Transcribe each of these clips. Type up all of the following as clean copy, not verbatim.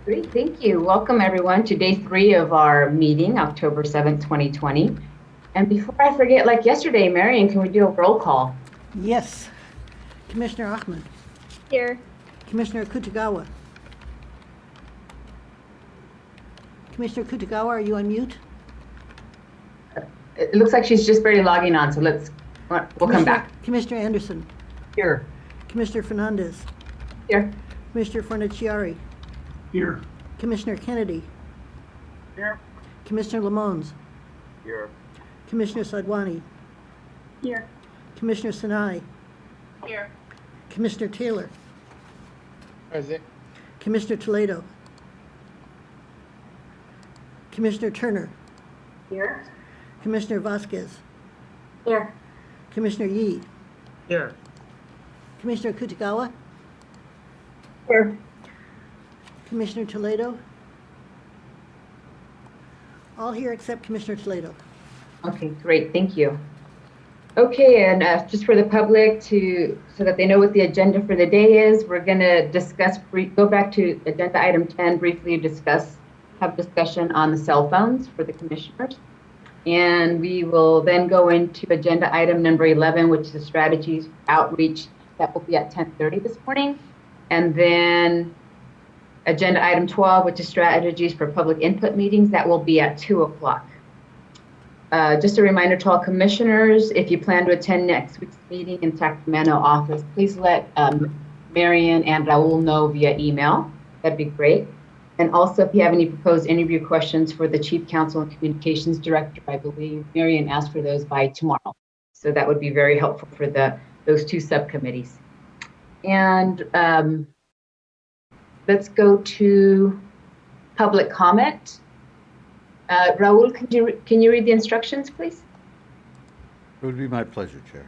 Great, thank you. Welcome everyone to day 3 of our meeting, October 7th, 2020. And before I forget, like yesterday, Marion, can we do a roll call? Yes. Commissioner Ahmed. Here. Commissioner Kutagawa. Commissioner Kutagawa, are you on mute? It looks like she's just barely logging on, so we'll come back. Commissioner Anderson. Here. Commissioner Fernandez. Here. Commissioner Fornaciari. Here. Commissioner Kennedy. Here. Commissioner Lamons. Here. Commissioner Sadwani. Here. Commissioner Sinai. Here. Commissioner Taylor. Present. Commissioner Toledo. Commissioner Turner. Here. Commissioner Vasquez. Here. Commissioner Yee. Here. Commissioner Kutagawa. Here. Commissioner Toledo. All here except Commissioner Toledo. Okay, great, thank you. Okay, and just for the public so that they know what the agenda for the day is, we're going to go back to agenda item 10, briefly have discussion on the cell phones for the commissioners. And we will then go into agenda item number 11, which is the strategies outreach. That will be at 10:30 this morning. And then agenda item 12, which is strategies for public input meetings. That will be at 2 o'clock. Just a reminder to all commissioners, if you plan to attend next week's meeting in Sacramento office, please let Marion and Raul know via email. That'd be great. And also, if you have any proposed interview questions for the Chief Counsel and Communications Director, I believe Marion asked for those by tomorrow. So that would be very helpful for those two subcommittees. And let's go to public comment. Raul, can you read the instructions, please? It would be my pleasure, Chair.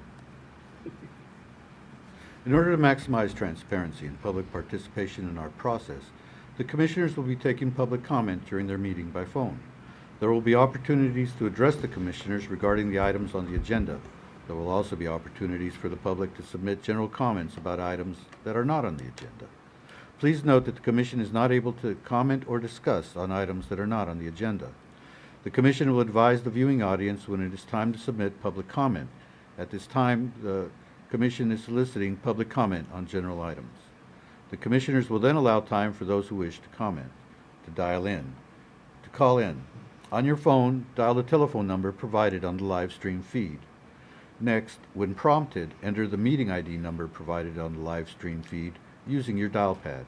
In order to maximize transparency and public participation in our process, the Commissioners will be taking public comment during their meeting by phone. There will be opportunities to address the Commissioners regarding the items on the agenda. There will also be opportunities for the public to submit general comments about items that are not on the agenda. Please note that the Commission is not able to comment or discuss on items that are not on the agenda. The Commission will advise the viewing audience when it is time to submit public comment. At this time, the Commission is soliciting public comment on general items. The Commissioners will then allow time for those who wish to comment, to call in. On your phone, dial the telephone number provided on the live stream feed. Next, when prompted, enter the meeting ID number provided on the live stream feed using your dial pad.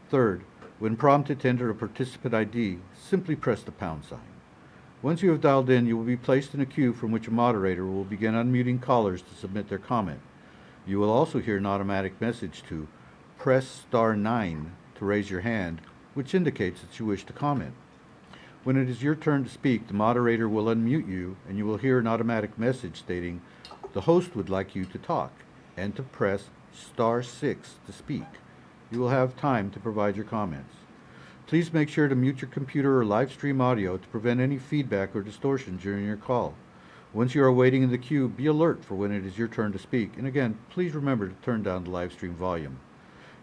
Third, when prompted to enter a participant ID, simply press the pound sign. Once you have dialed in, you will be placed in a queue from which a moderator will begin unmuting callers to submit their comment. You will also hear an automatic message to press *9 to raise your hand, which indicates that you wish to comment. When it is your turn to speak, the moderator will unmute you and you will hear an automatic message stating the host would like you to talk and to press *6 to speak. You will have time to provide your comments. Please make sure to mute your computer or live stream audio to prevent any feedback or distortion during your call. Once you are waiting in the queue, be alert for when it is your turn to speak. And again, please remember to turn down the live stream volume.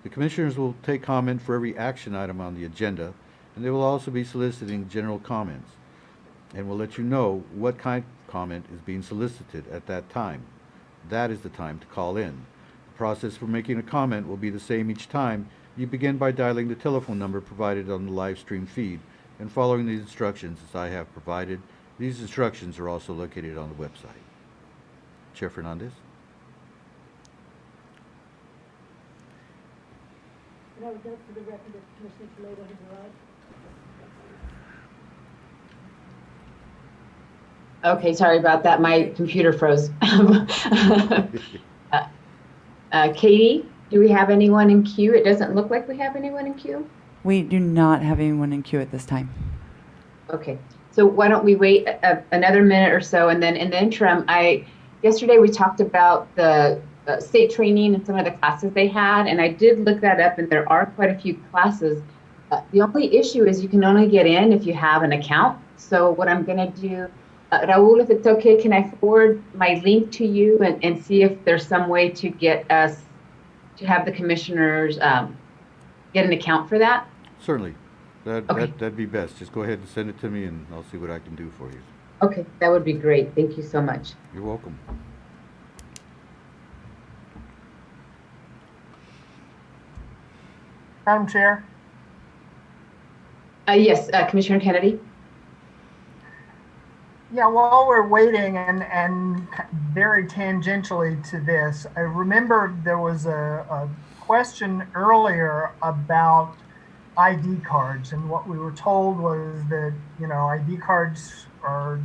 The Commissioners will take comment for every action item on the agenda, and they will also be soliciting general comments, and will let you know what kind of comment is being solicited at that time. That is the time to call in. The process for making a comment will be the same each time. You begin by dialing the telephone number provided on the live stream feed and following the instructions as I have provided. These instructions are also located on the website. Chair Fernandez. Can I note for the record that Commissioner Toledo has arrived? Okay, sorry about that. My computer froze. Katie, do we have anyone in queue? It doesn't look like we have anyone in queue. We do not have anyone in queue at this time. Okay, so why don't we wait another minute or so, and then in the interim, yesterday we talked about the state training and some of the classes they had, and I did look that up, and there are quite a few classes. The only issue is you can only get in if you have an account. So what I'm going to do, Raul, if it's okay, can I forward my link to you and see if there's some way to get us to have the commissioners get an account for that? Certainly. Okay. That'd be best. Just go ahead and send it to me and I'll see what I can do for you. Okay, that would be great. Thank you so much. You're welcome. Madam Chair? Yes, Commissioner Kennedy? Yeah, while we're waiting and very tangentially to this, I remember there was a question earlier about ID cards, and what we were told was that, ID cards are,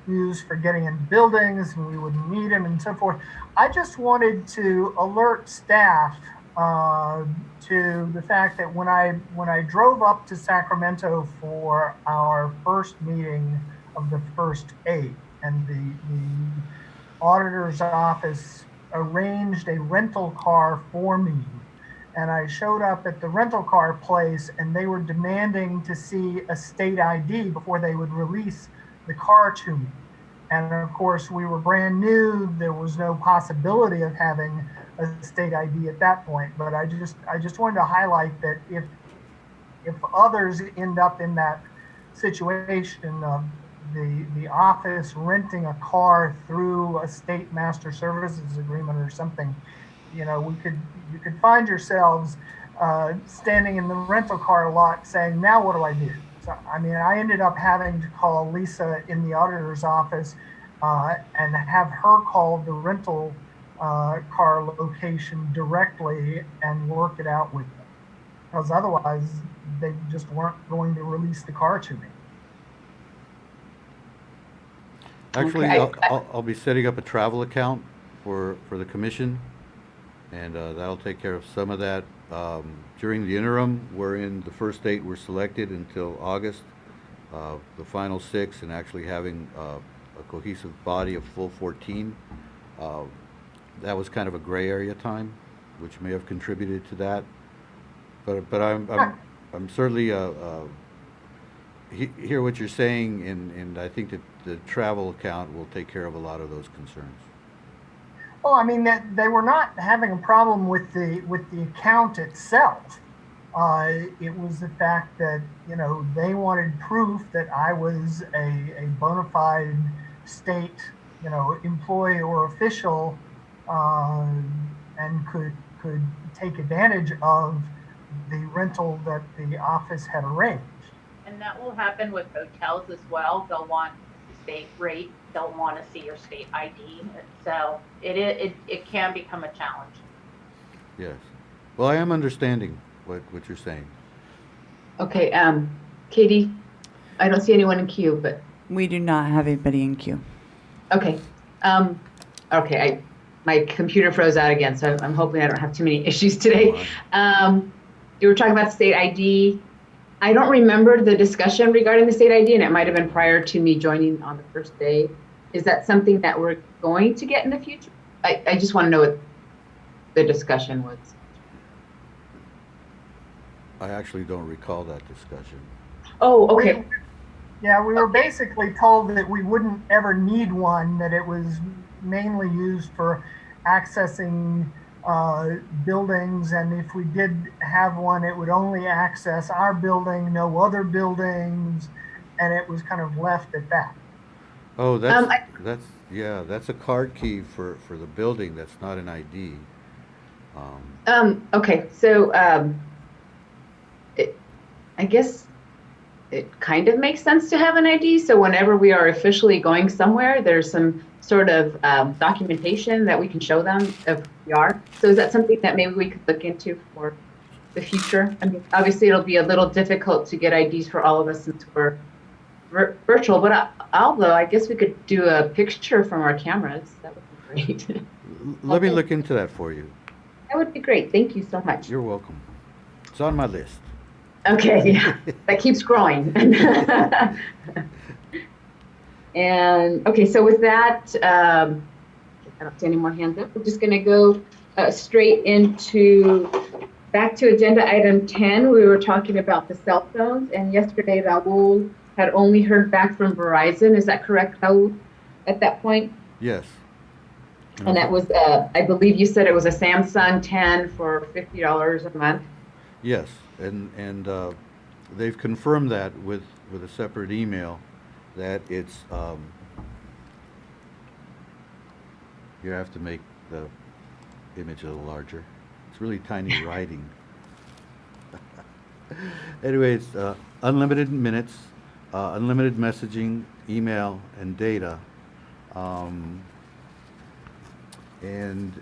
used for getting into buildings and we wouldn't need them and so forth. I just wanted to alert staff to the fact that when I drove up to Sacramento for our first meeting of the first 8, and the auditor's office arranged a rental car for me, and I showed up at the rental car place and they were demanding to see a state ID before they would release the car to me. And of course, we were brand new. There was no possibility of having a state ID at that point. But I just wanted to highlight that if others end up in that situation of the office renting a car through a state master services agreement or something, you could find yourselves standing in the rental car lot saying, now what do I do? So, I ended up having to call Lisa in the auditor's office and have her call the rental car location directly and work it out with them. Because otherwise, they just weren't going to release the car to me. Actually, Okay. I'll be setting up a travel account for the commission, and that'll take care of some of that. During the interim, wherein the first 8 were selected until August, the final 6, and actually having a cohesive body of full 14, that was kind of a gray area time, which may have contributed to that. But I'm certainly hear what you're saying, and I think that the travel account will take care of a lot of those concerns. Well, that they were not having a problem with the account itself. It was the fact that they wanted proof that I was a bona fide state employee or official, and could take advantage of the rental that the office had arranged. And that will happen with hotels as well. They'll want state rate. They'll want to see your state ID. So it can become a challenge. Yes. Well, I am understanding what you're saying. Okay, Katie, I don't see anyone in queue, but, We do not have anybody in queue. okay. Okay, my computer froze out again, so I'm hoping I don't have too many issues today. You were talking about state ID. I don't remember the discussion regarding the state ID, and it might have been prior to me joining on the first day. Is that something that we're going to get in the future? I just want to know what the discussion was. I actually don't recall that discussion. Oh, okay. Yeah, we were basically told that we wouldn't ever need one, that it was mainly used for accessing buildings, and if we did have one, it would only access our building, no other buildings, and it was kind of left at that. Oh, that's a card key for the building. That's not an ID. Okay, so I guess it kind of makes sense to have an ID. So whenever we are officially going somewhere, there's some sort of documentation that we can show them of who we are. So is that something that maybe we could look into for the future? Obviously it'll be a little difficult to get IDs for all of us since we're virtual, but although I guess we could do a picture from our cameras. That would be great. Let me look into that for you. That would be great. Thank you so much. You're welcome. It's on my list. Okay, yeah, that keeps growing. And okay, so with that, I don't see any more hands up. We're just going to go straight into back to agenda item 10. We were talking about the cell phones, and yesterday Raul had only heard back from Verizon. Is that correct, Raul, at that point? Yes. And that was, I believe you said it was a Samsung 10 for $50 a month. Yes, and they've confirmed that with a separate email, that it's, you have to make the image a little larger. It's really tiny writing. Anyway, it's unlimited minutes, unlimited messaging, email, and data. And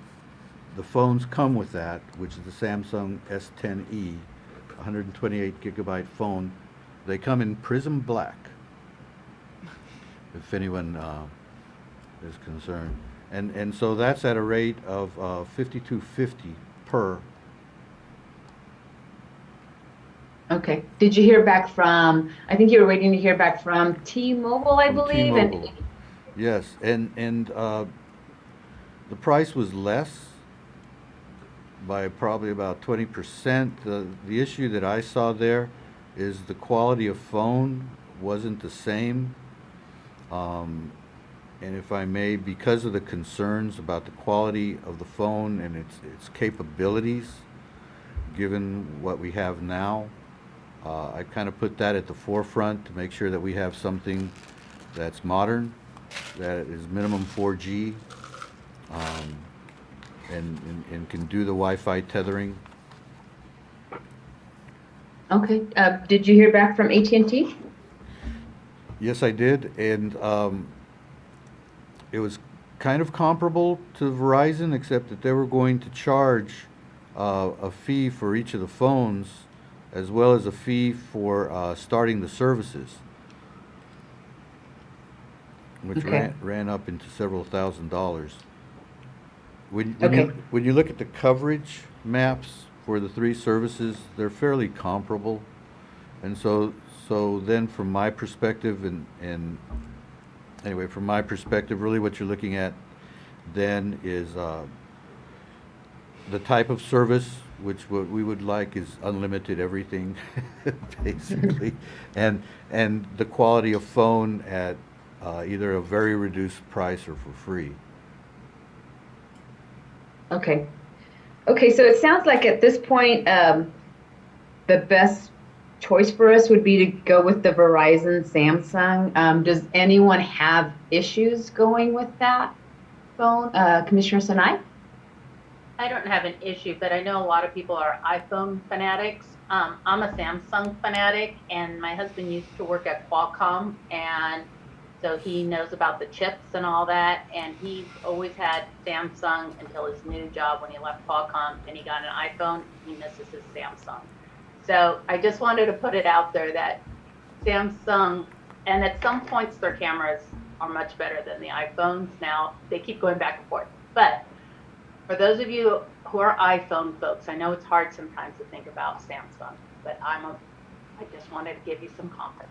the phones come with that, which is the Samsung S10e, 128 gigabyte phone. They come in Prism Black, if anyone is concerned. And so that's at a rate of $52.50 per. Okay. Did you hear back from, I think you were waiting to hear back from T-Mobile, I From believe? T-Mobile. Yes, and the price was less by probably about 20%. The issue that I saw there is the quality of phone wasn't the same. And if I may, because of the concerns about the quality of the phone and its capabilities, given what we have now, I kind of put that at the forefront to make sure that we have something that's modern, that is minimum 4G, and can do the Wi-Fi tethering. Okay. Did you hear back from AT&T? Yes, I did, and it was kind of comparable to Verizon, except that they were going to charge a fee for each of the phones, as well as a fee for starting the services, which Okay. ran up into several $1,000s. When Okay. you look at the coverage maps for the three services, they're fairly comparable, and so then from my perspective, and anyway, from my perspective, really what you're looking at then is the type of service, which what we would like is unlimited everything, basically, and the quality of phone at either a very reduced price or for free. Okay. Okay, so it sounds like at this point, the best choice for us would be to go with the Verizon Samsung. Does anyone have issues going with that phone? Commissioner Sinai? I don't have an issue, but I know a lot of people are iPhone fanatics. I'm a Samsung fanatic, and my husband used to work at Qualcomm, and so he knows about the chips and all that, and he always had Samsung until his new job when he left Qualcomm and he got an iPhone. He misses his Samsung. So I just wanted to put it out there that Samsung, and at some points their cameras are much better than the iPhones. Now they keep going back and forth, but for those of you who are iPhone folks, I know it's hard sometimes to think about Samsung, but I just wanted to give you some confidence.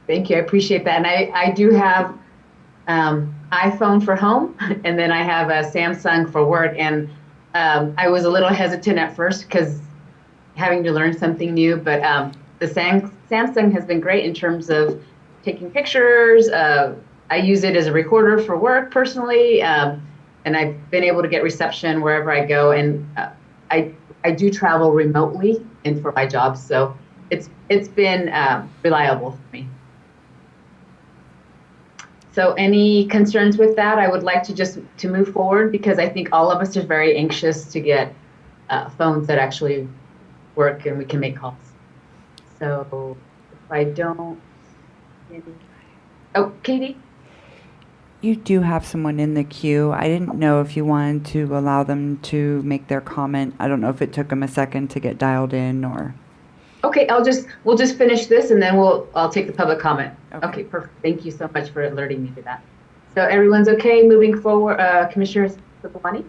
Thank you. I appreciate that. And I do have iPhone for home, and then I have a Samsung for work. And I was a little hesitant at first because having to learn something new, but the Samsung has been great in terms of taking pictures. I use it as a recorder for work personally, and I've been able to get reception wherever I go. And I do travel remotely and for my job, so it's been reliable for me. So any concerns with that? I would like to move forward because I think all of us are very anxious to get phones that actually work and we can make calls. So if I don't, oh, Katie? You do have someone in the queue. I didn't know if you wanted to allow them to make their comment. I don't know if it took them a second to get dialed in or. Okay, we'll just finish this and then I'll take the public comment. Okay. Okay, perfect. Thank you so much for alerting me to that. So everyone's okay moving forward, Commissioner Sapolani?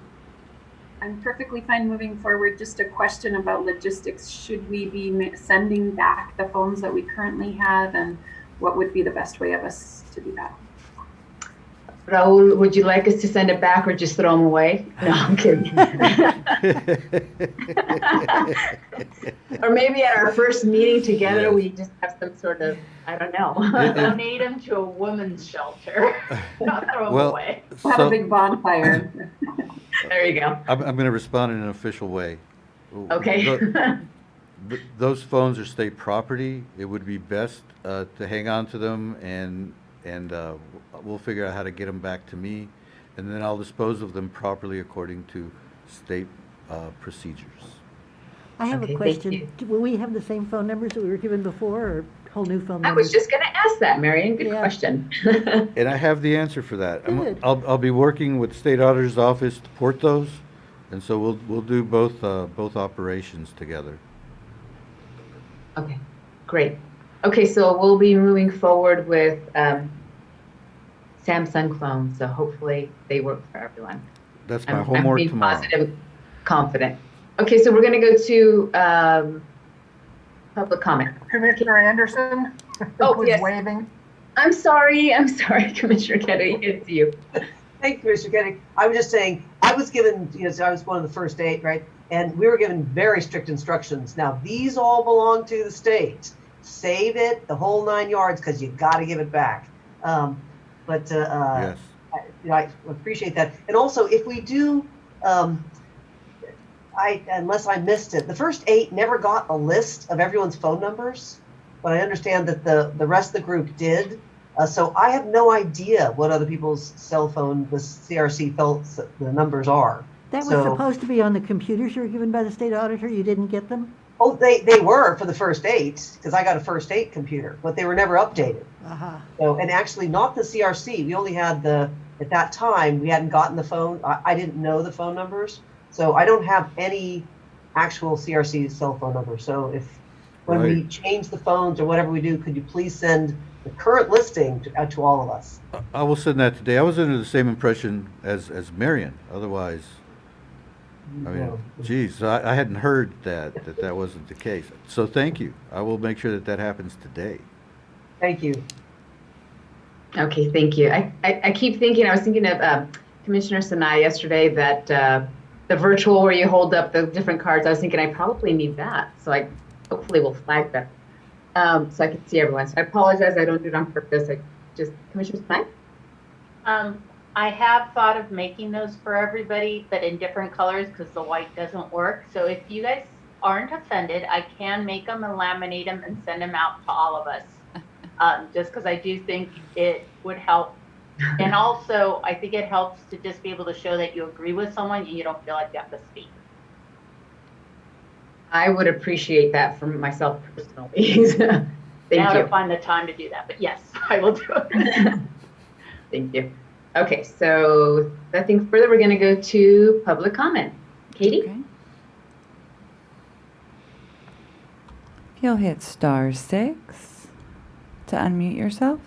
I'm perfectly fine moving forward. Just a question about logistics. Should we be sending back the phones that we currently have, and what would be the best way of us to do that? Raul, would you like us to send it back or just throw them away? No, I'm kidding. Or maybe at our first meeting together, Yes. we just have some sort of, I don't know. Donate them to a women's shelter, not throw them Well, away. We'll have a big bonfire. There you go. I'm going to respond in an official way. Okay. Those phones are state property. It would be best to hang on to them, and we'll figure out how to get them back to me, and then I'll dispose of them properly according to state procedures. I have Okay, a thank question. you. Will we have the same phone numbers that we were given before, or whole new phone I numbers? was just going to ask that, Marion. Good Yeah. question. And I have the answer for that. Good. I'll be working with the state auditor's office to port those, and so we'll do both operations together. Okay, great. Okay, so we'll be moving forward with Samsung phones, so hopefully they work for everyone. That's my I'm homework being tomorrow. positive, confident. Okay, so we're going to go to public comment. Commissioner Anderson Oh, was yes. waving. I'm sorry, Commissioner Kennedy, it's you. Thank you, Commissioner Kennedy. I was just saying, I was given, so I was one of the first 8, right? And we were given very strict instructions. Now, these all belong to the state. Save it, the whole 9 yards, because you got to give it back. Yes. I appreciate that. And also, if we do, unless I missed it, the first 8 never got a list of everyone's phone numbers, but I understand that the rest of the group did. So I have no idea what other people's cell phone, the CRC the numbers are. That was So- supposed to be on the computers you were given by the state auditor. You didn't get them? Oh, they were for the first 8, because I got a first 8 computer, but they were never updated. Uh-huh. So, and actually not the CRC. We only had at that time, we hadn't gotten the phone. I didn't know the phone numbers. So I don't have any actual CRC cell phone number. So when we Right. change the phones or whatever we do, could you please send the current listing to all of us? I will send that today. I was under the same impression as Marion. Otherwise, I mean, geez, I hadn't heard that wasn't the case. So thank you. I will make sure that happens today. Thank you. Okay, thank you. I keep thinking, I was thinking of Commissioner Sinai yesterday, that the virtual where you hold up the different cards, I was thinking I probably need that. So I hopefully will flag that so I can see everyone. So I apologize, I don't do it on purpose. Commissioner Sinai? I have thought of making those for everybody, but in different colors because the white doesn't work. So if you guys aren't offended, I can make them and laminate them and send them out to all of us. Just because I do think it would help. And also, I think it helps to just be able to show that you agree with someone and you don't feel like you have to speak. I would appreciate that for myself personally. Thank Now you. to find the time to do that, but yes, I will do it. Thank you. Okay, so nothing further. We're going to go to public comment. Katie? Okay. You'll hit *6 to unmute yourself.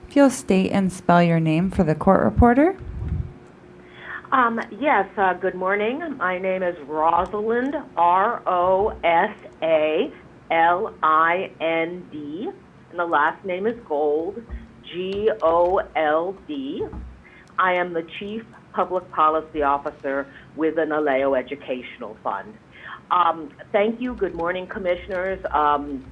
If you'll state and spell your name for the court reporter. Yes, good morning. My name is Rosalind, Rosalind, and the last name is Gold, Gold. I am the Chief Public Policy Officer with an Aleo Educational Fund. Thank you. Good morning, commissioners.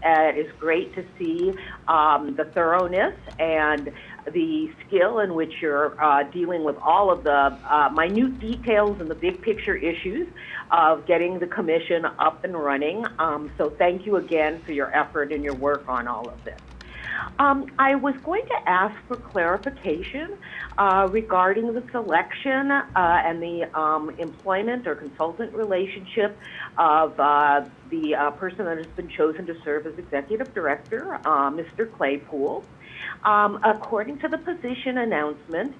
It is great to see the thoroughness and the skill in which you're dealing with all of the minute details and the big picture issues of getting the commission up and running. So thank you again for your effort and your work on all of this. I was going to ask for clarification regarding the selection and the employment or consultant relationship of the person that has been chosen to serve as executive director, Mr. Claypool. According to the position announcement,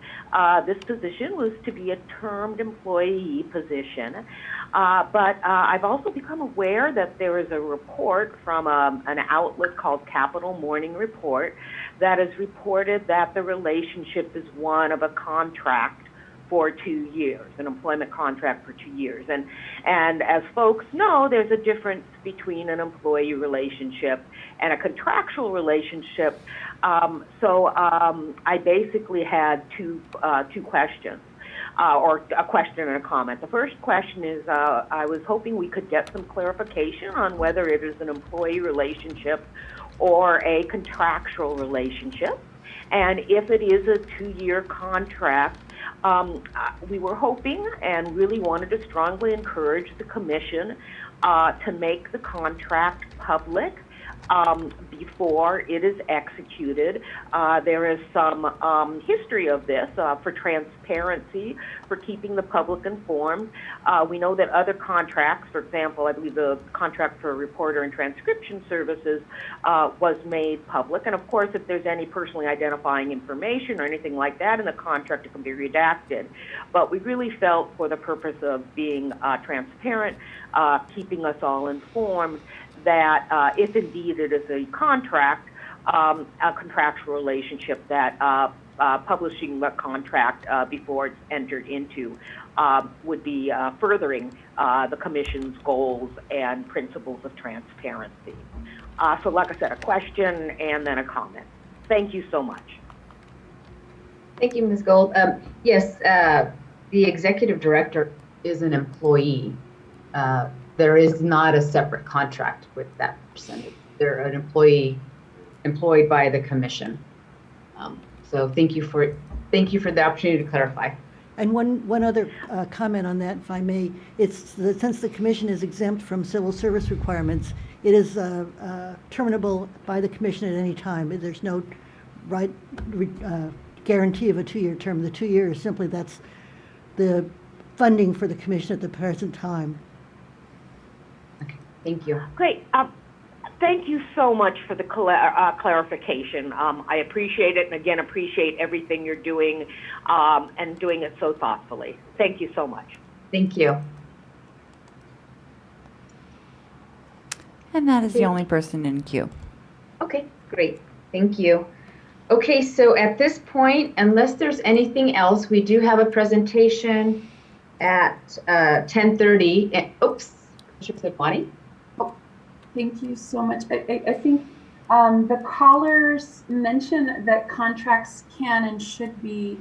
this position was to be a termed employee position. But I've also become aware that there is a report from an outlet called Capital Morning Report that has reported that the relationship is one of a contract for 2 years, an employment contract for 2 years. And as folks know, there's a difference between an employee relationship and a contractual relationship. So I basically had two questions. Or a question and a comment. The first question is, I was hoping we could get some clarification on whether it is an employee relationship or a contractual relationship. And if it is a 2-year contract, We were hoping and really wanted to strongly encourage the commission to make the contract public before it is executed. There is some history of this for transparency, for keeping the public informed. We know that other contracts, for example, I believe the contract for reporter and transcription services was made public. And of course, if there's any personally identifying information or anything like that in the contract, it can be redacted. But we really felt, for the purpose of being transparent, keeping us all informed, that if indeed it is a contract, a contractual relationship, that publishing the contract before it's entered into would be furthering the Commission's goals and principles of transparency. So like I said, a question and then a comment. Thank you so much. Thank you, Ms. Gold. Yes, the executive director is an employee. There is not a separate contract with that person. They're an employee employed by the commission. So thank you for the opportunity to clarify. And one other comment on that, if I may. It's that since the commission is exempt from civil service requirements, it is terminable by the commission at any time. There's no guarantee of a 2-year term. The 2 years, simply that's the funding for the commission at the present time. Okay, thank you. Great. Thank you so much for the clarification. I appreciate it, and again, appreciate everything you're doing and doing it so thoughtfully. Thank you so much. Thank you. And that is the only person in queue. Okay, great. Thank you. Okay, so at this point, unless there's anything else, we do have a presentation at 10:30. And, oops, Commissioner Bonnie. Thank you so much. I think the callers mentioned that contracts can and should be,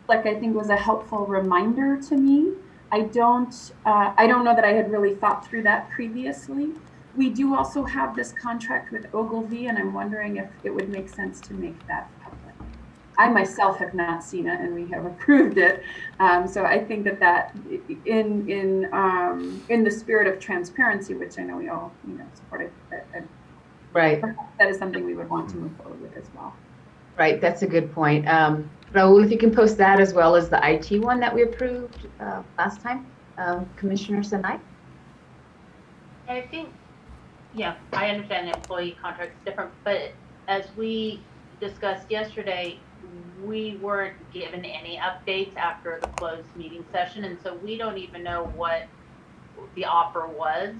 like, I think was a helpful reminder to me. I don't know that I had really thought through that previously. We do also have this contract with Ogilvy, and I'm wondering if it would make sense to make that public. I myself have not seen it, and we have approved it. So I think that in the spirit of transparency, which I know we all support, Right. That is something we would want to move forward with as well. Right, that's a good point. Raul, if you can post that as well as the IT one that we approved last time, Commissioner Sinai. I think, yeah, I understand the employee contract is different, but as we discussed yesterday, we weren't given any updates after the closed meeting session, and so we don't even know what the offer was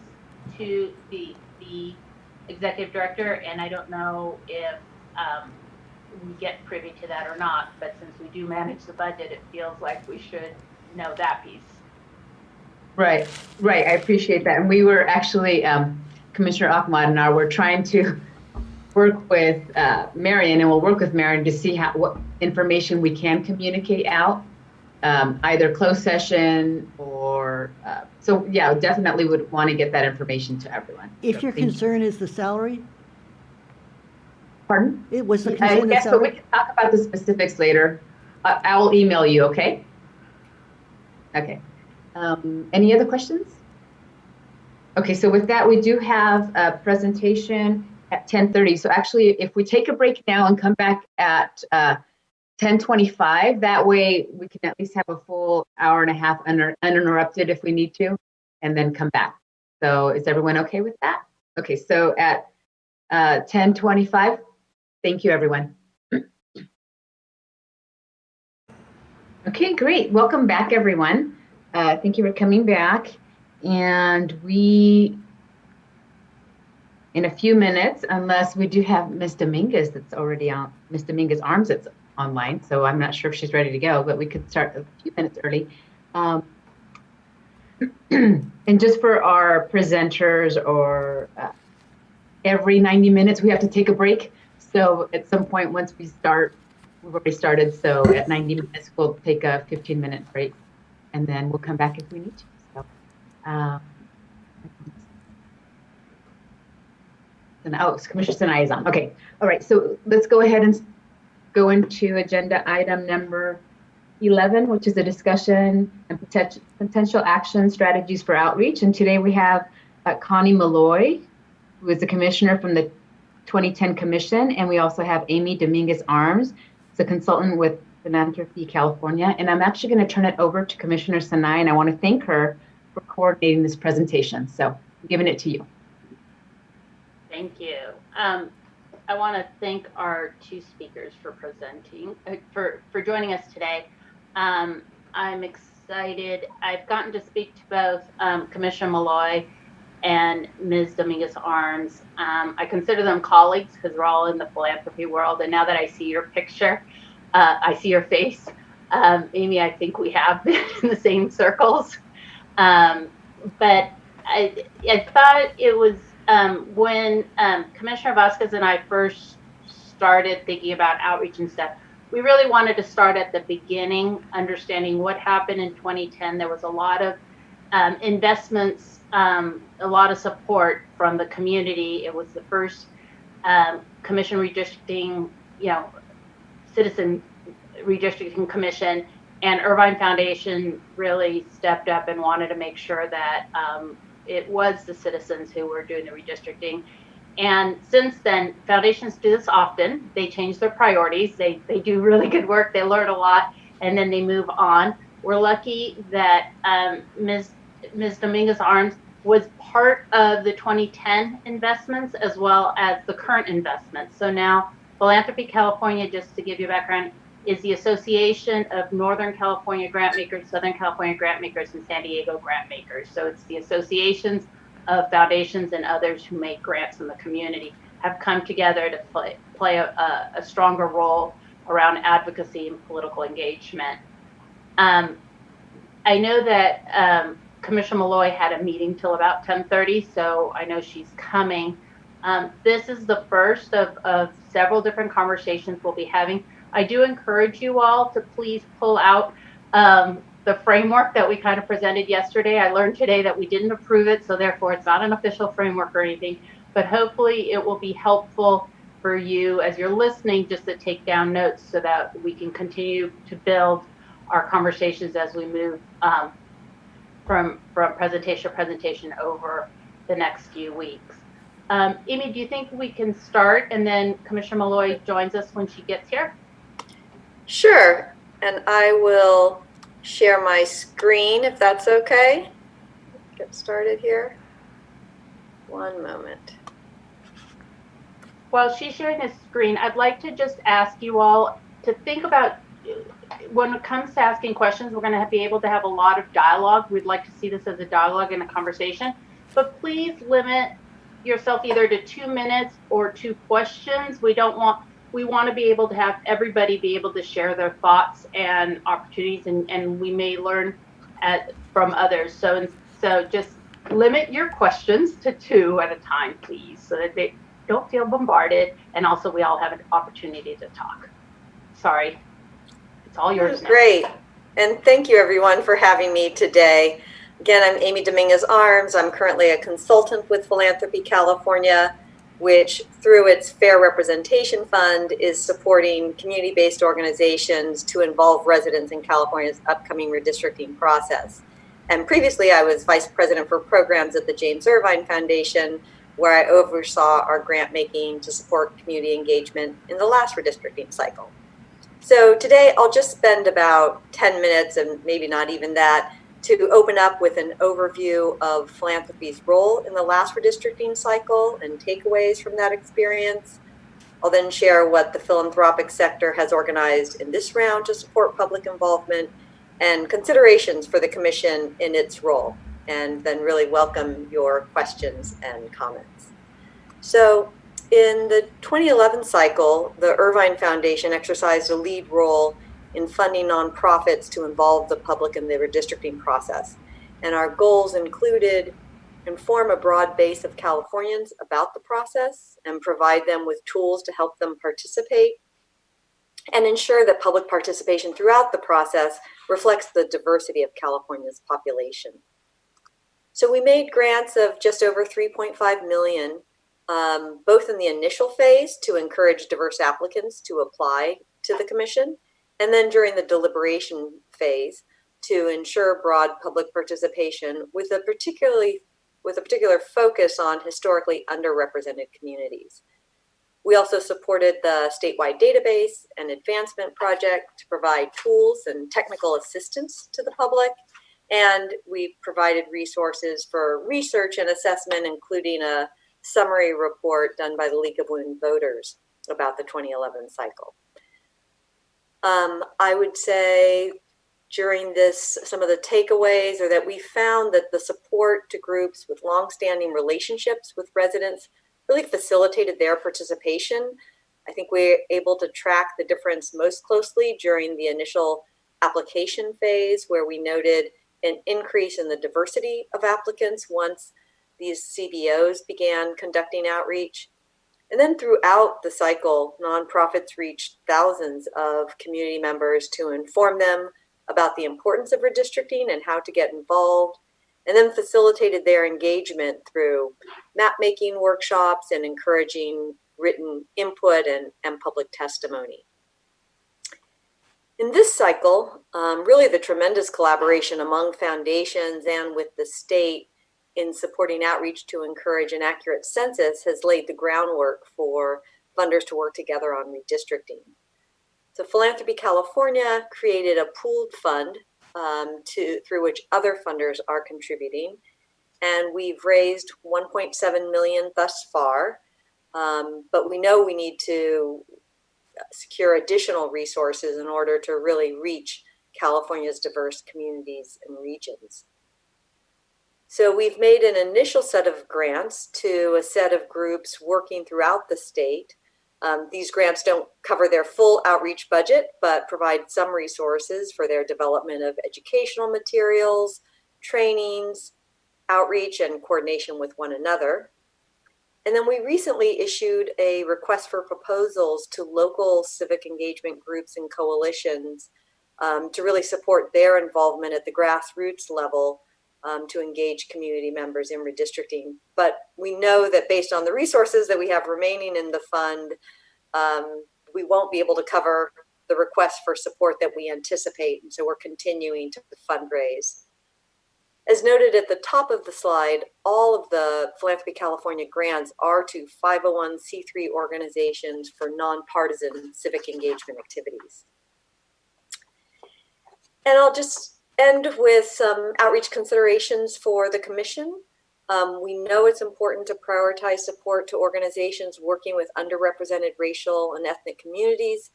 to the executive director, and I don't know if we get privy to that or not, but since we do manage the budget, it feels like we should know that piece. Right, I appreciate that. And we were actually, Commissioner Ahmad and I were trying to work with Marion, and we'll work with Marion to see what information we can communicate out, either closed session or, so yeah, definitely would want to get that information to everyone. If your concern is the salary? Pardon? It was the concern Yes, but we can talk about the specifics later. I'll email you, okay? Okay. Any other questions? Okay, so with that, we do have a presentation at 10:30. So actually, if we take a break now and come back at 10:25, that way we can at least have a full hour and a half uninterrupted if we need to, and then come back. So is everyone okay with that? Okay, so at 10:25, thank you, everyone. Okay, great. Welcome back, everyone. Thank you for coming back. And we, in a few minutes, unless we do have Ms. Dominguez that's already on, Ms. Dominguez Arms that's online, so I'm not sure if she's ready to go, but we could start a few minutes early. And just for our presenters, or every 90 minutes we have to take a break. So at some point, once we start, we've already started, so at 90 minutes we'll take a 15-minute break, and then we'll come back if we need to. So, Commissioner Sinai is on. Okay, all right, so let's go ahead and go into agenda item number 11, which is a discussion and potential action strategies for outreach. And today we have Connie Malloy, who is the commissioner from the 2010 Commission. And we also have Amy Dominguez Arms, who's a consultant with Philanthropy California. And I'm actually going to turn it over to Commissioner Sanai, and I want to thank her for coordinating this presentation. So I'm giving it to you. Thank you. I want to thank our two speakers for presenting, for joining us today. I'm excited. I've gotten to speak to both Commissioner Malloy and Ms. Dominguez Arms. I consider them colleagues because we're all in the philanthropy world. And now that I see your picture, I see your face. Amy, I think we have been in the same circles. But I thought it was when Commissioner Vasquez and I first started thinking about outreach and stuff, we really wanted to start at the beginning, understanding what happened in 2010. There was a lot of investments, a lot of support from the community. It was the first commission redistricting, citizen redistricting commission, and Irvine Foundation really stepped up and wanted to make sure that it was the citizens who were doing the redistricting. And since then, foundations do this often. They change their priorities. They do really good work. They learn a lot, and then they move on. We're lucky that Ms. Dominguez Arms was part of the 2010 investments as well as the current investments. So now Philanthropy California, just to give you a background, is the Association of Northern California Grant Makers, Southern California Grant Makers, and San Diego Grant Makers. So it's the associations of foundations and others who make grants in the community have come together to play a stronger role around advocacy and political engagement. I know that Commissioner Malloy had a meeting till about 10:30, so I know she's coming. This is the first of several different conversations we'll be having. I do encourage you all to please pull out the framework that we kind of presented yesterday. I learned today that we didn't approve it, so therefore it's not an official framework or anything, but hopefully it will be helpful for you as you're listening just to take down notes so that we can continue to build our conversations as we move from presentation to presentation over the next few weeks. Amy, do you think we can start and then Commissioner Malloy joins us when she gets here? Sure, and I will share my screen if that's okay. Get started here. One moment. While she's sharing the screen, I'd like to just ask you all to think about when it comes to asking questions, we're going to be able to have a lot of dialogue. We'd like to see this as a dialogue and a conversation, but please limit yourself either to 2 minutes or 2 questions. We want to be able to have everybody be able to share their thoughts and opportunities, and we may learn from others. So just limit your questions to 2 at a time, please, so that they don't feel bombarded, and also we all have an opportunity to talk. Sorry, it's all yours now. Great, and thank you everyone for having me today. Again, I'm Amy Dominguez Arms. I'm currently a consultant with Philanthropy California, which through its Fair Representation Fund is supporting community-based organizations to involve residents in California's upcoming redistricting process. And previously I was Vice President for Programs at the James Irvine Foundation, where I oversaw our grant making to support community engagement in the last redistricting cycle. So today I'll just spend about 10 minutes, and maybe not even that, to open up with an overview of philanthropy's role in the last redistricting cycle and takeaways from that experience. I'll then share what the philanthropic sector has organized in this round to support public involvement and considerations for the Commission in its role, and then really welcome your questions and comments. So in the 2011 cycle, the Irvine Foundation exercised a lead role in funding nonprofits to involve the public in the redistricting process. And our goals included inform a broad base of Californians about the process and provide them with tools to help them participate, and ensure that public participation throughout the process reflects the diversity of California's population. So we made grants of just over 3.5 million, both in the initial phase to encourage diverse applicants to apply to the Commission, and then during the deliberation phase to ensure broad public participation with a particular focus on historically underrepresented communities. We also supported the statewide database and advancement project to provide tools and technical assistance to the public. And we provided resources for research and assessment, including a summary report done by the League of Women Voters about the 2011 cycle. I would say during this, some of the takeaways are that we found that the support to groups with longstanding relationships with residents really facilitated their participation. I think we're able to track the difference most closely during the initial application phase, where we noted an increase in the diversity of applicants once these CBOs began conducting outreach. And then throughout the cycle, nonprofits reached thousands of community members to inform them about the importance of redistricting and how to get involved, and then facilitated their engagement through map-making workshops and encouraging written input and public testimony. In this cycle, really the tremendous collaboration among foundations and with the state in supporting outreach to encourage an accurate census has laid the groundwork for funders to work together on redistricting. So Philanthropy California created a pooled fund through which other funders are contributing. And we've raised 1.7 million thus far, but we know we need to secure additional resources in order to really reach California's diverse communities and regions. So we've made an initial set of grants to a set of groups working throughout the state. These grants don't cover their full outreach budget, but provide some resources for their development of educational materials, trainings, outreach, and coordination with one another. And then we recently issued a request for proposals to local civic engagement groups and coalitions to really support their involvement at the grassroots level to engage community members in redistricting. But we know that based on the resources that we have remaining in the fund, we won't be able to cover the request for support that we anticipate. And so we're continuing to fundraise. As noted at the top of the slide, all of the Philanthropy California grants are to 501c3 organizations for nonpartisan civic engagement activities. And I'll just end with some outreach considerations for the Commission. We know it's important to prioritize support to organizations working with underrepresented racial and ethnic communities.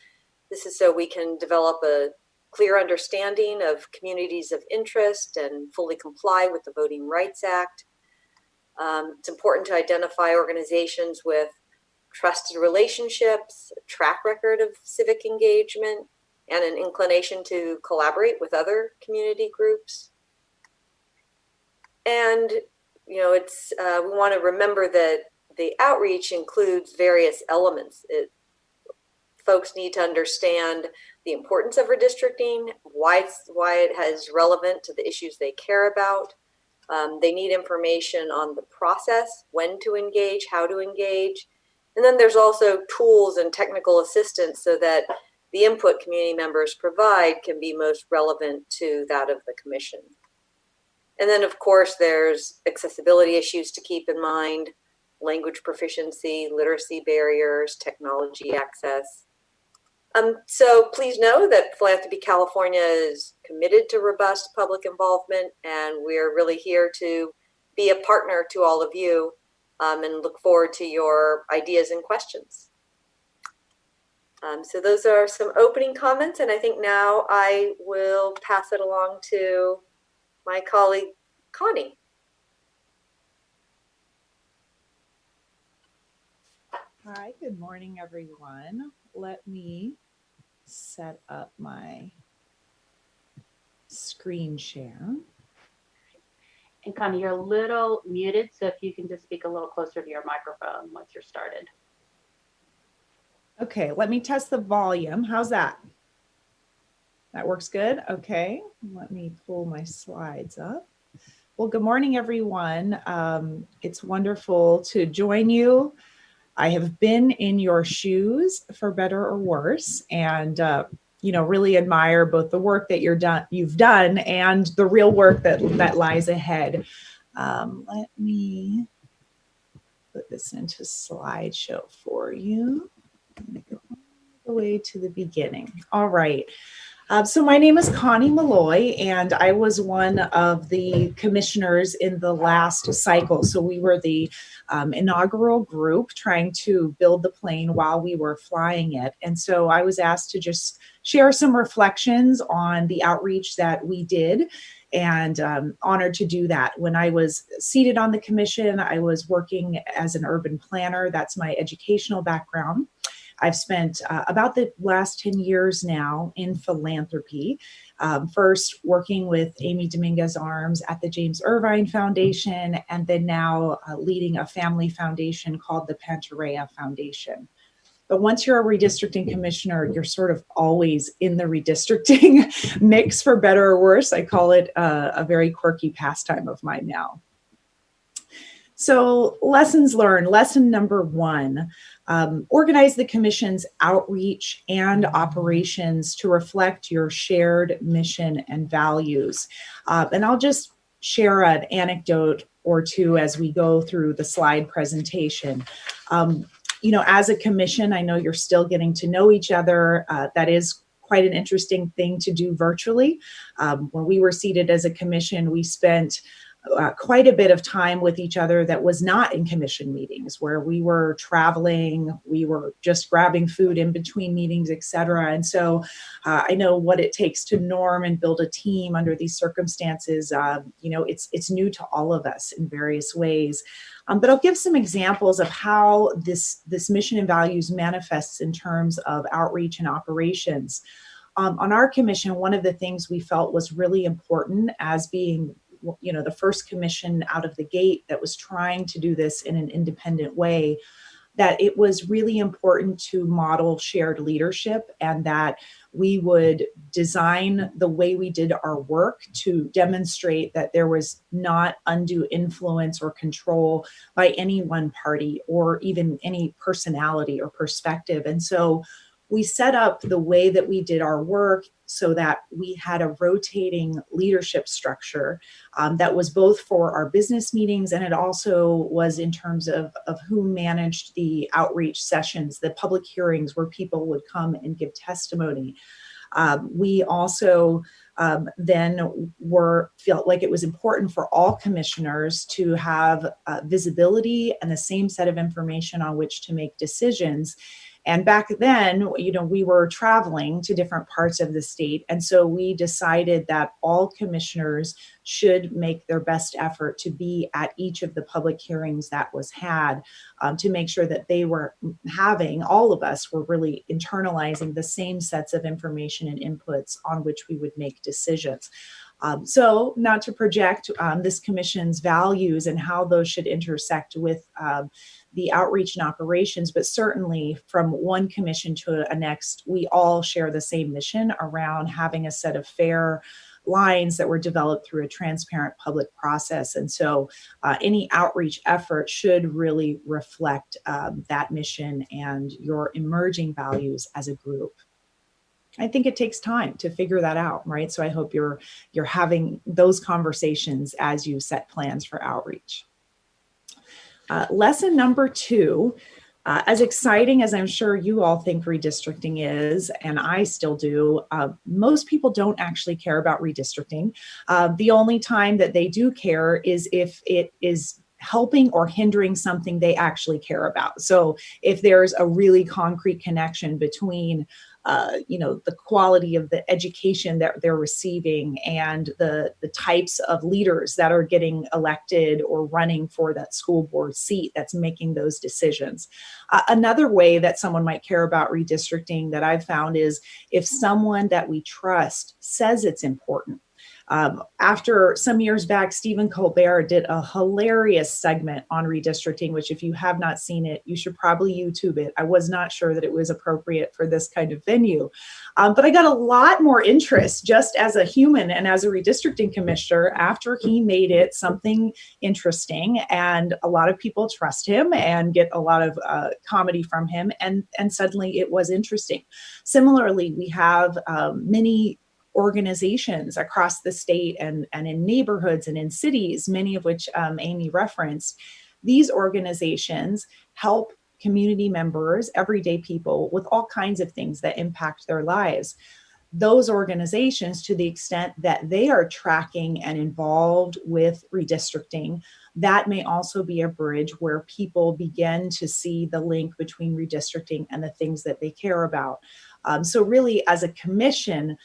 This is so we can develop a clear understanding of communities of interest and fully comply with the Voting Rights Act. It's important to identify organizations with trusted relationships, a track record of civic engagement, and an inclination to collaborate with other community groups. And we want to remember that the outreach includes various elements. Folks need to understand the importance of redistricting, why it is relevant to the issues they care about. They need information on the process, when to engage, how to engage. And then there's also tools and technical assistance so that the input community members provide can be most relevant to that of the Commission. And then, of course, there's accessibility issues to keep in mind, language proficiency, literacy barriers, technology access. So please know that Philanthropy California is committed to robust public involvement, and we're really here to be a partner to all of you and look forward to your ideas and questions. So those are some opening comments, and I think now I will pass it along to my colleague, Connie. Hi, good morning, everyone. Let me set up my screen share. And Connie, you're a little muted, so if you can just speak a little closer to your microphone once you're started. Okay, let me test the volume. How's that? That works good? Okay, let me pull my slides up. Well, good morning, everyone. It's wonderful to join you. I have been in your shoes for better or worse, and really admire both the work that you've done and the real work that lies ahead. Let me put this into slideshow for you. I'm going to go all the way to the beginning. All right. So my name is Connie Malloy, and I was one of the commissioners in the last cycle. So we were the inaugural group trying to build the plane while we were flying it. And so I was asked to just share some reflections on the outreach that we did, and honored to do that. When I was seated on the commission, I was working as an urban planner. That's my educational background. I've spent about the last 10 years now in philanthropy, first working with Amy Dominguez Arms at the James Irvine Foundation, and then now leading a family foundation called the Pantarea Foundation. But once you're a redistricting commissioner, you're sort of always in the redistricting mix, for better or worse. I call it a very quirky pastime of mine now. So lessons learned. Lesson number 1, organize the commission's outreach and operations to reflect your shared mission and values. And I'll just share an anecdote or two as we go through the slide presentation. As a commission, I know you're still getting to know each other. That is quite an interesting thing to do virtually. When we were seated as a commission, we spent quite a bit of time with each other that was not in commission meetings, where we were traveling, we were just grabbing food in between meetings, et cetera. And so I know what it takes to norm and build a team under these circumstances. It's new to all of us in various ways. But I'll give some examples of how this mission and values manifests in terms of outreach and operations. On our commission, one of the things we felt was really important as being the first commission out of the gate that was trying to do this in an independent way, that it was really important to model shared leadership, and that we would design the way we did our work to demonstrate that there was not undue influence or control by any one party or even any personality or perspective. And so we set up the way that we did our work so that we had a rotating leadership structure that was both for our business meetings, and it also was in terms of who managed the outreach sessions, the public hearings where people would come and give testimony. We also then felt like it was important for all commissioners to have visibility and the same set of information on which to make decisions. And back then, we were traveling to different parts of the state. And so we decided that all commissioners should make their best effort to be at each of the public hearings that was had, to make sure that they were all of us were really internalizing the same sets of information and inputs on which we would make decisions. So not to project this commission's values and how those should intersect with the outreach and operations, but certainly from one commission to a next, we all share the same mission around having a set of fair lines that were developed through a transparent public process. And so any outreach effort should really reflect that mission and your emerging values as a group. I think it takes time to figure that out, right? So I hope you're having those conversations as you set plans for outreach. Lesson number 2, as exciting as I'm sure you all think redistricting is, and I still do, most people don't actually care about redistricting. The only time that they do care is if it is helping or hindering something they actually care about. So if there's a really concrete connection between the quality of the education that they're receiving and the types of leaders that are getting elected or running for that school board seat that's making those decisions. Another way that someone might care about redistricting that I've found is if someone that we trust says it's important. After some years back, Stephen Colbert did a hilarious segment on redistricting, which if you have not seen it, you should probably YouTube it. I was not sure that it was appropriate for this kind of venue. But I got a lot more interest just as a human and as a redistricting commissioner after he made it something interesting. And a lot of people trust him and get a lot of comedy from him. And suddenly it was interesting. Similarly, we have many organizations across the state and in neighborhoods and in cities, many of which Amy referenced. These organizations help community members, everyday people, with all kinds of things that impact their lives. Those organizations, to the extent that they are tracking and involved with redistricting, that may also be a bridge where people begin to see the link between redistricting and the things that they care about. So really, as a commission,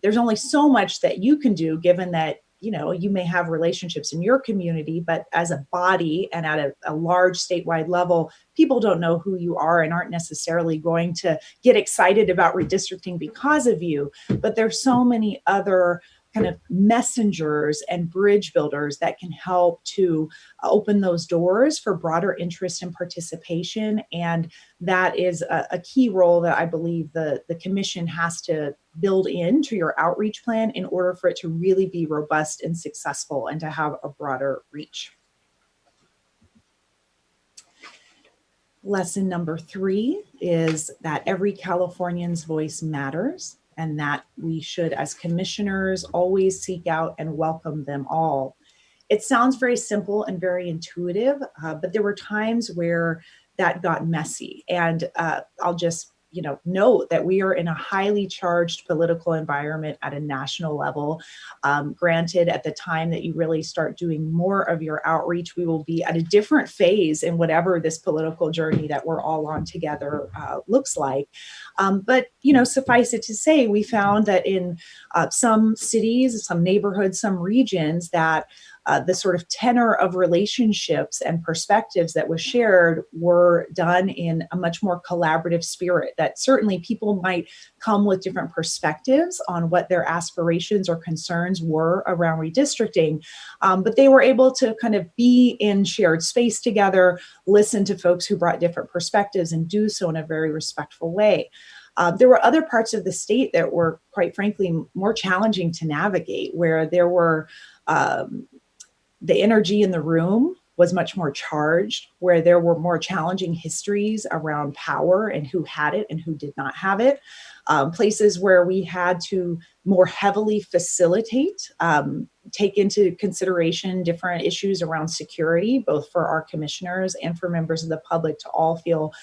there's only so much that you can do, given that you may have relationships in your community, but as a body and at a large statewide level, people don't know who you are and aren't necessarily going to get excited about redistricting because of you. But there's so many other kind of messengers and bridge builders that can help to open those doors for broader interest and participation. And that is a key role that I believe the commission has to build into your outreach plan in order for it to really be robust and successful and to have a broader reach. Lesson number 3 is that every Californian's voice matters, and that we should, as commissioners, always seek out and welcome them all. It sounds very simple and very intuitive, but there were times where that got messy. And I'll just note that we are in a highly charged political environment at a national level. Granted, at the time that you really start doing more of your outreach, we will be at a different phase in whatever this political journey that we're all on together looks like. But suffice it to say, we found that in some cities, some neighborhoods, some regions, that the sort of tenor of relationships and perspectives that was shared were done in a much more collaborative spirit, that certainly people might come with different perspectives on what their aspirations or concerns were around redistricting, but they were able to kind of be in shared space together, listen to folks who brought different perspectives, and do so in a very respectful way. There were other parts of the state that were, quite frankly, more challenging to navigate, where there were the energy in the room was much more charged, where there were more challenging histories around power and who had it and who did not have it. Places where we had to more heavily facilitate, take into consideration different issues around security, both for our commissioners and for members of the public to all feel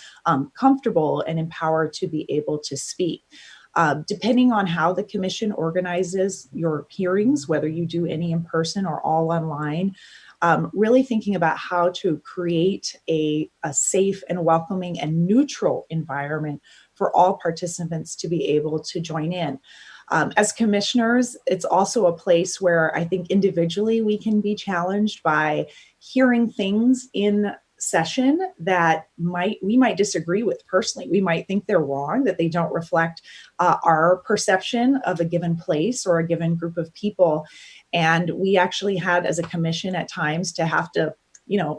comfortable and empowered to be able to speak. Depending on how the commission organizes your hearings, whether you do any in person or all online, really thinking about how to create a safe and welcoming and neutral environment for all participants to be able to join in. As commissioners, it's also a place where I think individually we can be challenged by hearing things in session that we might disagree with personally. We might think they're wrong, that they don't reflect our perception of a given place or a given group of people. And we actually had, as a commission, at times to have to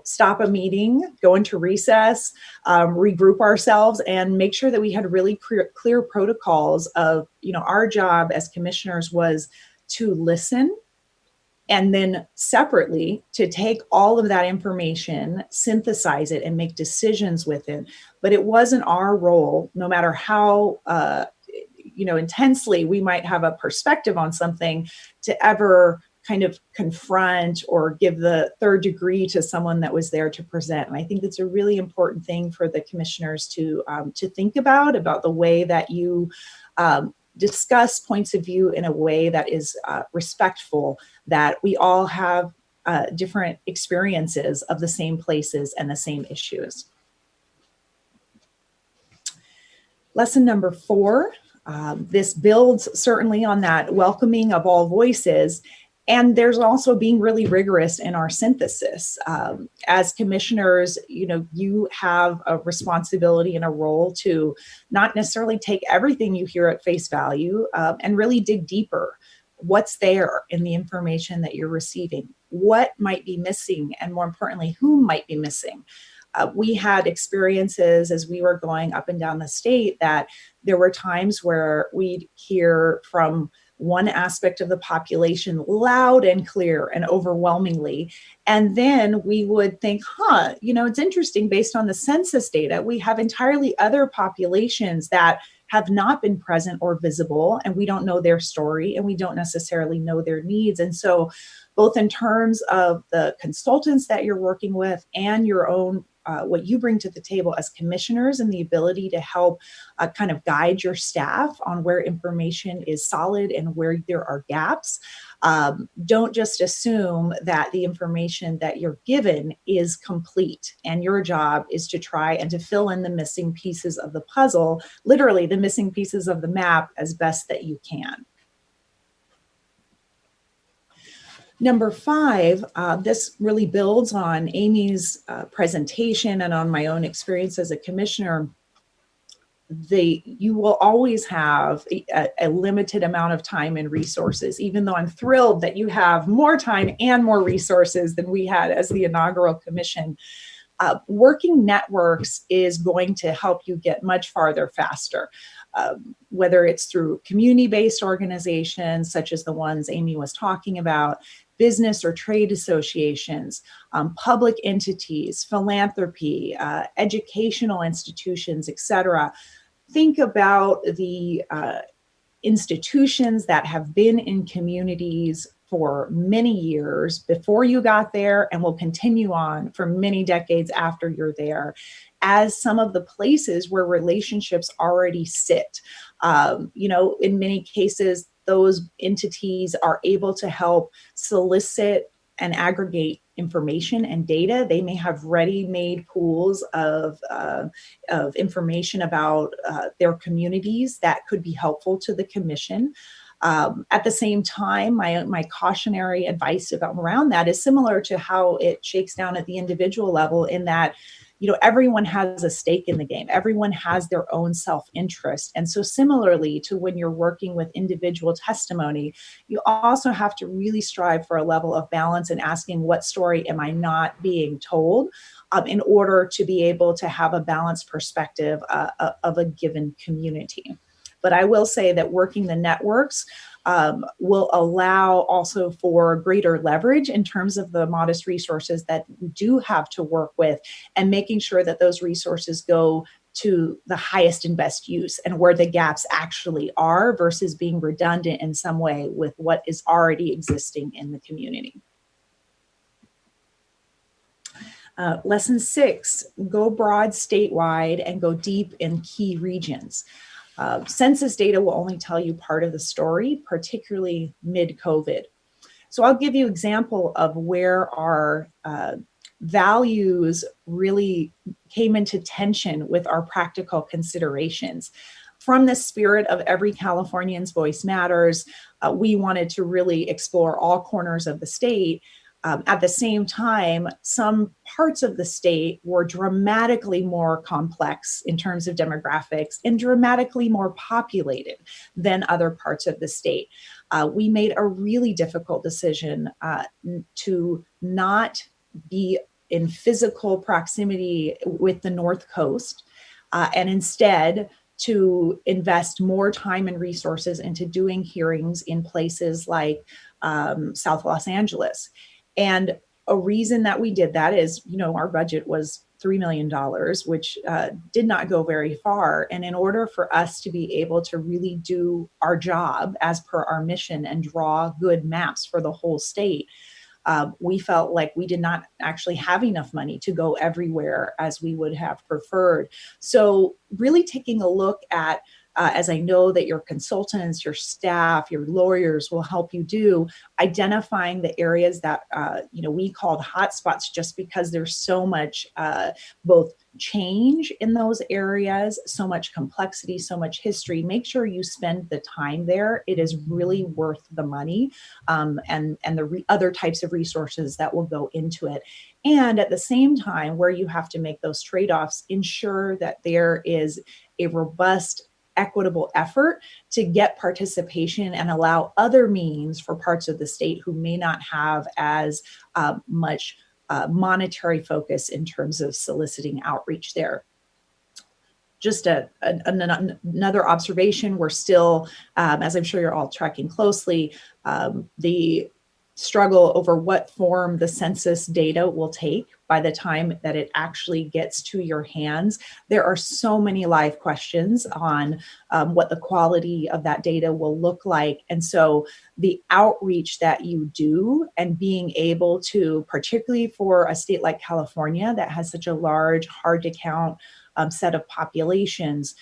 stop a meeting, go into recess, regroup ourselves, and make sure that we had really clear protocols of, our job as commissioners was to listen, and then separately to take all of that information, synthesize it, and make decisions with it. But it wasn't our role, no matter how intensely we might have a perspective on something, to ever kind of confront or give the third degree to someone that was there to present. And I think that's a really important thing for the commissioners to think about the way that you discuss points of view in a way that is respectful, that we all have different experiences of the same places and the same issues. Lesson number 4, this builds certainly on that welcoming of all voices. And there's also being really rigorous in our synthesis. As commissioners, you have a responsibility and a role to not necessarily take everything you hear at face value and really dig deeper. what's there in the information that you're receiving, what might be missing, and more importantly, who might be missing. We had experiences as we were going up and down the state that there were times where we'd hear from one aspect of the population loud and clear and overwhelmingly. And then we would think, it's interesting, based on the census data, we have entirely other populations that have not been present or visible, and we don't know their story and we don't necessarily know their needs. And so both in terms of the consultants that you're working with and your own what you bring to the table as commissioners and the ability to help kind of guide your staff on where information is solid and where there are gaps. Don't just assume that the information that you're given is complete, and your job is to try and to fill in the missing pieces of the puzzle, literally the missing pieces of the map, as best that you can. Number 5, this really builds on Amy's presentation and on my own experience as a commissioner. You will always have a limited amount of time and resources, even though I'm thrilled that you have more time and more resources than we had as the inaugural commission. Working networks is going to help you get much farther faster, whether it's through community-based organizations such as the ones Amy was talking about, business or trade associations, public entities, philanthropy, educational institutions, etc. Think about the institutions that have been in communities for many years before you got there and will continue on for many decades after you're there as some of the places where relationships already sit. In many cases, those entities are able to help solicit and aggregate information and data. They may have ready-made pools of information about their communities that could be helpful to the commission. At the same time, my cautionary advice around that is similar to how it shakes down at the individual level, in that everyone has a stake in the game. Everyone has their own self-interest. And so similarly to when you're working with individual testimony, you also have to really strive for a level of balance and asking, what story am I not being told, in order to be able to have a balanced perspective of a given community. But I will say that working the networks will allow also for greater leverage in terms of the modest resources that you do have to work with, and making sure that those resources go to the highest and best use and where the gaps actually are, versus being redundant in some way with what is already existing in the community. Lesson 6, go broad statewide and go deep in key regions. Census data will only tell you part of the story, particularly mid-COVID. So I'll give you an example of where our values really came into tension with our practical considerations. From the spirit of every Californian's voice matters, we wanted to really explore all corners of the state. At the same time, some parts of the state were dramatically more complex in terms of demographics and dramatically more populated than other parts of the state. We made a really difficult decision to not be in physical proximity with the North Coast, and instead to invest more time and resources into doing hearings in places like South Los Angeles. And a reason that we did that is, our budget was $3 million, which did not go very far. And in order for us to be able to really do our job as per our mission and draw good maps for the whole state, we felt like we did not actually have enough money to go everywhere as we would have preferred. So really taking a look at, as I know that your consultants, your staff, your lawyers will help you do, identifying the areas that we called hotspots, just because there's so much both change in those areas, so much complexity, so much history. Make sure you spend the time there. It is really worth the money, and the other types of resources that will go into it. And at the same time, where you have to make those trade-offs, ensure that there is a robust equitable effort to get participation and allow other means for parts of the state who may not have as much monetary focus in terms of soliciting outreach there. Just another observation, we're still, as I'm sure you're all tracking closely, the struggle over what form the census data will take by the time that it actually gets to your hands. There are so many live questions on what the quality of that data will look like. And so the outreach that you do and being able to, particularly for a state like California that has such a large, hard to count set of populations,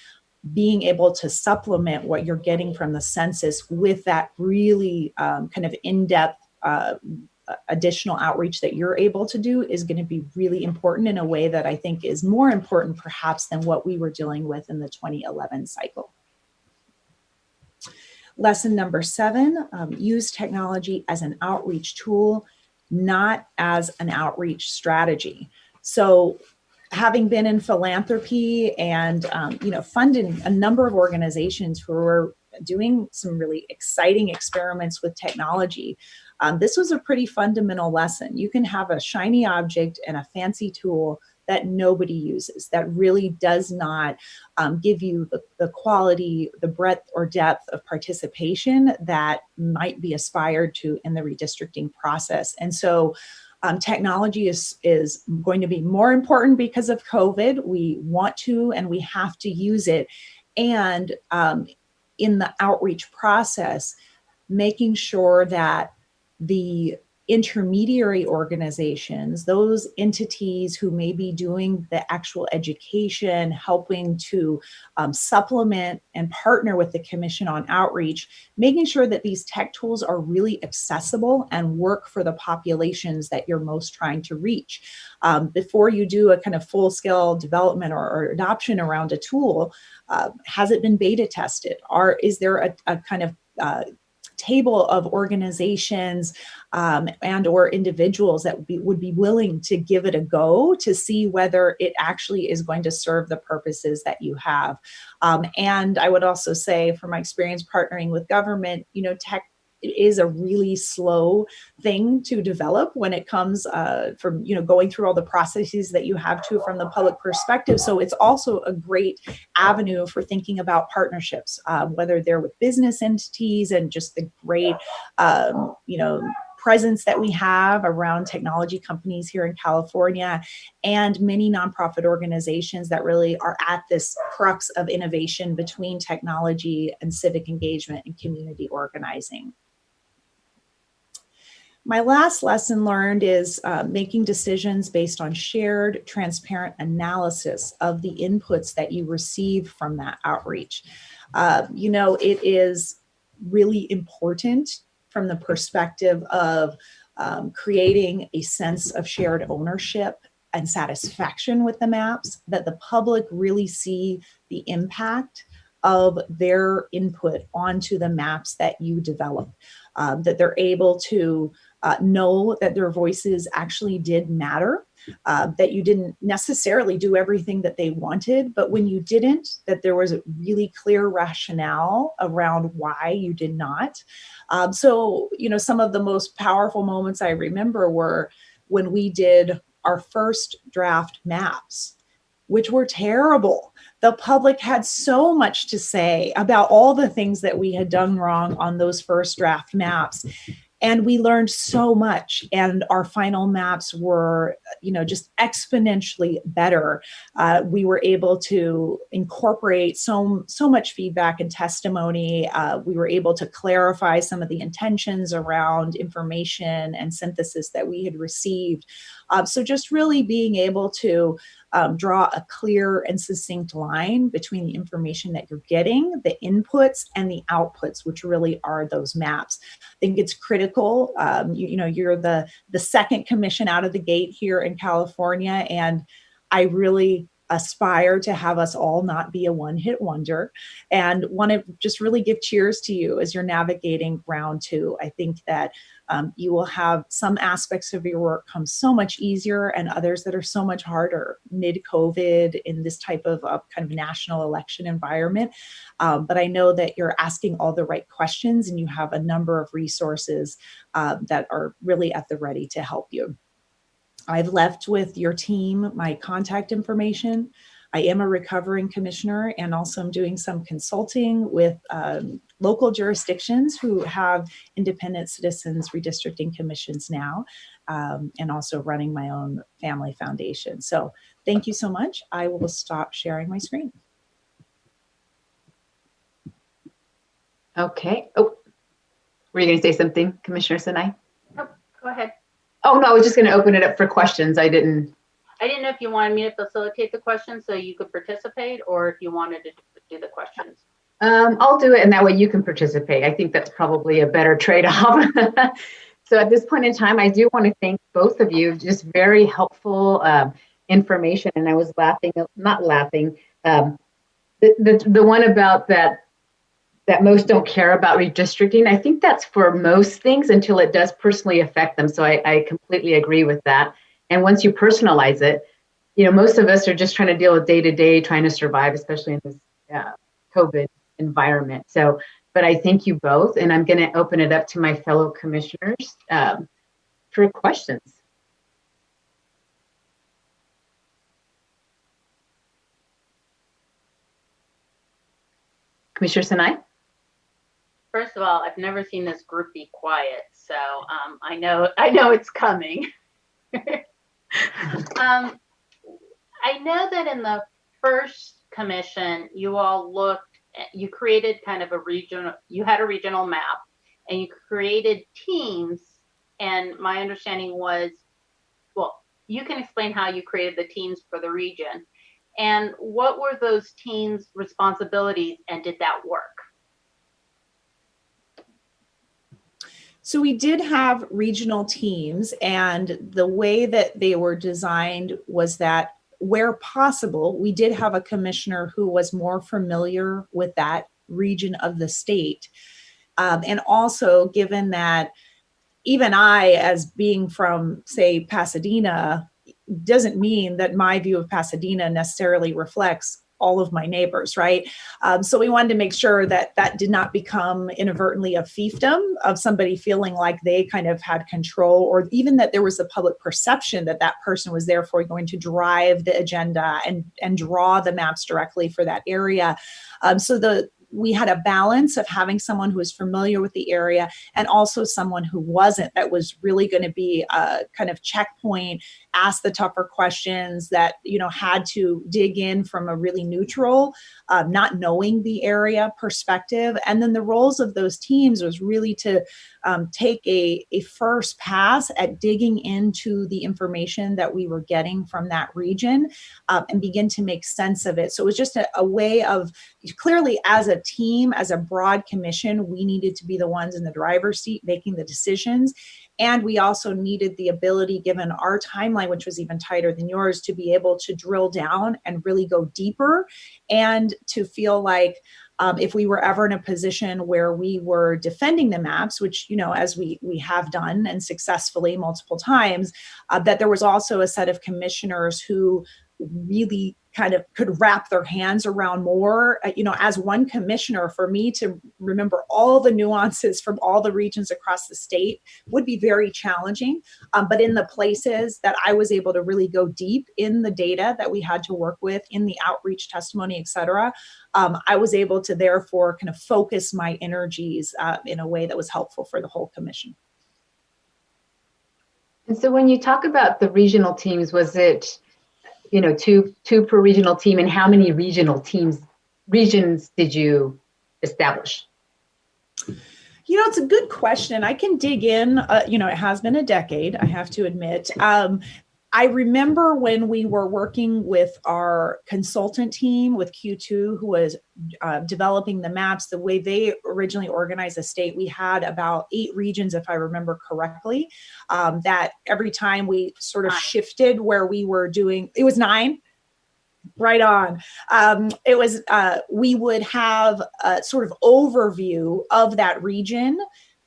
being able to supplement what you're getting from the census with that really kind of in-depth additional outreach that you're able to do is going to be really important in a way that I think is more important perhaps than what we were dealing with in the 2011 cycle. Lesson number 7, use technology as an outreach tool, not as an outreach strategy. So having been in philanthropy and funding a number of organizations who are doing some really exciting experiments with technology, this was a pretty fundamental lesson. You can have a shiny object and a fancy tool that nobody uses, that really does not give you the quality, the breadth or depth of participation that might be aspired to in the redistricting process. And so technology is going to be more important because of COVID. We want to and we have to use it. And in the outreach process, making sure that the intermediary organizations, those entities who may be doing the actual education, helping to supplement and partner with the Commission on Outreach, making sure that these tech tools are really accessible and work for the populations that you're most trying to reach. Before you do a kind of full-scale development or adoption around a tool, has it been beta tested? Is there a kind of table of organizations and or individuals that would be willing to give it a go to see whether it actually is going to serve the purposes that you have. And I would also say, from my experience partnering with government, tech is a really slow thing to develop when it comes from going through all the processes that you have to from the public perspective. So it's also a great avenue for thinking about partnerships, whether they're with business entities and just the great presence that we have around technology companies here in California, and many nonprofit organizations that really are at this crux of innovation between technology and civic engagement and community organizing. My last lesson learned is making decisions based on shared, transparent analysis of the inputs that you receive from that outreach. It is really important from the perspective of creating a sense of shared ownership and satisfaction with the maps, that the public really see the impact of their input onto the maps that you develop, that they're able to know that their voices actually did matter, that you didn't necessarily do everything that they wanted, but when you didn't, that there was a really clear rationale around why you did not. So some of the most powerful moments I remember were when we did our first draft maps, which were terrible. The public had so much to say about all the things that we had done wrong on those first draft maps. And we learned so much, and our final maps were, just exponentially better. We were able to incorporate so much feedback and testimony. We were able to clarify some of the intentions around information and synthesis that we had received. So just really being able to draw a clear and succinct line between the information that you're getting, the inputs, and the outputs, which really are those maps. I think it's critical. You're the second commission out of the gate here in California, and I really aspire to have us all not be a one-hit wonder, and want to just really give cheers to you as you're navigating round 2. I think that You will have some aspects of your work come so much easier and others that are so much harder mid-COVID in this type of kind of national election environment. But I know that you're asking all the right questions and you have a number of resources that are really at the ready to help you. I've left with your team my contact information. I am a recovering commissioner and also I'm doing some consulting with local jurisdictions who have independent citizens redistricting commissions now, and also running my own family foundation. So thank you so much. I will stop sharing my screen. Okay. Oh, were you going to say something, Commissioner Sinai? Oh, go ahead. Oh, no, I was just going to open it up for questions. I didn't know if you wanted me to facilitate the questions so you could participate, or if you wanted to do the questions. I'll do it, and that way you can participate. I think that's probably a better trade-off. So at this point in time, I do want to thank both of you. Just very helpful information. And I was not laughing. The one about that most don't care about redistricting. I think that's for most things until it does personally affect them. So I completely agree with that. And once you personalize it, most of us are just trying to deal with day to day, trying to survive, especially in this COVID environment. So, but I thank you both, and I'm going to open it up to my fellow commissioners for questions. Commissioner Sinai? First of all, I've never seen this group be quiet, so I know it's coming. I know that in the first commission, you created kind of you had a regional map, and you created teams, and my understanding was, well, you can explain how you created the teams for the region, and what were those teams' responsibilities, and did that work? So we did have regional teams, and the way that they were designed was that where possible, we did have a commissioner who was more familiar with that region of the state. And also, given that even I, as being from, say, Pasadena, doesn't mean that my view of Pasadena necessarily reflects all of my neighbors, right? So we wanted to make sure that that did not become inadvertently a fiefdom of somebody feeling like they kind of had control, or even that there was a public perception that that person was therefore going to drive the agenda and draw the maps directly for that area. We had a balance of having someone who was familiar with the area and also someone who wasn't, that was really going to be a kind of checkpoint, ask the tougher questions, that, had to dig in from a really neutral, not knowing the area perspective. And then the roles of those teams was really to take a first pass at digging into the information that we were getting from that region and begin to make sense of it. So it was just a way of, clearly as a team, as a broad commission, we needed to be the ones in the driver's seat making the decisions. And we also needed the ability, given our timeline, which was even tighter than yours, to be able to drill down and really go deeper, and to feel like if we were ever in a position where we were defending the maps, which, as we have done and successfully multiple times, that there was also a set of commissioners who really kind of could wrap their hands around more, as one commissioner, for me to remember all the nuances from all the regions across the state would be very challenging. But in the places that I was able to really go deep in the data that we had to work with, in the outreach testimony, et cetera, I was able to therefore kind of focus my energies in a way that was helpful for the whole commission. And so when you talk about the regional teams, was it, two per regional team, and how many regions did you establish? It's a good question. I can dig in. It has been a decade, I have to admit. I remember when we were working with our consultant team with Q2, who was developing the maps, the way they originally organized the state, we had about 8 regions, if I remember correctly, that every time we sort of shifted where we were doing, it was 9. Right on. It was, we would have a sort of overview of that region,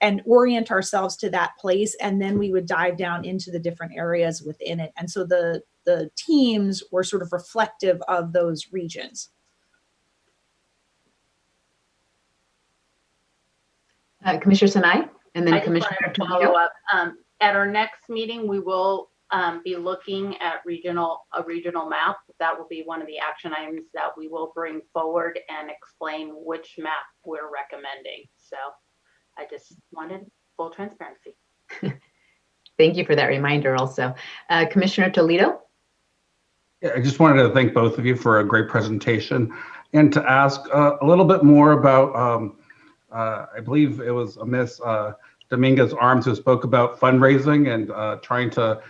and orient ourselves to that place. And then we would dive down into the different areas within it. And so the teams were sort of reflective of those regions. Commissioner Sinai, and then I just Commissioner wanted to Toledo. follow up. At our next meeting, we will be looking at a regional map. That will be one of the action items that we will bring forward and explain which map we're recommending. So I just wanted full transparency. Thank you for that reminder also. Commissioner Toledo? Yeah, I just wanted to thank both of you for a great presentation and to ask a little bit more about, I believe it was Miss Dominguez Arms who spoke about fundraising and trying to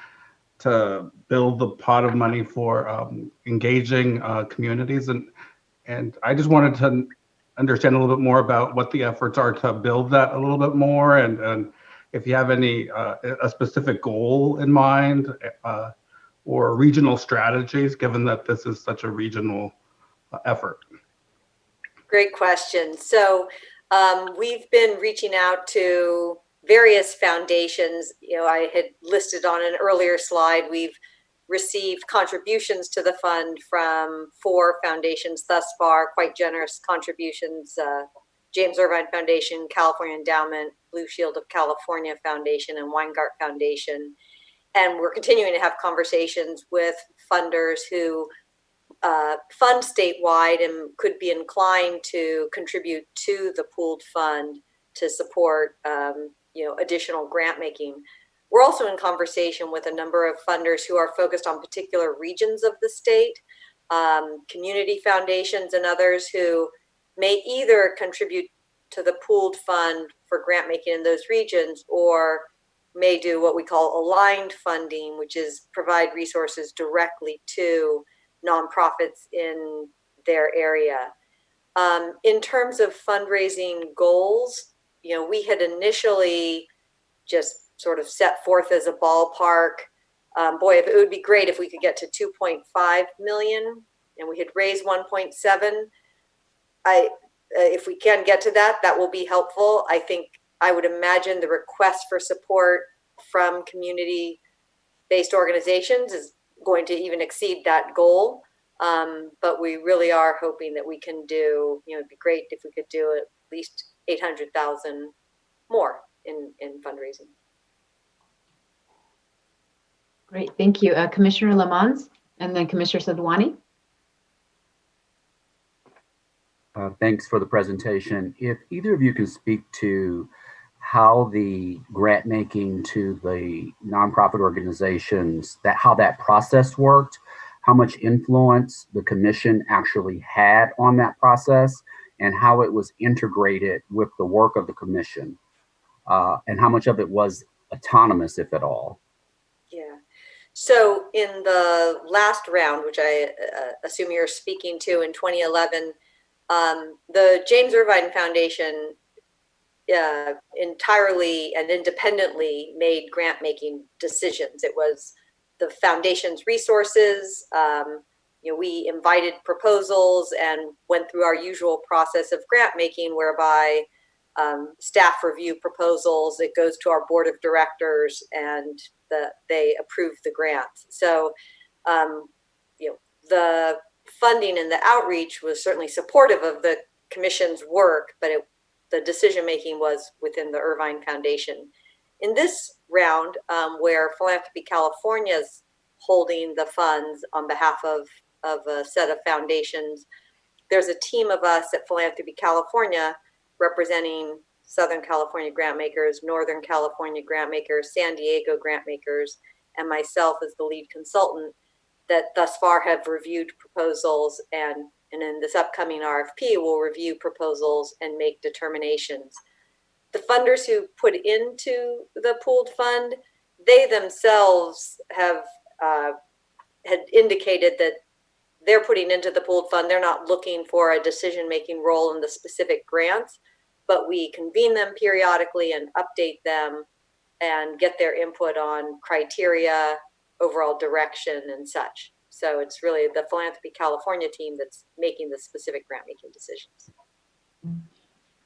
build the pot of money for engaging communities. And I just wanted to understand a little bit more about what the efforts are to build that a little bit more, and if you have any a specific goal in mind or regional strategies, given that this is such a regional effort. Great question. So we've been reaching out to various foundations. You know, I had listed on an earlier slide, we've received contributions to the fund from 4 foundations thus far, quite generous contributions. James Irvine Foundation, California Endowment, Blue Shield of California Foundation, and Weingart Foundation. And we're continuing to have conversations with funders who fund statewide and could be inclined to contribute to the pooled fund to support additional grant making. We're also in conversation with a number of funders who are focused on particular regions of the state, community foundations and others who may either contribute to the pooled fund for grant making in those regions, or may do what we call aligned funding, which is provide resources directly to nonprofits in their area. In terms of fundraising goals, we had initially just sort of set forth as a ballpark. Boy, it would be great if we could get to 2.5 million, and we had raised 1.7. If we can get to that, that will be helpful. I would imagine the request for support from community-based organizations is going to even exceed that goal. But we really are hoping that we can do, it'd be great if we could do at least 800,000 more in fundraising. Great, thank you. Commissioner Lamont, and then Commissioner Sadwani. Thanks for the presentation. If either of you can speak to how the grant making to the nonprofit organizations, how that process worked, how much influence the commission actually had on that process, and how it was integrated with the work of the commission, and how much of it was autonomous, if at all. Yeah. So in the last round, which I assume you're speaking to in 2011, the James Irvine Foundation entirely and independently made grant making decisions. It was the foundation's resources. We invited proposals and went through our usual process of grant making, whereby staff review proposals, it goes to our board of directors, and they approve the grants. So, the funding and the outreach was certainly supportive of the commission's work, but the decision making was within the Irvine Foundation. In this round, where Philanthropy California is holding the funds on behalf of a set of foundations, there's a team of us at Philanthropy California representing Southern California grant makers, Northern California grant makers, San Diego grant makers, and myself as the lead consultant, that thus far have reviewed proposals, and in this upcoming RFP will review proposals and make determinations. The funders who put into the pooled fund, they themselves have had indicated that they're putting into the pooled fund. They're not looking for a decision-making role in the specific grants, but we convene them periodically and update them and get their input on criteria, overall direction, and such. So it's really the Philanthropy California team that's making the specific grant making decisions.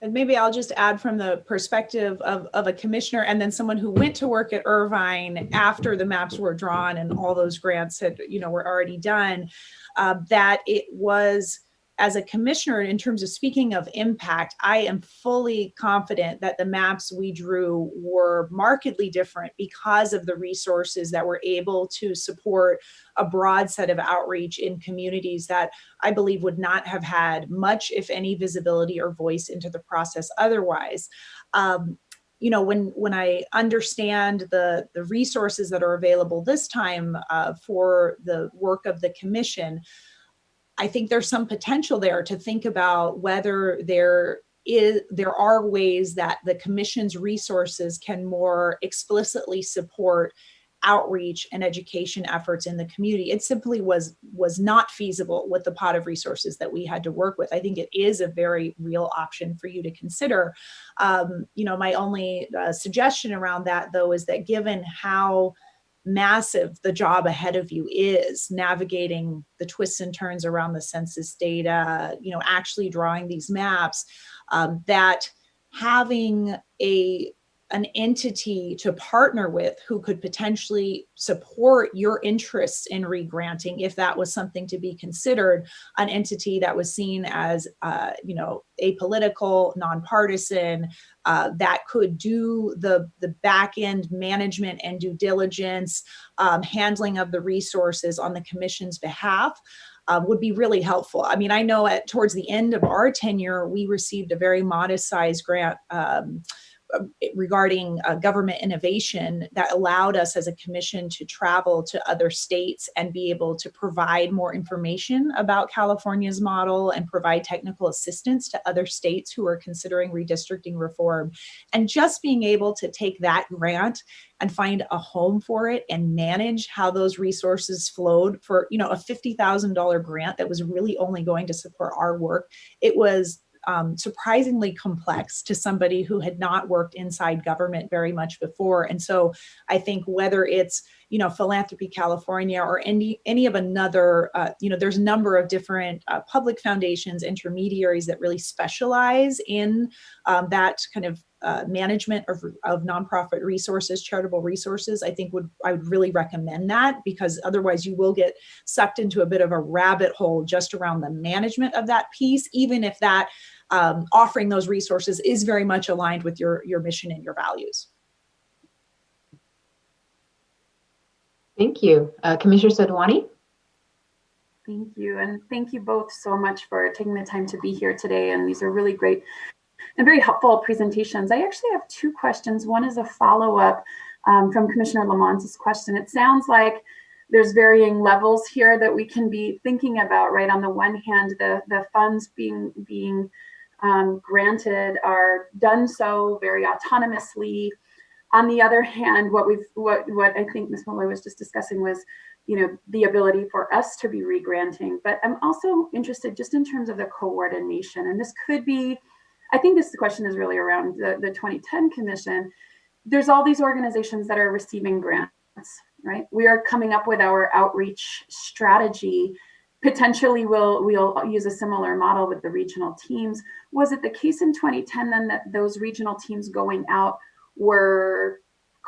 And maybe I'll just add from the perspective of a commissioner and then someone who went to work at Irvine after the maps were drawn and all those grants had, were already done, that it was, as a commissioner, in terms of speaking of impact, I am fully confident that the maps we drew were markedly different because of the resources that were able to support a broad set of outreach in communities that I believe would not have had much, if any, visibility or voice into the process otherwise. When I understand the resources that are available this time for the work of the commission, I think there's some potential there to think about whether there are ways that the commission's resources can more explicitly support outreach and education efforts in the community. It simply was not feasible with the pot of resources that we had to work with. I think it is a very real option for you to consider. My only suggestion around that, though, is that given how massive the job ahead of you is, navigating the twists and turns around the census data, actually drawing these maps, that having an entity to partner with who could potentially support your interests in regranting, if that was something to be considered, an entity that was seen as, apolitical, nonpartisan, that could do the back end management and due diligence, handling of the resources on the commission's behalf, would be really helpful. I mean, I know towards the end of our tenure, we received a very modest sized grant regarding government innovation that allowed us as a commission to travel to other states and be able to provide more information about California's model and provide technical assistance to other states who are considering redistricting reform. And just being able to take that grant and find a home for it and manage how those resources flowed for, a $50,000 grant that was really only going to support our work. It was surprisingly complex to somebody who had not worked inside government very much before. And so I think whether it's, Philanthropy California or any of another, there's a number of different public foundations, intermediaries that really specialize in that kind of management of nonprofit resources, charitable resources. I would really recommend that, because otherwise you will get sucked into a bit of a rabbit hole just around the management of that piece, even if that offering those resources is very much aligned with your mission and your values. Thank you. Commissioner Sadwani? Thank you. And thank you both so much for taking the time to be here today. And these are really great and very helpful presentations. I actually have two questions. One is a follow-up from Commissioner Lamont's question. It sounds like there's varying levels here that we can be thinking about, right? On the one hand, the funds being granted are done so very autonomously. On the other hand, what I think Ms. Malloy was just discussing was, the ability for us to be re-granting. But I'm also interested just in terms of the coordination. And this could be, I think this question is really around the 2010 Commission. There's all these organizations that are receiving grants, right? We are coming up with our outreach strategy. Potentially we'll use a similar model with the regional teams. Was it the case in 2010 then that those regional teams going out were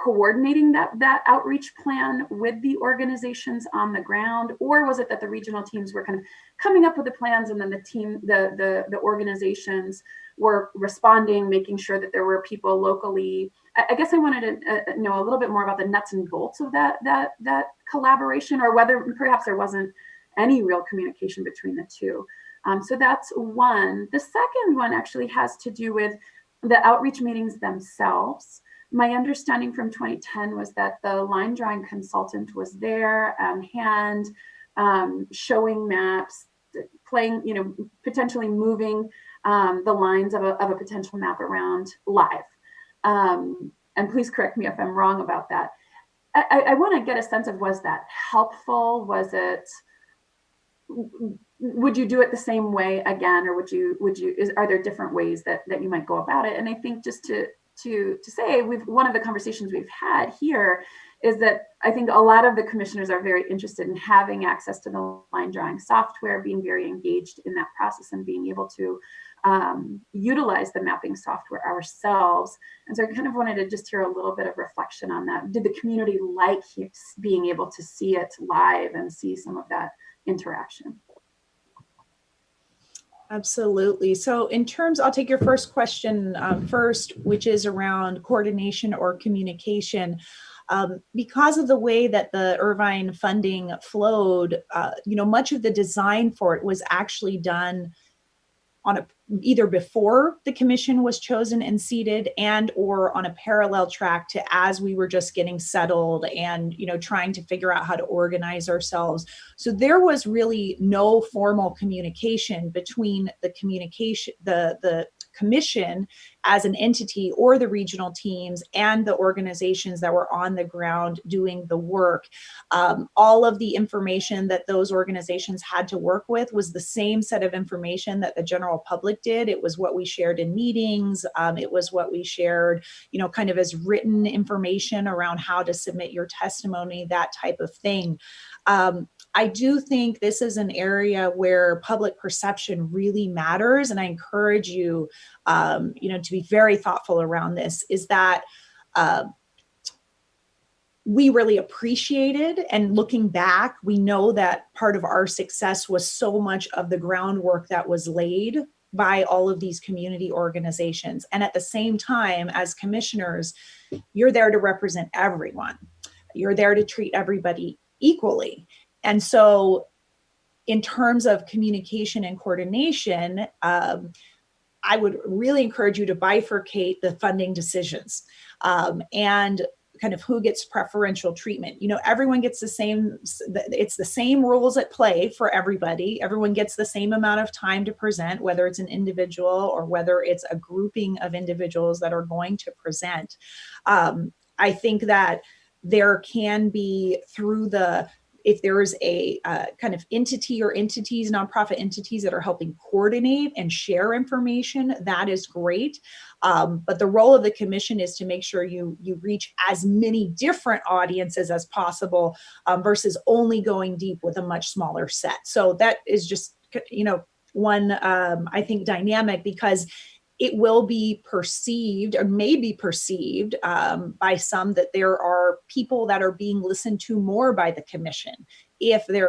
coordinating that outreach plan with the organizations on the ground? Or was it that the regional teams were kind of coming up with the plans and then the organizations were responding, making sure that there were people locally? I guess I wanted to know a little bit more about the nuts and bolts of that collaboration, or whether perhaps there wasn't any real communication between the two. So that's one. The second one actually has to do with the outreach meetings themselves. My understanding from 2010 was that the line drawing consultant was there on hand, showing maps, playing, potentially moving the lines of a potential map around live. And please correct me if I'm wrong about that. I want to get a sense of, was that helpful? Would you do it the same way again, or are there different ways that you might go about it? And I think just to say, one of the conversations we've had here is that I think a lot of the commissioners are very interested in having access to the line drawing software, being very engaged in that process, and being able to utilize the mapping software ourselves. And so I kind of wanted to just hear a little bit of reflection on that. Did the community like being able to see it live and see some of that interaction? Absolutely. So in terms, I'll take your first question first, which is around coordination or communication. Because of the way that the Irvine funding flowed, much of the design for it was actually done on either before the commission was chosen and seated, and or on a parallel track to as we were just getting settled and trying to figure out how to organize ourselves. So there was really no formal communication between the commission as an entity or the regional teams and the organizations that were on the ground doing the work. All of the information that those organizations had to work with was the same set of information that the general public did. It was what we shared in meetings. It was what we shared, kind of as written information around how to submit your testimony, that type of thing. I do think this is an area where public perception really matters, and I encourage you, to be very thoughtful around this. Is that we really appreciated, and looking back, we know that part of our success was so much of the groundwork that was laid by all of these community organizations. And at the same time, as commissioners, you're there to represent everyone. You're there to treat everybody equally. And so in terms of communication and coordination, I would really encourage you to bifurcate the funding decisions and kind of who gets preferential treatment. Everyone gets the same, it's the same rules at play for everybody. Everyone gets the same amount of time to present, whether it's an individual or whether it's a grouping of individuals that are going to present. I think that there can be if there is a kind of entity or entities, nonprofit entities that are helping coordinate and share information, that is great. But the role of the commission is to make sure you reach as many different audiences as possible versus only going deep with a much smaller set. So that is just, one, I think, dynamic, because it will be perceived, or may be perceived by some, that there are people that are being listened to more by the commission if the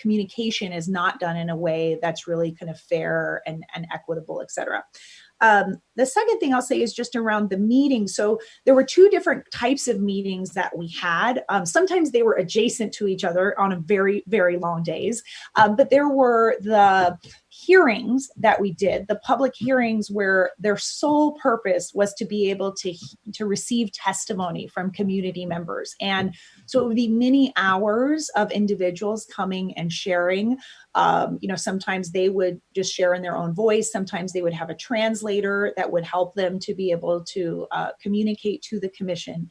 communication is not done in a way that's really kind of fair and equitable, et cetera. The second thing I'll say is just around the meeting. So there were two different types of meetings that we had. Sometimes they were adjacent to each other on a very, very long days. But there were the hearings that we did, the public hearings, where their sole purpose was to be able to receive testimony from community members. And so it would be many hours of individuals coming and sharing. Sometimes they would just share in their own voice. Sometimes they would have a translator that would help them to be able to communicate to the commission.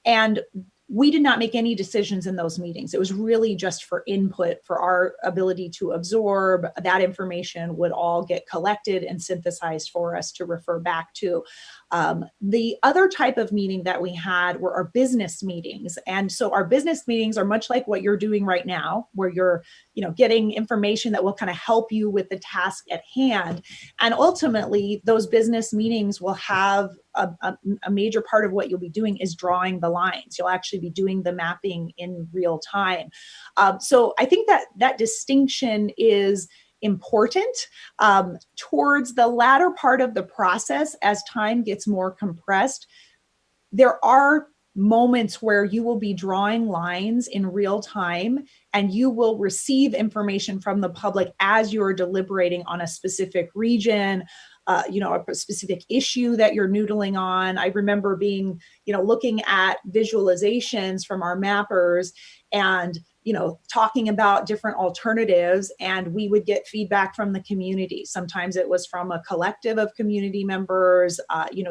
And we did not make any decisions in those meetings. It was really just for input, for our ability to absorb. That information would all get collected and synthesized for us to refer back to. The other type of meeting that we had were our business meetings. And so our business meetings are much like what you're doing right now, where you're getting information that will kind of help you with the task at hand. And ultimately, those business meetings will have a major part of what you'll be doing is drawing the lines. You'll actually be doing the mapping in real time. So I think that distinction is important. Towards the latter part of the process, as time gets more compressed, there are moments where you will be drawing lines in real time, and you will receive information from the public as you're deliberating on a specific region, a specific issue that you're noodling on. I remember being, looking at visualizations from our mappers and, talking about different alternatives, and we would get feedback from the community. Sometimes it was from a collective of community members.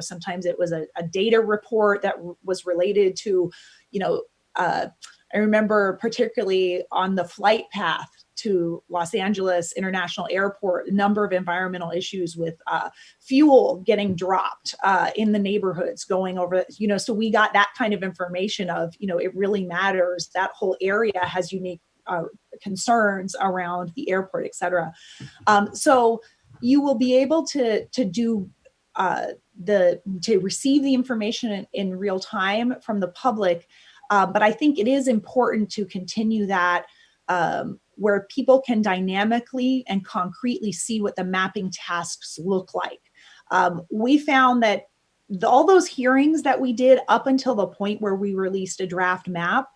Sometimes it was a data report that was related to, I remember particularly on the flight path to Los Angeles International Airport, a number of environmental issues with fuel getting dropped in the neighborhoods going over, so we got that kind of information of, it really matters. That whole area has unique concerns around the airport, et cetera. So you will be able to do to receive the information in real time from the public. But I think it is important to continue that where people can dynamically and concretely see what the mapping tasks look like. We found that all those hearings that we did up until the point where we released a draft map,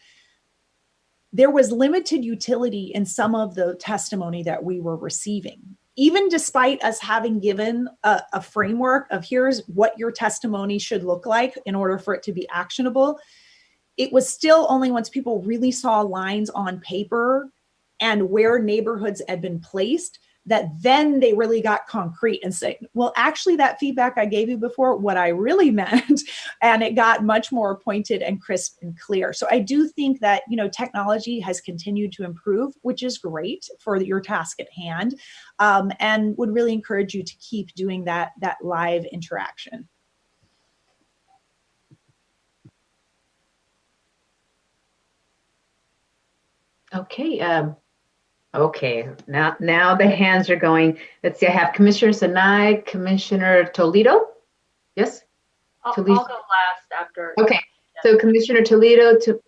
there was limited utility in some of the testimony that we were receiving. Even despite us having given a framework of here's what your testimony should look like in order for it to be actionable, it was still only once people really saw lines on paper and where neighborhoods had been placed that then they really got concrete and say, well, actually that feedback I gave you before, what I really meant, and it got much more pointed and crisp and clear. So I do think that, technology has continued to improve, which is great for your task at hand, and would really encourage you to keep doing that live interaction. Okay. Okay. Now the hands are going. Let's see. I have Commissioner Sinai, Commissioner Toledo. Yes. I'll go last after. Okay. So Commissioner Toledo to.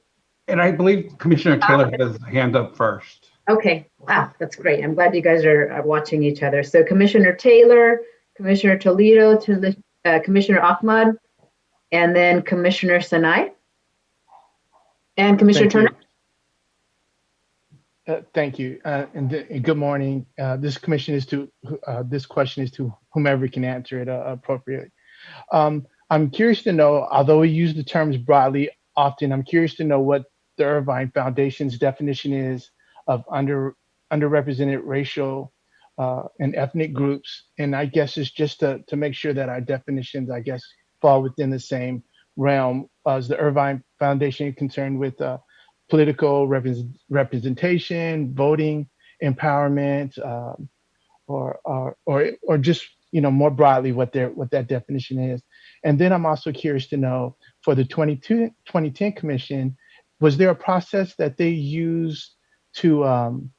And I believe Commissioner Taylor had his hand up first. Okay. That's great. I'm glad you guys are watching each other. So Commissioner Taylor, Commissioner Toledo to Commissioner Ahmad, and then Commissioner Sinai. And Commissioner Turner. Thank you, and good morning. This question is to whomever can answer it appropriately. I'm curious to know, although we use the terms broadly often, I'm curious to know what the Irvine Foundation's definition is of underrepresented racial and ethnic groups, and I guess it's just to make sure that our definitions, I guess, fall within the same realm. Is the Irvine Foundation concerned with political representation, voting empowerment, or just more broadly what that definition is? And then I'm also curious to know, for the 2010 Commission, was there a process that they used to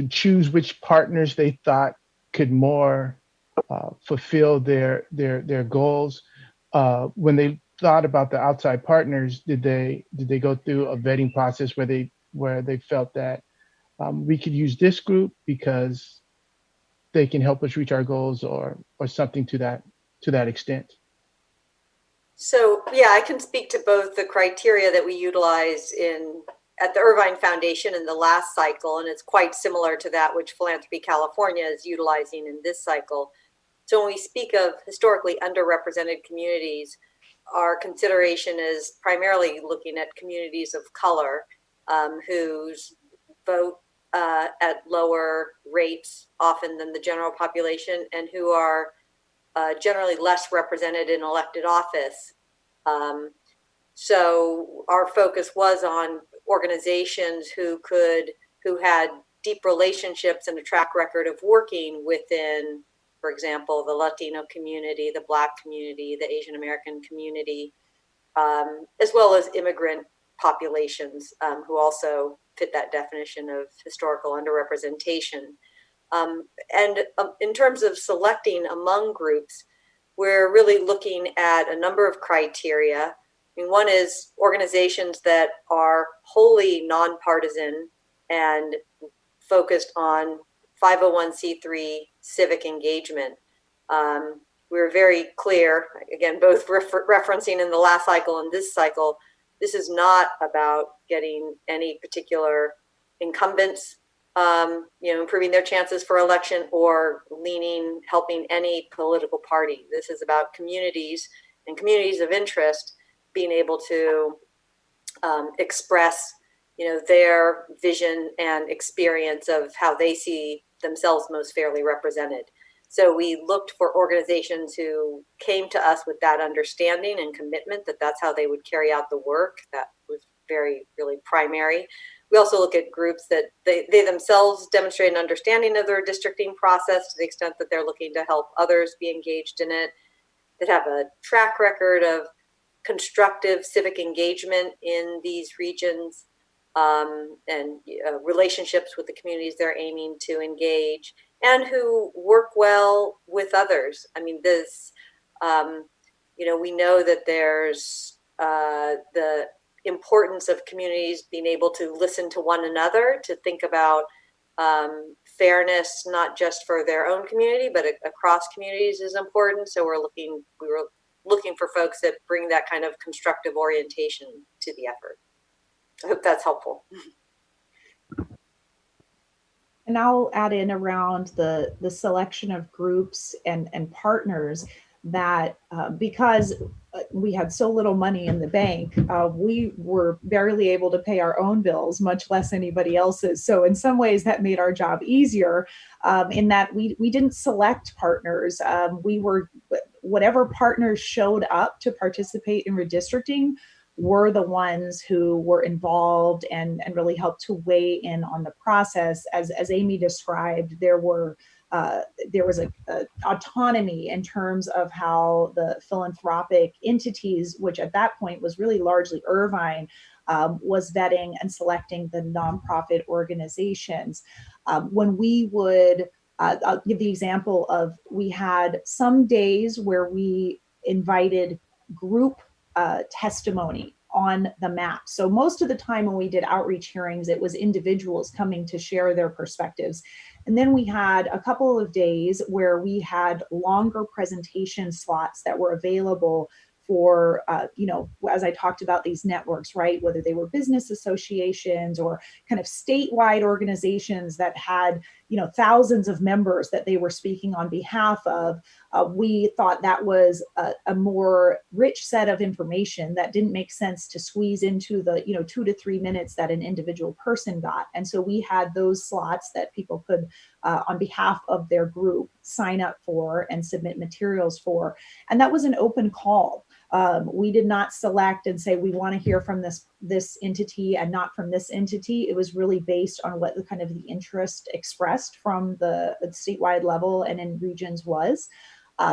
choose which partners they thought could more fulfill their goals? When they thought about the outside partners, did they go through a vetting process where they felt that we could use this group because they can help us reach our goals, or something to that extent? So yeah, I can speak to both the criteria that we utilized at the Irvine Foundation in the last cycle, and it's quite similar to that which Philanthropy California is utilizing in this cycle. So when we speak of historically underrepresented communities, our consideration is primarily looking at communities of color whose vote at lower rates often than the general population, and who are generally less represented in elected office. So our focus was on organizations who had deep relationships and a track record of working within, for example, the Latino community, the Black community, the Asian American community, as well as immigrant populations who also fit that definition of historical underrepresentation. And in terms of selecting among groups, we're really looking at a number of criteria. I mean, one is organizations that are wholly nonpartisan and focused on 501c3 civic engagement. We were very clear, again, both referencing in the last cycle and this cycle, this is not about getting any particular incumbents, improving their chances for election, or helping any political party. This is about communities and communities of interest being able to express, their vision and experience of how they see themselves most fairly represented. So we looked for organizations who came to us with that understanding and commitment that that's how they would carry out the work. That was really primary. We also look at groups that they themselves demonstrate an understanding of their redistricting process to the extent that they're looking to help others be engaged in it, that have a track record of constructive civic engagement in these regions, and relationships with the communities they're aiming to engage, and who work well with others. I mean, this, we know that there's the importance of communities being able to listen to one another, to think about fairness, not just for their own community, but across communities is important. So we were looking for folks that bring that kind of constructive orientation to the effort. I hope that's helpful. And I'll add in around the selection of groups and partners that because we had so little money in the bank, we were barely able to pay our own bills, much less anybody else's. So in some ways that made our job easier in that we didn't select partners. We were, whatever partners showed up to participate in redistricting were the ones who were involved and really helped to weigh in on the process. As Amy described, there was a autonomy in terms of how the philanthropic entities, which at that point was really largely Irvine, was vetting and selecting the nonprofit organizations. When we would, I'll give the example of, we had some days where we invited group testimony on the map. So most of the time when we did outreach hearings, it was individuals coming to share their perspectives. And then we had a couple of days where we had longer presentation slots that were available for, as I talked about these networks, right? Whether they were business associations or kind of statewide organizations that had, thousands of members that they were speaking on behalf of. We thought that was a more rich set of information that didn't make sense to squeeze into the, 2 to 3 minutes that an individual person got. And so we had those slots that people could, on behalf of their group, sign up for and submit materials for. And that was an open call. We did not select and say we want to hear from this entity and not from this entity. It was really based on what the kind of the interest expressed from the statewide level and in regions was.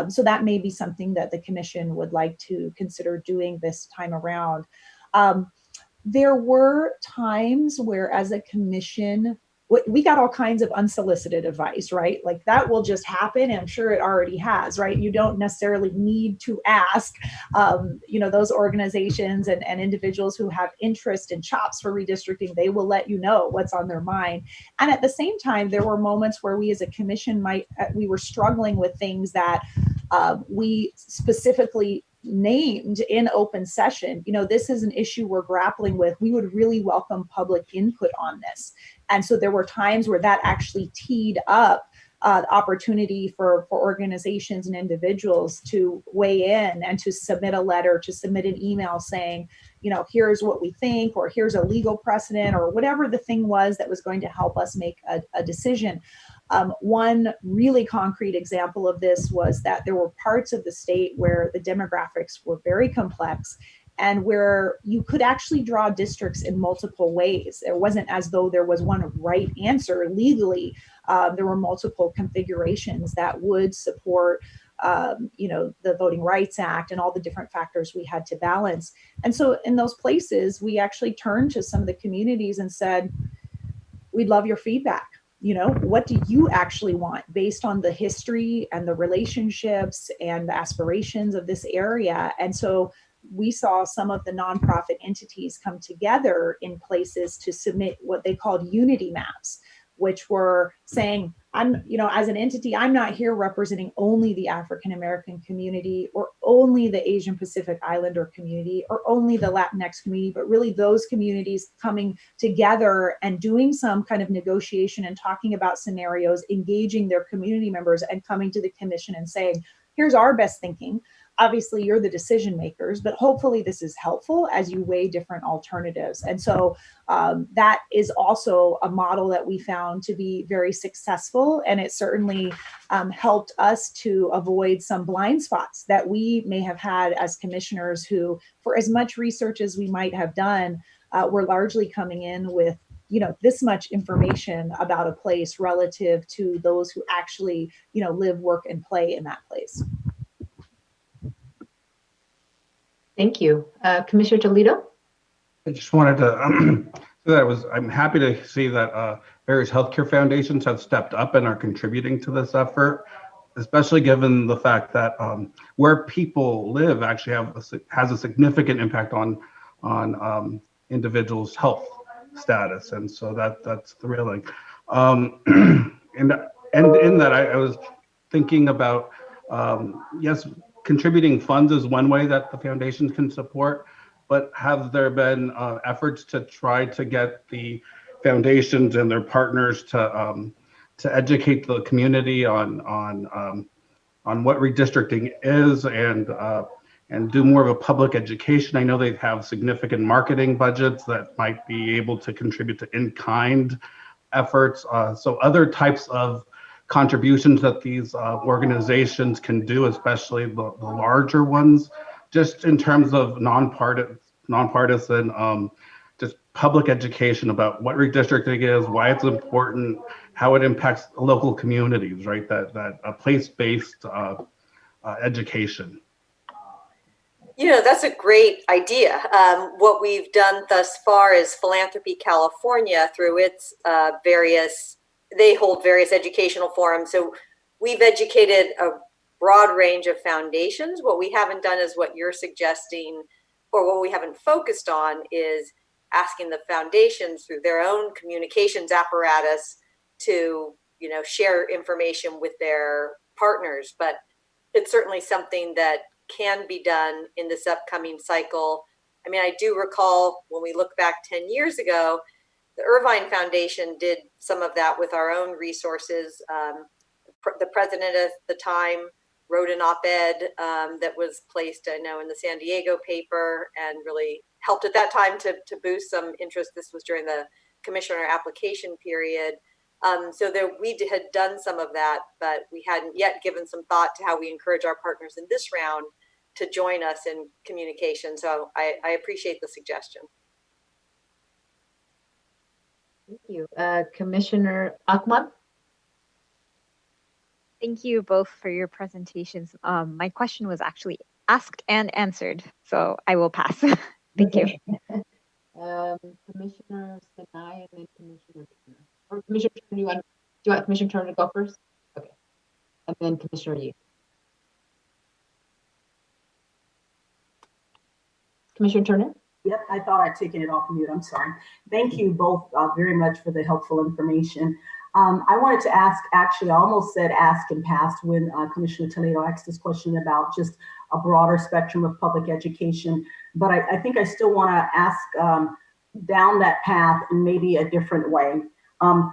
So that may be something that the commission would like to consider doing this time around. There were times where, as a commission, we got all kinds of unsolicited advice, right? Like that will just happen. And I'm sure it already has, right? You don't necessarily need to ask, those organizations and individuals who have interest and chops for redistricting. They will let you know what's on their mind. And at the same time, there were moments where we as a commission we were struggling with things that we specifically named in open session. This is an issue we're grappling with. We would really welcome public input on this. And so there were times where that actually teed up opportunity for organizations and individuals to weigh in and to submit a letter, to submit an email saying, here's what we think, or here's a legal precedent, or whatever the thing was that was going to help us make a decision. One really concrete example of this was that there were parts of the state where the demographics were very complex and where you could actually draw districts in multiple ways. It wasn't as though there was one right answer legally. There were multiple configurations that would support the Voting Rights Act and all the different factors we had to balance. And so in those places, we actually turned to some of the communities and said, we'd love your feedback. What do you actually want based on the history and the relationships and the aspirations of this area? And so we saw some of the nonprofit entities come together in places to submit what they called unity maps, which were saying, as an entity, I'm not here representing only the African American community or only the Asian Pacific Islander community or only the Latinx community, but really those communities coming together and doing some kind of negotiation and talking about scenarios, engaging their community members and coming to the commission and saying, here's our best thinking. Obviously, you're the decision makers, but hopefully this is helpful as you weigh different alternatives. And so that is also a model that we found to be very successful. And it certainly helped us to avoid some blind spots that we may have had as commissioners who, for as much research as we might have done, were largely coming in with this much information about a place relative to those who actually, live, work, and play in that place. Thank you. Commissioner Toledo? I just wanted to I'm happy to see that various healthcare foundations have stepped up and are contributing to this effort, especially given the fact that where people live actually has a significant impact on individuals' health status, and so that's thrilling. Um, and in that, I was thinking about yes, contributing funds is one way that the foundation can support, but have there been efforts to try to get the foundations and their partners to educate the community on what redistricting is and do more of a public education? I know they have significant marketing budgets that might be able to contribute to in-kind efforts. So other types of contributions that these organizations can do, especially the larger ones, just in terms of nonpartisan, just public education about what redistricting is, why it's important, how it impacts local communities, right? That place-based education. You know, that's a great idea. What we've done thus far is Philanthropy California, through its they hold various educational forums. So we've educated a broad range of foundations. What we haven't done is what you're suggesting, or what we haven't focused on is asking the foundations through their own communications apparatus to, you know, share information with their partners. But it's certainly something that can be done in this upcoming cycle. I mean, I do recall when we look back 10 years ago, the Irvine Foundation did some of that with our own resources. The president at the time wrote an op-ed that was placed, I know, in the San Diego paper and really helped at that time to boost some interest. This was during the commissioner application period. So we had done some of that, but we hadn't yet given some thought to how we encourage our partners in this round to join us in communication. So I appreciate the suggestion. Thank you. Commissioner Ahmad? Thank you both for your presentations. My question was actually asked and answered, so I will pass. Thank you. Commissioner Sinai and then Commissioner Turner. Or Commissioner Turner, do you want Commissioner Turner to go first? Okay. And then Commissioner Yee. Commissioner Turner? Yep, I thought I'd taken it off mute. I'm sorry. Thank you both very much for the helpful information. I wanted to ask, actually, I almost said ask and passed when Commissioner Toledo asked this question about just a broader spectrum of public education. But I think I still want to ask down that path in maybe a different way.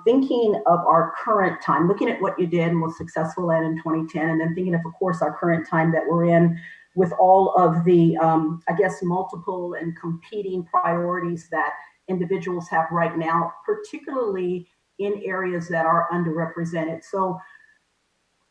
Thinking of our current time, looking at what you did and was successful in 2010, and then thinking of course, our current time that we're in with all of the, I guess, multiple and competing priorities that individuals have right now, particularly in areas that are underrepresented. So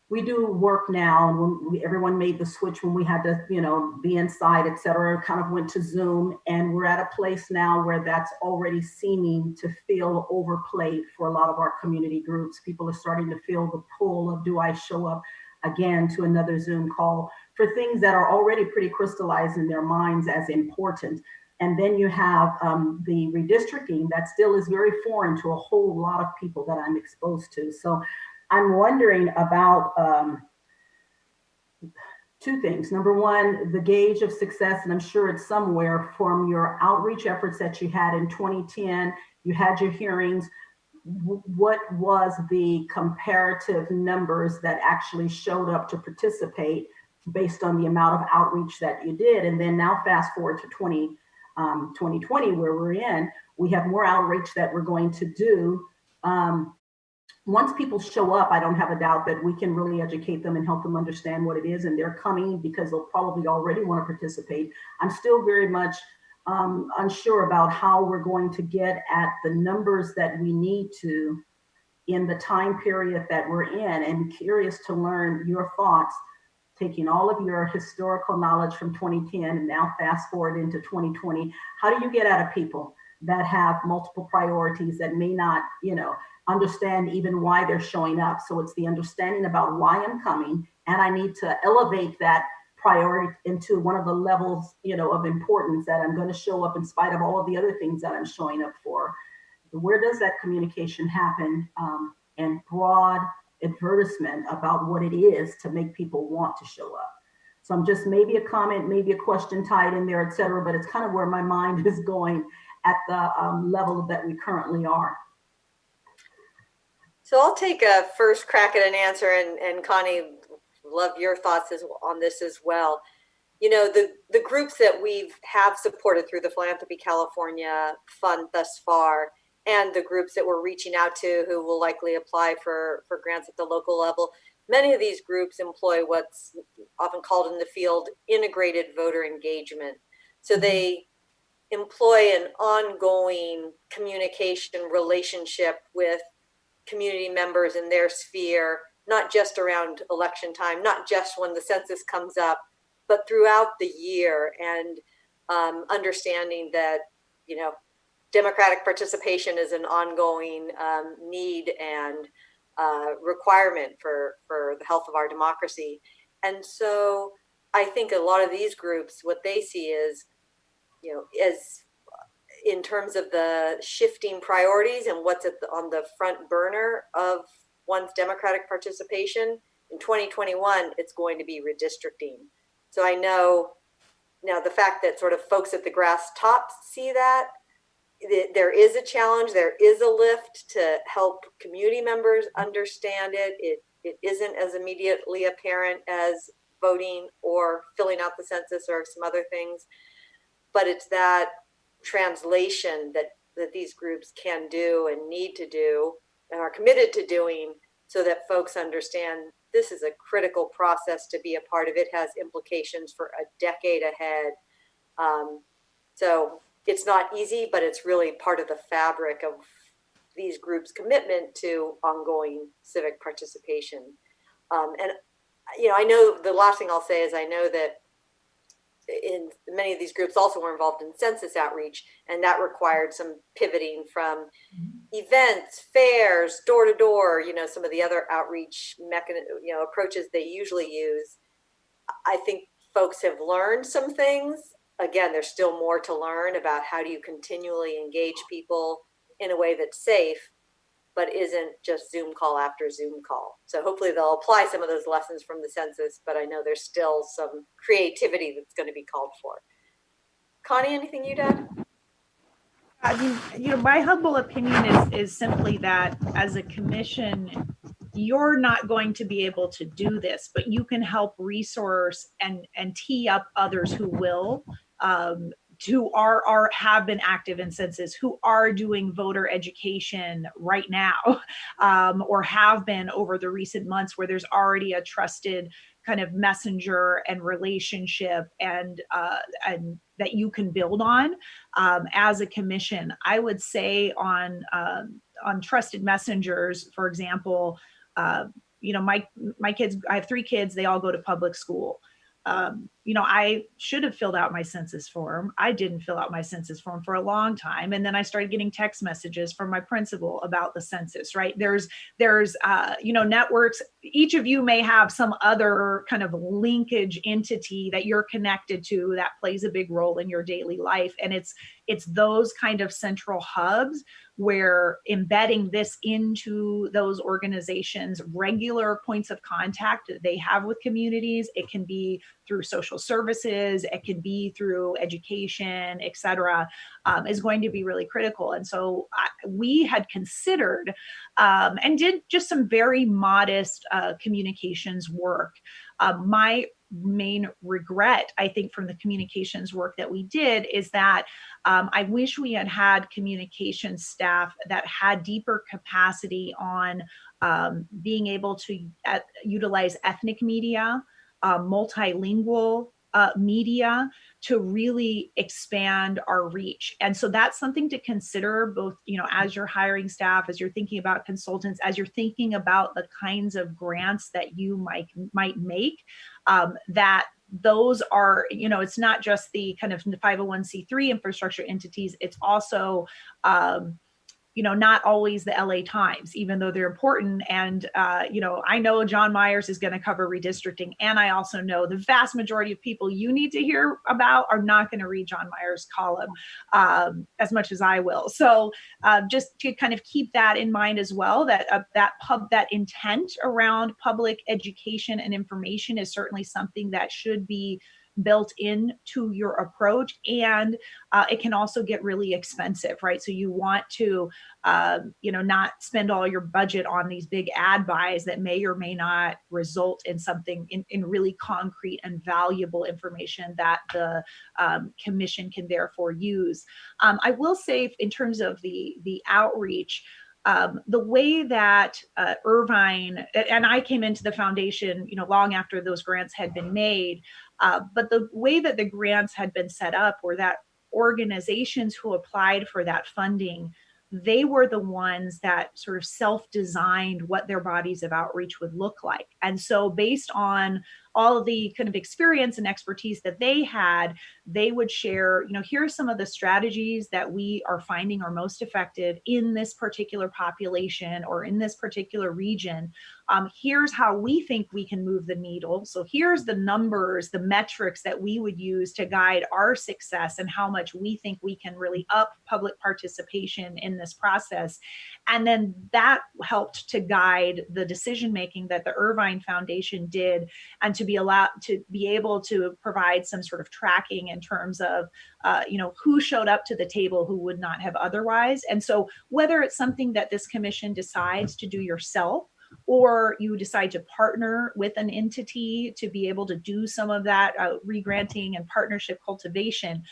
we do work now, and when everyone made the switch when we had to, you know, be inside, et cetera, kind of went to Zoom, and we're at a place now where that's already seeming to feel overplayed for a lot of our community groups. People are starting to feel the pull of, do I show up again to another Zoom call for things that are already pretty crystallized in their minds as important. And then you have the redistricting that still is very foreign to a whole lot of people that I'm exposed to. So I'm wondering about two things. Number one, the gauge of success, and I'm sure it's somewhere from your outreach efforts that you had in 2010, you had your hearings. What was the comparative numbers that actually showed up to participate based on the amount of outreach that you did? And then now fast forward to 2020, where we're in, we have more outreach that we're going to do. Once people show up, I don't have a doubt that we can really educate them and help them understand what it is, and they're coming because they'll probably already want to participate. I'm still very much unsure about how we're going to get at the numbers that we need to in the time period that we're in, and curious to learn your thoughts, taking all of your historical knowledge from 2010 and now fast forward into 2020. How do you get at a people that have multiple priorities that may not, you know, understand even why they're showing up? So it's the understanding about why I'm coming, and I need to elevate that priority into one of the levels, you know, of importance that I'm going to show up in spite of all of the other things that I'm showing up for. where does that communication happen, and broad advertisement about what it is to make people want to show up. So I'm just maybe a comment, maybe a question tied in there, et cetera, but it's kind of where my mind is going at the level that we currently are. So I'll take a first crack at an answer, and Connie, love your thoughts on this as well. You know, the groups that we have supported through the Philanthropy California Fund thus far, and the groups that we're reaching out to who will likely apply for grants at the local level, many of these groups employ what's often called in the field integrated voter engagement. So they employ an ongoing communication relationship with community members in their sphere, not just around election time, not just when the census comes up, but throughout the year, and understanding that, you know, democratic participation is an ongoing need and requirement for the health of our democracy. And so I think a lot of these groups, what they see is, you know, as in terms of the shifting priorities and what's on the front burner of one's democratic participation, in 2021, it's going to be redistricting. So I know now the fact that sort of folks at the grass top see that, there is a challenge, there is a lift to help community members understand it. It isn't as immediately apparent as voting or filling out the census or some other things, but it's that translation that these groups can do and need to do and are committed to doing, so that folks understand this is a critical process to be a part of. It has implications for a decade ahead. So it's not easy, but it's really part of the fabric of these groups' commitment to ongoing civic participation. And, you know, I know the last thing I'll say is I know that in many of these groups also were involved in census outreach, and that required some pivoting from events, fairs, door to door, you know, some of the other outreach approaches they usually use. I think folks have learned some things. Again, there's still more to learn about how do you continually engage people in a way that's safe, but isn't just Zoom call after Zoom call. So hopefully they'll apply some of those lessons from the census, but I know there's still some creativity that's going to be called for. Connie, anything you'd add? I mean, you know, my humble opinion is simply that as a commission, you're not going to be able to do this, but you can help resource and tee up others who will, who have been active in census, who are doing voter education right now, or have been over the recent months, where there's already a trusted kind of messenger and relationship and that you can build on as a commission. I would say on trusted messengers, for example, you know, my kids, I have 3 kids, they all go to public school. You know, I should have filled out my census form. I didn't fill out my census form for a long time. And then I started getting text messages from my principal about the census, right? There's you know, networks. Each of you may have some other kind of linkage entity that you're connected to that plays a big role in your daily life. And it's those kind of central hubs where embedding this into those organizations, regular points of contact that they have with communities. It can be through social services, it can be through education, et cetera, is going to be really critical. And so we had considered and did just some very modest communications work. My main regret, I think, from the communications work that we did is that I wish we had communications staff that had deeper capacity on being able to utilize ethnic media, multilingual media to really expand our reach. And so that's something to consider, both, you know, as you're hiring staff, as you're thinking about consultants, as you're thinking about the kinds of grants that you might make, that those are, you know, it's not just the kind of 501c3 infrastructure entities, it's also not always the LA Times, even though they're important. And, I know John Myers is going to cover redistricting. And I also know the vast majority of people you need to hear about are not going to read John Myers' column as much as I will. So just to kind of keep that in mind as well, that intent around public education and information is certainly something that should be built into your approach. And it can also get really expensive, right? So you want to, not spend all your budget on these big ad buys that may or may not result in something in really concrete and valuable information that the commission can therefore use. I will say in terms of the outreach, the way that Irvine, and I came into the foundation, long after those grants had been made, but the way that the grants had been set up were that organizations who applied for that funding, they were the ones that sort of self-designed what their bodies of outreach would look like. And so based on all of the kind of experience and expertise that they had, they would share, here are some of the strategies that we are finding are most effective in this particular population or in this particular region. Here's how we think we can move the needle. So here's the numbers, the metrics that we would use to guide our success and how much we think we can really up public participation in this process. And then that helped to guide the decision making that the Irvine Foundation did, and to be able to provide some sort of tracking in terms of who showed up to the table who would not have otherwise. And so whether it's something that this commission decides to do yourself, or you decide to partner with an entity to be able to do some of that re-granting and partnership cultivation,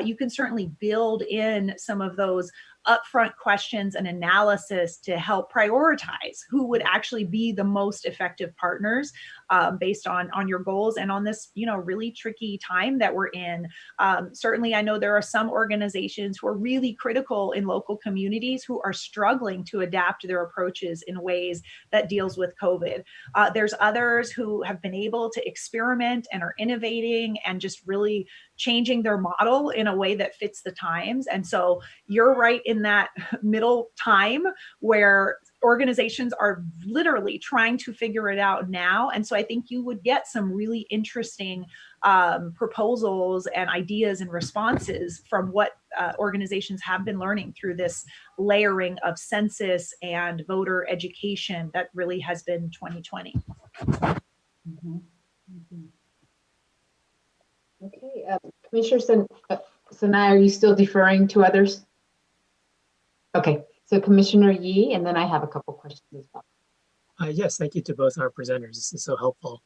you can certainly build in some of those upfront questions and analysis to help prioritize who would actually be the most effective partners based on your goals and on this really tricky time that we're in. Certainly, I know there are some organizations who are really critical in local communities who are struggling to adapt their approaches in ways that deals with COVID. There's others who have been able to experiment and are innovating and just really changing their model in a way that fits the times. And so you're right in that middle time where organizations are literally trying to figure it out now. And so I think you would get some really interesting proposals and ideas and responses from what organizations have been learning through this layering of census and voter education that really has been 2020. Mm-hmm. Mm-hmm. Okay, Commissioner Sanai, are you still deferring to others? Okay, so Commissioner Yee, and then I have a couple questions as well. Yes, thank you to both our presenters. This is so helpful.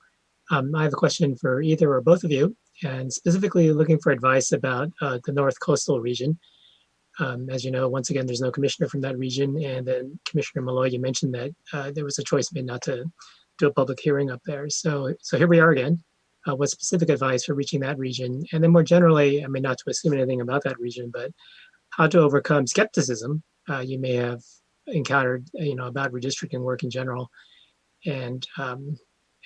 I have a question for either or both of you, and specifically looking for advice about the North Coastal region. As you know, once again, there's no commissioner from that region, and then Commissioner Malloy, you mentioned that there was a choice made not to do a public hearing up there. So here we are again. What specific advice for reaching that region? And then more generally, I mean, not to assume anything about that region, but how to overcome skepticism you may have encountered, about redistricting work in general, and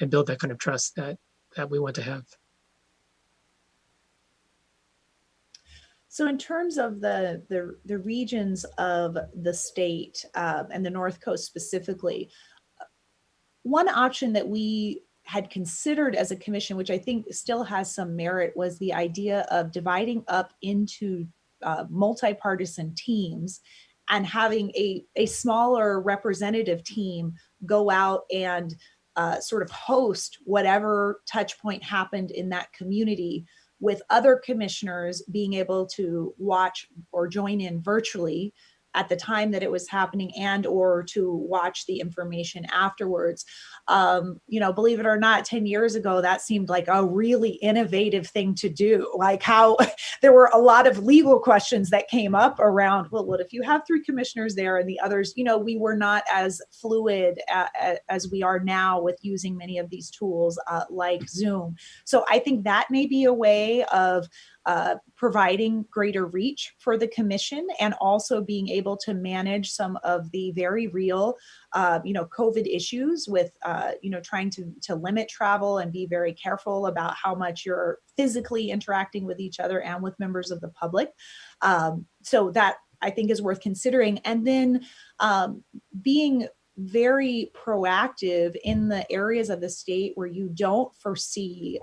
build that kind of trust that we want to have. So in terms of the regions of the state and the North Coast specifically, one option that we had considered as a commission, which I think still has some merit, was the idea of dividing up into multi-partisan teams and having a smaller representative team go out and sort of host whatever touch point happened in that community, with other commissioners being able to watch or join in virtually at the time that it was happening, and or to watch the information afterwards. Believe it or not, 10 years ago, that seemed like a really innovative thing to do. Like how there were a lot of legal questions that came up around, well, what if you have 3 commissioners there and the others, we were not as fluid as we are now with using many of these tools like Zoom. So I think that may be a way of providing greater reach for the commission, and also being able to manage some of the very real, COVID issues with, trying to limit travel and be very careful about how much you're physically interacting with each other and with members of the public. So that I think is worth considering. And then being very proactive in the areas of the state where you don't foresee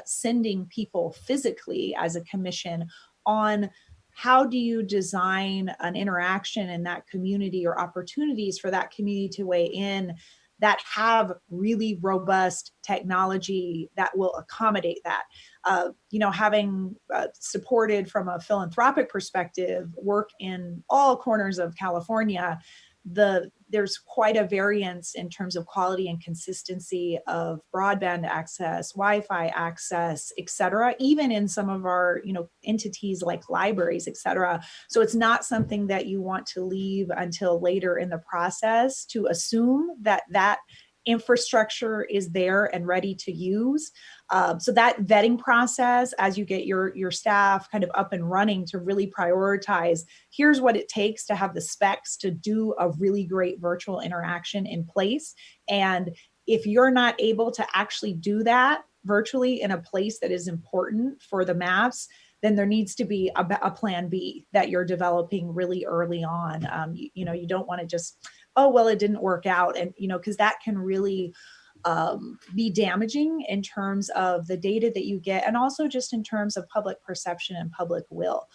sending people physically as a commission on how do you design an interaction in that community or opportunities for that community to weigh in that have really robust technology that will accommodate that. Having supported from a philanthropic perspective work in all corners of California, there's quite a variance in terms of quality and consistency of broadband access, Wi-Fi access, et cetera, even in some of our, entities like libraries, et cetera. So it's not something that you want to leave until later in the process to assume that that infrastructure is there and ready to use. So that vetting process, as you get your staff kind of up and running to really prioritize, here's what it takes to have the specs to do a really great virtual interaction in place. And if you're not able to actually do that virtually in a place that is important for the maps, then there needs to be a plan B that you're developing really early on. You don't want to just, oh, well, it didn't work out. And, because that can really be damaging in terms of the data that you get, and also just in terms of public perception and public will.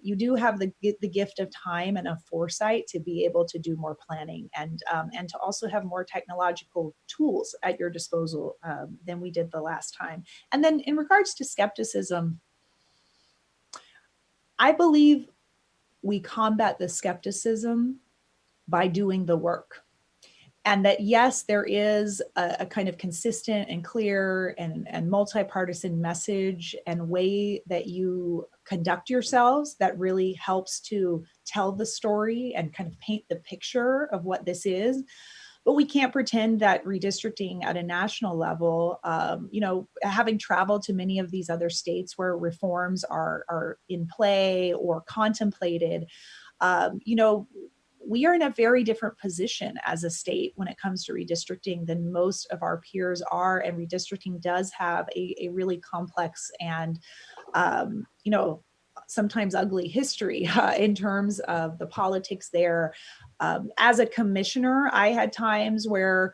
You do have the gift of time and of foresight to be able to do more planning and to also have more technological tools at your disposal than we did the last time. And then in regards to skepticism, I believe we combat the skepticism by doing the work. And that, yes, there is a kind of consistent and clear and multi-partisan message and way that you conduct yourselves that really helps to tell the story and kind of paint the picture of what this is. But we can't pretend that redistricting at a national level, having traveled to many of these other states where reforms are in play or contemplated, we are in a very different position as a state when it comes to redistricting than most of our peers are. And redistricting does have a really complex and, sometimes ugly history in terms of the politics there. As a commissioner, I had times where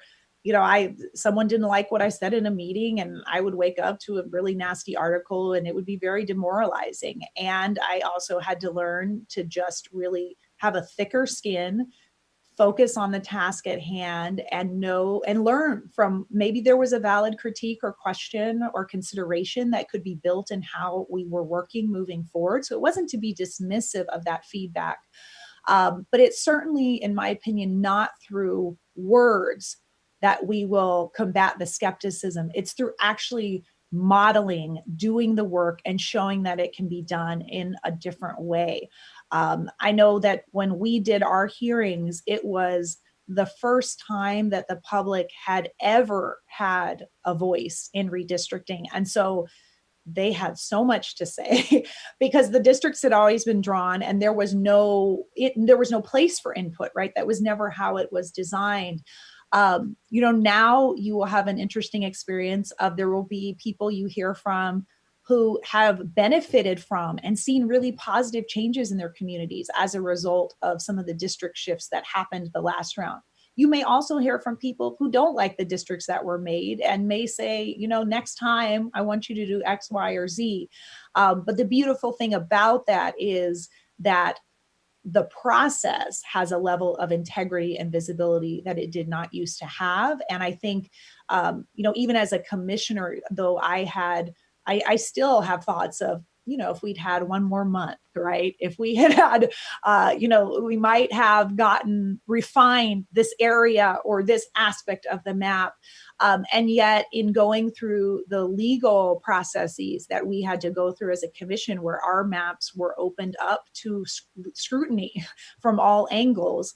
someone didn't like what I said in a meeting, and I would wake up to a really nasty article, and it would be very demoralizing. And I also had to learn to just really have a thicker skin, focus on the task at hand, and know and learn from maybe there was a valid critique or question or consideration that could be built in how we were working moving forward. So it wasn't to be dismissive of that feedback. But it's certainly, in my opinion, not through words that we will combat the skepticism. It's through actually modeling, doing the work, and showing that it can be done in a different way. I know that when we did our hearings, it was the first time that the public had ever had a voice in redistricting. And so they had so much to say because the districts had always been drawn and there was no place for input, right? That was never how it was designed. Now you will have an interesting experience of there will be people you hear from who have benefited from and seen really positive changes in their communities as a result of some of the district shifts that happened the last round. You may also hear from people who don't like the districts that were made and may say, next time I want you to do X, Y, or Z. But the beautiful thing about that is that the process has a level of integrity and visibility that it did not used to have. And I think, even as a commissioner, though I still have thoughts of, if we'd had one more month, right? If we had, we might have refined this area or this aspect of the map. And yet in going through the legal processes that we had to go through as a commission, where our maps were opened up to scrutiny from all angles,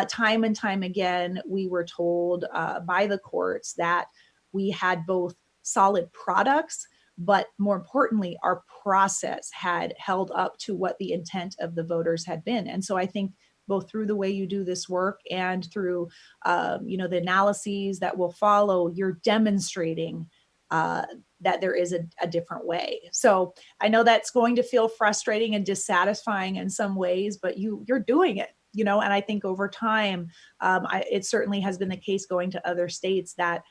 time and time again, we were told by the courts that we had both solid products, but more importantly, our process had held up to what the intent of the voters had been. And so I think both through the way you do this work and through, the analyses that will follow, you're demonstrating that there is a different way. So I know that's going to feel frustrating and dissatisfying in some ways, but you're doing it, and I think over time, it certainly has been the case going to other states that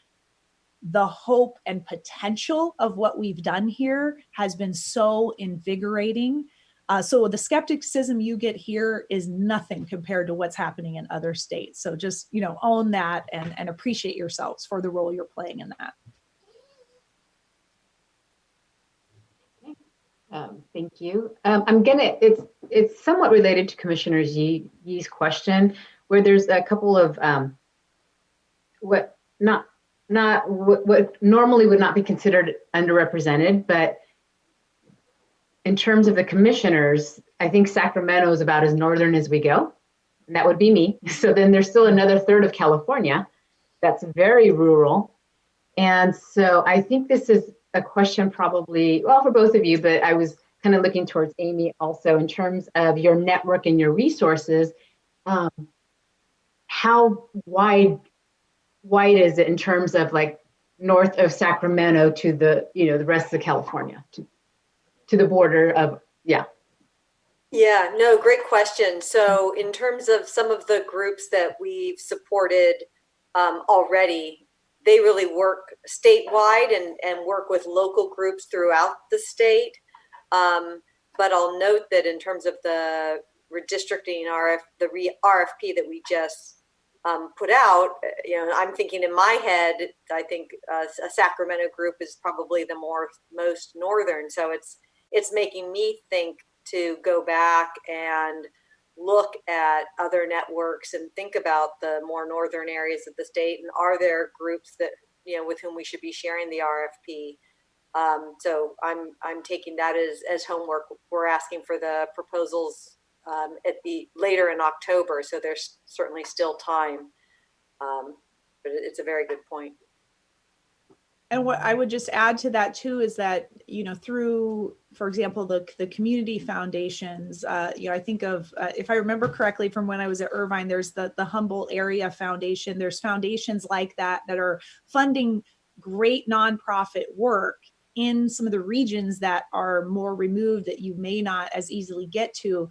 the hope and potential of what we've done here has been so invigorating. So the skepticism you get here is nothing compared to what's happening in other states. So just, own that and appreciate yourselves for the role you're playing in that. Thank you. It's somewhat related to Commissioner Yee's question, where there's a couple of what normally would not be considered underrepresented, but in terms of the commissioners, I think Sacramento is about as northern as we go, and that would be me. So then there's still another third of California that's very rural, and so I think this is a question probably, well, for both of you, but I was kind of looking towards Amy also in terms of your network and your resources. How wide is it in terms of like north of Sacramento to the rest of California, to the border of, yeah. Yeah, no, great question. So in terms of some of the groups that we've supported already, they really work statewide and work with local groups throughout the state. But I'll note that in terms of the redistricting RFP that we just put out, I'm thinking in my head, I think a Sacramento group is probably the most northern. So it's making me think to go back and look at other networks and think about the more northern areas of the state, and are there groups that with whom we should be sharing the RFP. So I'm taking that as homework. We're asking for the proposals later in October, so there's certainly still time, but it's a very good point. And what I would just add to that too is that, through, for example, the community foundations, I think of, if I remember correctly from when I was at Irvine, there's the Humboldt Area Foundation. There's foundations like that are funding great nonprofit work in some of the regions that are more removed that you may not as easily get to.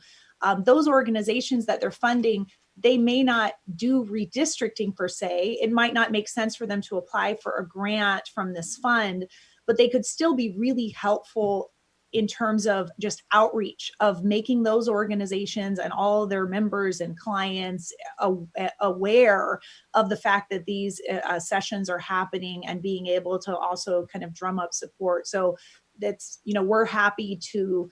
Those organizations that they're funding, they may not do redistricting per se. It might not make sense for them to apply for a grant from this fund, but they could still be really helpful in terms of just outreach, of making those organizations and all their members and clients aware of the fact that these sessions are happening, and being able to also kind of drum up support. So that's, we're happy to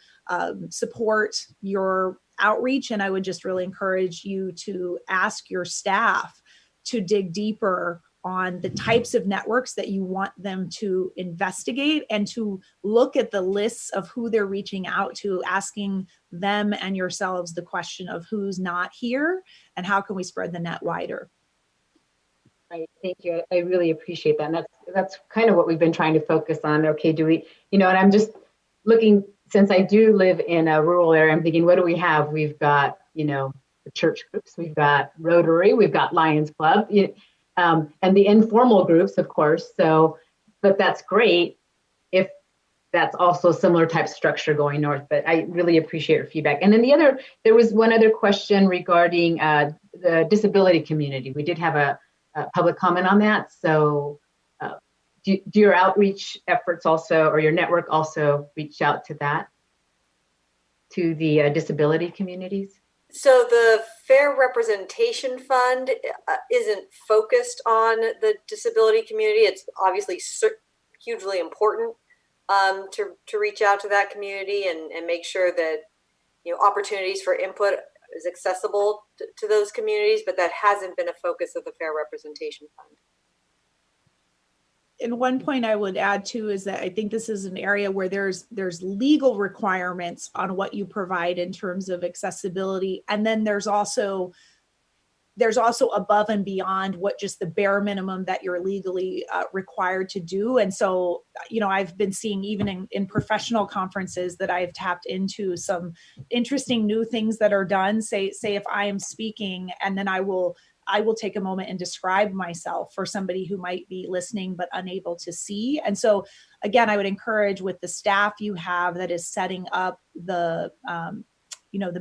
support your outreach. And I would just really encourage you to ask your staff to dig deeper on the types of networks that you want them to investigate, and to look at the lists of who they're reaching out to, asking them and yourselves the question of who's not here and how can we spread the net wider. Right, thank you. I really appreciate that. And that's kind of what we've been trying to focus on. Okay, do we, and I'm just looking, since I do live in a rural area, I'm thinking, what do we have? We've got, the church groups, we've got Rotary, we've got Lions Club, and the informal groups, of course. So, but that's great if that's also similar type structure going north. But I really appreciate your feedback. And then there was one other question regarding the disability community. We did have a public comment on that. So do your outreach efforts also, or your network also reach out to the disability communities? So the Fair Representation Fund isn't focused on the disability community. It's obviously hugely important to reach out to that community and make sure that opportunities for input is accessible to those communities, but that hasn't been a focus of the Fair Representation Fund. And one point I would add too is that I think this is an area where there's legal requirements on what you provide in terms of accessibility, and then there's also there's also above and beyond what just the bare minimum that you're legally required to do. And so, I've been seeing even in professional conferences that I've tapped into some interesting new things that are done. Say if I am speaking, and then I will take a moment and describe myself for somebody who might be listening but unable to see. And so again, I would encourage with the staff you have that is setting up the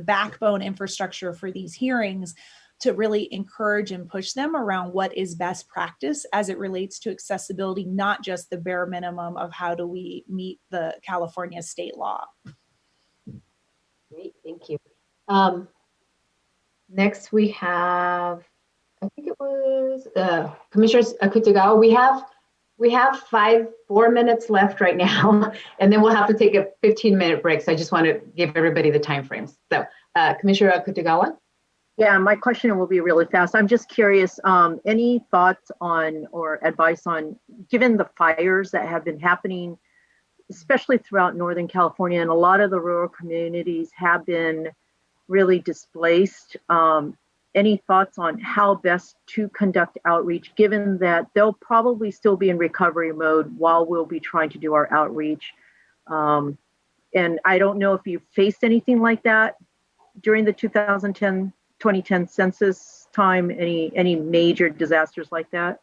backbone infrastructure for these hearings, to really encourage and push them around what is best practice as it relates to accessibility, not just the bare minimum of how do we meet the California state law. Great, thank you. Next we have, I think it was Commissioner Akutagawa. We have 4 minutes left right now, and then we'll have to take a 15-minute break. So I just want to give everybody the time frames. So Commissioner Akutagawa. Yeah, my question will be really fast. I'm just curious, any thoughts on or advice on, given the fires that have been happening, especially throughout Northern California, and a lot of the rural communities have been really displaced. Any thoughts on how best to conduct outreach, given that they'll probably still be in recovery mode while we'll be trying to do our outreach? And I don't know if you faced anything like that during the 2010 census time, any major disasters like that?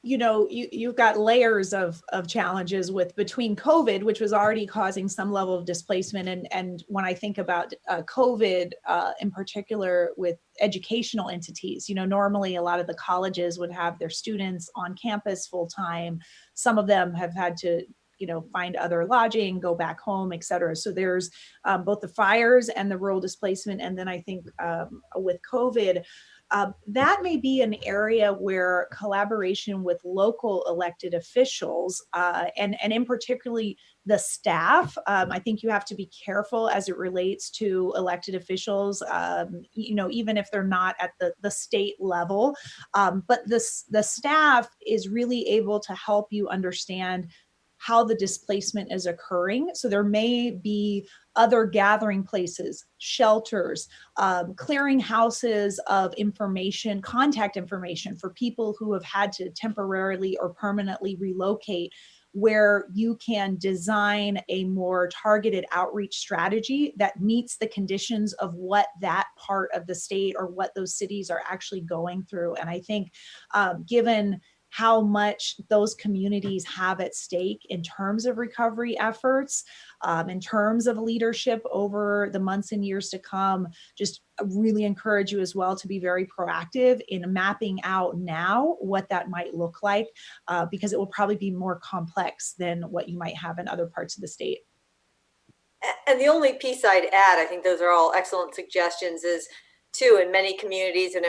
You've got layers of challenges between COVID, which was already causing some level of displacement. And when I think about COVID in particular with educational entities, normally a lot of the colleges would have their students on campus full time. Some of them have had to find other lodging, go back home, et cetera. So there's both the fires and the rural displacement. And then I think with COVID, that may be an area where collaboration with local elected officials and in particularly the staff, I think you have to be careful as it relates to elected officials, even if they're not at the state level. But the staff is really able to help you understand how the displacement is occurring. So there may be other gathering places, shelters, clearing houses of information, contact information for people who have had to temporarily or permanently relocate, where you can design a more targeted outreach strategy that meets the conditions of what that part of the state or what those cities are actually going through. And I think given how much those communities have at stake in terms of recovery efforts, in terms of leadership over the months and years to come, just really encourage you as well to be very proactive in mapping out now what that might look like, because it will probably be more complex than what you might have in other parts of the state. And the only piece I'd add, I think those are all excellent suggestions, is too, in many communities, and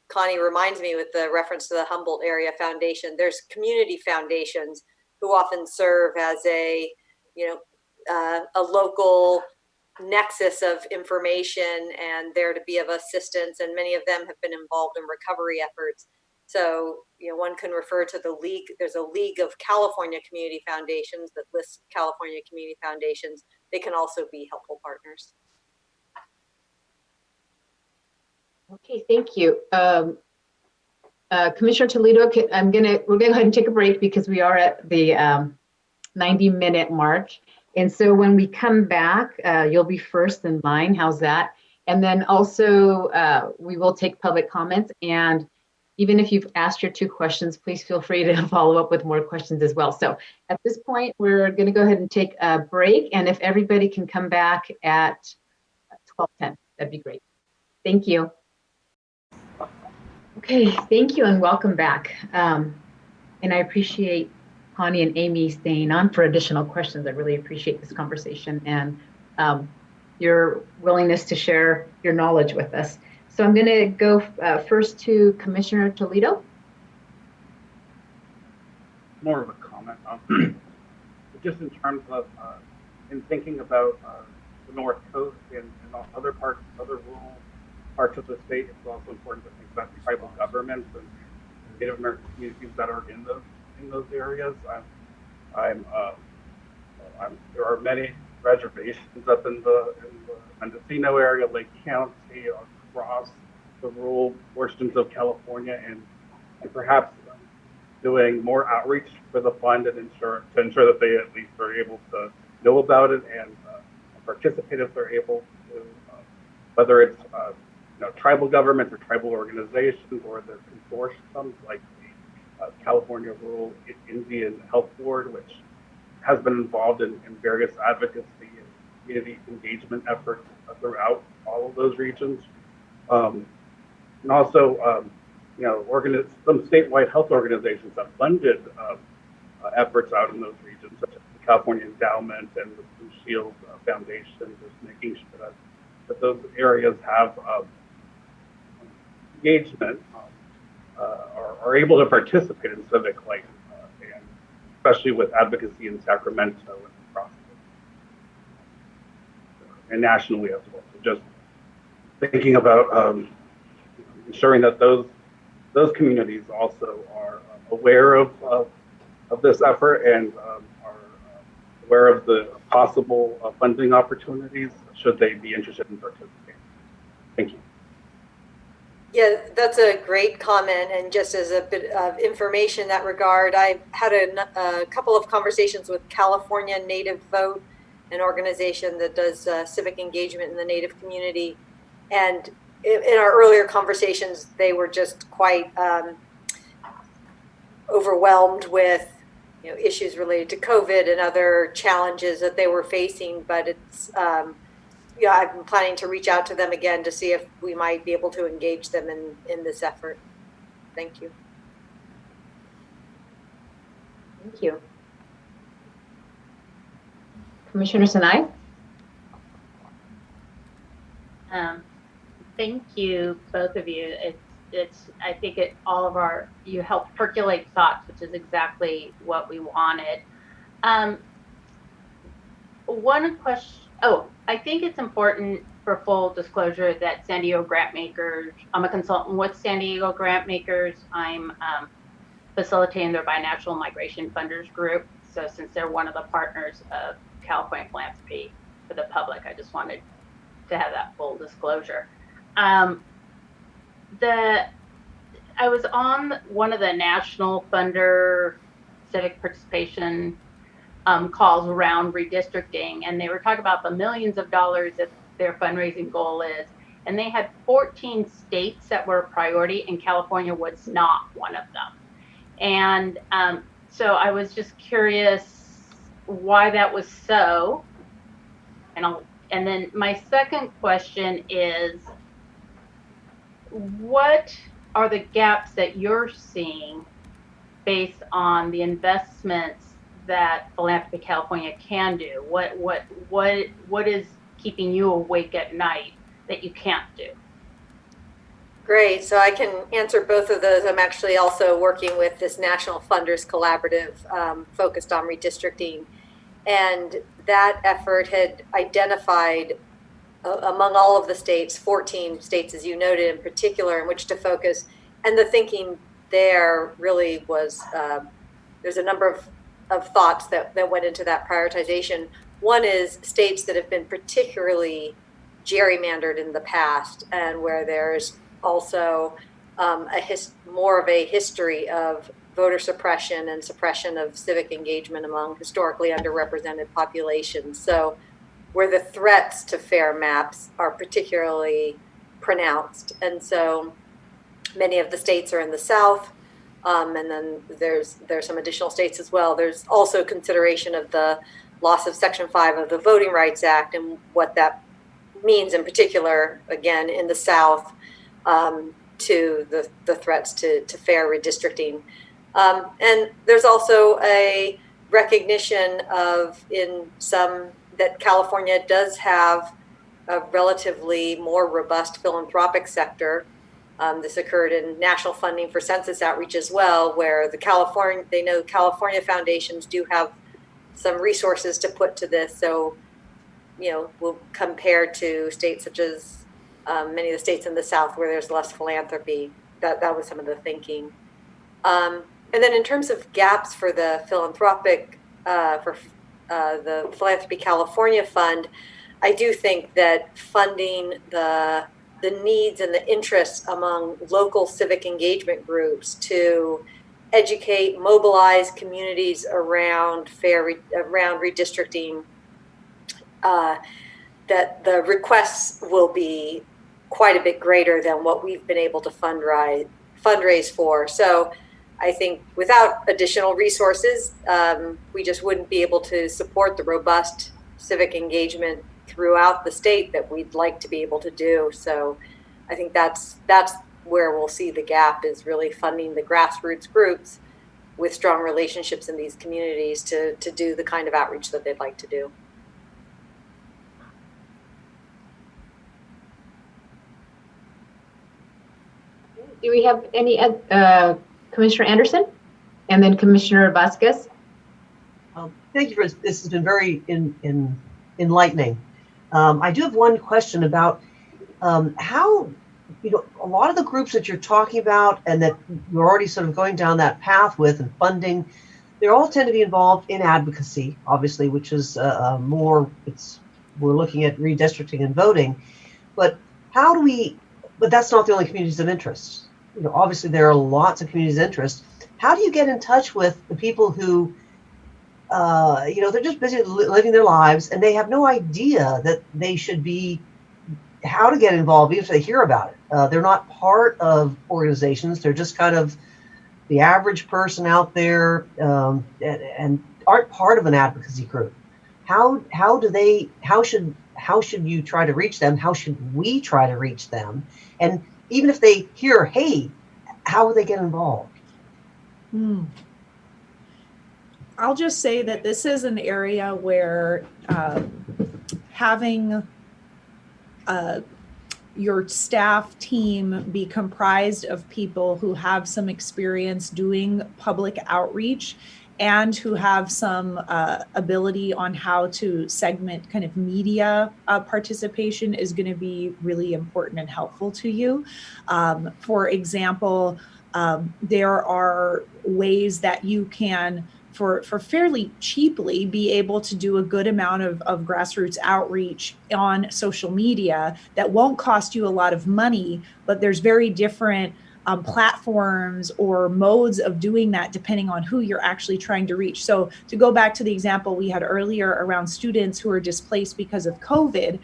Connie reminds me with the reference to the Humboldt Area Foundation, there's community foundations who often serve as a local nexus of information and there to be of assistance. And many of them have been involved in recovery efforts. So, one can refer to the league. There's a League of California Community Foundations that lists California community foundations. They can also be helpful partners. Okay, thank you. Commissioner Toledo, we're gonna go ahead and take a break because we are at the 90-minute mark. And so when we come back, you'll be first in line. How's that? And then also we will take public comments. And even if you've asked your 2 questions, please feel free to follow up with more questions as well. So at this point, we're gonna go ahead and take a break. And if everybody can come back at 12:10, that'd be great. Thank you. Okay, thank you and welcome back. And I appreciate Connie and Amy staying on for additional questions. I really appreciate this conversation and your willingness to share your knowledge with us. So I'm going to go first to Commissioner Toledo. More of a comment. Just in terms of in thinking about the North Coast and other rural parts of the state, it's also important to think about tribal governments and Native American communities that are in those areas. There are many reservations up in the Mendocino area, Lake County, across the rural portions of California, and perhaps doing more outreach for the fund and ensure that they at least are able to know about it and participate if they're able to, whether it's tribal governments or tribal organizations or the consortiums like the California Rural Indian Health Board, which has been involved in various advocacy and community engagement efforts throughout all of those regions. And also, some statewide health organizations have funded efforts out in those regions, such as the California Endowment and the Blue Shield Foundation, just making sure that those areas have engagement, are able to participate in civic life, and especially with advocacy in Sacramento and across and nationally as well. So just thinking about ensuring that those communities also are aware of this effort and are aware of the possible funding opportunities should they be interested in participating. Thank you. Yeah, that's a great comment. And just as a bit of information in that regard, I had a couple of conversations with California Native Vote, an organization that does civic engagement in the Native community. And in our earlier conversations, they were just quite overwhelmed with issues related to COVID and other challenges that they were facing. But it's I've been planning to reach out to them again to see if we might be able to engage them in this effort. Thank you. Thank you. Commissioner Sinai? Thank you, both of you. I think you helped percolate thoughts, which is exactly what we wanted. One question, I think it's important for full disclosure that San Diego Grantmakers, I'm a consultant with San Diego Grantmakers. I'm facilitating their binational migration funders group. So since they're one of the partners of California Philanthropy for the Public, I just wanted to have that full disclosure. I was on one of the national funder civic participation calls around redistricting, and they were talking about the millions of dollars that their fundraising goal is. And they had 14 states that were a priority, and California was not one of them. And so I was just curious why that was so. And then my second question is, what are the gaps that you're seeing based on the investments that Philanthropy California can do? What is keeping you awake at night that you can't do? Great. So I can answer both of those. I'm actually also working with this National Funders Collaborative focused on redistricting. And that effort had identified among all of the states, 14 states, as you noted, in particular, in which to focus. And the thinking there really was, there's a number of thoughts that went into that prioritization. One is states that have been particularly gerrymandered in the past, and where there's also more of a history of voter suppression and suppression of civic engagement among historically underrepresented populations. So where the threats to fair maps are particularly pronounced. And so many of the states are in the South, and then there's some additional states as well. There's also consideration of the loss of Section 5 of the Voting Rights Act and what that means in particular, again, in the South, to the threats to fair redistricting. And there's also a recognition of that California does have a relatively more robust philanthropic sector. This occurred in national funding for census outreach as well, where they know California foundations do have some resources to put to this. So, we'll compare to states such as many of the states in the South where there's less philanthropy. That was some of the thinking. And then in terms of gaps for the philanthropic, for the Philanthropy California Fund, I do think that funding the needs and the interests among local civic engagement groups to educate, mobilize communities around around redistricting, that the requests will be quite a bit greater than what we've been able to fundraise for. So I think without additional resources, we just wouldn't be able to support the robust civic engagement throughout the state that we'd like to be able to do. So I think that's where we'll see the gap, is really funding the grassroots groups with strong relationships in these communities to do the kind of outreach that they'd like to do. Do we have any, Commissioner Anderson and then Commissioner Vasquez? Thank you for this. Has been very enlightening. I do have one question about how, a lot of the groups that you're talking about and that you're already sort of going down that path with and funding, they all tend to be involved in advocacy, obviously, which is we're looking at redistricting and voting, but but that's not the only communities of interest. Obviously there are lots of communities of interest. How do you get in touch with the people who, they're just busy living their lives and they have no idea that they should be, how to get involved, even if they hear about it. They're not part of organizations. They're just kind of the average person out there, and aren't part of an advocacy group. How should you try to reach them? How should we try to reach them? And even if they hear, hey, how would they get involved? I'll just say that this is an area where having your staff team be comprised of people who have some experience doing public outreach and who have some ability on how to segment kind of media participation is going to be really important and helpful to you. For example, there are ways that you can, for fairly cheaply, be able to do a good amount of grassroots outreach on social media that won't cost you a lot of money, but there's very different platforms or modes of doing that depending on who you're actually trying to reach. So to go back to the example we had earlier around students who are displaced because of COVID,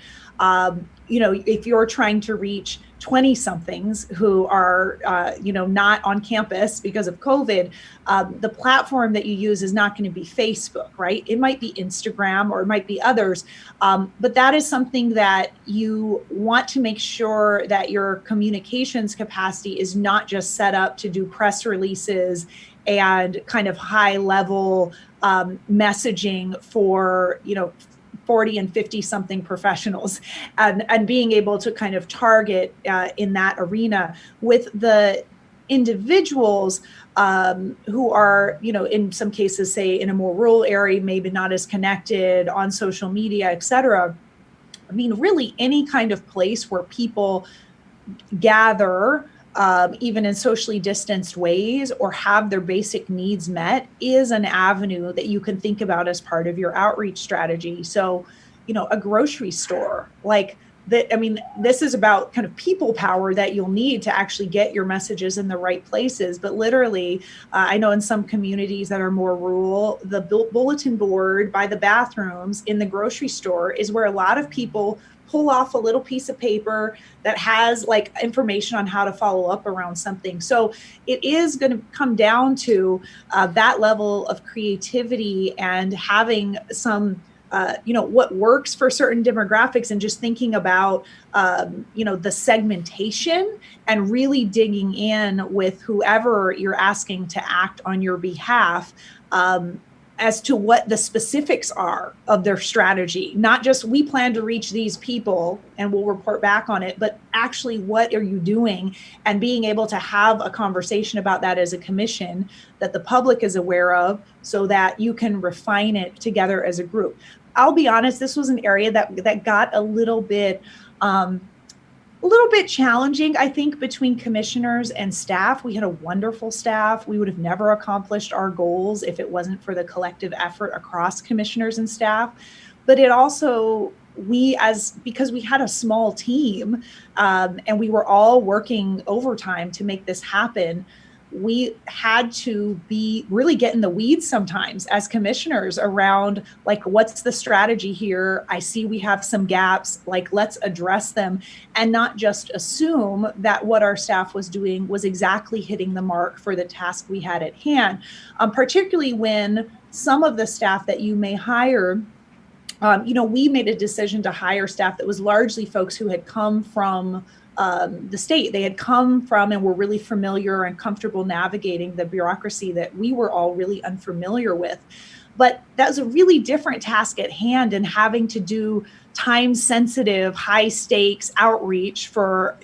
if you're trying to reach 20-somethings who are, not on campus because of COVID, the platform that you use is not going to be Facebook, right? It might be Instagram or it might be others. But that is something that you want to make sure that your communications capacity is not just set up to do press releases and kind of high level messaging for, 40 and 50 something professionals, and being able to kind of target in that arena with the individuals who are, in some cases, say in a more rural area, maybe not as connected on social media, et cetera. I mean, really any kind of place where people gather, even in socially distanced ways, or have their basic needs met, is an avenue that you can think about as part of your outreach strategy. So, a grocery store, this is about kind of people power that you'll need to actually get your messages in the right places. But literally, I know in some communities that are more rural, the bulletin board by the bathrooms in the grocery store is where a lot of people pull off a little piece of paper that has information on how to follow up around something. So it is going to come down to that level of creativity and having some what works for certain demographics, and just thinking about, the segmentation and really digging in with whoever you're asking to act on your behalf, as to what the specifics are of their strategy. Not just, we plan to reach these people and we'll report back on it, but actually what are you doing, and being able to have a conversation about that as a commission that the public is aware of, so that you can refine it together as a group. I'll be honest, this was an area that got a little bit a little bit challenging, I think, between commissioners and staff. We had a wonderful staff. We would have never accomplished our goals if it wasn't for the collective effort across commissioners and staff. But it also, because we had a small team and we were all working overtime to make this happen, we had to really get in the weeds sometimes as commissioners around, like, what's the strategy here? I see we have some gaps, like, let's address them, and not just assume that what our staff was doing was exactly hitting the mark for the task we had at hand, particularly when some of the staff that you may hire, we made a decision to hire staff that was largely folks who had come from the state. They had come from and were really familiar and comfortable navigating the bureaucracy that we were all really unfamiliar with. But that was a really different task at hand, and having to do time-sensitive, high-stakes outreach for,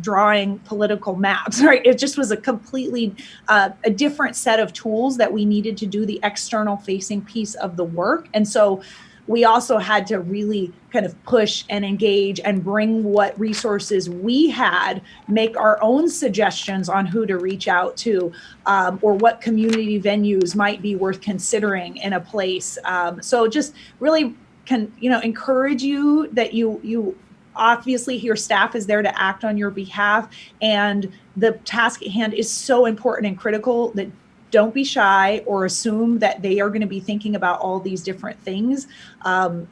drawing political maps, right? It just was a completely a different set of tools that we needed to do the external-facing piece of the work. And so we also had to really kind of push and engage and bring what resources we had, make our own suggestions on who to reach out to, or what community venues might be worth considering in a place. So just really encourage you that you obviously your staff is there to act on your behalf, and the task at hand is so important and critical that don't be shy or assume that they are going to be thinking about all these different things.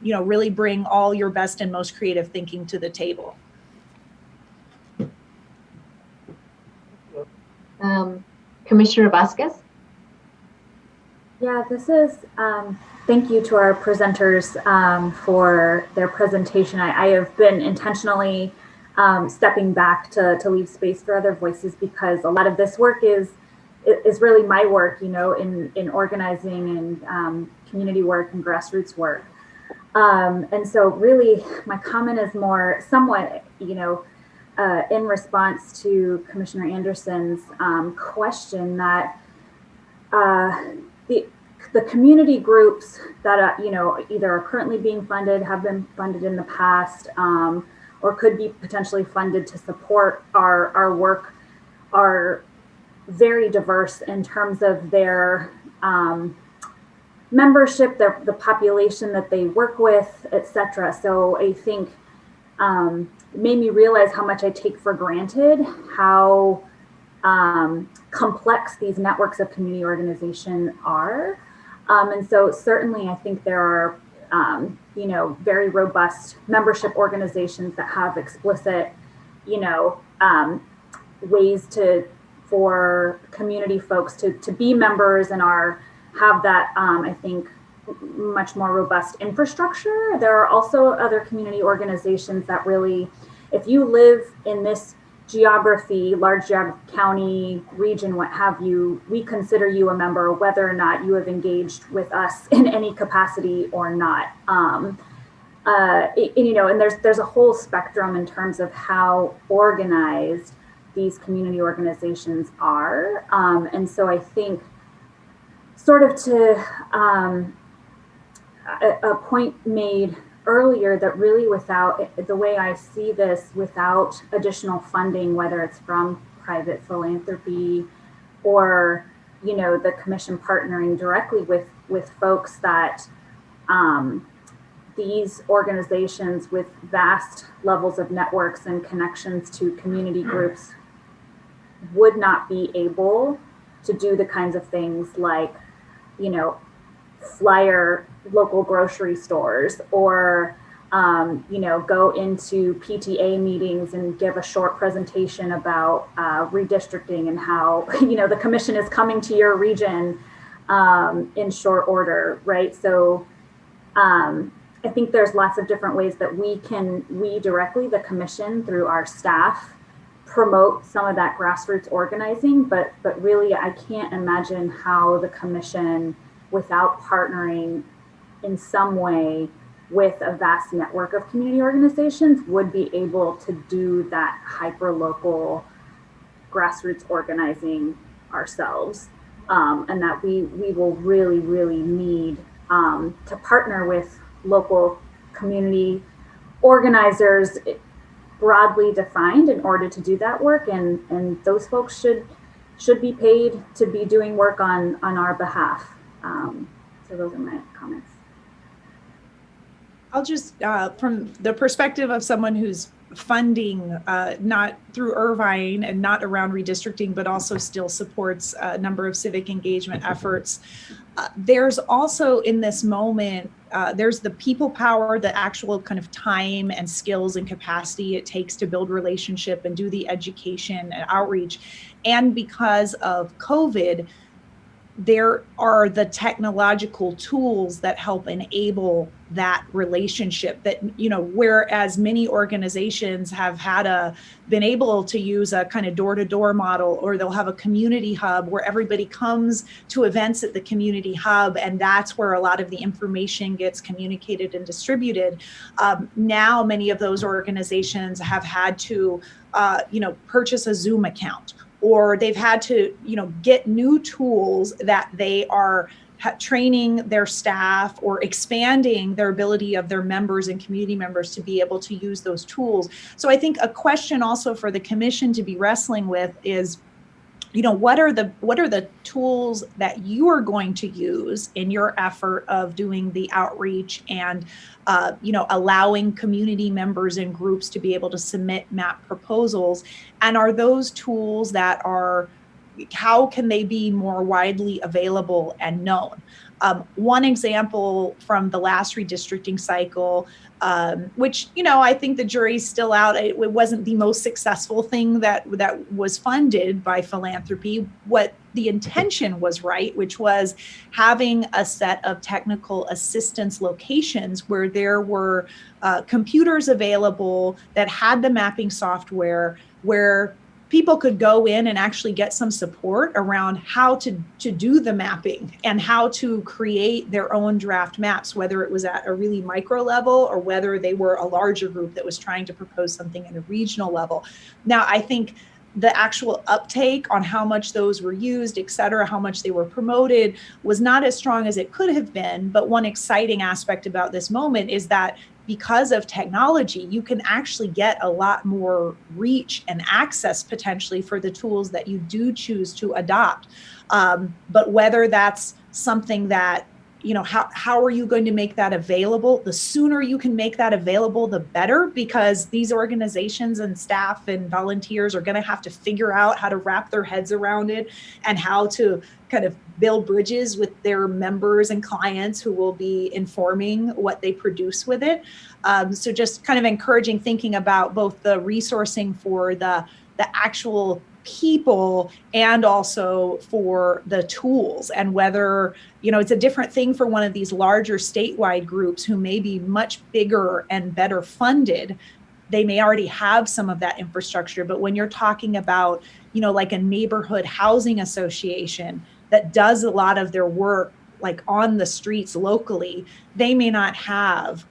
Really bring all your best and most creative thinking to the table. Commissioner Vasquez? Yeah, this is, thank you to our presenters for their presentation. I have been intentionally stepping back to leave space for other voices, because a lot of this work is really my work, in organizing and community work and grassroots work. And so really my comment is more somewhat, in response to Commissioner Anderson's question, that the community groups that, either are currently being funded, have been funded in the past, or could be potentially funded to support our work, are very diverse in terms of their membership, the population that they work with, etc. So I think it made me realize how much I take for granted how complex these networks of community organization are. And so certainly I think there are very robust membership organizations that have explicit ways for community folks to be members and have that, I think, much more robust infrastructure. There are also other community organizations that really, if you live in this geography, large county, region, what have you, we consider you a member whether or not you have engaged with us in any capacity or not. And there's a whole spectrum in terms of how organized these community organizations are. And so I think sort of to a point made earlier, that really without, the way I see this, without additional funding, whether it's from private philanthropy or, the commission partnering directly with folks that these organizations with vast levels of networks and connections to community groups would not be able to do the kinds of things like, flyer local grocery stores, or, go into PTA meetings and give a short presentation about redistricting and how, the commission is coming to your region in short order, right? So I think there's lots of different ways that we directly, the commission, through our staff, promote some of that grassroots organizing, but really I can't imagine how the commission, without partnering in some way with a vast network of community organizations, would be able to do that hyper-local grassroots organizing ourselves. And that we will really, really need to partner with local community organizers broadly defined in order to do that work, and those folks should be paid to be doing work on our behalf. So those are my comments. I'll just, from the perspective of someone who's funding, not through Irvine and not around redistricting, but also still supports a number of civic engagement efforts. There's also in this moment, there's the people power, the actual kind of time and skills and capacity it takes to build relationship and do the education and outreach. And because of COVID, there are the technological tools that help enable that relationship that, you know, whereas many organizations have been able to use a kind of door-to-door model, or they'll have a community hub where everybody comes to events at the community hub, and that's where a lot of the information gets communicated and distributed. Now, many of those organizations have had to, purchase a Zoom account, or they've had to, get new tools that they are training their staff or expanding their ability of their members and community members to be able to use those tools. So I think a question also for the commission to be wrestling with is, what are the tools that you are going to use in your effort of doing the outreach and allowing community members and groups to be able to submit map proposals? And are those tools how can they be more widely available and known? One example from the last redistricting cycle, which, I think the jury's still out. It wasn't the most successful thing that was funded by philanthropy. What the intention was right, which was having a set of technical assistance locations where there were computers available that had the mapping software, where people could go in and actually get some support around how to do the mapping and how to create their own draft maps, whether it was at a really micro level or whether they were a larger group that was trying to propose something at a regional level. Now, I think the actual uptake on how much those were used, et cetera, how much they were promoted was not as strong as it could have been. But one exciting aspect about this moment is that because of technology, you can actually get a lot more reach and access potentially for the tools that you do choose to adopt. But whether that's something that, how are you going to make that available? The sooner you can make that available, the better, because these organizations and staff and volunteers are going to have to figure out how to wrap their heads around it and how to kind of build bridges with their members and clients who will be informing what they produce with it. So just kind of encouraging thinking about both the resourcing for the actual people and also for the tools, and whether, it's a different thing for one of these larger statewide groups who may be much bigger and better funded. They may already have some of that infrastructure, but when you're talking about, like a neighborhood housing association that does a lot of their work like on the streets locally, they may not have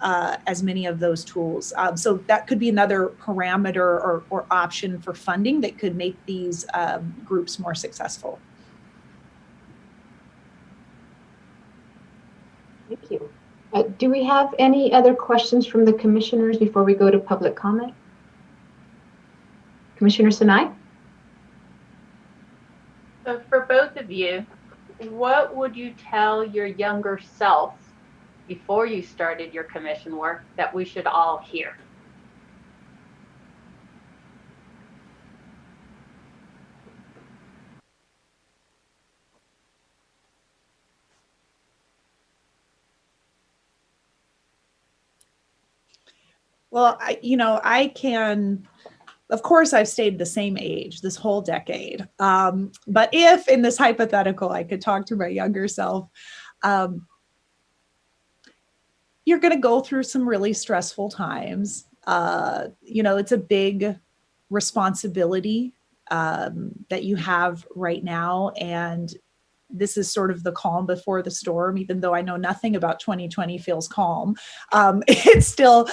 as many of those tools. So that could be another parameter or option for funding that could make these groups more successful. Thank you. Do we have any other questions from the commissioners before we go to public comment? Commissioner Sinai? So for both of you, what would you tell your younger self before you started your commission work that we should all hear? Well, I can, of course, I've stayed the same age this whole decade. But if in this hypothetical, I could talk to my younger self, you're going to go through some really stressful times. It's a big responsibility that you have right now. And this is sort of the calm before the storm, even though I know nothing about 2020 feels calm. It's still,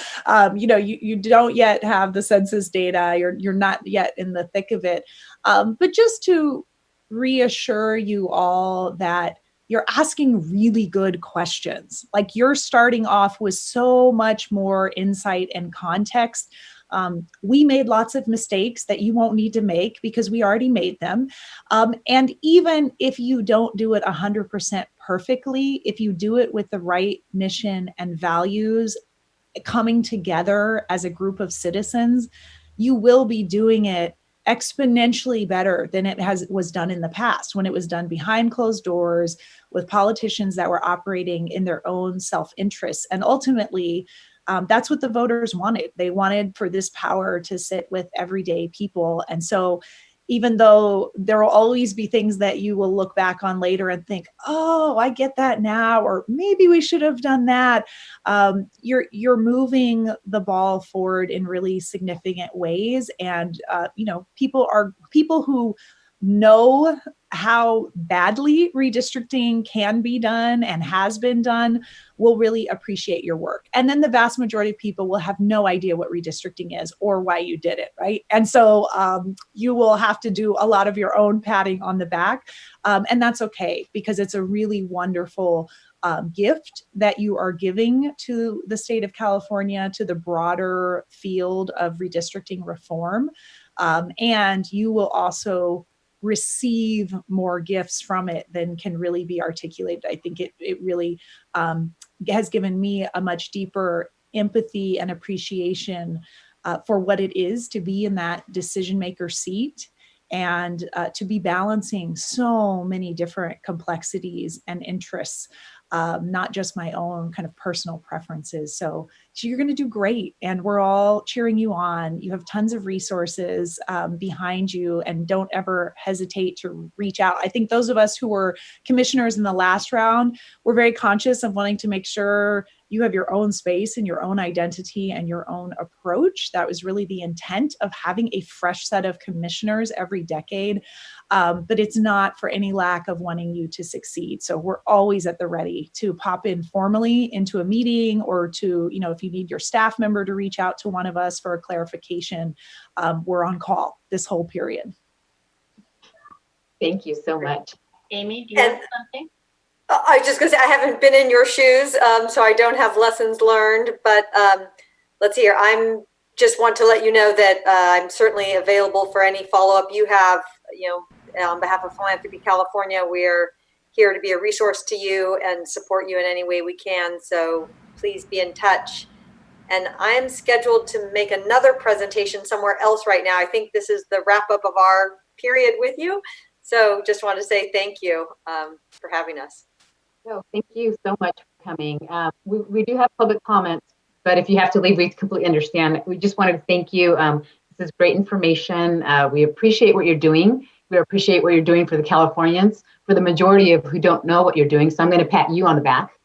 you don't yet have the census data. You're not yet in the thick of it. But just to reassure you all that you're asking really good questions. Like, you're starting off with so much more insight and context We made lots of mistakes that you won't need to make because we already made them. And even if you don't do it 100% perfectly, if you do it with the right mission and values, coming together as a group of citizens, you will be doing it exponentially better than it was done in the past, when it was done behind closed doors with politicians that were operating in their own self-interest. And ultimately, that's what the voters wanted. They wanted for this power to sit with everyday people. And so even though there will always be things that you will look back on later and think, oh, I get that now, or maybe we should have done that. You're moving the ball forward in really significant ways. And, people who know how badly redistricting can be done and has been done will really appreciate your work. And then the vast majority of people will have no idea what redistricting is or why you did it, right? And so you will have to do a lot of your own patting on the back. And that's okay, because it's a really wonderful gift that you are giving to the state of California, to the broader field of redistricting reform. And you will also receive more gifts from it than can really be articulated. I think it really has given me a much deeper empathy and appreciation for what it is to be in that decision maker seat, and to be balancing so many different complexities and interests, not just my own kind of personal preferences. So you're going to do great, and we're all cheering you on. You have tons of resources behind you, and don't ever hesitate to reach out. I think those of us who were commissioners in the last round were very conscious of wanting to make sure you have your own space and your own identity and your own approach. That was really the intent of having a fresh set of commissioners every decade. But it's not for any lack of wanting you to succeed. So we're always at the ready to pop in formally into a meeting, or to, if you need your staff member to reach out to one of us for a clarification, we're on call this whole period. Thank you so much. Amy, do you have something? I was just going to say, I haven't been in your shoes, so I don't have lessons learned, but let's see here. I'm just want to let you know that I'm certainly available for any follow-up you have. On behalf of Philanthropy California, we're here to be a resource to you and support you in any way we can. So please be in touch. And I am scheduled to make another presentation somewhere else right now. I think this is the wrap up of our period with you. So just want to say thank you for having us. No, thank you so much for coming. We do have public comments, but if you have to leave, we completely understand. We just wanted to thank you. This is great information. We appreciate what you're doing. We appreciate what you're doing for the Californians, for the majority of who don't know what you're doing. So I'm going to pat you on the back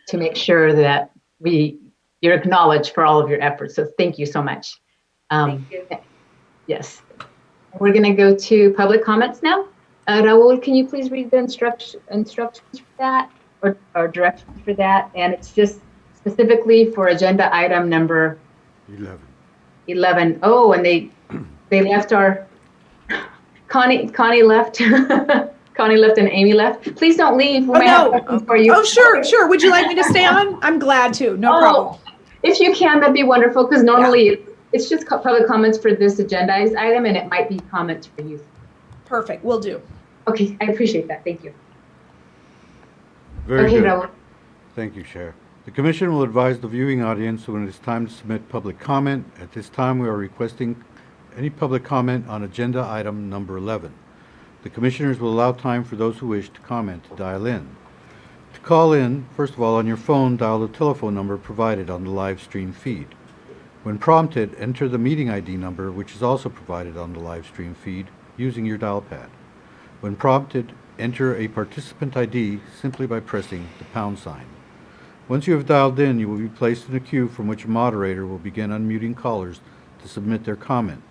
to make sure that you're acknowledged for all of your efforts. So thank you so much. Thank you. Yes. We're going to go to public comments now. Raul, can you please read the instructions for that, or directions for that? And it's just specifically for agenda item number 11. Oh, and they left our Connie left. Connie left and Amy left. Please don't leave. We might have questions for you. Oh, sure. Would you like me to stay on? I'm glad to. No problem. If you can, that'd be wonderful, because normally it's just public comments for this agendized item, and it might be comments for you. Perfect. Will do. Okay, I appreciate that. Thank you. Very good. Raul. Thank you, Chair. The Commission will advise the viewing audience when it is time to submit public comment. At this time, we are requesting any public comment on agenda item number 11. The Commissioners will allow time for those who wish to comment to dial in. To call in, first of all, on your phone, dial the telephone number provided on the live stream feed. When prompted, enter the meeting ID number, which is also provided on the live stream feed, using your dial pad. When prompted, enter a participant ID simply by pressing the pound sign. Once you have dialed in, you will be placed in a queue from which a moderator will begin unmuting callers to submit their comment.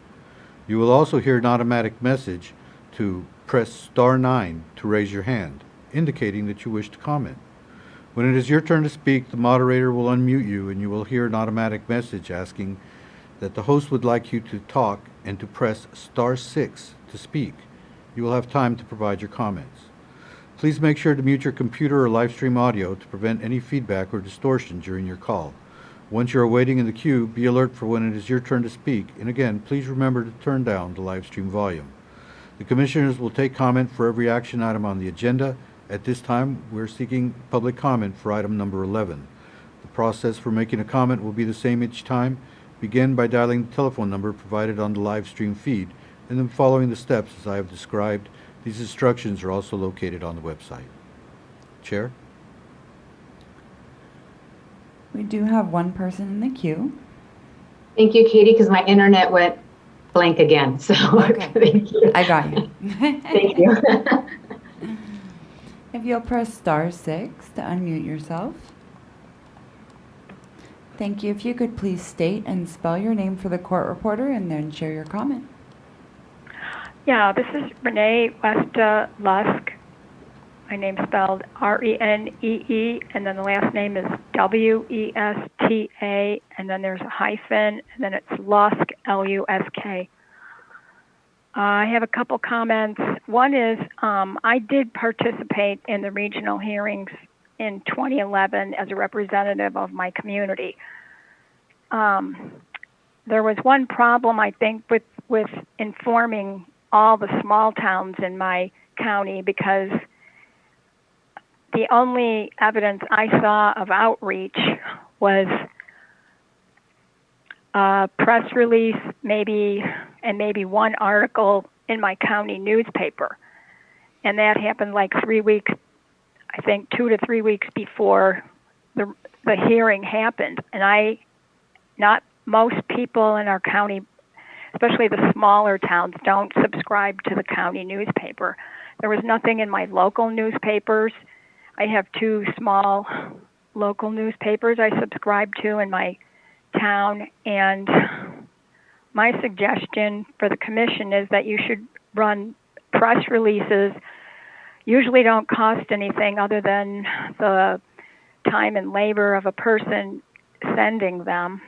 You will also hear an automatic message to press star 9 to raise your hand, indicating that you wish to comment. When it is your turn to speak, the moderator will unmute you, and you will hear an automatic message asking that the host would like you to talk and to press star 6 to speak. You will have time to provide your comments. Please make sure to mute your computer or live stream audio to prevent any feedback or distortion during your call. Once you are waiting in the queue, be alert for when it is your turn to speak, and again, please remember to turn down the live stream volume. The Commissioners will take comment for every action item on the agenda. At this time, we're seeking public comment for item number 11. The process for making a comment will be the same each time. Begin by dialing the telephone number provided on the live stream feed, and then following the steps as I have described. These instructions are also located on the website. Chair? We do have one person in the queue. Thank you, Katie, because my internet went blank again. So Okay. thank you. I got you. Thank you. If you'll press *6 to unmute yourself. Thank you. If you could please state and spell your name for the court reporter and then share your comment. Yeah, this is Renee Westa Lusk. My name's spelled R-E-N-E-E, and then the last name is W-E-S-T-A, and then there's a hyphen, and then it's Lusk, L-U-S-K. I have a couple comments. One is I did participate in the regional hearings in 2011 as a representative of my community. There was one problem, I think, with informing all the small towns in my county, because the only evidence I saw of outreach was a press release, maybe one article in my county newspaper. And that happened like 3 weeks, I think 2 to 3 weeks before the hearing happened. And not most people in our county, especially the smaller towns, don't subscribe to the county newspaper. There was nothing in my local newspapers. I have 2 small local newspapers I subscribe to in my town, and my suggestion for the commission is that you should run press releases. Usually don't cost anything other than the time and labor of a person sending them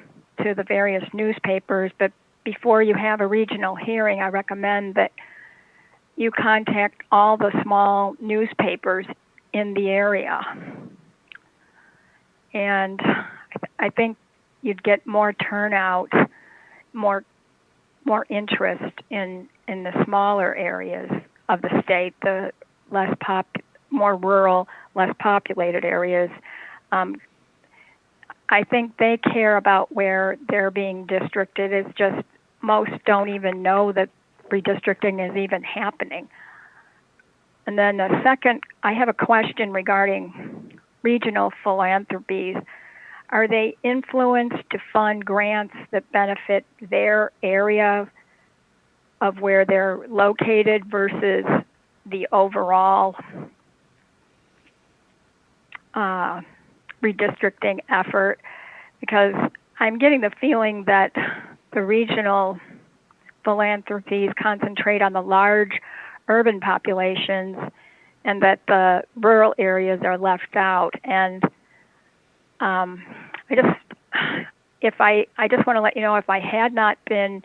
to the various newspapers. But before you have a regional hearing, I recommend that you contact all the small newspapers in the area. And I think you'd get more turnout, more interest in the smaller areas of the state, the more rural, less populated areas. I think they care about where they're being districted. It's just most don't even know that redistricting is even happening. And then the second, I have a question regarding regional philanthropies. Are they influenced to fund grants that benefit their area of where they're located versus the overall redistricting effort? Because I'm getting the feeling that the regional philanthropies concentrate on the large urban populations and that the rural areas are left out. And I just want to let you know, if I had not been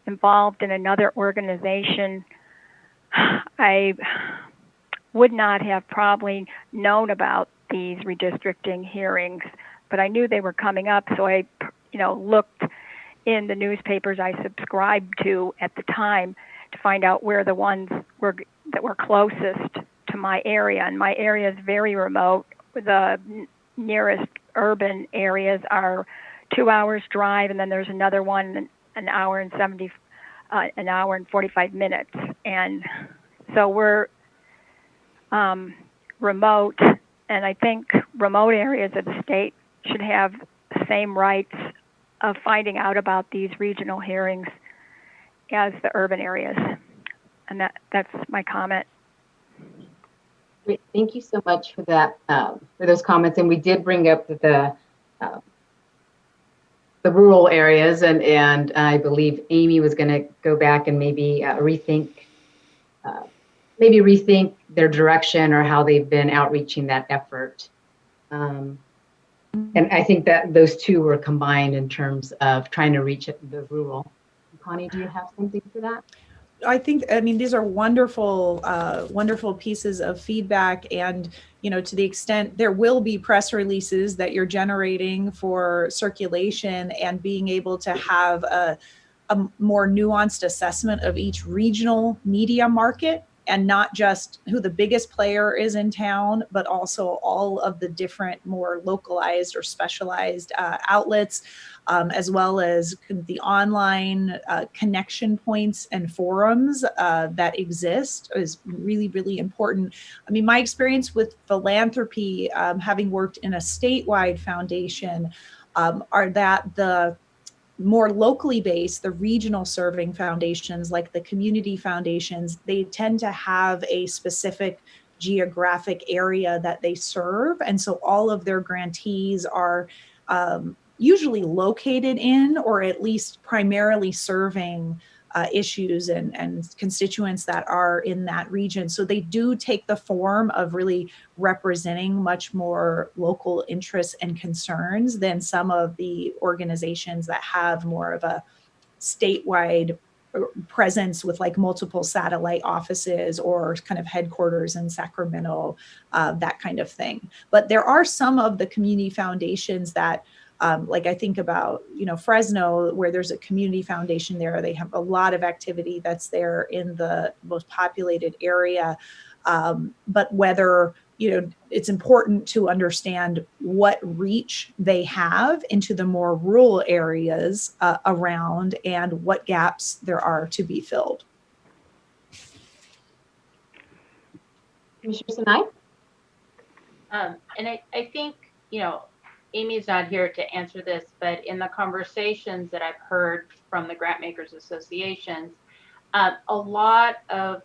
involved in another organization, I would not have probably known about these redistricting hearings, but I knew they were coming up, so I looked in the newspapers I subscribed to at the time to find out where the ones were that were closest to my area. And my area is very remote. The nearest urban areas are 2 hours drive, and then there's another one an hour and 45 minutes. And so we're remote, and I think remote areas of the state should have the same rights of finding out about these regional hearings as the urban areas. And that's my comment. Great. Thank you so much for that, for those comments. And we did bring up the rural areas, and I believe Amy was going to go back and maybe rethink their direction or how they've been outreaching that effort. And I think that those two were combined in terms of trying to reach the rural. Connie, do you have something for that? I mean, these are wonderful, wonderful pieces of feedback. And, to the extent there will be press releases that you're generating for circulation, and being able to have a more nuanced assessment of each regional media market, and not just who the biggest player is in town, but also all of the different more localized or specialized outlets, as well as the online connection points and forums that exist is really, really important. I mean, my experience with philanthropy, having worked in a statewide foundation, are that the more locally based, the regional serving foundations, like the community foundations, they tend to have a specific geographic area that they serve. And so all of their grantees are usually located in, or at least primarily serving issues and constituents that are in that region. So they do take the form of really representing much more local interests and concerns than some of the organizations that have more of a statewide presence with like multiple satellite offices or kind of headquarters in Sacramento, that kind of thing. But there are some of the community foundations that like I think about, Fresno, where there's a community foundation there. They have a lot of activity that's there in the most populated area. But whether, it's important to understand what reach they have into the more rural areas around, and what gaps there are to be filled. Commissioner Sinai? And I think, Amy's not here to answer this, but in the conversations that I've heard from the grant makers associations, a lot of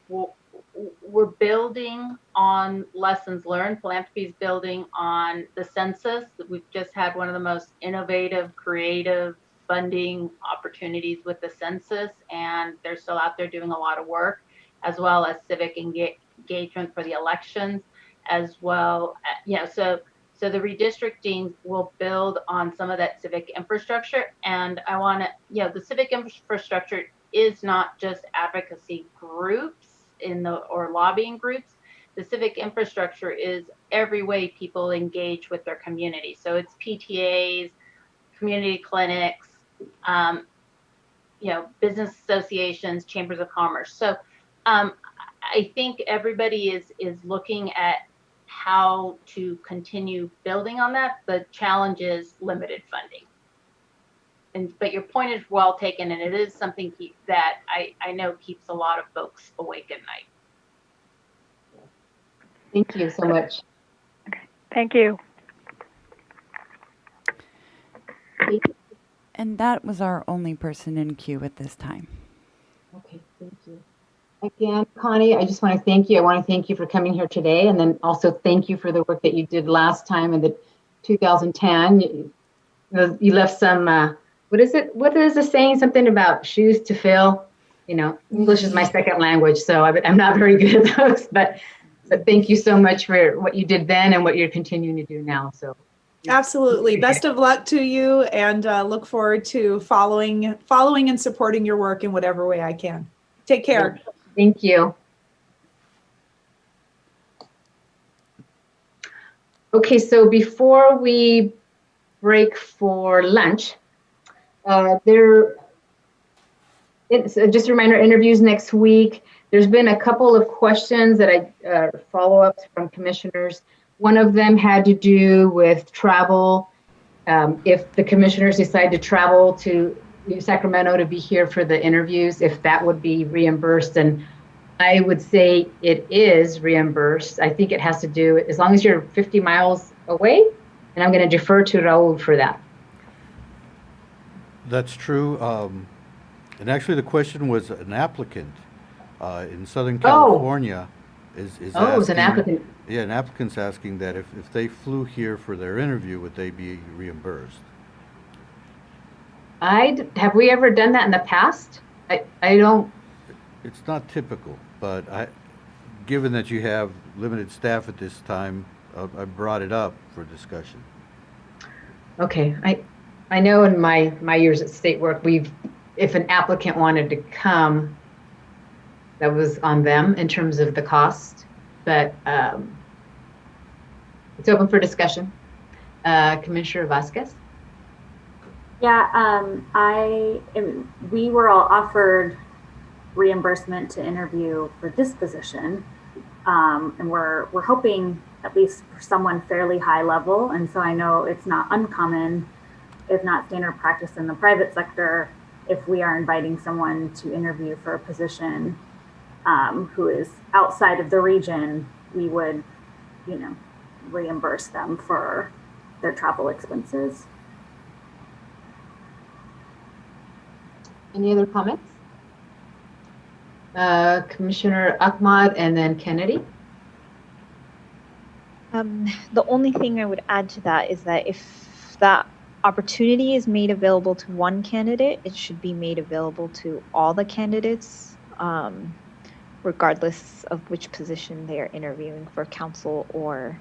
we're building on lessons learned. Philanthropy is building on the census. We've just had one of the most innovative, creative funding opportunities with the census, and they're still out there doing a lot of work, as well as civic engagement for the elections, as well. So the redistricting will build on some of that civic infrastructure. And I want to, the civic infrastructure is not just advocacy groups or lobbying groups. The civic infrastructure is every way people engage with their community. So it's PTAs, community clinics, business associations, chambers of commerce. So I think everybody is looking at how to continue building on that. The challenge is limited funding. But your point is well taken, and it is something that I know keeps a lot of folks awake at night. Thank you so much. Okay. Thank you. And that was our only person in queue at this time. Okay, thank you. Again, Connie, I just want to thank you. I want to thank you for coming here today, and then also thank you for the work that you did last time in the 2010. You left some, what is it? What is the saying? Something about shoes to fill. English is my second language, so I'm not very good at those, but thank you so much for what you did then and what you're continuing to do now. So absolutely. Best of luck to you, and look forward to following and supporting your work in whatever way I can. Take care. Thank you. Okay, so before we break for lunch, just a reminder, interviews next week. There's been a couple of questions that follow-ups from commissioners. One of them had to do with travel. If the commissioners decide to travel to Sacramento to be here for the interviews, if that would be reimbursed. And I would say it is reimbursed. I think it has to do, as long as you're 50 miles away, and I'm going to defer to Raul for that. That's true. And actually the question was an applicant in Southern California is asking, it's an applicant. Yeah, an applicant's asking that if they flew here for their interview, would they be reimbursed? Have we ever done that in the past? I don't. It's not typical, but given that you have limited staff at this time, I brought it up for discussion. Okay, I know in my years at state work, if an applicant wanted to come, that was on them in terms of the cost, but It's open for discussion. Commissioner Vasquez? Yeah, we were all offered reimbursement to interview for this position. And we're hoping at least for someone fairly high level. And so I know it's not uncommon, if not standard practice in the private sector, if we are inviting someone to interview for a position who is outside of the region, we would, reimburse them for their travel expenses. Any other comments? Commissioner Ahmad and then Kennedy. The only thing I would add to that is that if that opportunity is made available to one candidate, it should be made available to all the candidates, regardless of which position they are interviewing for, council or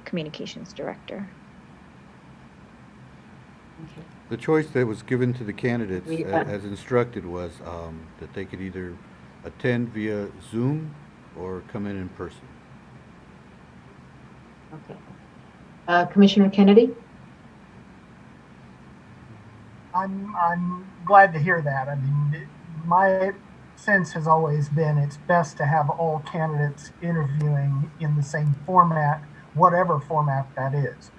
communications director. Okay. The choice that was given to the candidates, as instructed, was that they could either attend via Zoom or come in person. Okay. Commissioner Kennedy? I'm glad to hear that. I mean, my sense has always been it's best to have all candidates interviewing in the same format, whatever format that is.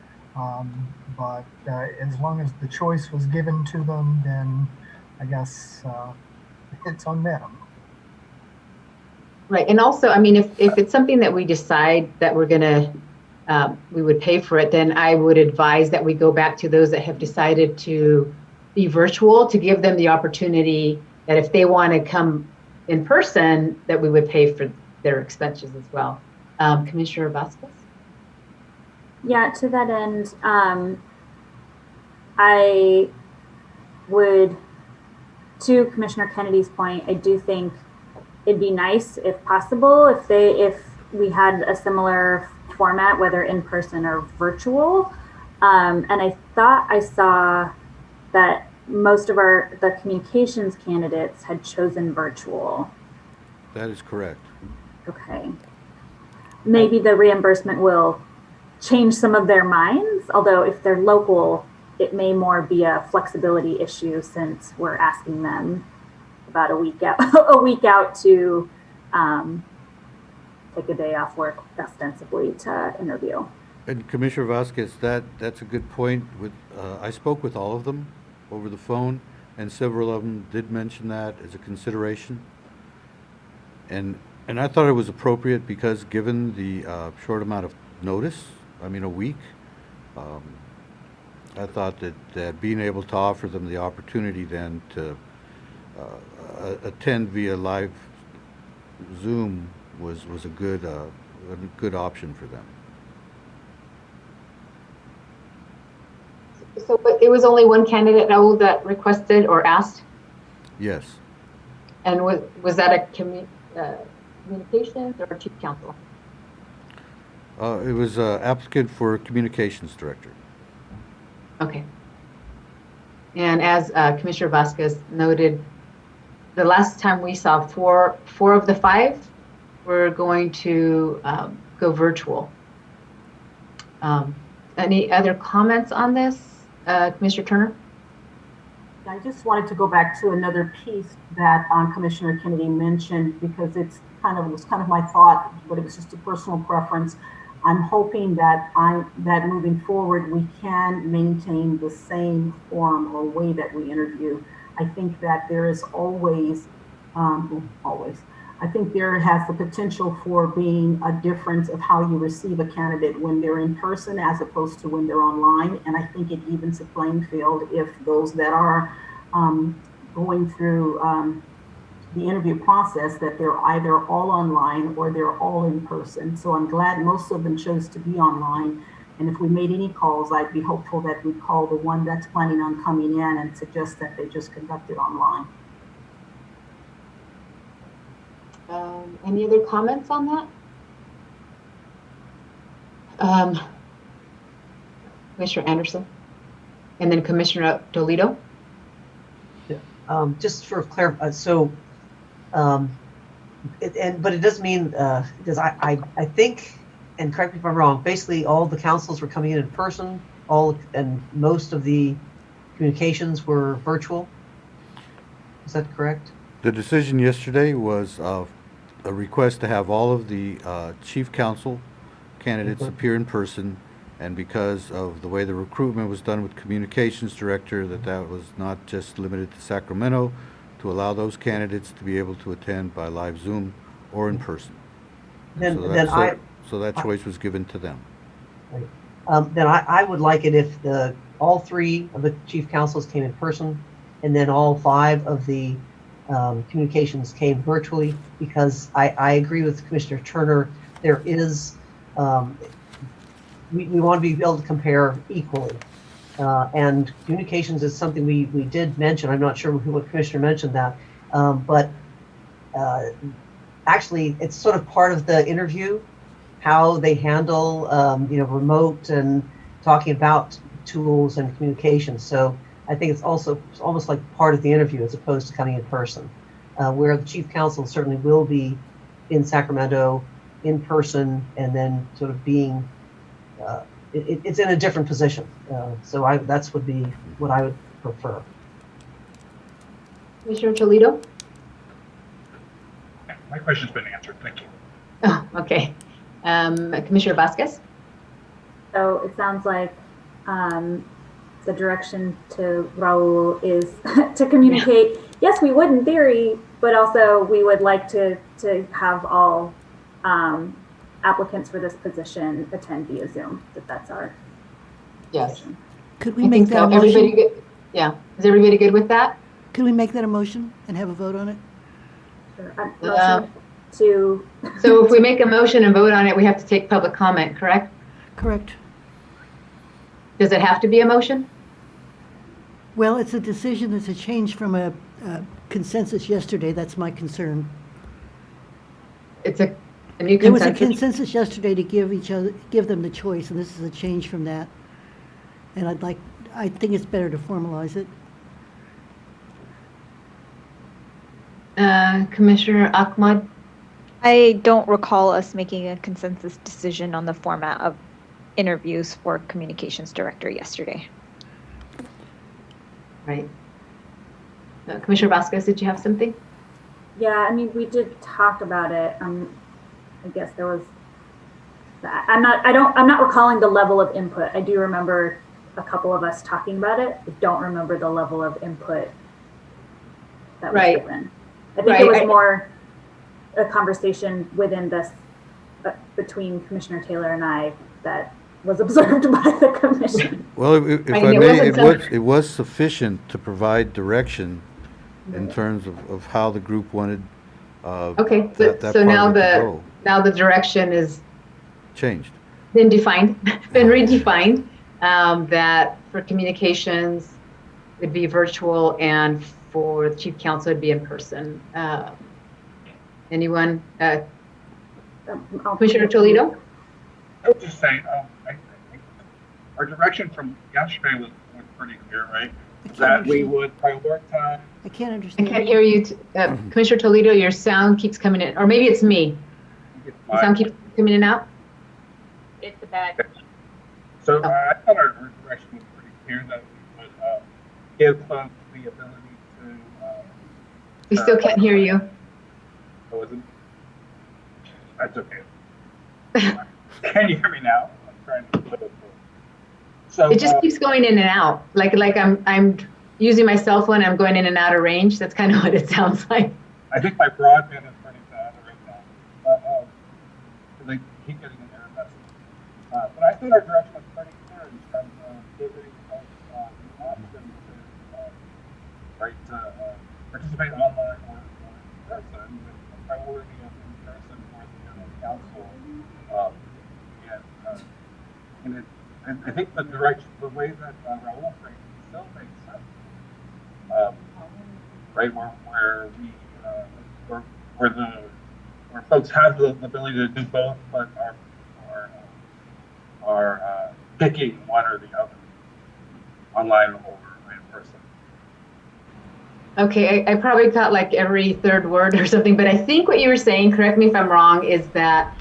But as long as the choice was given to them, then I guess it's on them. Right, and also, I mean, if it's something that we decide that we're gonna, we would pay for it, then I would advise that we go back to those that have decided to be virtual, to give them the opportunity that if they want to come in person, that we would pay for their expenses as well. Commissioner Vasquez? Yeah, to that end, I would, to Commissioner Kennedy's point, I do think it'd be nice, if possible, if we had a similar format, whether in person or virtual. And I thought I saw that most of the communications candidates had chosen virtual. That is correct. Okay. Maybe the reimbursement will change some of their minds, although if they're local, it may more be a flexibility issue since we're asking them about a week out to take a day off work ostensibly to interview. And Commissioner Vasquez, that's a good point. I spoke with all of them over the phone, and several of them did mention that as a consideration. And I thought it was appropriate because given the short amount of notice, I mean a week, I thought that being able to offer them the opportunity then to attend via live Zoom was a good option for them. So it was only one candidate, Raul, that requested or asked? Yes. And was that a communications or chief counsel? It was an applicant for communications director. Okay. And as Commissioner Vasquez noted, the last time we saw four of the five were going to go virtual. Any other comments on this? Commissioner Turner? I just wanted to go back to another piece that Commissioner Kennedy mentioned because was kind of my thought, but it was just a personal preference. I'm hoping that that moving forward we can maintain the same form or way that we interview. I think that there is always. I think there has the potential for being a difference of how you receive a candidate when they're in person as opposed to when they're online. And I think it evens the playing field if those that are going through the interview process, that they're either all online or they're all in person. So I'm glad most of them chose to be online. And if we made any calls, I'd be hopeful that we'd call the one that's planning on coming in and suggest that they just conduct it online. Any other comments on that? Commissioner Anderson, and then Commissioner Toledo. Yeah. Just for clarify, but it does mean because I think, and correct me if I'm wrong, basically all the councils were coming in person, and most of the communications were virtual. Is that correct? The decision yesterday was a request to have all of the chief counsel candidates appear in person, and because of the way the recruitment was done with communications director, that was not just limited to Sacramento, to allow those candidates to be able to attend by live Zoom or in person. So that choice was given to them. Right. Then I would like it if all 3 of the chief councils came in person, and then all 5 of the communications came virtually, because I agree with Commissioner Turner. There is, we want to be able to compare equally. And communications is something we did mention. I'm not sure what commissioner mentioned that, but actually it's sort of part of the interview, how they handle remote and talking about tools and communications. So I think it's almost like part of the interview as opposed to coming in person, where the chief counsel certainly will be in Sacramento in person, and then sort of being it's in a different position. So that's would be what I would prefer. Commissioner Toledo? My question's been answered. Thank you. Oh, okay. Commissioner Vasquez? So it sounds like the direction to Raul is to communicate. Yes, we would in theory, but also we would like to have all applicants for this position attend via Zoom. That's our decision. Could we make that a motion? Everybody good? Yeah. Is everybody good with that? Could we make that a motion and have a vote on it? Motion to. So if we make a motion and vote on it, we have to take public comment, correct? Correct. Does it have to be a motion? Well, it's a decision that's a change from a consensus yesterday. That's my concern. It's a new consensus? There was a consensus yesterday to give them the choice, and this is a change from that. And I think it's better to formalize it. Commissioner Ahmad? I don't recall us making a consensus decision on the format of interviews for communications director yesterday. Right. Commissioner Vasquez, did you have something? Yeah, I mean, we did talk about it. I guess there was. I'm not recalling the level of input. I do remember a couple of us talking about it. I don't remember the level of input that was given. I think it was more a conversation within this between Commissioner Taylor and I that was observed by the commission. Well, if I may, it was sufficient to provide direction in terms of how the group wanted. Okay, so now the direction is changed. Been redefined. That for communications it'd be virtual, and for the chief counsel it'd be in person. Anyone? Commissioner Toledo? I would just say, I think our direction from yesterday was pretty clear, right? That we would prioritize. I can't understand. I can't hear you. Commissioner Toledo, your sound keeps coming in, or maybe it's me. The sound keeps coming in and out? It's a bad. So I thought our direction was pretty clear, that we would give folks the ability to. We still can't hear you. Oh, is it? That's okay. Can you hear me now? I'm trying to put it. So it just keeps going in and out. Like I'm using my cell phone. I'm going in and out of range. That's kind of what it sounds like. I think my broadband is pretty bad right now. They keep getting an error message. But I think our direction was pretty clear in terms of giving folks the option to participate online or in person, with the priority of in person for the council. And I think the direction, the way that Raul framed it still makes sense. Right, where folks have the ability to do both, but are picking one or the other, online or in person. Okay, I probably caught like every third word or something, but I think what you were saying, correct me if I'm wrong, is that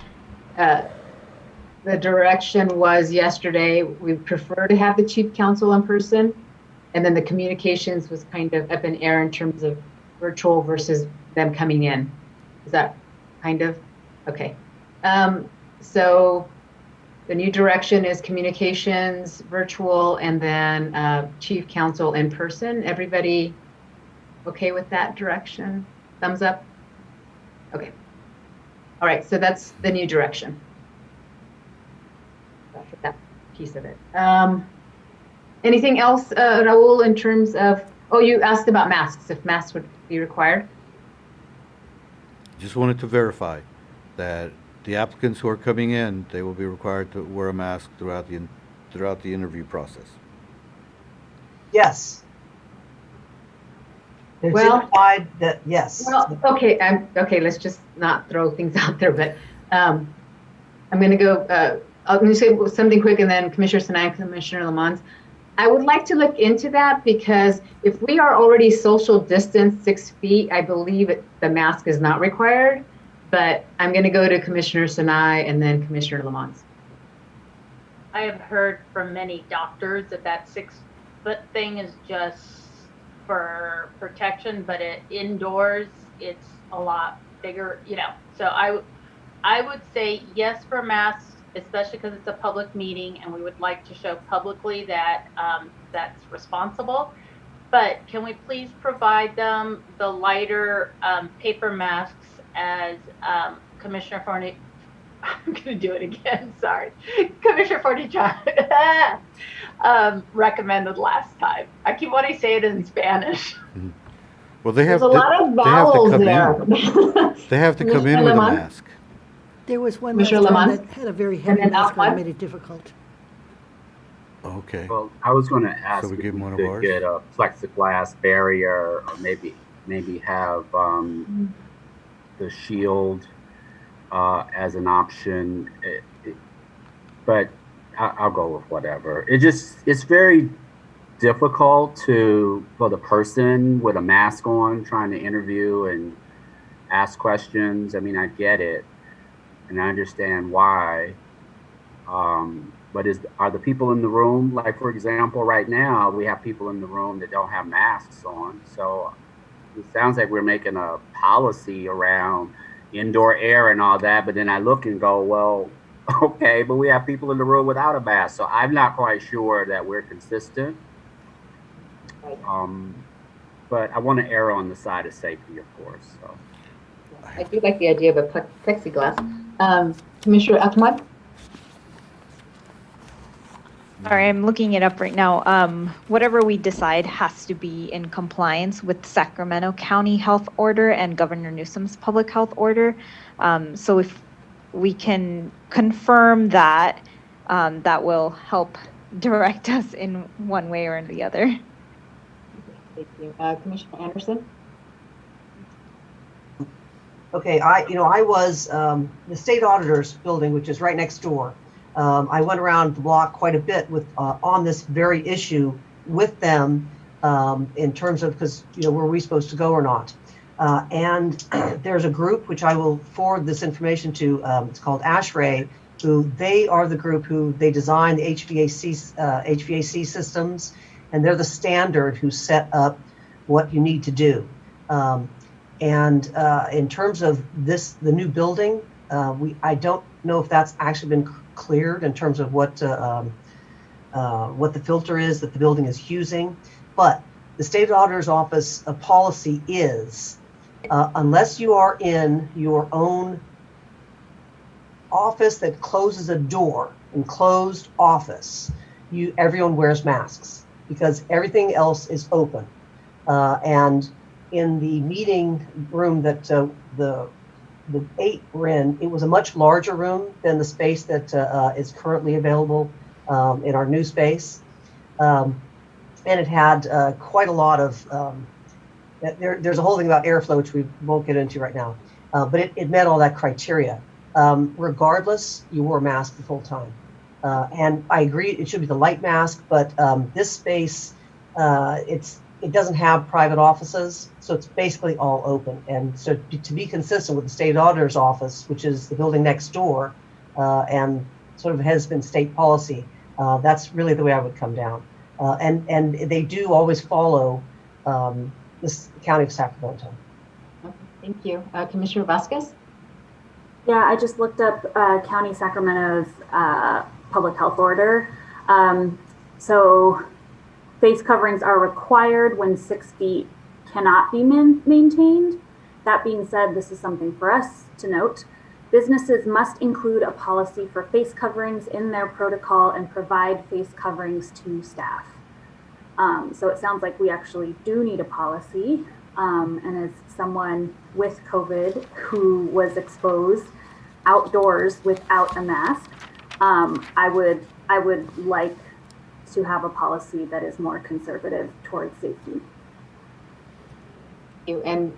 the direction was yesterday, we prefer to have the chief counsel in person. And then the communications was kind of up in air in terms of virtual versus them coming in. Is that kind of? Okay. So the new direction is communications virtual and then chief counsel in person. Everybody okay with that direction? Thumbs up? Okay. All right, so that's the new direction. That's that piece of it. Anything else, Raul, in terms of, oh, you asked about masks, if masks would be required? Just wanted to verify that the applicants who are coming in, they will be required to wear a mask throughout the interview process. Yes. It's implied that, yes. Well, okay, okay, let's just not throw things out there, but I'm going to go, I'm going to say something quick, and then Commissioner Sinai and Commissioner Lamont. I would like to look into that, because if we are already social distance 6 feet, I believe the mask is not required. But I'm going to go to Commissioner Sinai and then Commissioner Lamont. I have heard from many doctors that 6 foot thing is just for protection, but indoors it's a lot bigger, you know. So I would say yes for masks, especially because it's a public meeting and we would like to show publicly that that's responsible. But can we please provide them the lighter paper masks as Commissioner Forney, I'm going to do it again, sorry. Commissioner Forney recommended last time. I keep wanting to say it in Spanish. Mm-hmm. Well, they have There's a lot of vowels there. They have to come in with a mask. There was one Commissioner last time Lamont? that had a very heavy mask on, made it difficult. Okay. Well, I was going to ask So we if give we one of could ours? get a plexiglass barrier, or maybe have the shield as an option. But I'll go with whatever. It's very difficult for the person with a mask on trying to interview and ask questions. I mean, I get it, and I understand why. But are the people in the room, like for example, right now we have people in the room that don't have masks on. So it sounds like we're making a policy around indoor air and all that. But then I look and go, well, okay, but we have people in the room without a mask. So I'm not quite sure that we're consistent. But I want to err on the side of safety, of course. So I do like the idea of a plexiglass. Commissioner Ahmad? Sorry, I'm looking it up right now. Whatever we decide has to be in compliance with Sacramento County Health Order and Governor Newsom's Public Health Order. So if we can confirm that, that will help direct us in one way or the other. Thank you. Commissioner Anderson? Okay, I was the state auditor's building, which is right next door. I went around the block quite a bit with on this very issue with them in terms of, because were we supposed to go or not? And there's a group which I will forward this information to. It's called ASHRAE, who they are the group who they design the HVAC systems, and they're the standard who set up what you need to do. And in terms of the new building, I don't know if that's actually been cleared in terms of what the filter is that the building is using. But the state auditor's office policy is, unless you are in your own office that closes a door, enclosed office, everyone wears masks because everything else is open. And in the meeting room that the 8 we're in, it was a much larger room than the space that is currently available in our new space. And it had quite a lot of, there's a whole thing about airflow, which we won't get into right now, but it met all that criteria. Regardless, you wore a mask the full time. And I agree, it should be the light mask, but this space, it doesn't have private offices, so it's basically all open. And so to be consistent with the state auditor's office, which is the building next door, and sort of has been state policy. That's really the way I would come down. And they do always follow this County of Sacramento. Okay, thank you. Commissioner Vasquez? Yeah, I just looked up County Sacramento's public health order. So face coverings are required when 6 feet cannot be maintained. That being said, this is something for us to note. Businesses must include a policy for face coverings in their protocol and provide face coverings to staff. So it sounds like we actually do need a policy. And as someone with COVID who was exposed outdoors without a mask, I would like to have a policy that is more conservative towards safety. Thank you. And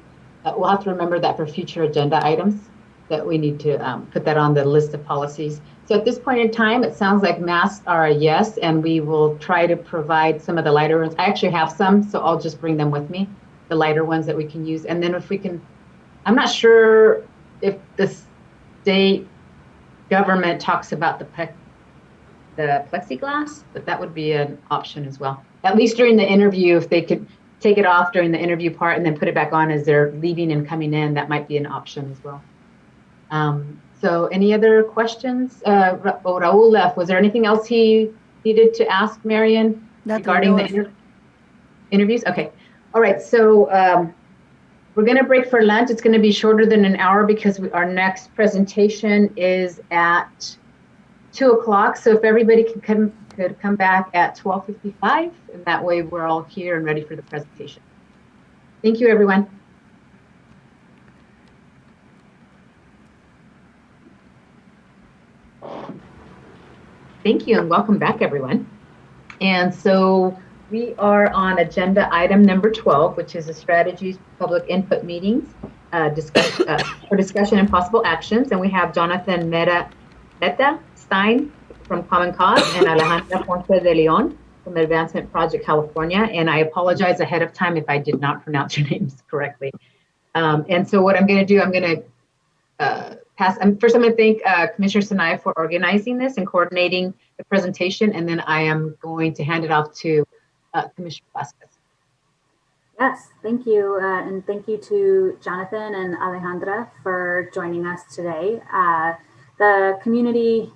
we'll have to remember that for future agenda items, that we need to put that on the list of policies. So at this point in time, it sounds like masks are a yes, and we will try to provide some of the lighter ones. I actually have some, so I'll just bring them with me, the lighter ones that we can use. And then if we can, I'm not sure if the state government talks about the plexiglass, but that would be an option as well. At least during the interview, if they could take it off during the interview part and then put it back on as they're leaving and coming in, that might be an option as well. So any other questions? Raul left. Was there anything else he needed to ask Marion regarding the interviews? Okay. All right. So we're going to break for lunch. It's going to be shorter than an hour because our next presentation is at 2 o'clock. So if everybody could come back at 12:55, and that way we're all here and ready for the presentation. Thank you, everyone. Thank you, and welcome back, everyone. And so we are on agenda item number 12, which is a strategies public input meetings for discussion and possible actions. And we have Jonathan Meta Stein from Common Cause and Alejandra Ponce de Leon from Advancement Project California. And I apologize ahead of time if I did not pronounce your names correctly. And so what I'm going to do, I'm going to first, I'm going to thank Commissioner Sinai for organizing this and coordinating the presentation, and then I am going to hand it off to Commissioner Vasquez. Yes, thank you. And thank you to Jonathan and Alejandra for joining us today. The community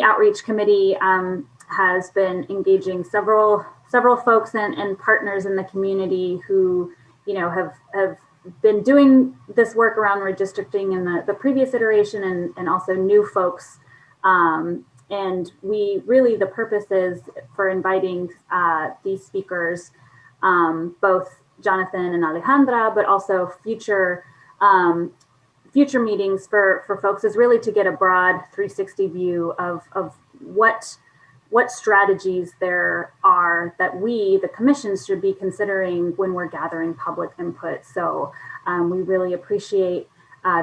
outreach committee has been engaging several folks and partners in the community who, have been doing this work around redistricting in the previous iteration and also new folks. And we really, the purpose is for inviting these speakers, both Jonathan and Alejandra, but also future meetings for folks is really to get a broad 360 view of what strategies there are that we, the commissions, should be considering when we're gathering public input. So we really appreciate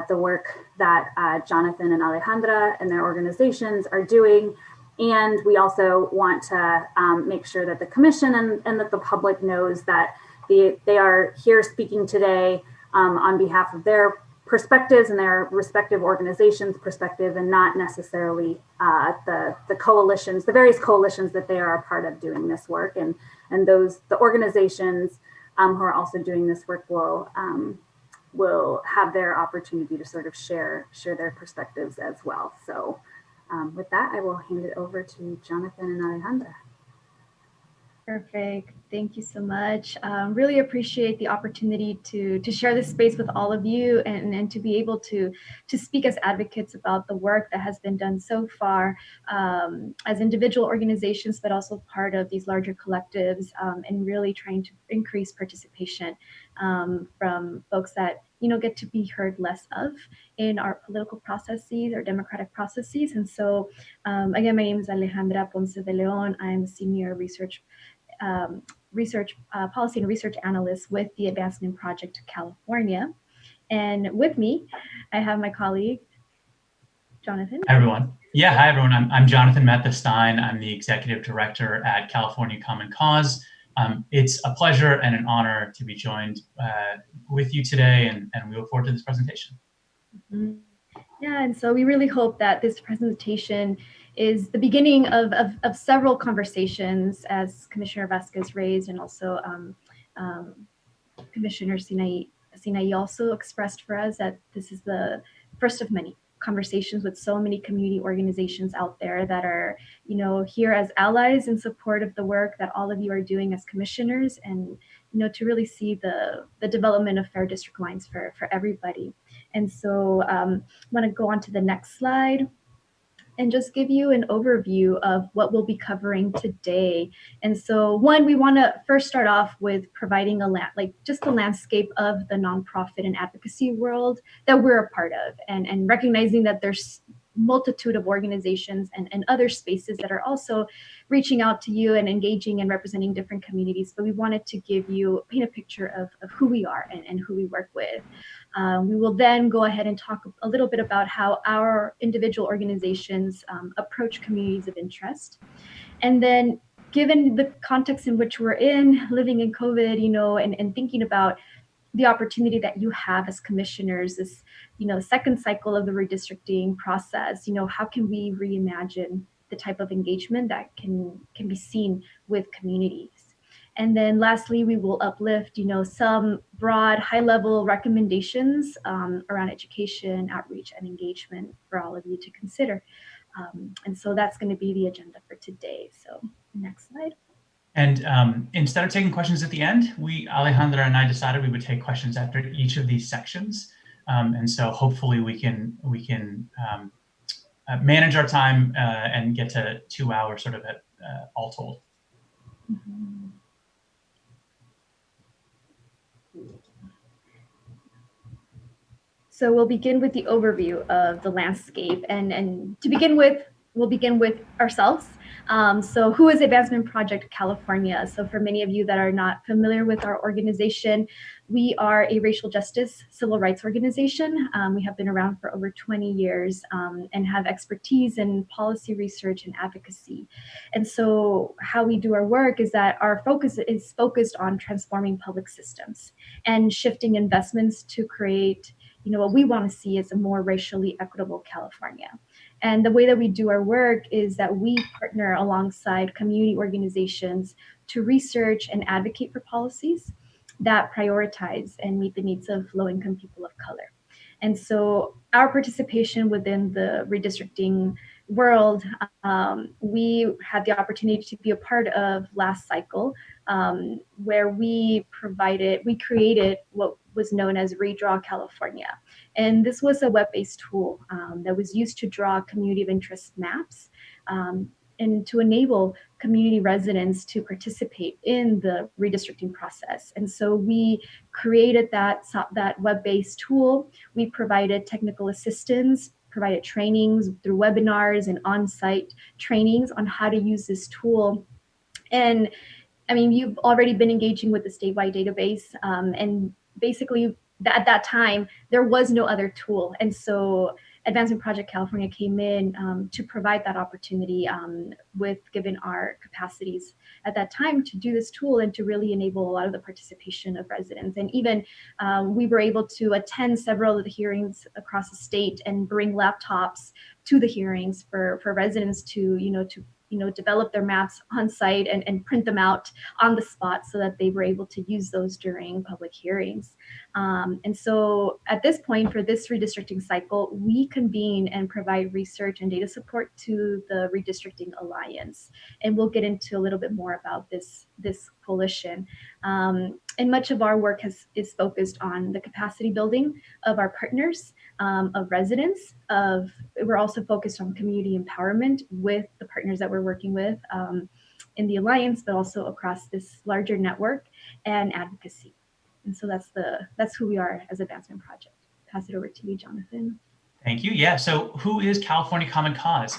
the work that Jonathan and Alejandra and their organizations are doing. And we also want to make sure that the commission and that the public knows that they are here speaking today on behalf of their perspectives and their respective organizations' perspective, and not necessarily the coalitions, the various coalitions that they are a part of doing this work. And the organizations who are also doing this work will have their opportunity to sort of share their perspectives as well. So with that, I will hand it over to Jonathan and Alejandra. Perfect. Thank you so much. Really appreciate the opportunity to share this space with all of you and to be able to speak as advocates about the work that has been done so far as individual organizations, but also part of these larger collectives, and really trying to increase participation from folks that get to be heard less of in our political processes, our democratic processes. And so again, my name is Alejandra Ponce de Leon. I'm a senior policy and research analyst with the Advancement Project California. And with me, I have my colleague, Jonathan. Hi, everyone. Yeah, hi, everyone. I'm Jonathan Meta Stein. I'm the executive director at California Common Cause. It's a pleasure and an honor to be joined with you today, and we look forward to this presentation. Mm-hmm. Yeah, and so we really hope that this presentation is the beginning of several conversations, as Commissioner Vasquez raised, and also Commissioner Sinai also expressed for us that this is the first of many conversations with so many community organizations out there that are, here as allies in support of the work that all of you are doing as commissioners, and to really see the development of fair district lines for everybody. And so I want to go on to the next slide and just give you an overview of what we'll be covering today. And so one, we want to first start off with providing just the landscape of the nonprofit and advocacy world that we're a part of, and recognizing that there's multitude of organizations and other spaces that are also reaching out to you and engaging and representing different communities. But we wanted to paint a picture of who we are and who we work with. We will then go ahead and talk a little bit about how our individual organizations approach communities of interest. And then, given the context in which we're in, living in COVID, and thinking about the opportunity that you have as commissioners, this, second cycle of the redistricting process, how can we reimagine the type of engagement that can be seen with communities? And then lastly, we will uplift, some broad, high-level recommendations around education, outreach, and engagement for all of you to consider. And so that's going to be the agenda for today. So next slide. And instead of taking questions at the end, Alejandra and I decided we would take questions after each of these sections. And so hopefully we can manage our time and get to 2 hours sort of at all told. Mm-hmm. So we'll begin with the overview of the landscape, and to begin with, we'll begin with ourselves. So who is Advancement Project California? So for many of you that are not familiar with our organization, we are a racial justice civil rights organization. We have been around for over 20 years and have expertise in policy research and advocacy. And so how we do our work is that our focus is focused on transforming public systems and shifting investments to create what we want to see is a more racially equitable California. And the way that we do our work is that we partner alongside community organizations to research and advocate for policies that prioritize and meet the needs of low-income people of color. And so our participation within the redistricting world, we had the opportunity to be a part of last cycle, where we created what was known as Redraw California. And this was a web-based tool that was used to draw community of interest maps and to enable community residents to participate in the redistricting process. And so we created that web-based tool. We provided technical assistance, provided trainings through webinars and on-site trainings on how to use this tool. And I mean, you've already been engaging with the statewide database, and basically at that time, there was no other tool. And so Advancement Project California came in to provide that opportunity given our capacities at that time to do this tool and to really enable a lot of the participation of residents. And even we were able to attend several of the hearings across the state and bring laptops to the hearings for residents to develop their maps on site and print them out on the spot so that they were able to use those during public hearings. And so at this point for this redistricting cycle, we convene and provide research and data support to the Redistricting Alliance. And we'll get into a little bit more about this coalition. And much of our work is focused on the capacity building of our partners, of residents, we're also focused on community empowerment with the partners that we're working with in the Alliance, but also across this larger network, and advocacy. And so that's who we are as Advancement Project. Pass it over to you, Jonathan. Thank you. Yeah, so who is California Common Cause?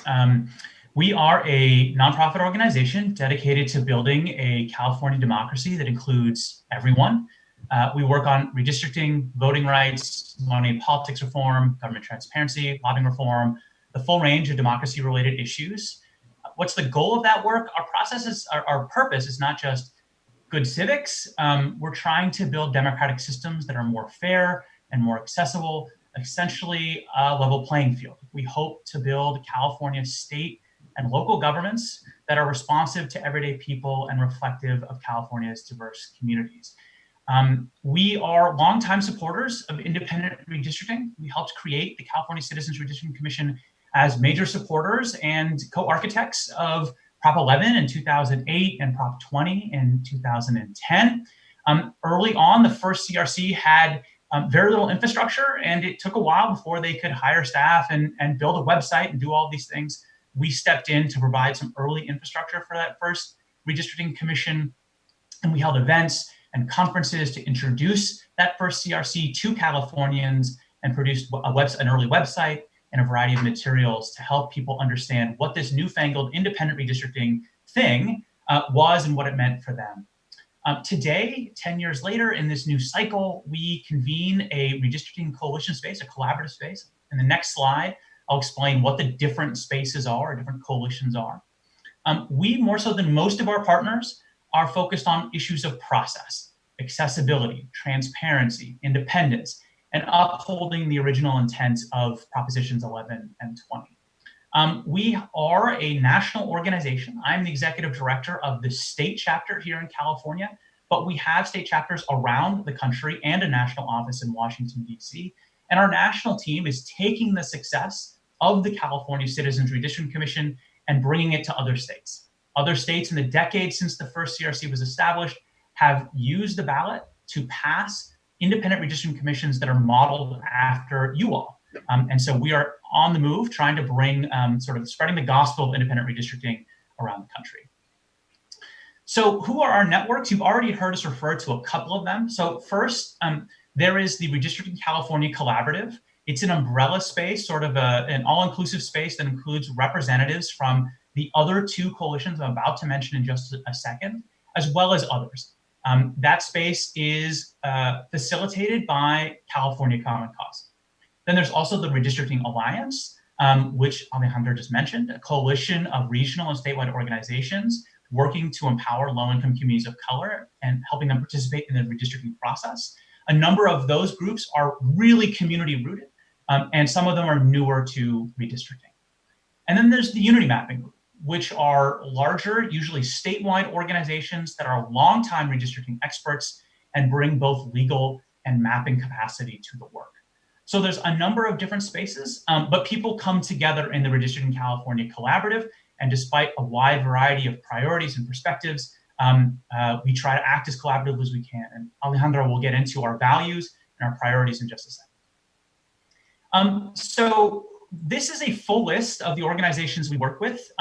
We are a nonprofit organization dedicated to building a California democracy that includes everyone. We work on redistricting, voting rights, money and politics reform, government transparency, lobbying reform, the full range of democracy-related issues. What's the goal of that work? Our purpose is not just good civics. We're trying to build democratic systems that are more fair and more accessible, essentially a level playing field. We hope to build California's state and local governments that are responsive to everyday people and reflective of California's diverse communities. We are longtime supporters of independent redistricting. We helped create the California Citizens Redistricting Commission as major supporters and co-architects of Prop 11 in 2008 and Prop 20 in 2010. Early on, the first CRC had very little infrastructure, and it took a while before they could hire staff and build a website and do all these things. We stepped in to provide some early infrastructure for that first redistricting commission, and we held events and conferences to introduce that first CRC to Californians and produced an early website and a variety of materials to help people understand what this newfangled independent redistricting thing was and what it meant for them. Today, 10 years later, in this new cycle, we convene a redistricting coalition space, a collaborative space. In the next slide, I'll explain what the different spaces are, different coalitions are. We, more so than most of our partners, are focused on issues of process, accessibility, transparency, independence, and upholding the original intent of Propositions 11 and 20. We are a national organization. I'm the executive director of the state chapter here in California, but we have state chapters around the country and a national office in Washington, D.C. And our national team is taking the success of the California Citizens Redistricting Commission and bringing it to other states. Other states in the decade since the first CRC was established have used the ballot to pass independent redistricting commissions that are modeled after you all. And so we are on the move trying to bring sort of spreading the gospel of independent redistricting around the country. So who are our networks? You've already heard us refer to a couple of them. So first, there is the Redistricting California Collaborative. It's an umbrella space, sort of an all-inclusive space that includes representatives from the other two coalitions I'm about to mention in just a second, as well as others. That space is facilitated by California Common Cause. Then there's also the Redistricting Alliance, which Alejandro just mentioned, a coalition of regional and statewide organizations working to empower low-income communities of color and helping them participate in the redistricting process. A number of those groups are really community-rooted, and some of them are newer to redistricting. And then there's the Unity Mapping Group, which are larger, usually statewide organizations that are longtime redistricting experts and bring both legal and mapping capacity to the work. So there's a number of different spaces, but people come together in the Redistricting California Collaborative, and despite a wide variety of priorities and perspectives, we try to act as collaborative as we can. And Alejandro will get into our values and our priorities in just a second. So this is a full list of the organizations we work with,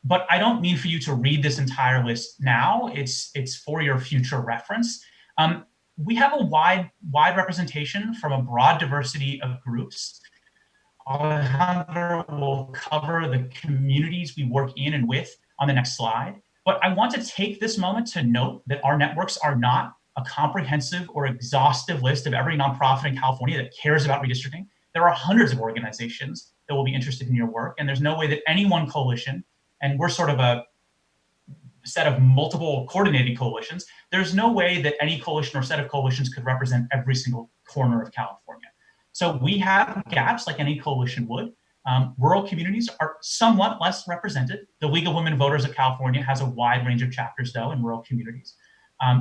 but I don't mean for you to read this entire list now. It's for your future reference. We have a wide representation from a broad diversity of groups. Alejandro will cover the communities we work in and with on the next slide. But I want to take this moment to note that our networks are not a comprehensive or exhaustive list of every nonprofit in California that cares about redistricting. There are hundreds of organizations that will be interested in your work, and there's no way that any one coalition, and we're sort of a set of multiple coordinated coalitions, there's no way that any coalition or set of coalitions could represent every single corner of California. So we have gaps like any coalition would. Rural communities are somewhat less represented. The League of Women Voters of California has a wide range of chapters, though, in rural communities.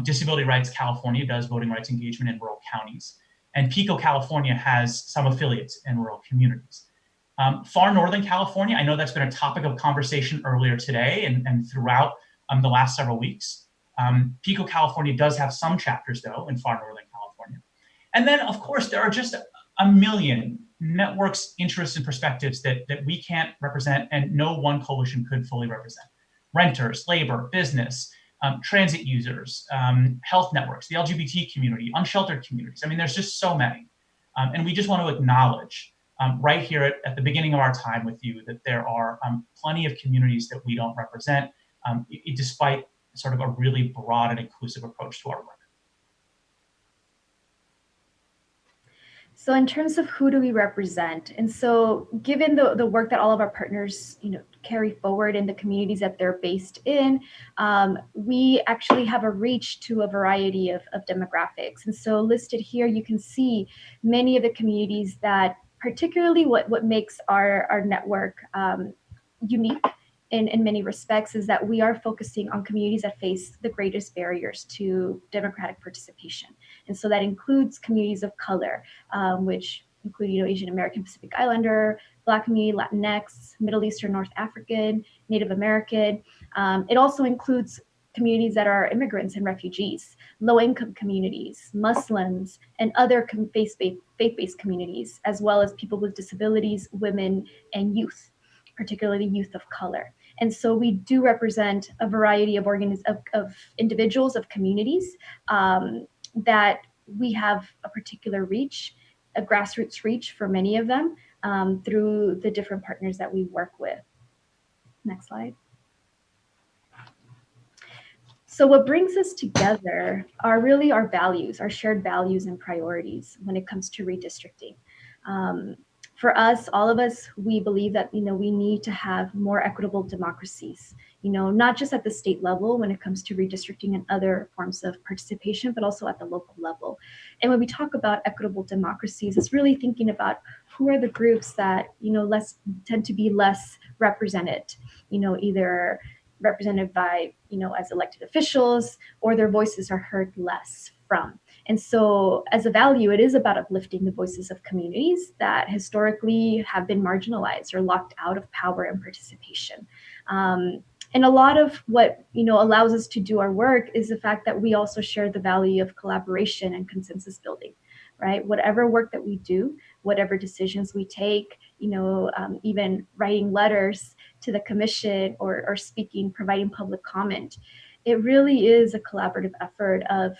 Disability Rights California does voting rights engagement in rural counties. And PICO California has some affiliates in rural communities. Far Northern California, I know that's been a topic of conversation earlier today and throughout the last several weeks. PICO California does have some chapters, though, in Far Northern California. And then, of course, there are just a million networks, interests, and perspectives that we can't represent and no one coalition could fully represent. Renters, labor, business, transit users, health networks, the LGBT community, unsheltered communities. I mean, there's just so many. And we just want to acknowledge right here at the beginning of our time with you that there are plenty of communities that we don't represent, despite sort of a really broad and inclusive approach to our work. So in terms of who do we represent, and so given the work that all of our partners, carry forward in the communities that they're based in, we actually have a reach to a variety of demographics. And so listed here, you can see many of the communities that, particularly what makes our network unique in many respects is that we are focusing on communities that face the greatest barriers to democratic participation. And so that includes communities of color, which include, Asian American, Pacific Islander, Black community, Latinx, Middle Eastern, North African, Native American. It also includes communities that are immigrants and refugees, low-income communities, Muslims, and other faith-based communities, as well as people with disabilities, women, and youth, particularly youth of color. And so we do represent a variety of individuals, of communities, that we have a particular reach, a grassroots reach for many of them, through the different partners that we work with. Next slide. So what brings us together are really our values, our shared values and priorities when it comes to redistricting. For us, all of us, we believe that, we need to have more equitable democracies, not just at the state level when it comes to redistricting and other forms of participation, but also at the local level. And when we talk about equitable democracies, it's really thinking about who are the groups that, tend to be less represented, either represented by, as elected officials, or their voices are heard less from. And so as a value, it is about uplifting the voices of communities that historically have been marginalized or locked out of power and participation. And a lot of what, allows us to do our work is the fact that we also share the value of collaboration and consensus building, right? Whatever work that we do, whatever decisions we take, even writing letters to the commission or speaking, providing public comment, it really is a collaborative effort of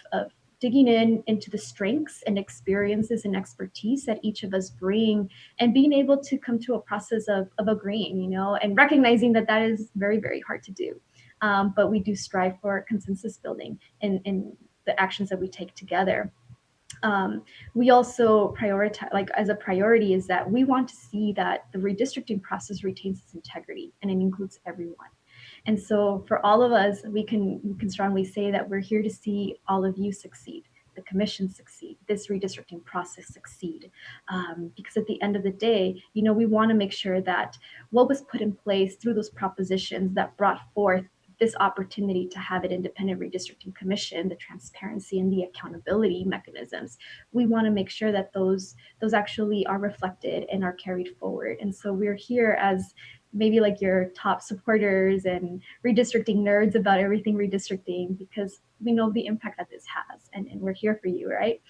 digging into the strengths and experiences and expertise that each of us bring, and being able to come to a process of agreeing, and recognizing that that is very, very hard to do. But we do strive for consensus building in the actions that we take together. We also prioritize, as a priority, is that we want to see that the redistricting process retains its integrity, and it includes everyone. And so for all of us, we can strongly say that we're here to see all of you succeed, the commission succeed, this redistricting process succeed. Because at the end of the day, we want to make sure that what was put in place through those propositions that brought forth this opportunity to have an independent redistricting commission, the transparency and the accountability mechanisms, we want to make sure that those actually are reflected and are carried forward. And so we're here as maybe like your top supporters and redistricting nerds about everything redistricting, because we know the impact that this has, and we're here for you, right?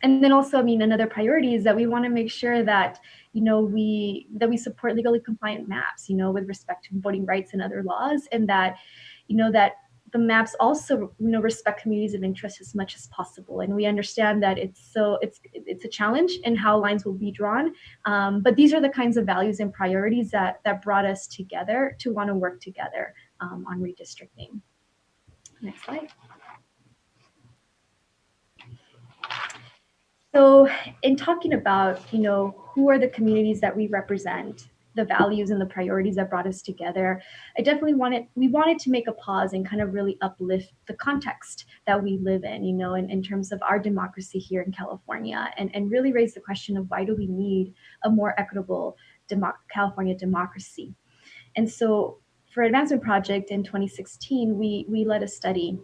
And then also, another priority is that we want to make sure that, we support legally compliant maps, with respect to voting rights and other laws, and that, that the maps also, respect communities of interest as much as possible. And we understand that it's a challenge in how lines will be drawn. But these are the kinds of values and priorities that brought us together to want to work together on redistricting. Next slide. So in talking about, who are the communities that we represent, the values and the priorities that brought us together, we wanted to make a pause and kind of really uplift the context that we live in, in terms of our democracy here in California, and really raise the question of why do we need a more equitable California democracy. And so for Advancement Project in 2016, we led a study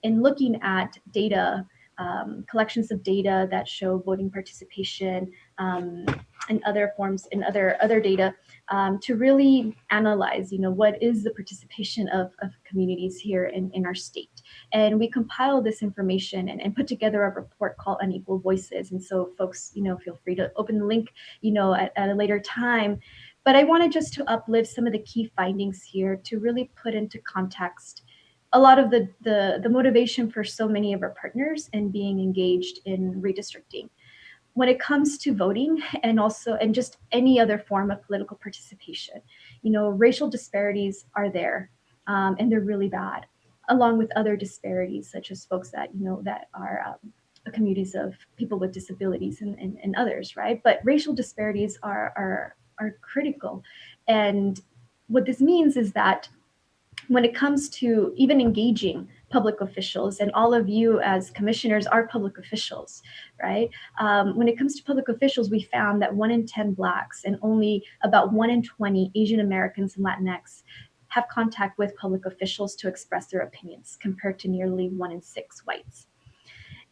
in looking at data, collections of data that show voting participation and other forms and other data, to really analyze, what is the participation of communities here in our state. And we compiled this information and put together a report called Unequal Voices. And so folks, feel free to open the link, at a later time. But I wanted just to uplift some of the key findings here to really put into context a lot of the motivation for so many of our partners in being engaged in redistricting. When it comes to voting and just any other form of political participation, racial disparities are there, and they're really bad, along with other disparities such as folks that, that are communities of people with disabilities and others, right? But racial disparities are critical. And what this means is that when it comes to even engaging public officials, and all of you as commissioners are public officials, right? When it comes to public officials, we found that 1 in 10 Blacks and only about 1 in 20 Asian Americans and Latinx have contact with public officials to express their opinions, compared to nearly 1 in 6 whites.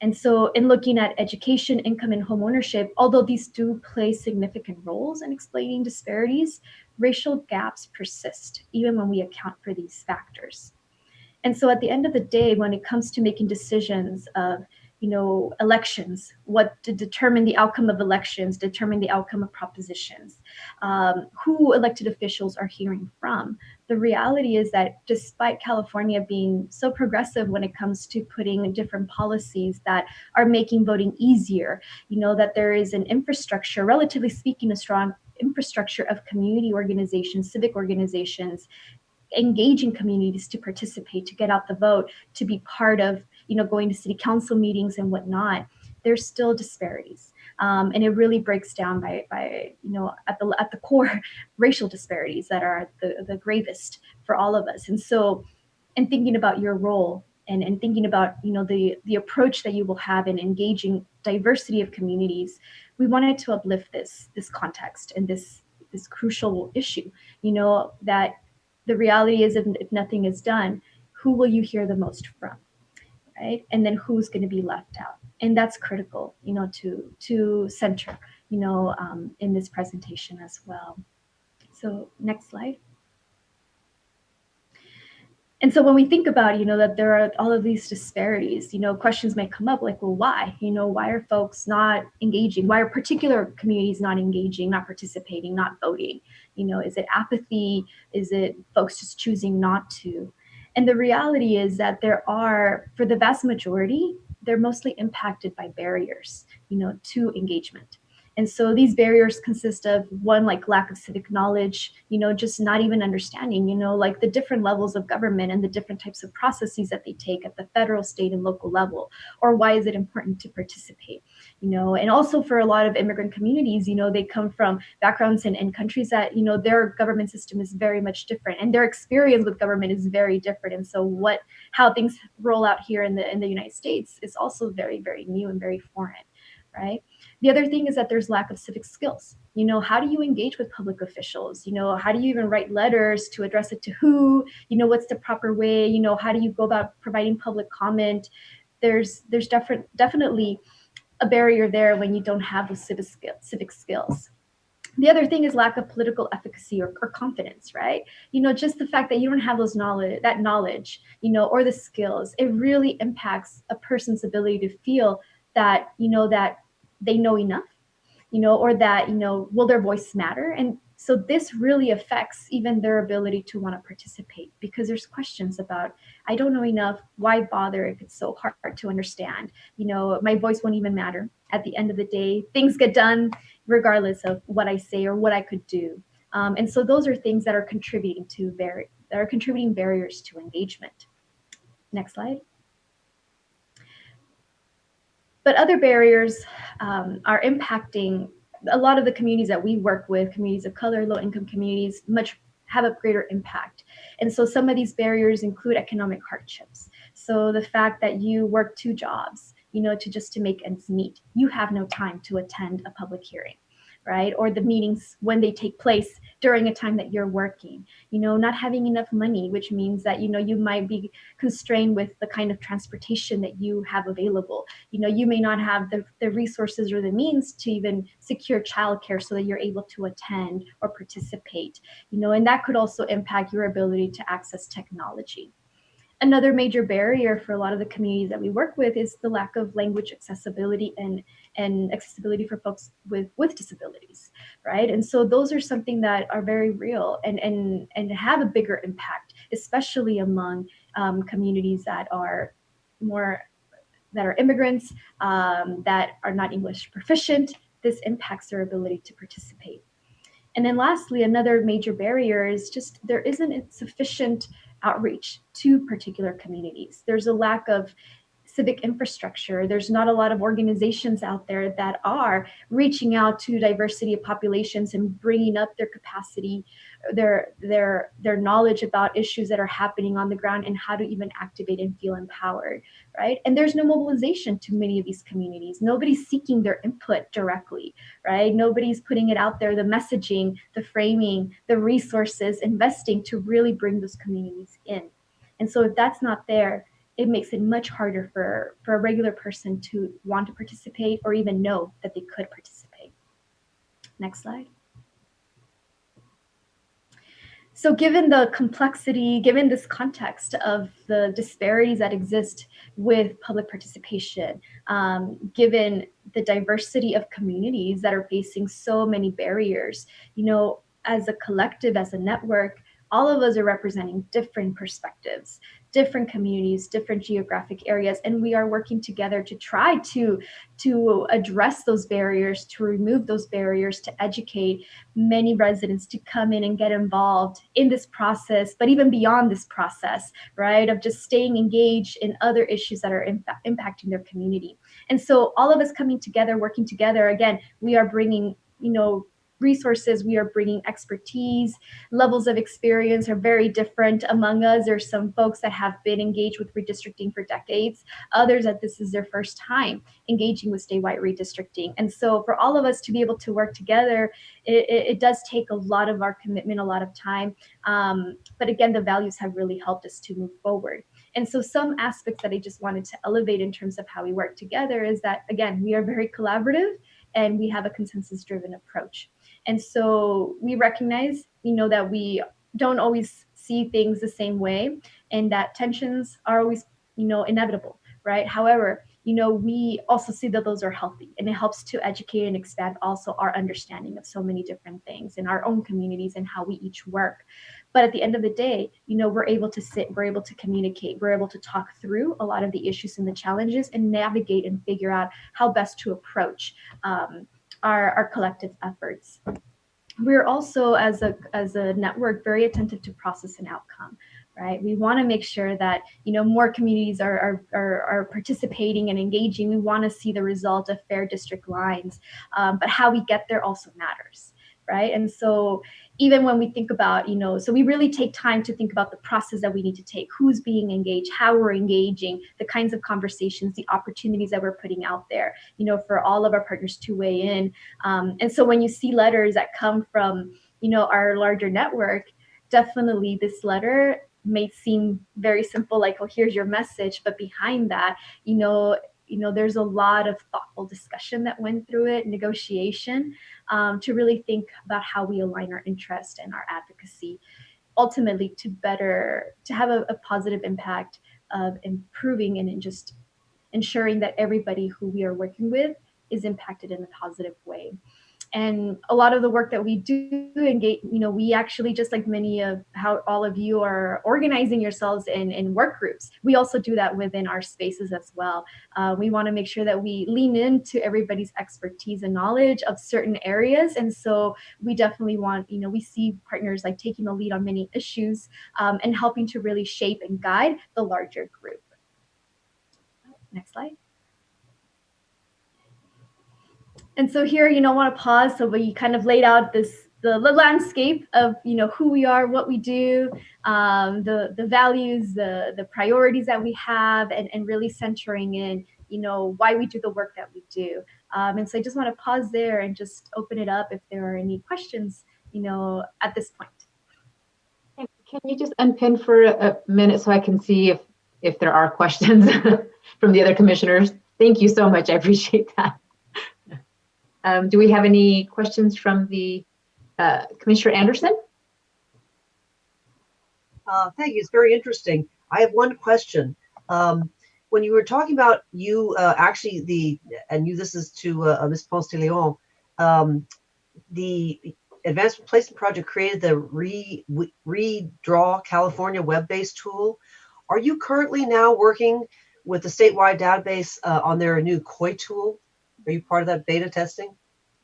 And so in looking at education, income, and home ownership, although these do play significant roles in explaining disparities, racial gaps persist, even when we account for these factors. And so at the end of the day, when it comes to making decisions of, elections, what to determine the outcome of elections, determine the outcome of propositions, who elected officials are hearing from. The reality is that despite California being so progressive when it comes to putting different policies that are making voting easier, that there is an infrastructure, relatively speaking, a strong infrastructure of community organizations, civic organizations, engaging communities to participate, to get out the vote, to be part of, going to city council meetings and whatnot. There's still disparities, and it really breaks down by at the core, racial disparities that are the gravest for all of us. And so, in thinking about your role and thinking about the approach that you will have in engaging diversity of communities, we wanted to uplift this context and this crucial issue. That the reality is, if nothing is done, who will you hear the most from, right? And then who's going to be left out? And that's critical, to center, in this presentation as well. So next slide. And so when we think about, that there are all of these disparities, questions may come up like, well, why? Why are folks not engaging? Why are particular communities not engaging, not participating, not voting? Is it apathy? Is it folks just choosing not to? And the reality is that for the vast majority, they're mostly impacted by barriers, to engagement. And so these barriers consist of, one, like lack of civic knowledge, just not even understanding, like the different levels of government and the different types of processes that they take at the federal, state, and local level, or why is it important to participate, and also for a lot of immigrant communities, they come from backgrounds and countries that, their government system is very much different and their experience with government is very different. And so how things roll out here in the United States is also very, very new and very foreign. Right. The other thing is that there's lack of civic skills. How do you engage with public officials? How do you even write letters to address it to who? What's the proper way? How do you go about providing public comment? There's definitely a barrier there when you don't have those civic skills. The other thing is lack of political efficacy or confidence, right? Just the fact that you don't have that knowledge, or the skills, it really impacts a person's ability to feel that, that they know enough, or that, will their voice matter? And so this really affects even their ability to want to participate, because there's questions about, I don't know enough, why bother if it's so hard to understand? My voice won't even matter. At the end of the day, things get done regardless of what I say or what I could do. And so those are things that are contributing barriers to engagement. Next slide. But other barriers are impacting a lot of the communities that we work with, communities of color, low-income communities, have a greater impact. And so some of these barriers include economic hardships. So the fact that you work 2 jobs, to make ends meet, you have no time to attend a public hearing, right? Or the meetings when they take place during a time that you're working, not having enough money, which means that, you might be constrained with the kind of transportation that you have available. You may not have the resources or the means to even secure childcare so that you're able to attend or participate, and that could also impact your ability to access technology. Another major barrier for a lot of the communities that we work with is the lack of language accessibility and accessibility for folks with disabilities, right? And so those are something that are very real and have a bigger impact, especially among communities that are immigrants, that are not English proficient. This impacts their ability to participate. And then lastly, another major barrier is just there isn't sufficient outreach to particular communities. There's a lack of civic infrastructure. There's not a lot of organizations out there that are reaching out to diversity of populations and bringing up their capacity, their knowledge about issues that are happening on the ground and how to even activate and feel empowered, right? And there's no mobilization to many of these communities. Nobody's seeking their input directly, right? Nobody's putting it out there, the messaging, the framing, the resources, investing to really bring those communities in. And so if that's not there, it makes it much harder for a regular person to want to participate or even know that they could participate. Next slide. So given the complexity, given this context of the disparities that exist with public participation, given the diversity of communities that are facing so many barriers, you know, as a collective, as a network, all of us are representing different perspectives, different communities, different geographic areas, and we are working together to try to address those barriers, to remove those barriers, to educate many residents to come in and get involved in this process, but even beyond this process, right, of just staying engaged in other issues that are impacting their community. And so all of us coming together, working together, again, we are bringing, you know, resources, we are bringing expertise, levels of experience are very different among us. There's some folks that have been engaged with redistricting for decades, others that this is their first time engaging with statewide redistricting. And so for all of us to be able to work together, it does take a lot of our commitment, a lot of time. But again, the values have really helped us to move forward. And so some aspects that I just wanted to elevate in terms of how we work together is that, again, we are very collaborative and we have a consensus-driven approach. And so we recognize, you know, that we don't always see things the same way and that tensions are always, you know, inevitable, right? However, you know, we also see that those are healthy and it helps to educate and expand also our understanding of so many different things in our own communities and how we each work. But at the end of the day, you know, we're able to sit, we're able to communicate, we're able to talk through a lot of the issues and the challenges and navigate and figure out how best to approach our collective efforts. We're also, as a network, very attentive to process and outcome, right? We want to make sure that, you know, more communities are participating and engaging. We want to see the result of fair district lines, but how we get there also matters, right? And so even when we think about, you know, so we really take time to think about the process that we need to take, who's being engaged, how we're engaging, the kinds of conversations, the opportunities that we're putting out there, you know, for all of our partners to weigh in. And so when you see letters that come from, you know, our larger network, definitely this letter may seem very simple, like, oh, here's your message. But behind that, you know, there's a lot of thoughtful discussion that went through it, negotiation, to really think about how we align our interest and our advocacy, ultimately to have a positive impact of improving and just ensuring that everybody who we are working with is impacted in a positive way. And a lot of the work that we do engage, you know, we actually, just like many of how all of you are organizing yourselves in work groups, we also do that within our spaces as well. We want to make sure that we lean into everybody's expertise and knowledge of certain areas. And so we definitely want, you know, we see partners like taking the lead on many issues and helping to really shape and guide the larger group. Next slide. And so here, you know, I want to pause. So we kind of laid out the landscape of, you know, who we are, what we do, the values, the priorities that we have, and really centering in, you know, why we do the work that we do. And so I just want to pause there and just open it up if there are any questions, you know, at this point. Can you just unpin for a minute so I can see if there are questions from the other commissioners? Thank you so much. I appreciate that. Do we have any questions from the Commissioner Anderson? Thank you. It's very interesting. I have one question. When you were talking about this is to Ms. Ponce de Leon, the Advanced Placement Project created the Redraw California web-based tool. Are you currently now working with the statewide database on their new COI tool? Are you part of that beta testing?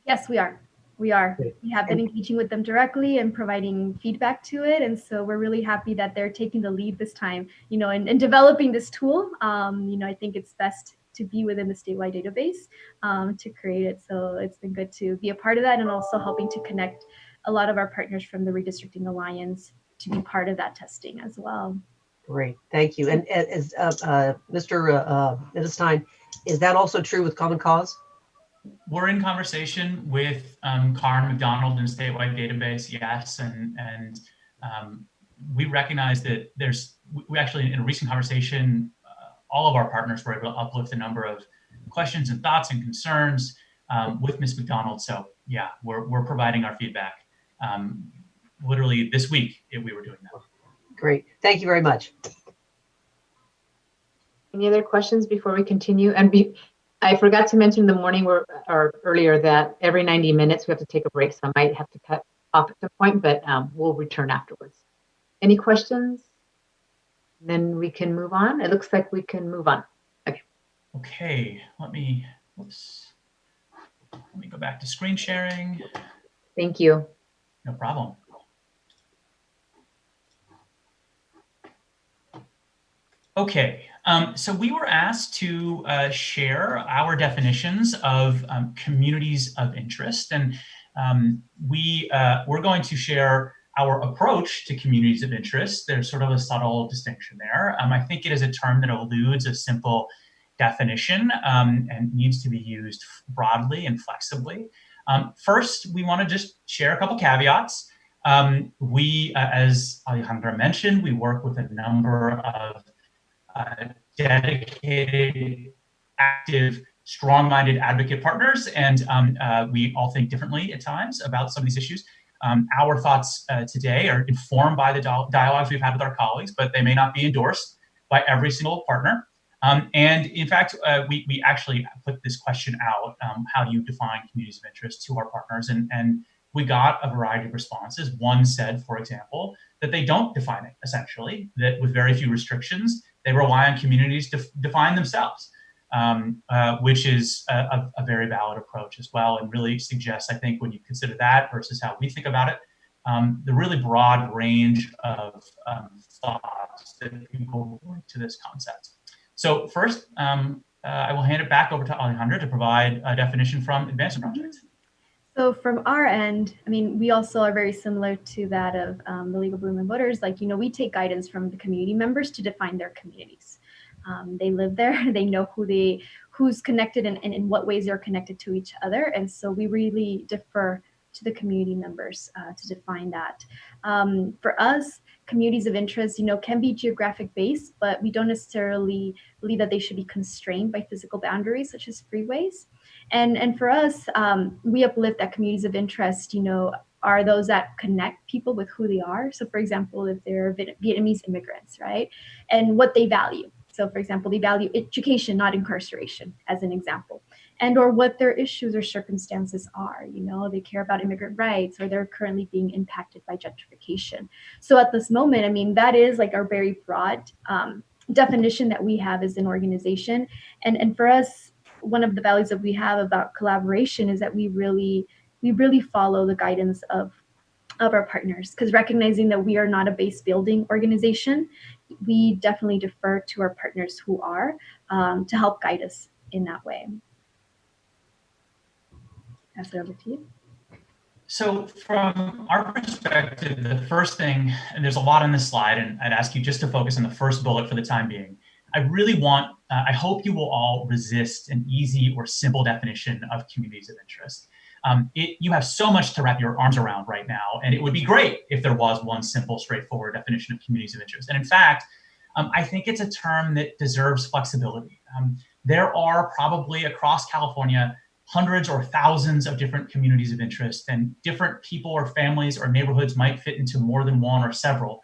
Yes, we are. We are. We have been engaging with them directly and providing feedback to it. And so we're really happy that they're taking the lead this time, in developing this tool. I think it's best to be within the statewide database to create it. So it's been good to be a part of that and also helping to connect a lot of our partners from the Redistricting Alliance to be part of that testing as well. Great, thank you. And as Mr. Middlestein, is that also true with Common Cause? We're in conversation with Carr McDonald and statewide database, yes, and we recognize that we actually, in a recent conversation, all of our partners were able to uplift a number of questions and thoughts and concerns with Ms. McDonald. So yeah, we're providing our feedback. Literally this week, we were doing that. Great, thank you very much. Any other questions before we continue? And I forgot to mention the morning or earlier that every 90 minutes we have to take a break, so I might have to cut off at some point, but we'll return afterwards. Any questions? Then we can move on. It looks like we can move on. Okay. Okay, let me go back to screen sharing. Thank you. No problem. Okay, so we were asked to share our definitions of communities of interest, and we're going to share our approach to communities of interest. There's sort of a subtle distinction there. I think it is a term that eludes a simple definition and needs to be used broadly and flexibly. First, we want to just share a couple caveats. We, as Alejandra mentioned, we work with a number of dedicated, active, strong-minded advocate partners, and we all think differently at times about some of these issues. Our thoughts today are informed by the dialogues we've had with our colleagues, but they may not be endorsed by every single partner. And in fact, we actually put this question out, how do you define communities of interest, to our partners, and we got a variety of responses. One said, for example, that they don't define it, essentially, that with very few restrictions, they rely on communities to define themselves, which is a very valid approach as well, and really suggests, I think, when you consider that versus how we think about it, the really broad range of thoughts that people bring to this concept. So first, I will hand it back over to Alejandra to provide a definition from Advancement Project. So from our end, I mean, we also are very similar to that of the League of Women Voters. Like, we take guidance from the community members to define their communities. They live there, they know who's connected and in what ways they're connected to each other. And so we really defer to the community members to define that. For us, communities of interest, can be geographic based, but we don't necessarily believe that they should be constrained by physical boundaries such as freeways. And for us, we uplift that communities of interest, are those that connect people with who they are. So for example, if they're Vietnamese immigrants, right? And what they value. So for example, they value education, not incarceration, as an example. And or what their issues or circumstances are. They care about immigrant rights, or they're currently being impacted by gentrification. So at this moment, I mean, that is like our very broad definition that we have as an organization. And for us, one of the values that we have about collaboration is that we really follow the guidance of our partners, because recognizing that we are not a base building organization, we definitely defer to our partners who are to help guide us in that way. Pass it over to you. So from our perspective, the first thing, and there's a lot on this slide, and I'd ask you just to focus on the first bullet for the time being. I hope you will all resist an easy or simple definition of communities of interest. You have so much to wrap your arms around right now, and it would be great if there was one simple, straightforward definition of communities of interest. And in fact, I think it's a term that deserves flexibility. There are probably across California hundreds or thousands of different communities of interest, and different people or families or neighborhoods might fit into more than one or several.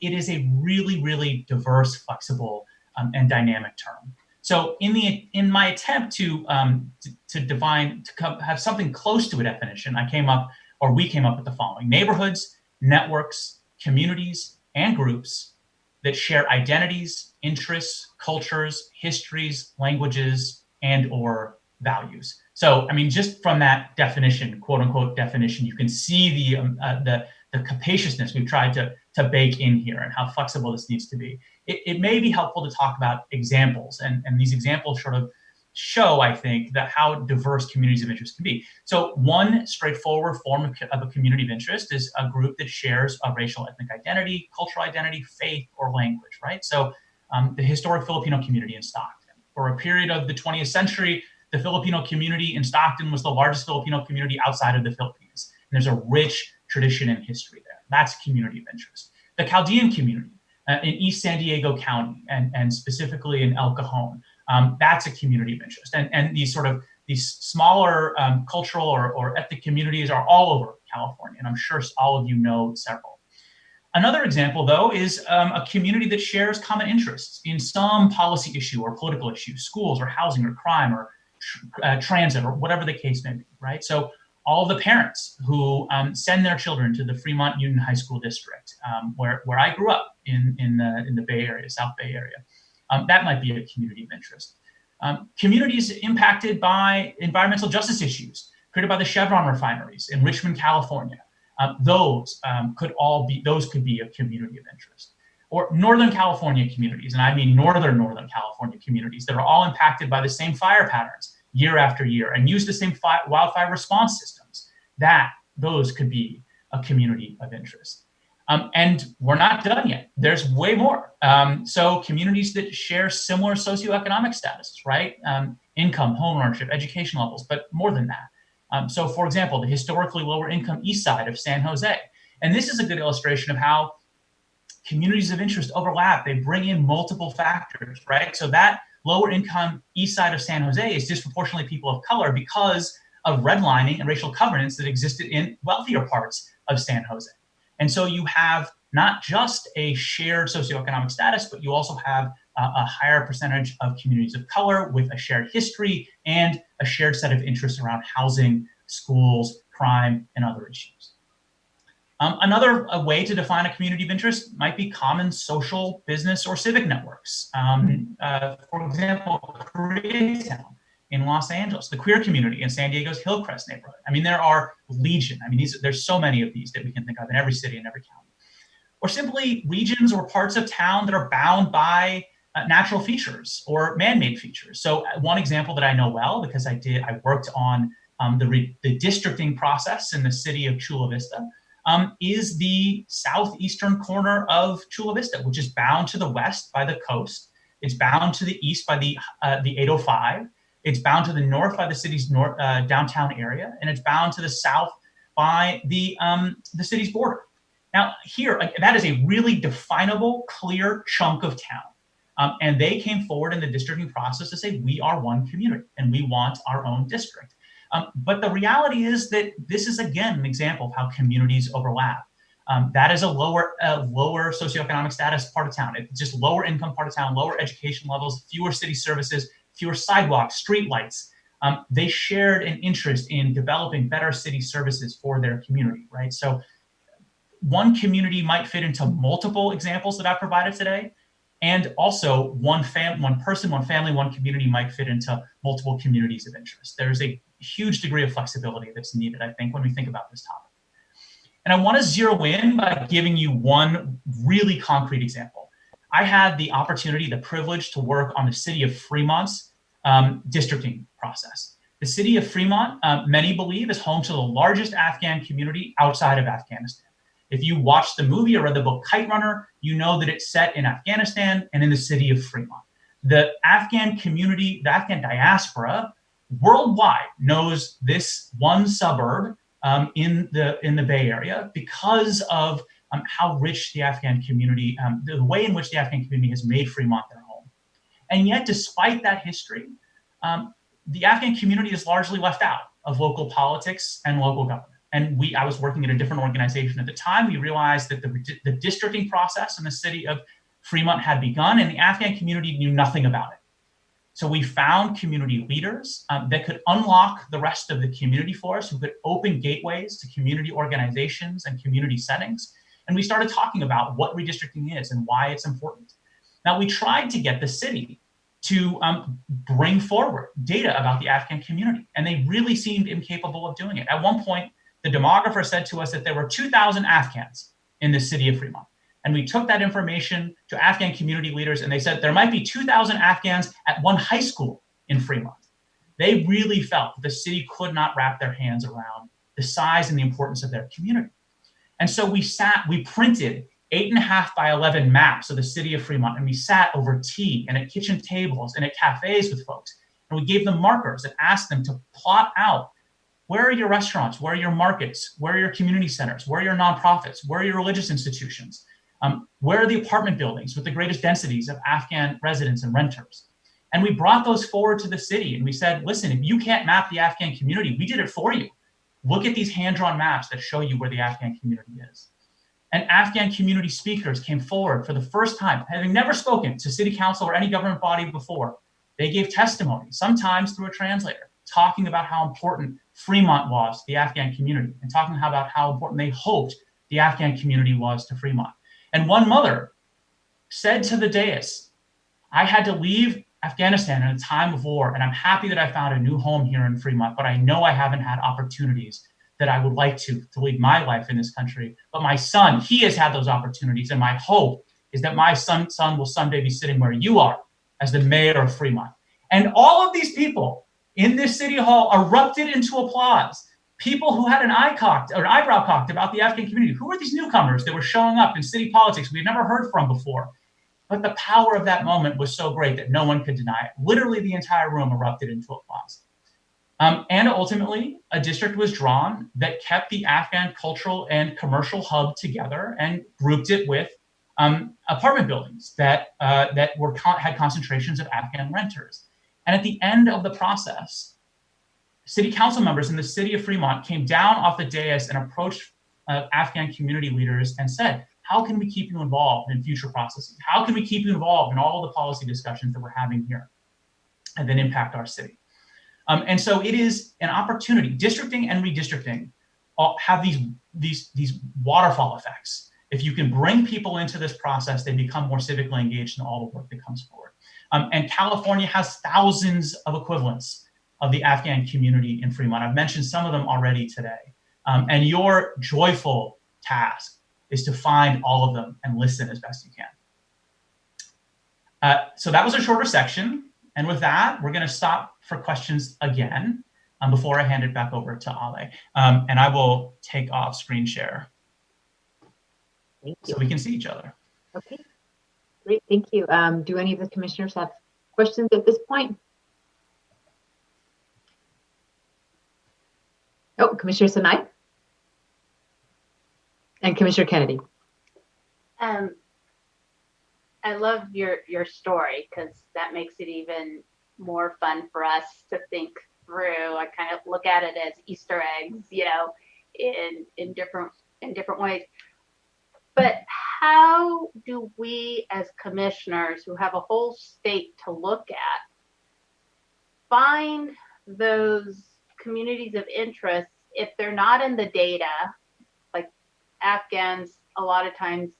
It is a really, really diverse, flexible, and dynamic term. So in my attempt to have something close to a definition, we came up with the following: neighborhoods, networks, communities, and groups that share identities, interests, cultures, histories, languages, and or values. So, I mean, just from that definition, quote unquote definition, you can see the capaciousness we've tried to bake in here and how flexible this needs to be. It may be helpful to talk about examples, and these examples sort of show, I think, that how diverse communities of interest can be. So one straightforward form of a community of interest is a group that shares a racial, ethnic identity, cultural identity, faith, or language, right? So the historic Filipino community in Stockton. For a period of the 20th century, the Filipino community in Stockton was the largest Filipino community outside of the Philippines. And there's a rich tradition and history there. That's community of interest. The Chaldean community in East San Diego County, and specifically in El Cajon, that's a community of interest. And these smaller cultural or ethnic communities are all over California, and I'm sure all of you know several. Another example, though, is a community that shares common interests in some policy issue or political issue, schools or housing or crime or transit or whatever the case may be, right? So all of the parents who send their children to the Fremont Union High School District, where I grew up in the Bay Area, South Bay Area, that might be a community of interest. Communities impacted by environmental justice issues created by the Chevron refineries in Richmond, California. Those could be a community of interest. Or Northern California communities, and I mean Northern California communities that are all impacted by the same fire patterns year after year and use the same wildfire response systems. Those could be a community of interest. And we're not done yet. There's way more. So communities that share similar socioeconomic statuses, right? Income, home ownership, education levels, but more than that. So for example, the historically lower income east side of San Jose. And this is a good illustration of how communities of interest overlap. They bring in multiple factors, right? So that lower income east side of San Jose is disproportionately people of color because of redlining and racial covenants that existed in wealthier parts of San Jose. And so you have not just a shared socioeconomic status, but you also have a higher percentage of communities of color with a shared history and a shared set of interests around housing, schools, crime, and other issues. Another way to define a community of interest might be common social, business, or civic networks. For example, Koreatown in Los Angeles, the queer community in San Diego's Hillcrest neighborhood. I mean, there are legion. I mean, there's so many of these that we can think of in every city and every county. Or simply regions or parts of town that are bound by natural features or man-made features. So one example that I know well, because I worked on the redistricting process in the city of Chula Vista, is the southeastern corner of Chula Vista, which is bound to the west by the coast. It's bound to the east by the 805. It's bound to the north by the city's downtown area, and it's bound to the south by the city's border. Now, here, that is a really definable, clear chunk of town. And they came forward in the districting process to say, we are one community, and we want our own district. But the reality is that this is, again, an example of how communities overlap. That is a lower socioeconomic status part of town. It's just lower income part of town, lower education levels, fewer city services, fewer sidewalks, street lights. They shared an interest in developing better city services for their community, right? So one community might fit into multiple examples that I provided today. And also one person, one family, one community might fit into multiple communities of interest. There's a huge degree of flexibility that's needed, I think, when we think about this topic. And I want to zero in by giving you one really concrete example. I had the opportunity, the privilege to work on the city of Fremont's districting process. The city of Fremont, many believe, is home to the largest Afghan community outside of Afghanistan. If you watch the movie or read the book Kite Runner, you know that it's set in Afghanistan and in the city of Fremont. The Afghan community, the Afghan diaspora worldwide knows this one suburb in the Bay Area because of how rich the Afghan community, the way in which the Afghan community has made Fremont their home. And yet, despite that history, the Afghan community is largely left out of local politics and local government. And I was working at a different organization at the time. We realized that the districting process in the city of Fremont had begun, and the Afghan community knew nothing about it. So we found community leaders that could unlock the rest of the community for us, who could open gateways to community organizations and community settings. And we started talking about what redistricting is and why it's important. Now, we tried to get the city to bring forward data about the Afghan community. And they really seemed incapable of doing it. At one point, the demographer said to us that there were 2,000 Afghans in the city of Fremont. And we took that information to Afghan community leaders, and they said there might be 2,000 Afghans at one high school in Fremont. They really felt that the city could not wrap their hands around the size and the importance of their community. And so we printed 8.5 by 11 maps of the city of Fremont, and we sat over tea and at kitchen tables and at cafes with folks. And we gave them markers and asked them to plot out, where are your restaurants? Where are your markets? Where are your community centers? Where are your nonprofits? Where are your religious institutions? Where are the apartment buildings with the greatest densities of Afghan residents and renters? And we brought those forward to the city, and we said, listen, if you can't map the Afghan community, we did it for you. Look at these hand-drawn maps that show you where the Afghan community is. And Afghan community speakers came forward for the first time, having never spoken to city council or any government body before. They gave testimony, sometimes through a translator, talking about how important Fremont was to the Afghan community and talking about how important they hoped the Afghan community was to Fremont. And one mother said to the dais, I had to leave Afghanistan in a time of war, and I'm happy that I found a new home here in Fremont, but I know I haven't had opportunities that I would like to lead my life in this country. But my son, he has had those opportunities, and my hope is that my son will someday be sitting where you are as the mayor of Fremont. And all of these people in this city hall erupted into applause. People who had an eyebrow cocked about the Afghan community. Who were these newcomers that were showing up in city politics we had never heard from before? But the power of that moment was so great that no one could deny it. Literally, the entire room erupted into applause. And ultimately, a district was drawn that kept the Afghan cultural and commercial hub together and grouped it with apartment buildings that had concentrations of Afghan renters. And at the end of the process, city council members in the city of Fremont came down off the dais and approached Afghan community leaders and said, how can we keep you involved in future processes? How can we keep you involved in all of the policy discussions that we're having here and then impact our city? And so it is an opportunity. Districting and redistricting have these waterfall effects. If you can bring people into this process, they become more civically engaged in all the work that comes forward. And California has thousands of equivalents of the Afghan community in Fremont. I've mentioned some of them already today. And your joyful task is to find all of them and listen as best you can. So that was a shorter section. And with that, we're going to stop for questions again before I hand it back over to Ale. And I will take off screen share so we can see each other. Okay, great, thank you. Do any of the commissioners have questions at this point? Oh, Commissioner Sinai and Commissioner Kennedy. I love your story because that makes it even more fun for us to think through. I kind of look at it as Easter eggs, you know, in different ways. But how do we as commissioners who have a whole state to look at find those communities of interest if they're not in the data? Like Afghans, a lot of times,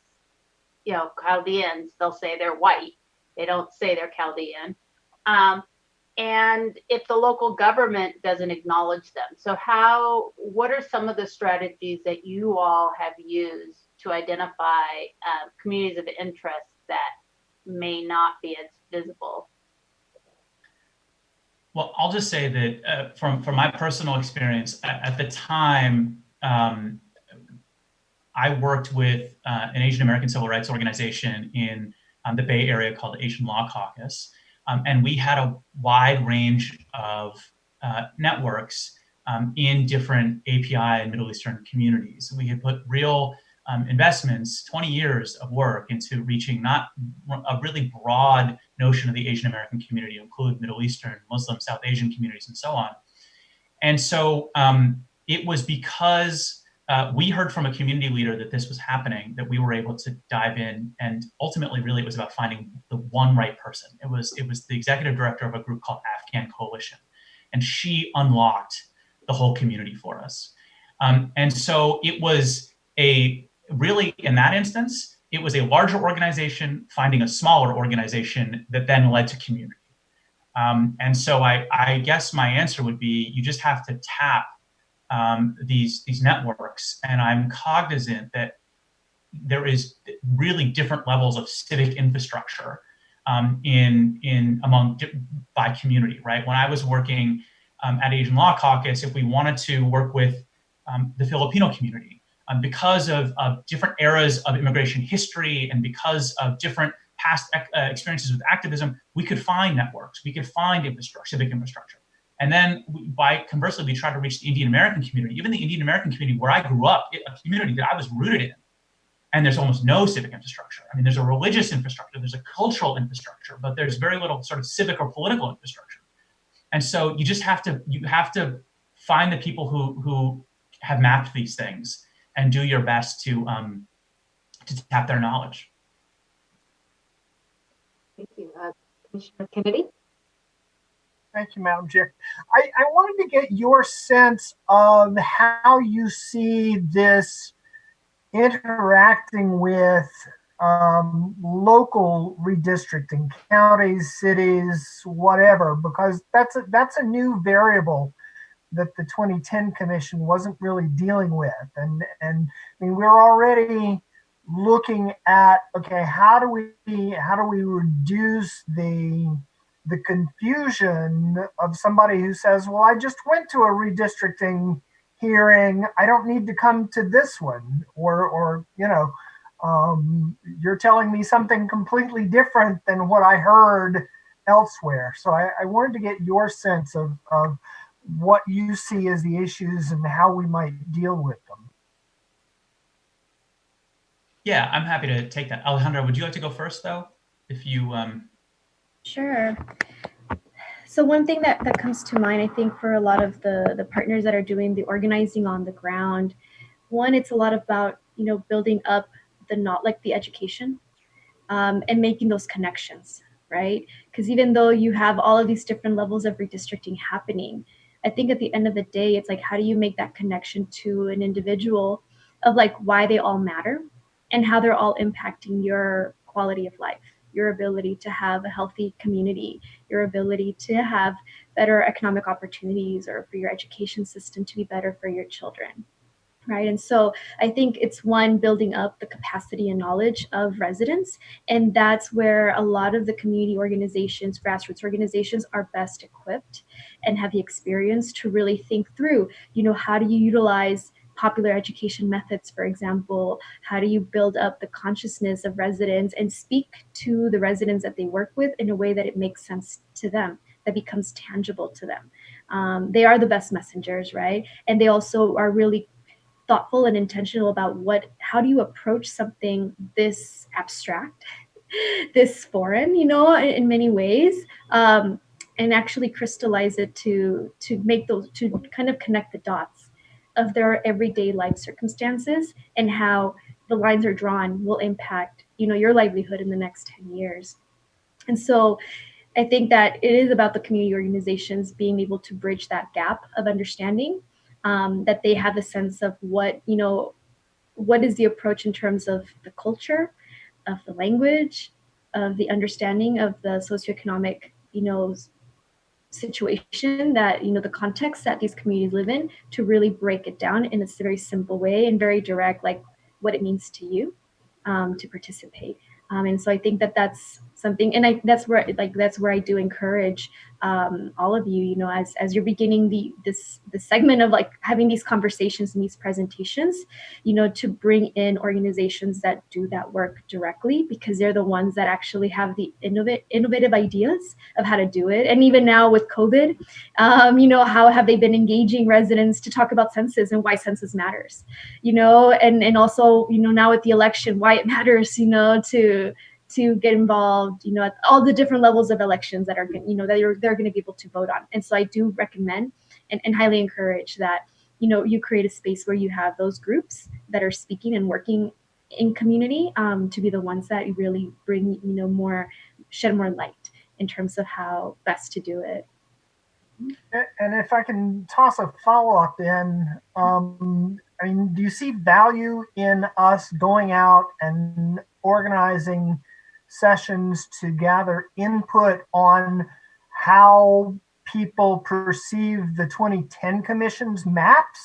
you know, Chaldeans, they'll say they're white. They don't say they're Chaldean. And if the local government doesn't acknowledge them. So what are some of the strategies that you all have used to identify communities of interest that may not be as visible? Well, I'll just say that from my personal experience, at the time, I worked with an Asian American civil rights organization in the Bay Area called the Asian Law Caucus. And we had a wide range of networks in different API and Middle Eastern communities. We had put real investments, 20 years of work into reaching not a really broad notion of the Asian American community, to include Middle Eastern, Muslim, South Asian communities, and so on. And so it was because we heard from a community leader that this was happening that we were able to dive in, and ultimately really it was about finding the one right person. It was the executive director of a group called Afghan Coalition, and she unlocked the whole community for us. And so it was really in that instance, it was a larger organization finding a smaller organization that then led to community. And so I guess my answer would be you just have to tap these networks. And I'm cognizant that there is really different levels of civic infrastructure by community, right? When I was working at Asian Law Caucus, if we wanted to work with the Filipino community, because of different eras of immigration history and because of different past experiences with activism, we could find networks, we could find infrastructure, civic infrastructure. And then conversely, we try to reach the Indian American community, even the Indian American community where I grew up, a community that I was rooted in. And there's almost no civic infrastructure. I mean, there's a religious infrastructure, there's a cultural infrastructure, but there's very little sort of civic or political infrastructure. And so you just have to find the people who have mapped these things and do your best to tap their knowledge. Thank you. Commissioner Kennedy? Thank you, Madam Chair. I wanted to get your sense of how you see this interacting with local redistricting, counties, cities, whatever, because that's a new variable that the 2010 Commission wasn't really dealing with. And I mean, we're already looking at, okay, how do we reduce the confusion of somebody who says, well, I just went to a redistricting hearing, I don't need to come to this one, or you're telling me something completely different than what I heard elsewhere. So I wanted to get your sense of what you see as the issues and how we might deal with them. Yeah, I'm happy to take that. Alejandra, would you like to go first, though? If you Sure. So one thing that comes to mind, I think, for a lot of the partners that are doing the organizing on the ground, one, it's a lot about, building up the education and making those connections, right? Because even though you have all of these different levels of redistricting happening, I think at the end of the day, it's like, how do you make that connection to an individual of like why they all matter and how they're all impacting your quality of life, your ability to have a healthy community, your ability to have better economic opportunities, or for your education system to be better for your children. Right. And so I think it's one, building up the capacity and knowledge of residents. And that's where a lot of the community organizations, grassroots organizations, are best equipped and have the experience to really think through, how do you utilize popular education methods, for example? How do you build up the consciousness of residents and speak to the residents that they work with in a way that it makes sense to them, that becomes tangible to them? They are the best messengers, right? And they also are really thoughtful and intentional about how do you approach something this abstract, this foreign, in many ways, and actually crystallize it to kind of connect the dots of their everyday life circumstances and how the lines are drawn will impact, your livelihood in the next 10 years. And so I think that it is about the community organizations being able to bridge that gap of understanding, that they have a sense of what is the approach in terms of the culture, of the language, of the understanding of the socioeconomic, situation that, the context that these communities live in, to really break it down in a very simple way and very direct, like what it means to you to participate. And so I think that that's something, and that's where I do encourage all of you, as you're beginning this segment of like having these conversations and these presentations, to bring in organizations that do that work directly, because they're the ones that actually have the innovative ideas of how to do it. And even now with COVID, how have they been engaging residents to talk about census and why census matters, and also, now with the election, why it matters, to get involved, at all the different levels of elections that are, that they're going to be able to vote on. And so I do recommend and highly encourage that, you create a space where you have those groups that are speaking and working in community to be the ones that really bring, shed more light in terms of how best to do it. And if I can toss a follow-up in, do you see value in us going out and organizing sessions to gather input on how people perceive the 2010 Commission's maps.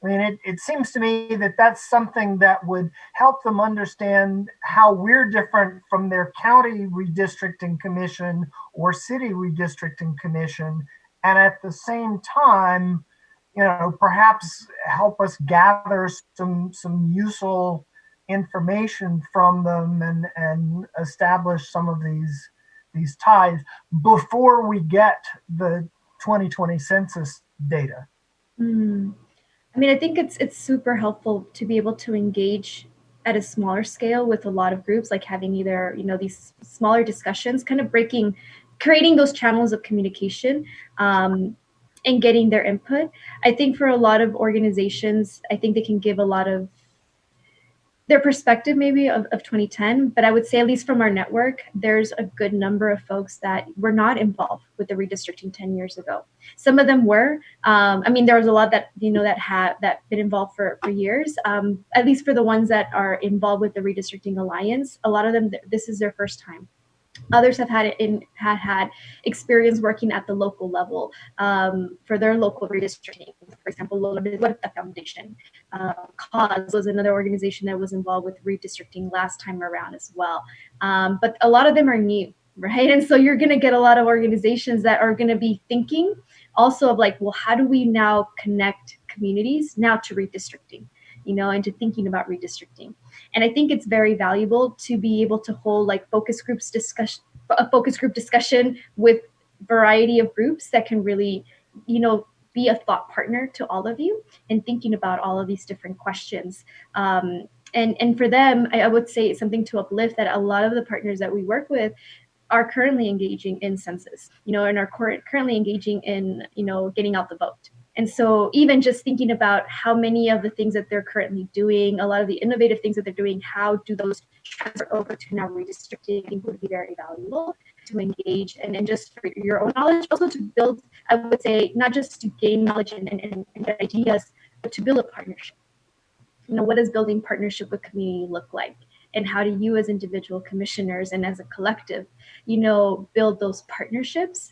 I mean, it seems to me that that's something that would help them understand how we're different from their county redistricting commission or city redistricting commission. And at the same time, perhaps help us gather some useful information from them and establish some of these ties before we get the 2020 census data. I mean, I think it's super helpful to be able to engage at a smaller scale with a lot of groups, like having either, these smaller discussions, kind of creating those channels of communication, and getting their input. I think for a lot of organizations, I think they can give a lot of their perspective maybe of 2010, but I would say at least from our network, there's a good number of folks that were not involved with the redistricting 10 years ago. Some of them were. I mean, there was a lot that that been involved for years. At least for the ones that are involved with the Redistricting Alliance, a lot of them, this is their first time. Others have had experience working at the local level for their local redistricting. For example, Lola Huerta Foundation. Cause was another organization that was involved with redistricting last time around as well. But a lot of them are new, right? And so you're going to get a lot of organizations that are going to be thinking also of like, well, how do we now connect communities now to redistricting? And to thinking about redistricting. And I think it's very valuable to be able to hold like a focus group discussion with variety of groups that can really, be a thought partner to all of you and thinking about all of these different questions. And for them, I would say it's something to uplift that a lot of the partners that we work with are currently engaging in census, and are currently engaging in, getting out the vote. And so even just thinking about how many of the things that they're currently doing, a lot of the innovative things that they're doing, how do those transfer over to now redistricting would be very valuable to engage and just for your own knowledge, also to build, I would say, not just to gain knowledge and ideas, but to build a partnership. What does building partnership with community look like? And how do you as individual commissioners and as a collective, build those partnerships?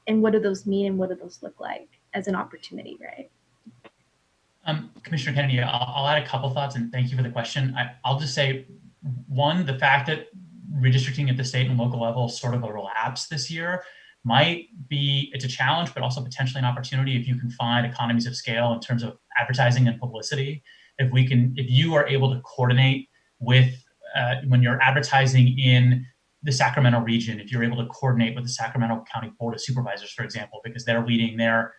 And what do those mean and what do those look like as an opportunity, right? Commissioner Kennedy, I'll add a couple thoughts and thank you for the question. I'll just say, one, the fact that redistricting at the state and local level sort of overlaps this year it's a challenge, but also potentially an opportunity if you can find economies of scale in terms of advertising and publicity. If you are able to coordinate with, when you're advertising in the Sacramento region, if you're able to coordinate with the Sacramento County Board of Supervisors, for example, because they're leading their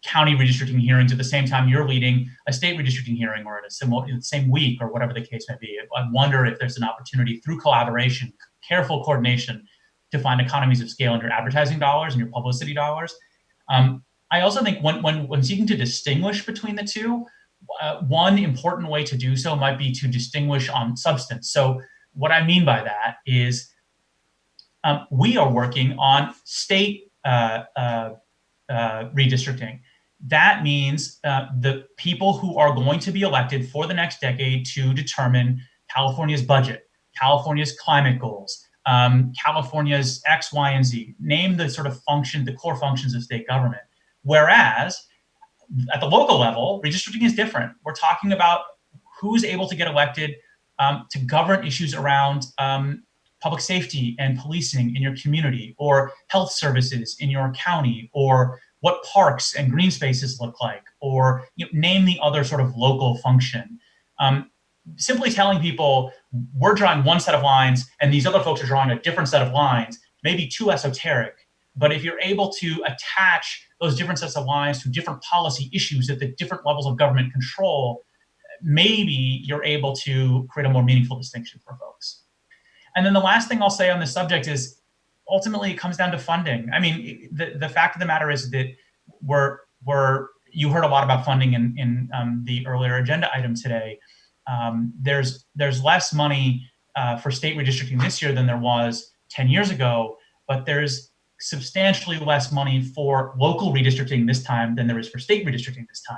county redistricting hearings at the same time you're leading a state redistricting hearing or in the same week or whatever the case may be. I wonder if there's an opportunity through collaboration, careful coordination, to find economies of scale in your advertising dollars and your publicity dollars. I also think when seeking to distinguish between the two, one important way to do so might be to distinguish on substance. So what I mean by that is we are working on state redistricting. That means the people who are going to be elected for the next decade to determine California's budget, California's climate goals, California's X, Y, and Z. Name the sort of the core functions of state government. Whereas at the local level, redistricting is different. We're talking about who's able to get elected to govern issues around public safety and policing in your community, or health services in your county, or what parks and green spaces look like, or name the other sort of local function. Simply telling people we're drawing one set of lines and these other folks are drawing a different set of lines may be too esoteric. But if you're able to attach those different sets of lines to different policy issues that the different levels of government control, maybe you're able to create a more meaningful distinction for folks. And then the last thing I'll say on this subject is ultimately it comes down to funding. I mean, the fact of the matter is that you heard a lot about funding in the earlier agenda item today. There's less money for state redistricting this year than there was 10 years ago, but there's substantially less money for local redistricting this time than there is for state redistricting this time.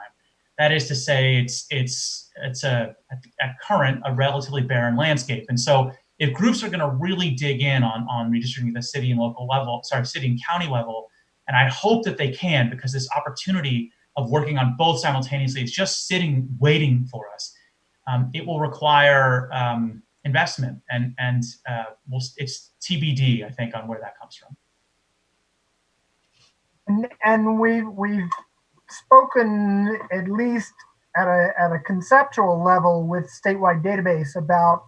That is to say, it's at current a relatively barren landscape. And so if groups are going to really dig in on redistricting at the city and local level, city and county level, and I hope that they can, because this opportunity of working on both simultaneously is just sitting waiting for us. It will require investment, and it's TBD, I think, on where that comes from. And we've spoken at least at a conceptual level with statewide database about,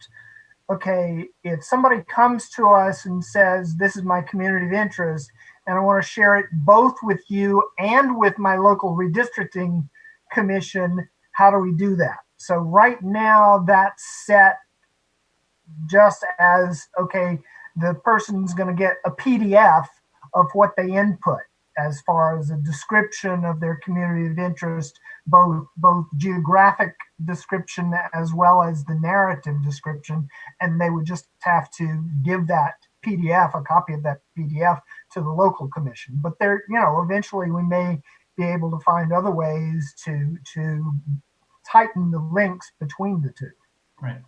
okay, if somebody comes to us and says, this is my community of interest, and I want to share it both with you and with my local redistricting commission, how do we do that? So right now that's set just as, okay, the person's going to get a PDF of what they input as far as a description of their community of interest, both geographic description as well as the narrative description, and they would just have to give that PDF, a copy of that PDF, to the local commission. But there, eventually we may be able to find other ways to tighten the links between the two. Right.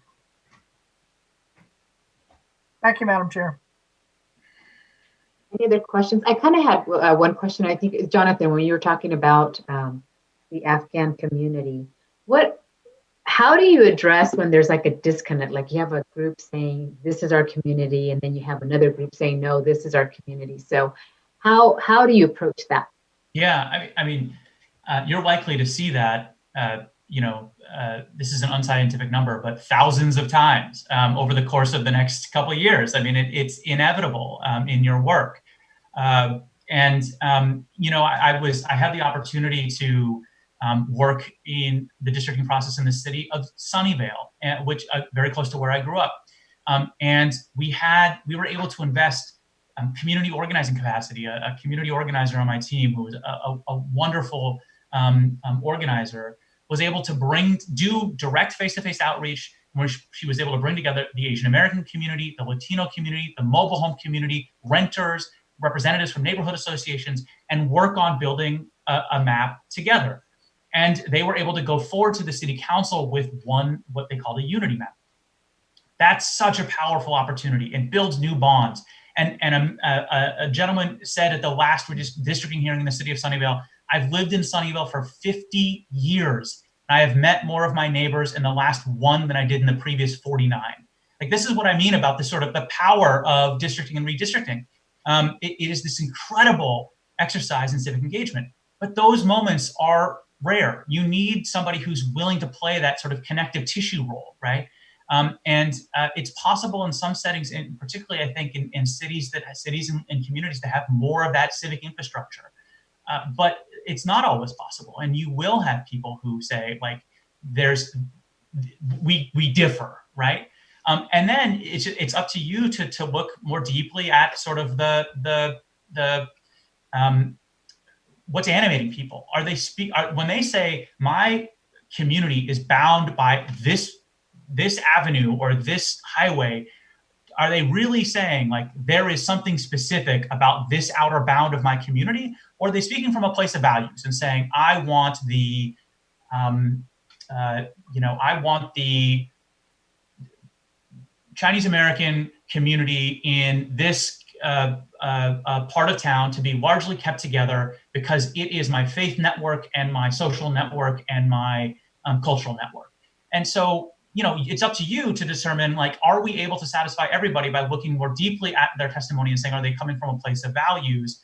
Thank you, Madam Chair. Any other questions? I kind of had one question. I think, Jonathan, when you were talking about the Afghan community, how do you address when there's like a disconnect? Like you have a group saying this is our community, and then you have another group saying no, this is our community. So how do you approach that? Yeah, I mean, you're likely to see that. This is an unscientific number, but thousands of times over the course of the next couple of years. I mean, it's inevitable in your work. I had the opportunity to work in the districting process in the city of Sunnyvale, which very close to where I grew up. And we were able to invest community organizing capacity. A community organizer on my team, who was a wonderful organizer, was able to do direct face-to-face outreach, where she was able to bring together the Asian American community, the Latino community, the mobile home community, renters, representatives from neighborhood associations, and work on building a map together. And they were able to go forward to the city council with what they called a unity map. That's such a powerful opportunity and builds new bonds. And a gentleman said at the last redistricting hearing in the city of Sunnyvale, I've lived in Sunnyvale for 50 years. And I have met more of my neighbors in the last one than I did in the previous 49. Like, this is what I mean about this sort of the power of districting and redistricting. It is this incredible exercise in civic engagement, but those moments are rare. You need somebody who's willing to play that sort of connective tissue role, right? It's possible in some settings, and particularly I think in cities and communities that have more of that civic infrastructure. But it's not always possible, and you will have people who say, like, we differ, right? And then it's up to you to look more deeply at sort of the what's animating people. When they say my community is bound by this avenue or this highway, are they really saying, like, there is something specific about this outer bound of my community? Or are they speaking from a place of values and saying, I want the Chinese American community in this part of town to be largely kept together because it is my faith network and my social network and my cultural network. And so, it's up to you to determine, like, are we able to satisfy everybody by looking more deeply at their testimony and saying, are they coming from a place of values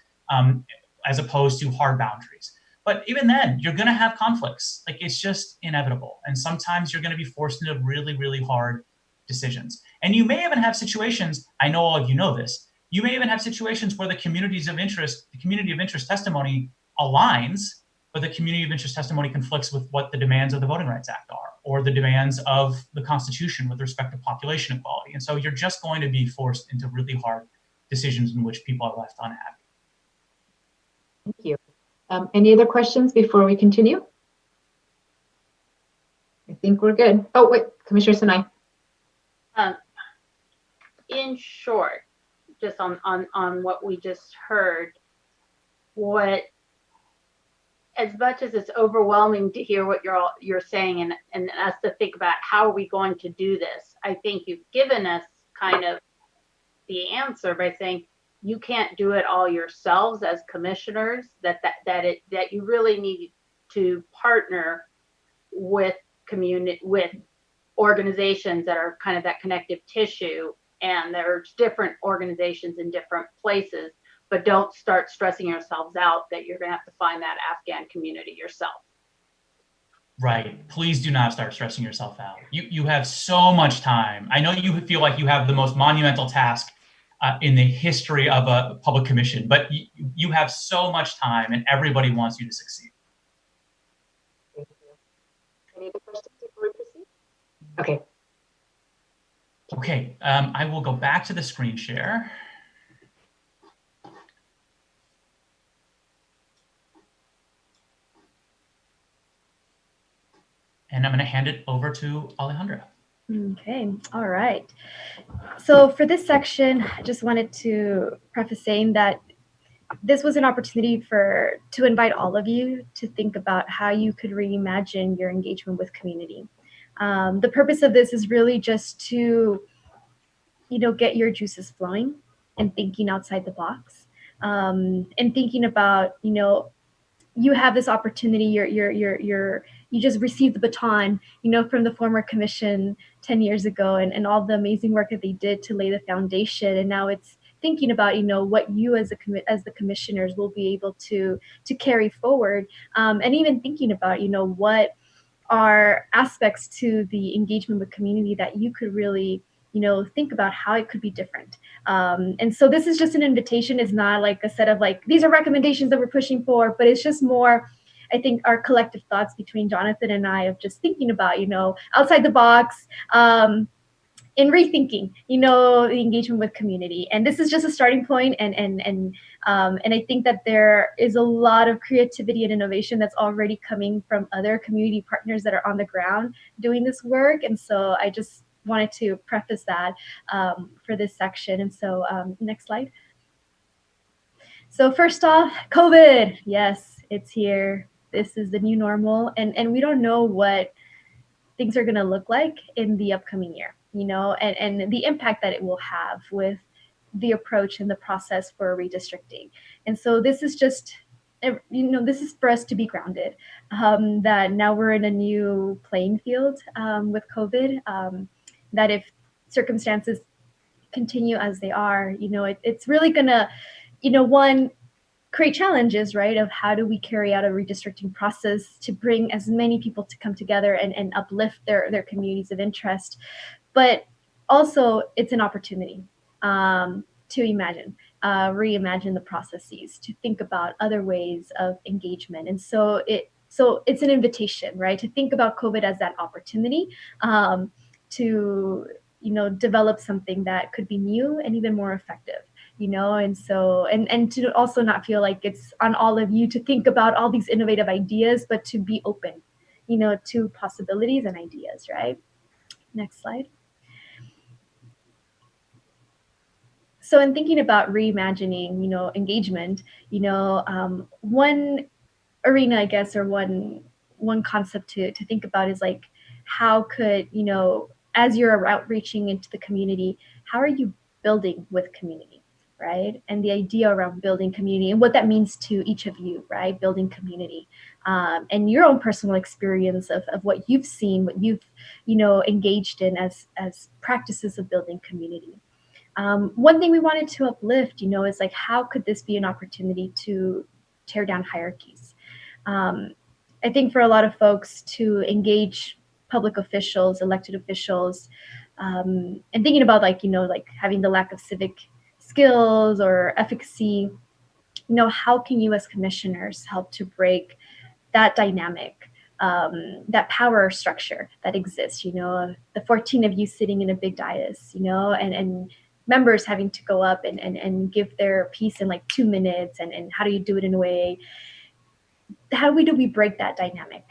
as opposed to hard boundaries? But even then, you're going to have conflicts. Like, it's just inevitable. And sometimes you're going to be forced into really, really hard decisions. And you may even have situations, I know all of you know this, you may even have situations where the community of interest testimony aligns, but the community of interest testimony conflicts with what the demands of the Voting Rights Act are, or the demands of the Constitution with respect to population equality. And so you're just going to be forced into really hard decisions in which people are left unhappy. Thank you. Any other questions before we continue? I think we're good. Oh, wait, Commissioner Sinai. In short, just on what we just heard, as much as it's overwhelming to hear what you're saying and us to think about how are we going to do this, I think you've given us kind of the answer by saying you can't do it all yourselves as commissioners, that you really need to partner with with organizations that are kind of that connective tissue, and there's different organizations in different places, but don't start stressing yourselves out that you're going to have to find that Afghan community yourself. Right. Please do not start stressing yourself out. You have so much time. I know you feel like you have the most monumental task in the history of a public commission, but you have so much time, and everybody wants you to succeed. Thank you. Any other questions before we proceed? Okay. Okay, I will go back to the screen share. And I'm going to hand it over to Alejandra. Okay, all right. So for this section, I just wanted to preface saying that this was an opportunity to invite all of you to think about how you could reimagine your engagement with community. The purpose of this is really just to, get your juices flowing and thinking outside the box, and thinking about, you have this opportunity. You just received the baton, from the former commission 10 years ago, and all the amazing work that they did to lay the foundation. And now it's thinking about, what you as the commissioners will be able to carry forward, and even thinking about, what are aspects to the engagement with community that you could really, think about how it could be different. And so this is just an invitation. It's not like a set of these are recommendations that we're pushing for, but it's just more, I think, our collective thoughts between Jonathan and I of just thinking about, outside the box, in rethinking, the engagement with community. And this is just a starting point, and I think that there is a lot of creativity and innovation that's already coming from other community partners that are on the ground doing this work. And so I just wanted to preface that for this section. And so next slide. So first off, COVID. Yes, it's here. This is the new normal, and we don't know what things are going to look like in the upcoming year, and the impact that it will have with the approach and the process for redistricting. And so this is just, this is for us to be grounded, that now we're in a new playing field with COVID, that if circumstances continue as they are, it's really going to, one, create challenges, right, of how do we carry out a redistricting process to bring as many people to come together and uplift their communities of interest. But also it's an opportunity to reimagine the processes, to think about other ways of engagement. And so it's an invitation, right, to think about COVID as that opportunity to, develop something that could be new and even more effective. And so, and to also not feel like it's on all of you to think about all these innovative ideas, but to be open, to possibilities and ideas, right? Next slide. So in thinking about reimagining, engagement, one arena, I guess, or one concept to think about is like, how could, as you're outreaching into the community, how are you building with community? Right? And the idea around building community and what that means to each of you, right? Building community, and your own personal experience of what you've seen, what you've, engaged in as practices of building community. One thing we wanted to uplift, is like, how could this be an opportunity to tear down hierarchies? I think for a lot of folks to engage public officials, elected officials, and thinking about like having the lack of civic skills or efficacy, how can you as commissioners help to break that dynamic, that power structure that exists, the 14 of you sitting in a big dais, and members having to go up and give their piece in like 2 minutes, and how do you do it in a way, how do we break that dynamic?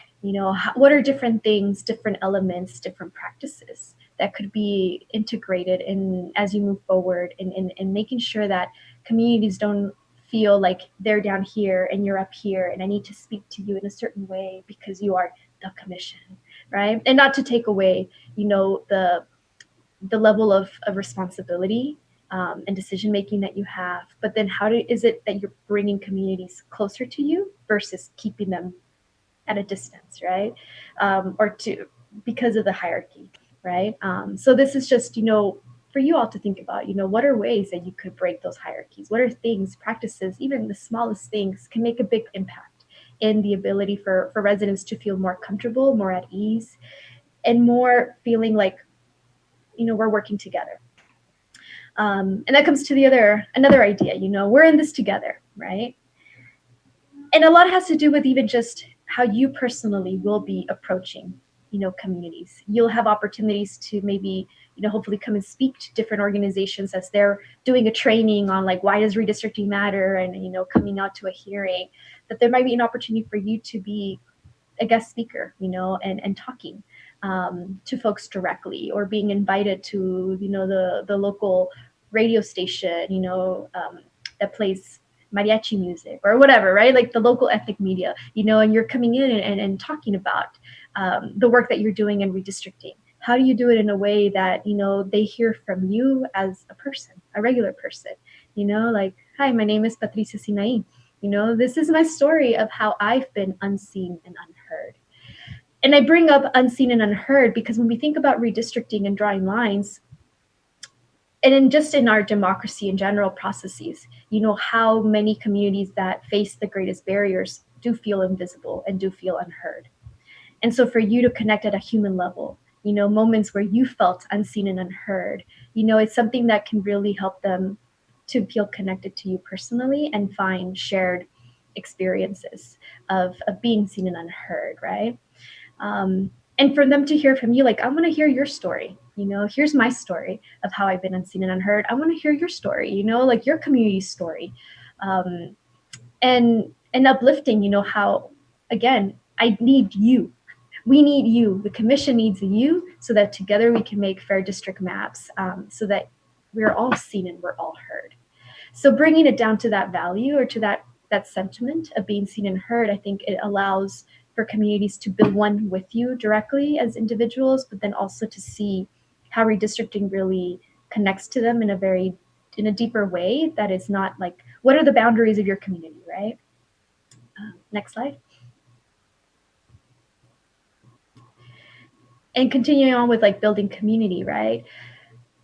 What are different things, different elements, different practices that could be integrated in as you move forward, and making sure that communities don't feel like they're down here and you're up here and I need to speak to you in a certain way because you are the commission, right? And not to take away, the the level of responsibility and decision making that you have, but then is it that you're bringing communities closer to you versus keeping them at a distance, right? Because of the hierarchy, right? So this is just, for you all to think about, what are ways that you could break those hierarchies? What are things, practices, even the smallest things can make a big impact in the ability for residents to feel more comfortable, more at ease, and more feeling like, we're working together. And that comes to another idea, we're in this together, right? And a lot has to do with even just how you personally will be approaching, communities. You'll have opportunities to maybe, hopefully come and speak to different organizations as they're doing a training on like, why does redistricting matter? And, coming out to a hearing, that there might be an opportunity for you to be a guest speaker, and talking to folks directly, or being invited to, the local radio station, that plays mariachi music or whatever, right? Like the local ethnic media, and you're coming in and talking about the work that you're doing in redistricting. How do you do it in a way that, they hear from you as a person, a regular person, like, hi, my name is Patricia Sinaí. This is my story of how I've been unseen and unheard. And I bring up unseen and unheard because when we think about redistricting and drawing lines, and just in our democracy in general processes, how many communities that face the greatest barriers do feel invisible and do feel unheard. And so for you to connect at a human level, moments where you felt unseen and unheard, it's something that can really help them to feel connected to you personally and find shared experiences of being seen and unheard, right? And for them to hear from you, like, I want to hear your story. Here's my story of how I've been unseen and unheard. I want to hear your story, like your community story. And uplifting, how, again, I need you. We need you. The commission needs you so that together we can make fair district maps so that we're all seen and we're all heard. So bringing it down to that value or to that sentiment of being seen and heard, I think it allows for communities to build one with you directly as individuals, but then also to see how redistricting really connects to them in a deeper way that is not like, what are the boundaries of your community, right? Next slide. And continuing on with like building community, right?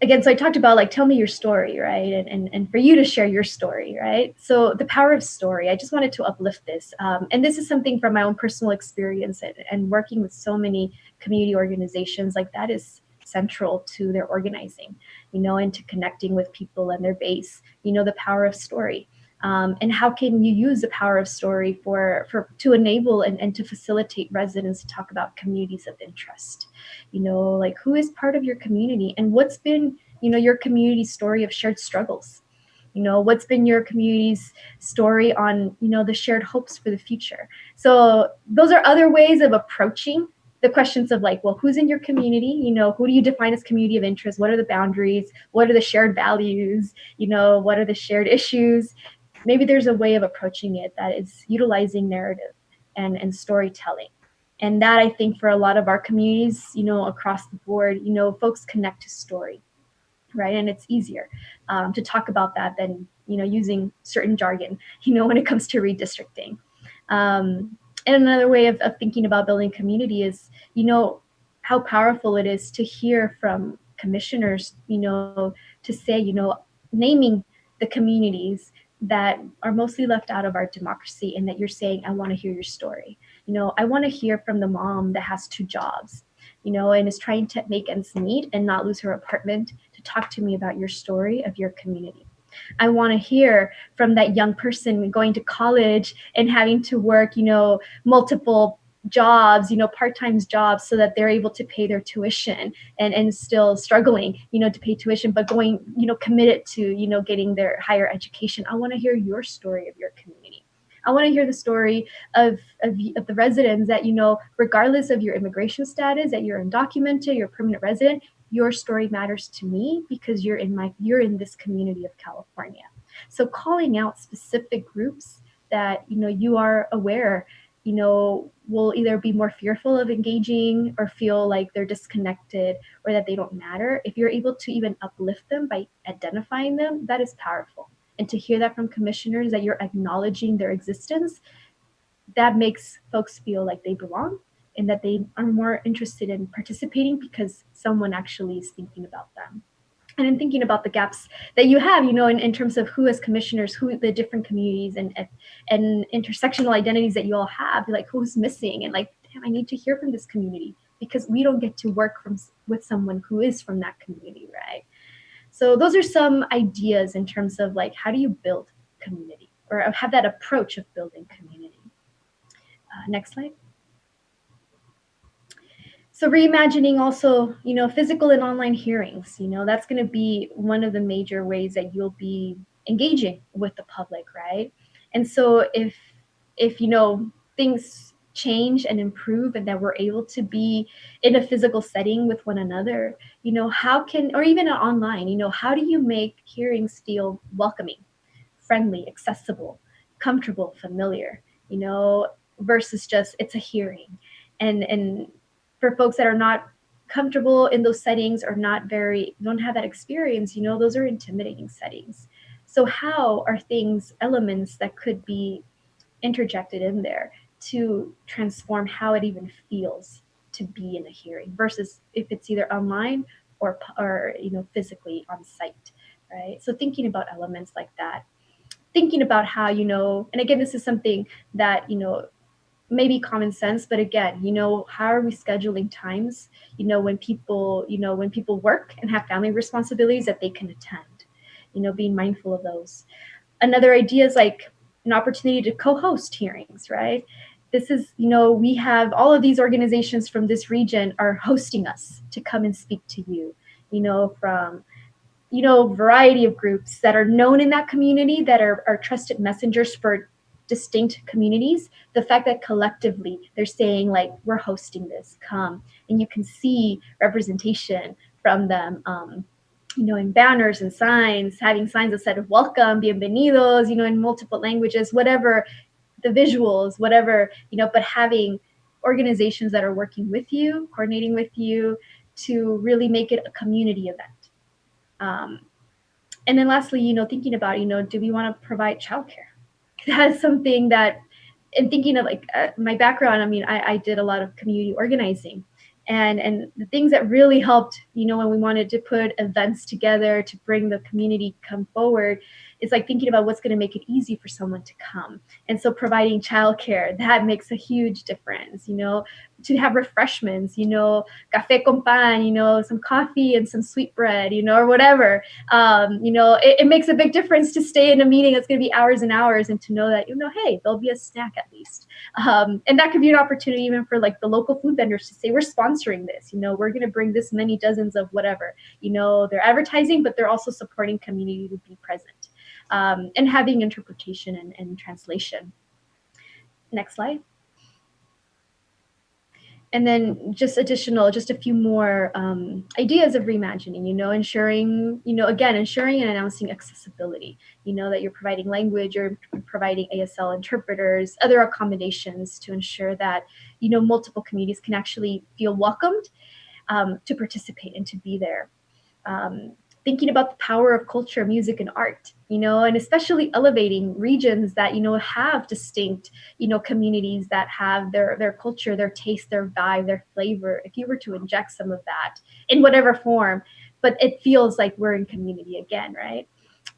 Again, so I talked about like, tell me your story, right? And for you to share your story, right? So the power of story, I just wanted to uplift this. And this is something from my own personal experience and working with so many community organizations, like that is central to their organizing, and to connecting with people and their base, the power of story. And how can you use the power of story to enable and to facilitate residents to talk about communities of interest? Like who is part of your community and what's been, your community story of shared struggles? What's been your community's story on, the shared hopes for the future? So those are other ways of approaching the questions of like, well, who's in your community? Who do you define as community of interest? What are the boundaries? What are the shared values? What are the shared issues? Maybe there's a way of approaching it that is utilizing narrative and storytelling. And that, I think, for a lot of our communities, across the board, folks connect to story, right? And it's easier to talk about that than, using certain jargon, when it comes to redistricting. And another way of thinking about building community is, how powerful it is to hear from commissioners, to say, naming the communities that are mostly left out of our democracy and that you're saying, I want to hear your story. I want to hear from the mom that has 2 jobs, and is trying to make ends meet and not lose her apartment, to talk to me about your story of your community. I want to hear from that young person going to college and having to work, multiple jobs, part-time jobs, so that they're able to pay their tuition and still struggling, to pay tuition, but going, committed to, getting their higher education. I want to hear your story of your community. I want to hear the story of the residents that, regardless of your immigration status, that you're undocumented, you're a permanent resident, your story matters to me because you're in this community of California. So calling out specific groups that, you are aware will either be more fearful of engaging or feel like they're disconnected or that they don't matter. If you're able to even uplift them by identifying them, that is powerful. And to hear that from commissioners, that you're acknowledging their existence, that makes folks feel like they belong and that they are more interested in participating because someone actually is thinking about them. And in thinking about the gaps that you have, in terms of who as commissioners, who the different communities and intersectional identities that you all have, like who's missing, and like, damn, I need to hear from this community because we don't get to work with someone who is from that community, right? So those are some ideas in terms of like, how do you build community or have that approach of building community? Next slide. So reimagining also, physical and online hearings, that's going to be one of the major ways that you'll be engaging with the public, right? And so if things change and improve and that we're able to be in a physical setting with one another, how can, or even online, how do you make hearings feel welcoming, friendly, accessible, comfortable, familiar, versus just it's a hearing. And for folks that are not comfortable in those settings or don't have that experience, those are intimidating settings. So how are elements that could be interjected in there to transform how it even feels to be in a hearing versus if it's either online or physically on site, right? So thinking about elements like that, thinking about how, and again, this is something that, maybe common sense, but again, how are we scheduling times, when people work and have family responsibilities that they can attend, being mindful of those. Another idea is like an opportunity to co-host hearings, right? This is, we have all of these organizations from this region are hosting us to come and speak to you, from variety of groups that are known in that community that are trusted messengers for distinct communities. The fact that collectively they're saying like, we're hosting this, come, and you can see representation from them, in banners and signs, having signs that said welcome, bienvenidos, in multiple languages, whatever, the visuals, whatever, but having organizations that are working with you, coordinating with you to really make it a community event. And then lastly, thinking about, do we want to provide childcare? That's something that, and thinking of like my background, I did a lot of community organizing, and the things that really helped, when we wanted to put events together to bring the community come forward, is like thinking about what's going to make it easy for someone to come. And so providing childcare, that makes a huge difference, to have refreshments, café con pan, some coffee and some sweet bread, or whatever. It makes a big difference to stay in a meeting that's going to be hours and hours and to know that, hey, there'll be a snack at least. And that could be an opportunity even for like the local food vendors to say, we're sponsoring this, we're going to bring this many dozens of whatever, they're advertising, but they're also supporting community to be present, and having interpretation and translation. Next slide. And then just a few more ideas of reimagining, ensuring, ensuring and announcing accessibility, that you're providing language, you're providing ASL interpreters, other accommodations to ensure that, multiple communities can actually feel welcomed to participate and to be there. Thinking about the power of culture, music, and art, and especially elevating regions that, have distinct, communities that have their culture, their taste, their vibe, their flavor. If you were to inject some of that in whatever form, but it feels like we're in community again, right?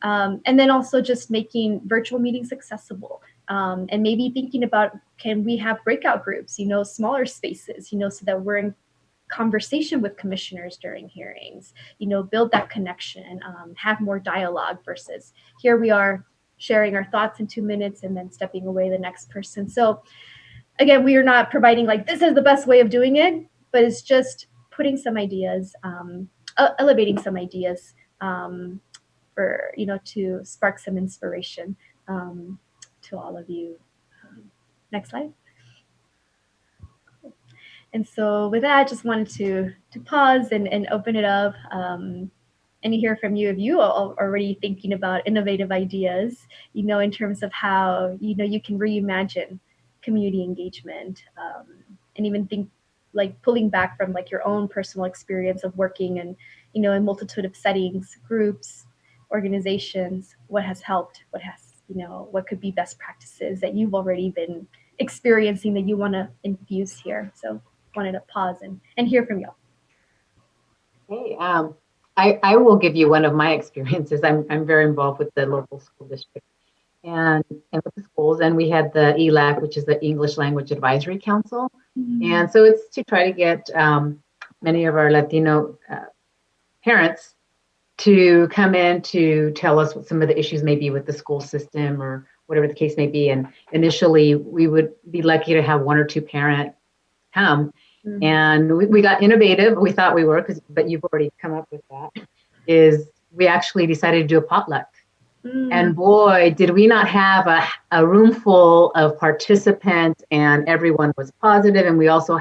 And then also just making virtual meetings accessible, and maybe thinking about, can we have breakout groups, smaller spaces, so that we're in conversation with commissioners during hearings, build that connection, have more dialogue versus here we are sharing our thoughts in 2 minutes and then stepping away the next person. So again, we are not providing like, this is the best way of doing it, but it's just putting some ideas, elevating some ideas for, to spark some inspiration to all of you. Next slide. And so with that, I just wanted to pause and open it up and hear from you if you are already thinking about innovative ideas, in terms of how, you can reimagine community engagement, and even think like pulling back from like your own personal experience of working and, you know, in multitude of settings, groups, organizations, what has helped, what has, you know, what could be best practices that you've already been experiencing that you want to infuse here. So wanted to pause and hear from y'all. Hey, I will give you one of my experiences. I'm very involved with the local school district and with the schools, and we had the ELAC, which is the English Language Advisory Council. And so it's to try to get many of our Latino parents to come in to tell us what some of the issues may be with the school system or whatever the case may be. And initially, we would be lucky to have one or two parents come. And we got innovative. We thought we were, but you've already come up with that, is we actually decided to do a potluck. And boy, did we not have a room full of participants, and everyone was positive. And we also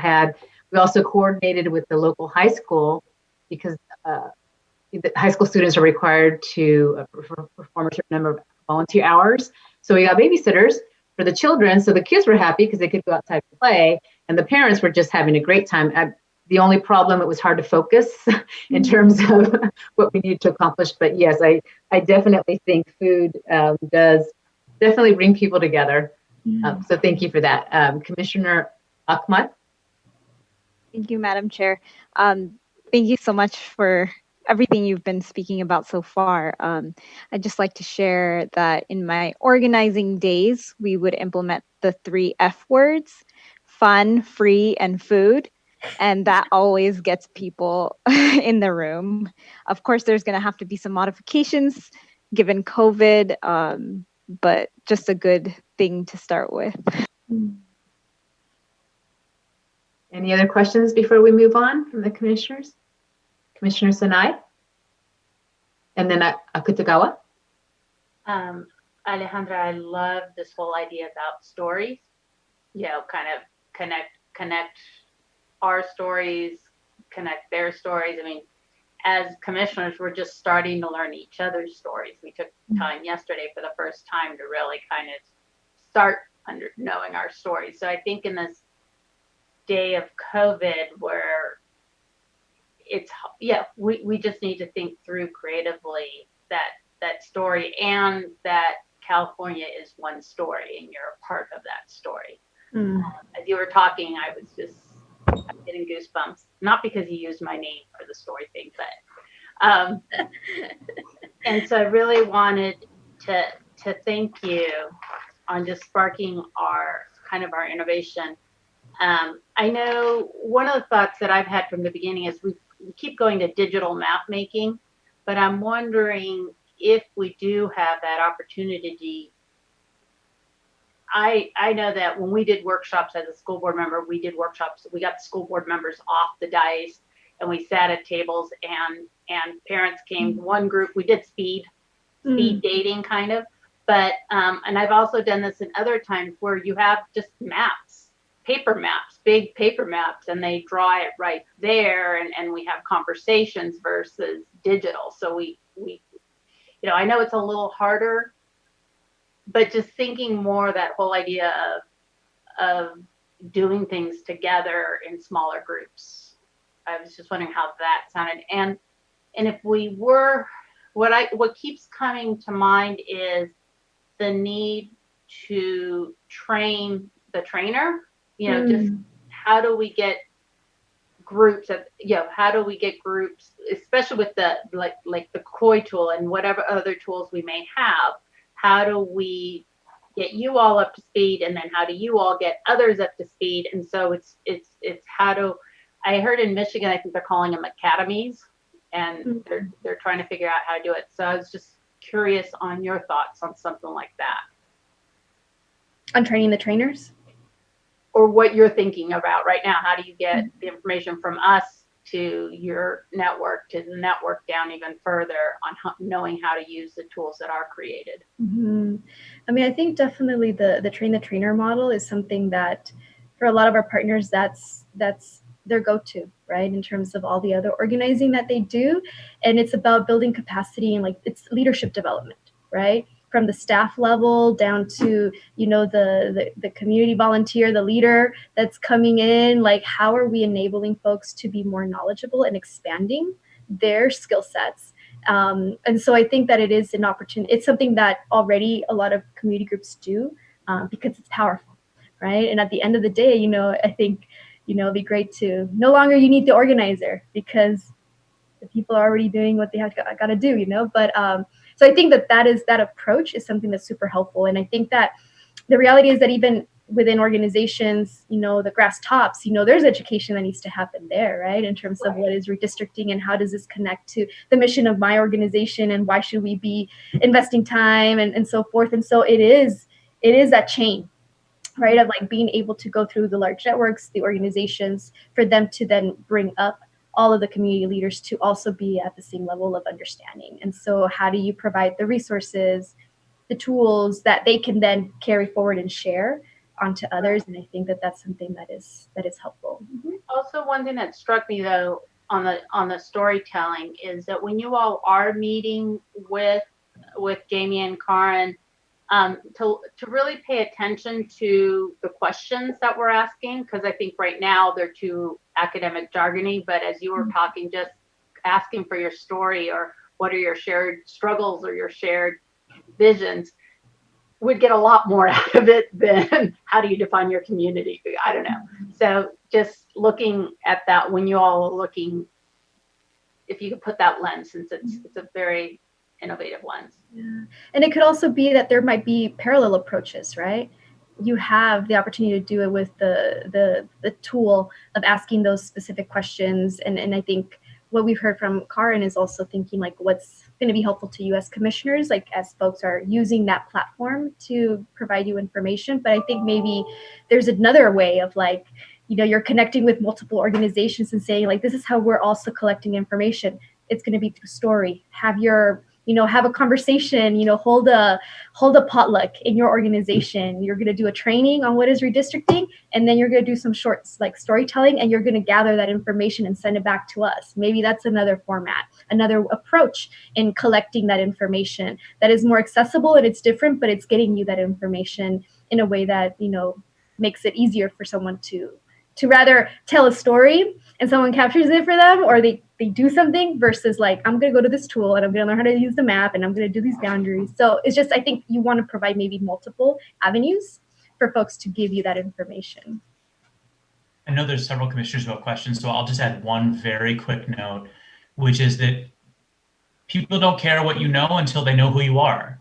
coordinated with the local high school, because the high school students are required to perform a certain number of volunteer hours. So we got babysitters for the children. So the kids were happy because they could go outside and play, and the parents were just having a great time. The only problem, it was hard to focus in terms of what we needed to accomplish. But yes, I definitely think food does definitely bring people together. So thank you for that. Commissioner Ahmad. Thank you, Madam Chair. Thank you so much for everything you've been speaking about so far. I'd just like to share that in my organizing days, we would implement the 3 F words: fun, free, and food. And that always gets people in the room. Of course, there's going to have to be some modifications given COVID, but just a good thing to start with. Any other questions before we move on from the commissioners? Commissioner Sanai? And then Akutagawa? Alejandra, I love this whole idea about stories, you know, kind of connect our stories, connect their stories. I mean, as commissioners, we're just starting to learn each other's stories. We took time yesterday for the first time to really kind of start knowing our stories. So I think in this day of COVID where we just need to think through creatively that story, and that California is one story and you're a part of that story. As you were talking, I'm getting goosebumps, not because you used my name for the story thing, but and so I really wanted to thank you on just sparking our innovation. I know one of the thoughts that I've had from the beginning is we keep going to digital map making, but I'm wondering if we do have that opportunity. I know that when we did workshops as a school board member, we did workshops. We got the school board members off the dais and we sat at tables, and parents came. One group, we did speed dating kind of, but and I've also done this in other times where you have just maps, paper maps, big paper maps, and they draw it right there, and we have conversations versus digital. So we you know, I know it's a little harder, but just thinking more that whole idea of doing things together in smaller groups. I was just wondering how that sounded. And if we were, what keeps coming to mind is the need to train the trainer, you know, just how do we get groups of, you know, how do we get groups, especially with the like the COI tool and whatever other tools we may have, how do we get you all up to speed, and then how do you all get others up to speed? And so it's how do, I heard in Michigan, I think they're calling them academies, and they're trying to figure out how to do it. So I was just curious on your thoughts on something like that. On training the trainers? Or what you're thinking about right now. How do you get the information from us to your network, to the network down even further on knowing how to use the tools that are created? I mean, I think definitely the train the trainer model is something that for a lot of our partners, that's their go-to, right? In terms of all the other organizing that they do. And it's about building capacity and like it's leadership development, right? from the staff level down to, you know, the community volunteer, the leader that's coming in. Like, how are we enabling folks to be more knowledgeable and expanding their skill sets? And so I think that it is an opportunity. It's something that already a lot of community groups do because it's powerful, right? And at the end of the day, you know, I think, you know, it'd be great to no longer you need the organizer because the people are already doing what they have got to do, you know. But so I think that approach is something that's super helpful. And I think that the reality is that even within organizations, you know, the grass tops, you know, there's education that needs to happen there, right? In terms of what is redistricting and how does this connect to the mission of my organization and why should we be investing time and so forth. And so it is that chain, right, of like being able to go through the large networks, the organizations, for them to then bring up all of the community leaders to also be at the same level of understanding. And so how do you provide the resources, the tools that they can then carry forward and share onto others? And I think that that's something that is helpful. Mm-hmm. Also, one thing that struck me though on the storytelling is that when you all are meeting with Jamie and Karen, to really pay attention to the questions that we're asking, because I think right now they're too academic jargony, but as you were talking, just asking for your story or what are your shared struggles or your shared visions, would get a lot more out of it than how do you define your community? I don't know. So just looking at that when you all are looking, if you could put that lens, since it's a very innovative lens. Yeah. And it could also be that there might be parallel approaches, right? You have the opportunity to do it with the tool of asking those specific questions. And I think what we've heard from Karen is also thinking like what's going to be helpful to you as commissioners, like as folks are using that platform to provide you information. But I think maybe there's another way of like, you know, you're connecting with multiple organizations and saying like, this is how we're also collecting information. It's going to be through story. Have a conversation, you know, hold a potluck in your organization. You're going to do a training on what is redistricting, and then you're going to do some shorts like storytelling, and you're going to gather that information and send it back to us. Maybe that's another format, another approach in collecting that information that is more accessible and it's different, but it's getting you that information in a way that, you know, makes it easier for someone to rather tell a story and someone captures it for them, or they do something versus like, I'm going to go to this tool and I'm going to learn how to use the map and I'm going to do these boundaries. So it's just, I think you want to provide maybe multiple avenues for folks to give you that information. I know there's several commissioners who have questions, so I'll just add one very quick note, which is that people don't care what you know until they know who you are.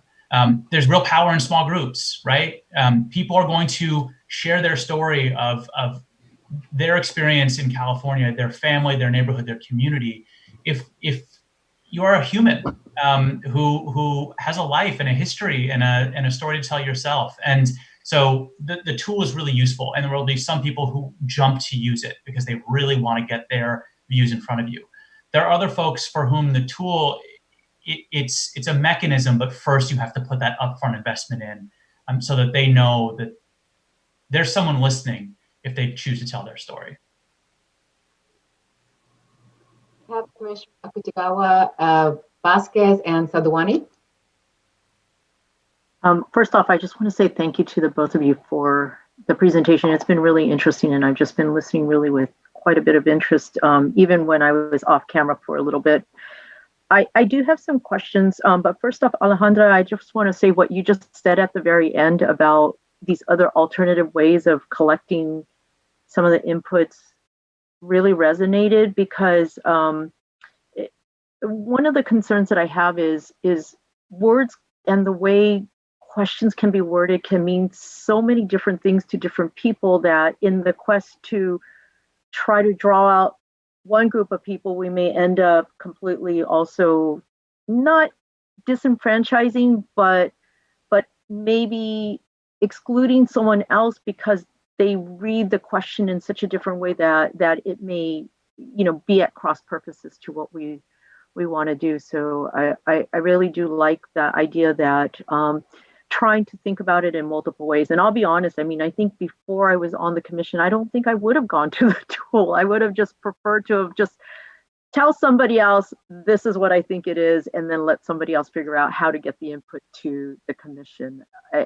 There's real power in small groups, right? People are going to share their story of their experience in California, their family, their neighborhood, their community. If you are a human who has a life and a history and a story to tell yourself, and so the tool is really useful, and there will be some people who jump to use it because they really want to get their views in front of you. There are other folks for whom the tool it's a mechanism, but first you have to put that upfront investment in so that they know that there's someone listening if they choose to tell their story. We have Commissioner Akutagawa, Vasquez, and Sadhuani. First off, I just want to say thank you to the both of you for the presentation. It's been really interesting, and I've just been listening really with quite a bit of interest, even when I was off camera for a little bit. I do have some questions, but first off, Alejandra, I just want to say what you just said at the very end about these other alternative ways of collecting some of the inputs really resonated, because one of the concerns that I have is words and the way questions can be worded can mean so many different things to different people that in the quest to try to draw out one group of people, we may end up completely also not disenfranchising, but maybe excluding someone else because they read the question in such a different way that it may, you know, be at cross purposes to what we want to do. So I really do like the idea that trying to think about it in multiple ways. And I'll be honest, I mean, I think before I was on the commission, I don't think I would have gone to the tool. I would have just preferred to have just tell somebody else, this is what I think it is, and then let somebody else figure out how to get the input to the commission.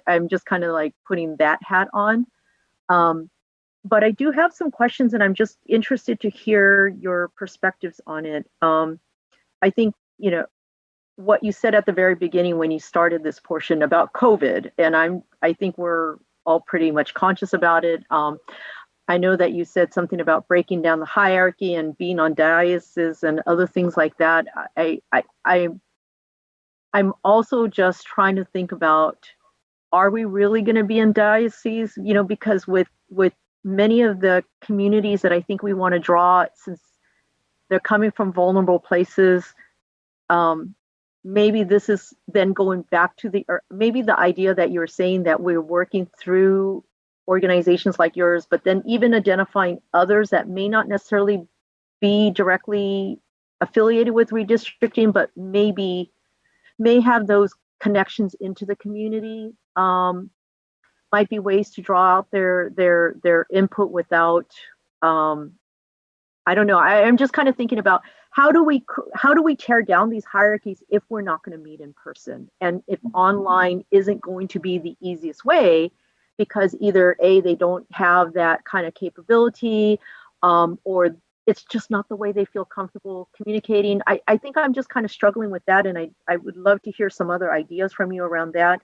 I'm just kind of like putting that hat on. But I do have some questions, and I'm just interested to hear your perspectives on it. I think, what you said at the very beginning when you started this portion about COVID, and I think we're all pretty much conscious about it. I know that you said something about breaking down the hierarchy and being on dioceses and other things like that. I'm also just trying to think about, are we really going to be in dioceses? Because with many of the communities that I think we want to draw, since they're coming from vulnerable places, maybe this is then going back to maybe the idea that you're saying that we're working through organizations like yours, but then even identifying others that may not necessarily be directly affiliated with redistricting, but may have those connections into the community. Might be ways to draw out their input without, I don't know. I'm just kind of thinking about how do we tear down these hierarchies if we're not going to meet in person, and if online isn't going to be the easiest way, because either they don't have that kind of capability, or it's just not the way they feel comfortable communicating. I think I'm just kind of struggling with that, and I would love to hear some other ideas from you around that.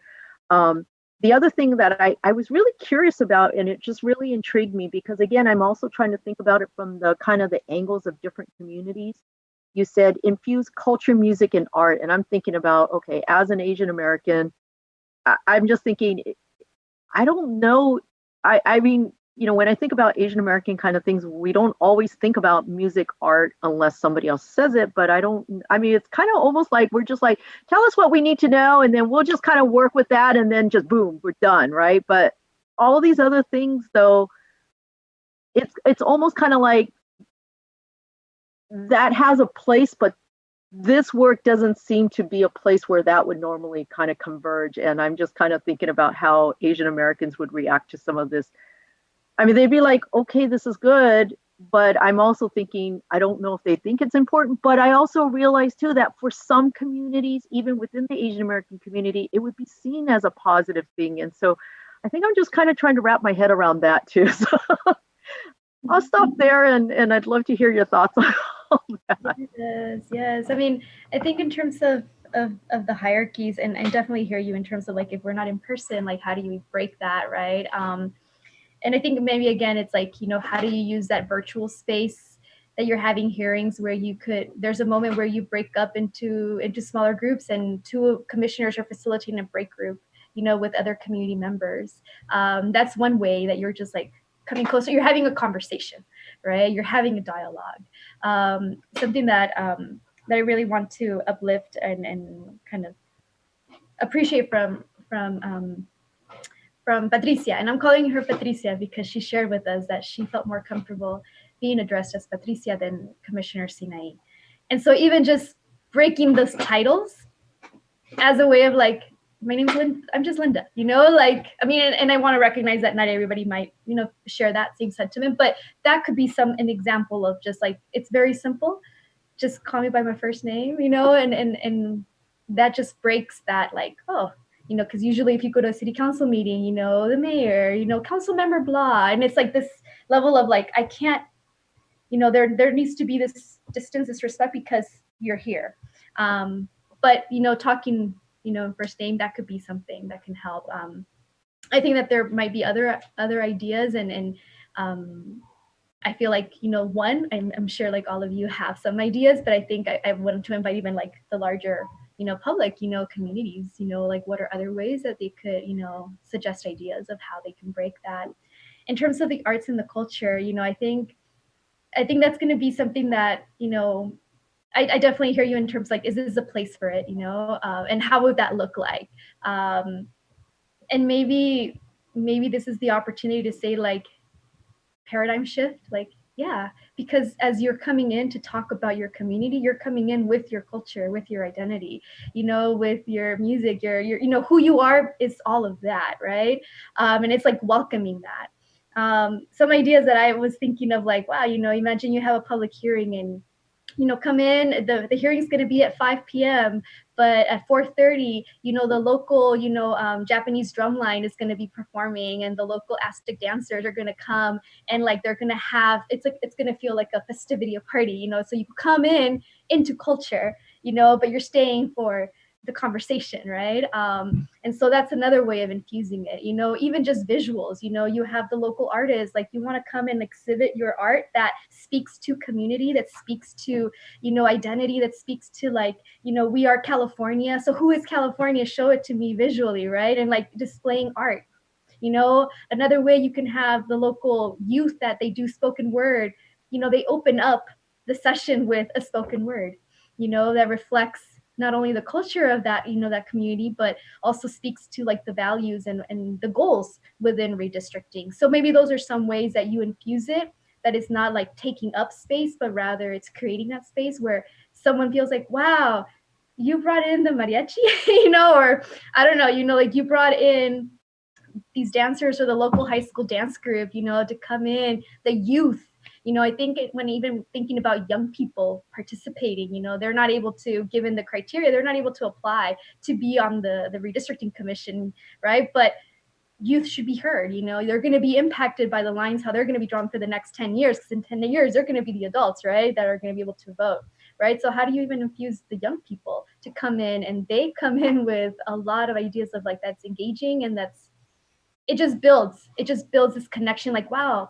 The other thing that I was really curious about, and it just really intrigued me, because again, I'm also trying to think about it from the kind of the angles of different communities. You said infuse culture, music, and art. And I'm thinking about, okay, as an Asian American, I'm just thinking, I don't know. I mean, when I think about Asian American kind of things, we don't always think about music, art, unless somebody else says it. But it's kind of almost like we're just like, tell us what we need to know, and then we'll just kind of work with that, and then just boom, we're done, right? But all these other things, though, it's almost kind of like that has a place, but this work doesn't seem to be a place where that would normally kind of converge. And I'm just kind of thinking about how Asian Americans would react to some of this. I mean, they'd be like, okay, this is good, but I'm also thinking, I don't know if they think it's important, but I also realize too that for some communities, even within the Asian American community, it would be seen as a positive thing. And so I think I'm just kind of trying to wrap my head around that too. So I'll stop there, and I'd love to hear your thoughts on all that. Yes. I mean, I think in terms of the hierarchies, and I definitely hear you in terms of like, if we're not in person, like how do you break that, right? And I think maybe again, it's like, how do you use that virtual space that you're having hearings where there's a moment where you break up into smaller groups, and two commissioners are facilitating a break group, with other community members. That's one way that you're just like coming closer. You're having a conversation, right? You're having a dialogue. Something that I really want to uplift and kind of appreciate from Patricia, and I'm calling her Patricia because she shared with us that she felt more comfortable being addressed as Patricia than Commissioner Sinai. And so even just breaking those titles as a way of like, my name's Linda, I'm just Linda, and I want to recognize that not everybody might, share that same sentiment, but that could be an example of just like, it's very simple. Just call me by my first name, and that just breaks that like, oh, because usually if you go to a city council meeting, the mayor, council member blah, and it's like this level of like, I can't, there needs to be this distance, this respect because you're here. But, talking, first name, that could be something that can help. I think that there might be other ideas, and I feel like, one, I'm sure like all of you have some ideas, but I think I wanted to invite even like the larger, public, communities, like what are other ways that they could, suggest ideas of how they can break that. In terms of the arts and the culture, I think that's going to be something that, I definitely hear you in terms like, is this a place for it, and how would that look like? And maybe this is the opportunity to say like, paradigm shift, like, yeah, because as you're coming in to talk about your community, you're coming in with your culture, with your identity, with your music, your who you are is all of that, right? And it's like welcoming that. Some ideas that I was thinking of, like, wow, imagine you have a public hearing and come in, the hearing's going to be at 5 p.m., but at 4:30, the local, Japanese drumline is going to be performing, and the local Aztec dancers are going to come, and like they're going to have, it's going to feel like a festivity, a party, so you come into culture, but you're staying for the conversation, right? And so that's another way of infusing it, even just visuals, you have the local artists, like you want to come and exhibit your art that speaks to community, that speaks to, identity, that speaks to like, we are California. So who is California? Show it to me visually, right? And like displaying art. Another way you can have the local youth that they do spoken word, they open up the session with a spoken word, that reflects not only the culture of that, that community, but also speaks to like the values and the goals within redistricting. So maybe those are some ways that you infuse it, that it's not like taking up space, but rather it's creating that space where someone feels like, wow, you brought in the mariachi, or I don't know, like you brought in these dancers or the local high school dance group, to come in, the youth. I think when even thinking about young people participating, they're not able to, given the criteria, they're not able to apply to be on the redistricting commission, right? But youth should be heard, they're going to be impacted by the lines, how they're going to be drawn for the next 10 years, because in 10 years, they're going to be the adults, right, that are going to be able to vote, right? So how do you even infuse the young people to come in, and they come in with a lot of ideas of like, that's engaging, and it just builds this connection, like, wow,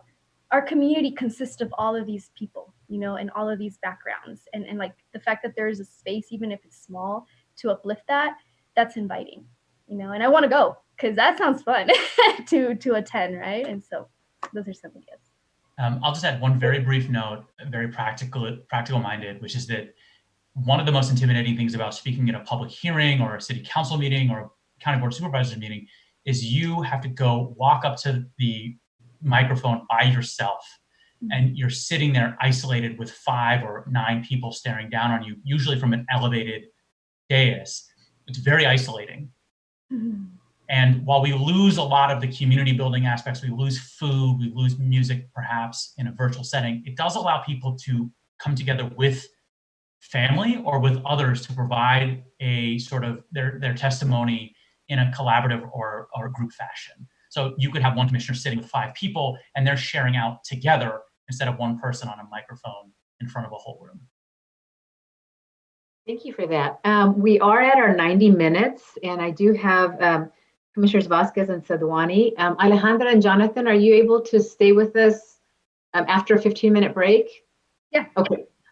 our community consists of all of these people, and all of these backgrounds, and like the fact that there is a space, even if it's small, to uplift that's inviting, and I want to go because that sounds fun to attend, right? And so those are some ideas. I'll just add one very brief note, very practical minded, which is that one of the most intimidating things about speaking at a public hearing or a city council meeting or a county board of supervisors meeting is you have to go walk up to the microphone by yourself, and you're sitting there isolated with 5 or 9 people staring down on you, usually from an elevated dais. It's very isolating. Mm-hmm. And while we lose a lot of the community building aspects, we lose food, we lose music perhaps in a virtual setting, it does allow people to come together with family or with others to provide a sort of their testimony in a collaborative or group fashion. So you could have one commissioner sitting with 5 people and they're sharing out together instead of one person on a microphone in front of a whole room. Thank you for that. We are at our 90 minutes, and I do have Commissioners Vasquez and Sadwani. Alejandra and Jonathan, are you able to stay with us after a 15-minute break? Yeah.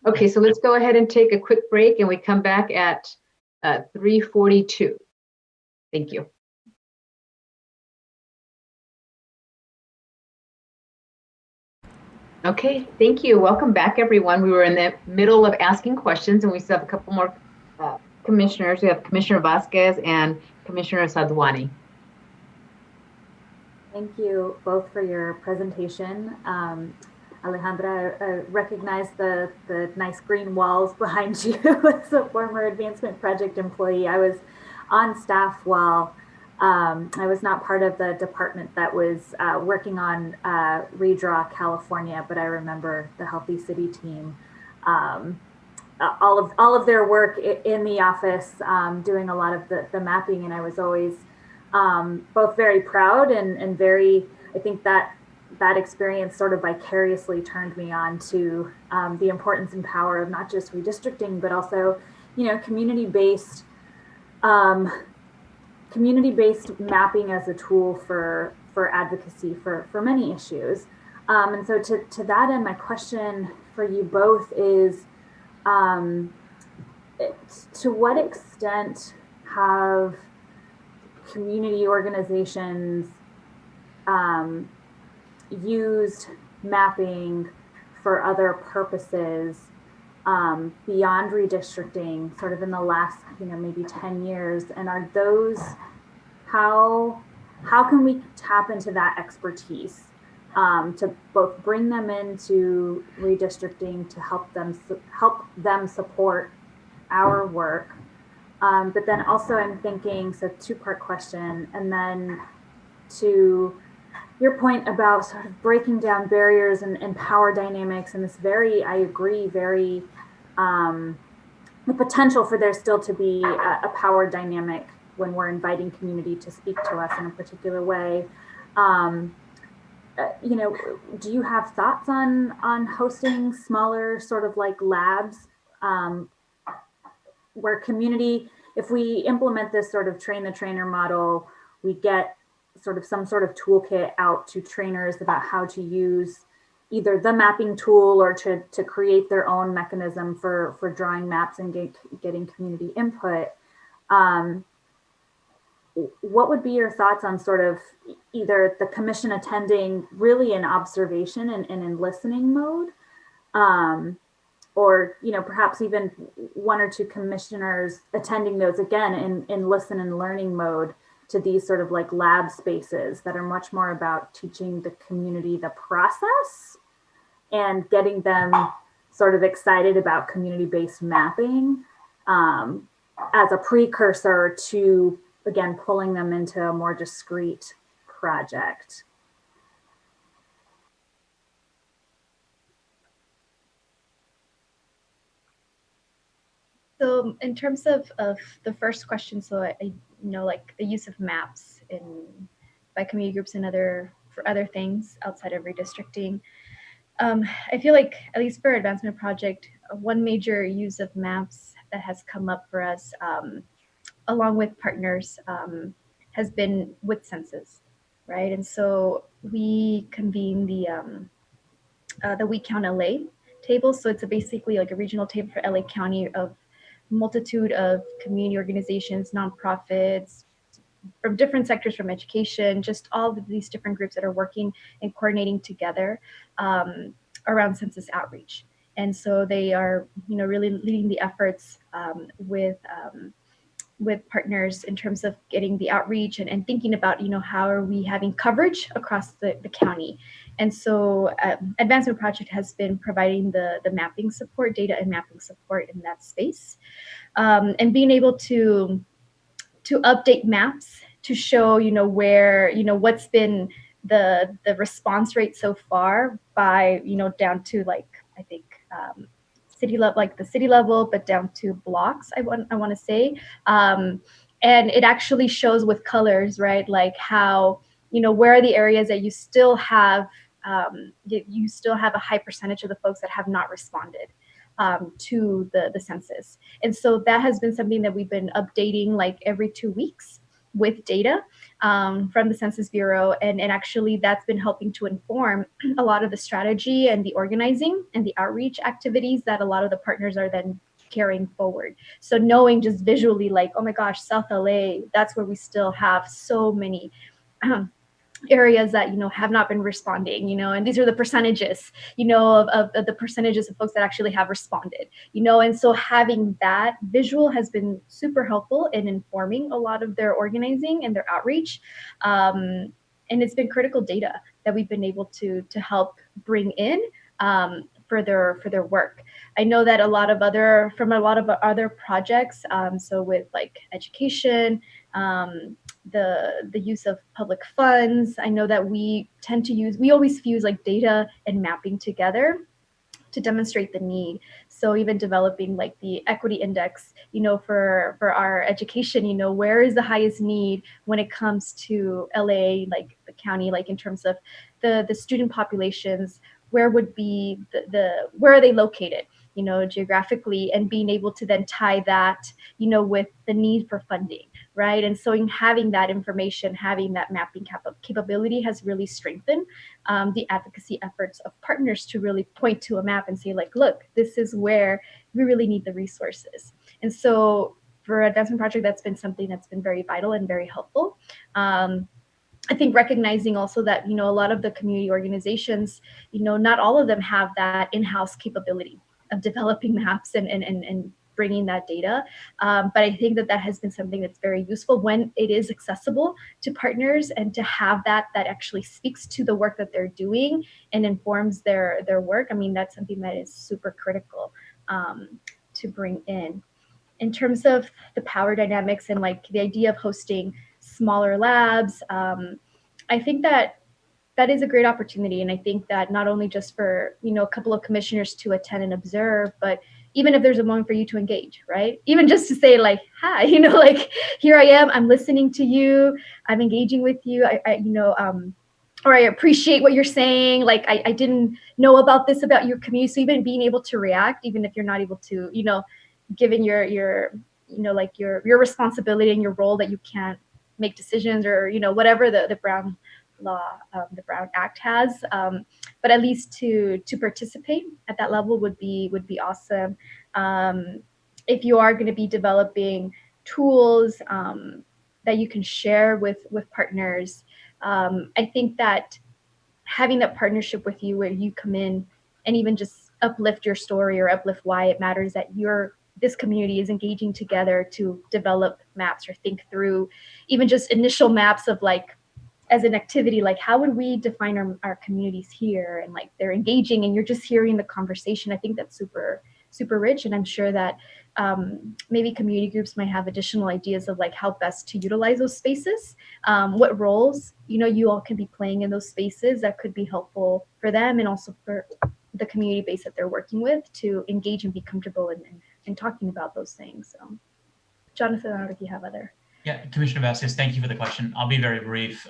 Okay, so let's go ahead and take a quick break, and we come back at 3:42. Thank you. Okay, thank you. Welcome back, everyone. We were in the middle of asking questions, and we still have a couple more commissioners. We have Commissioner Vasquez and Commissioner Sadwani. Thank you both for your presentation. Alejandra, I recognize the nice green walls behind you as a former advancement project employee. I was on staff while I was not part of the department that was working on Redraw California, but I remember the Healthy City team, all of their work in the office, doing a lot of the mapping, and I was always both very proud and very, I think that experience sort of vicariously turned me on to the importance and power of not just redistricting, but also, community-based mapping as a tool for advocacy for many issues. And so to that end, my question for you both is, to what extent have community organizations used mapping for other purposes beyond redistricting, sort of in the last, maybe 10 years? And are those, how can we tap into that expertise to both bring them into redistricting to help them support our work? But then also I'm thinking, so 2-part question, and then to your point about sort of breaking down barriers and power dynamics, and this I agree, very the potential for there still to be a power dynamic when we're inviting community to speak to us in a particular way. You know, do you have thoughts on hosting smaller sort of like labs where community, if we implement this sort of train the trainer model, we get sort of some sort of toolkit out to trainers about how to use either the mapping tool or to create their own mechanism for drawing maps and getting community input. What would be your thoughts on sort of either the commission attending really in observation and in listening mode, or you know, perhaps even one or two commissioners attending those again in listen and learning mode to these sort of like lab spaces that are much more about teaching the community the process and getting them sort of excited about community-based mapping as a precursor to, again, pulling them into a more discrete project. So in terms of the first question, so I know like the use of maps by community groups and for other things outside of redistricting. I feel like, at least for Advancement Project, one major use of maps that has come up for us, along with partners, has been with census, right? And so we convene the We Count LA table. So it's basically like a regional table for LA County of multitude of community organizations, nonprofits, from different sectors, from education, just all of these different groups that are working and coordinating together around census outreach. And so they are, you know, really leading the efforts with partners in terms of getting the outreach and thinking about, you know, how are we having coverage across the county. And so Advancement Project has been providing the mapping support, data and mapping support in that space, and being able to update maps to show, you know, where, you know, what's been the response rate so far by, you know, down to like, I think city level, like the city level, but down to blocks, I want to say. And it actually shows with colors, right? Like how, you know, where are the areas that you still have a high percentage of the folks that have not responded to the census. And so that has been something that we've been updating like every 2 weeks with data from the Census Bureau. And actually that's been helping to inform a lot of the strategy and the organizing and the outreach activities that a lot of the partners are then carrying forward. So knowing just visually like, oh my gosh, South LA, that's where we still have so many areas that, you know, have not been responding, you know, and these are the percentages, you know, of the percentages of folks that actually have responded, you know. And so having that visual has been super helpful in informing a lot of their organizing and their outreach. And it's been critical data that we've been able to help bring in for their work. I know that a lot of other projects, so with like education, the use of public funds. I know that we always fuse like data and mapping together to demonstrate the need. So even developing like the equity index, you know, for our education, you know, where is the highest need when it comes to LA, like the county, like in terms of the student populations, where would be where are they located, you know, geographically, and being able to then tie that, you know, with the need for funding, right? And so in having that information, having that mapping capability has really strengthened the advocacy efforts of partners to really point to a map and say like, look, this is where we really need the resources. And so for Advancement Project, that's been something that's been very vital and very helpful. I think recognizing also that, you know, a lot of the community organizations, you know, not all of them have that in-house capability of developing maps and bringing that data. But I think that has been something that's very useful when it is accessible to partners, and to have that actually speaks to the work that they're doing and informs their work. I mean, that's something that is super critical to bring in. In terms of the power dynamics and like the idea of hosting smaller labs, I think that is a great opportunity. And I think that not only just for, you know, a couple of commissioners to attend and observe, but, even if there's a moment for you to engage, right? Even just to say like, hi, you know, like, here I am, I'm listening to you, I'm engaging with you, or I appreciate what you're saying. Like, I didn't know about this about your community. So even being able to react, even if you're not able to, given your like your responsibility and your role that you can't make decisions or, whatever the Brown law, the Brown Act has, but at least to participate at that level would be awesome. If you are going to be developing tools that you can share with partners, I think that having that partnership with you where you come in and even just uplift your story or uplift why it matters that this community is engaging together to develop maps or think through even just initial maps of like, as an activity, like how would we define our communities here, and like they're engaging and you're just hearing the conversation. I think that's super, super rich. And I'm sure that maybe community groups might have additional ideas of like how best to utilize those spaces, what roles, you all can be playing in those spaces that could be helpful for them and also for the community base that they're working with to engage and be comfortable in talking about those things. So Jonathan, I don't know if you have other. Yeah, Commissioner Vasquez, thank you for the question. I'll be very brief.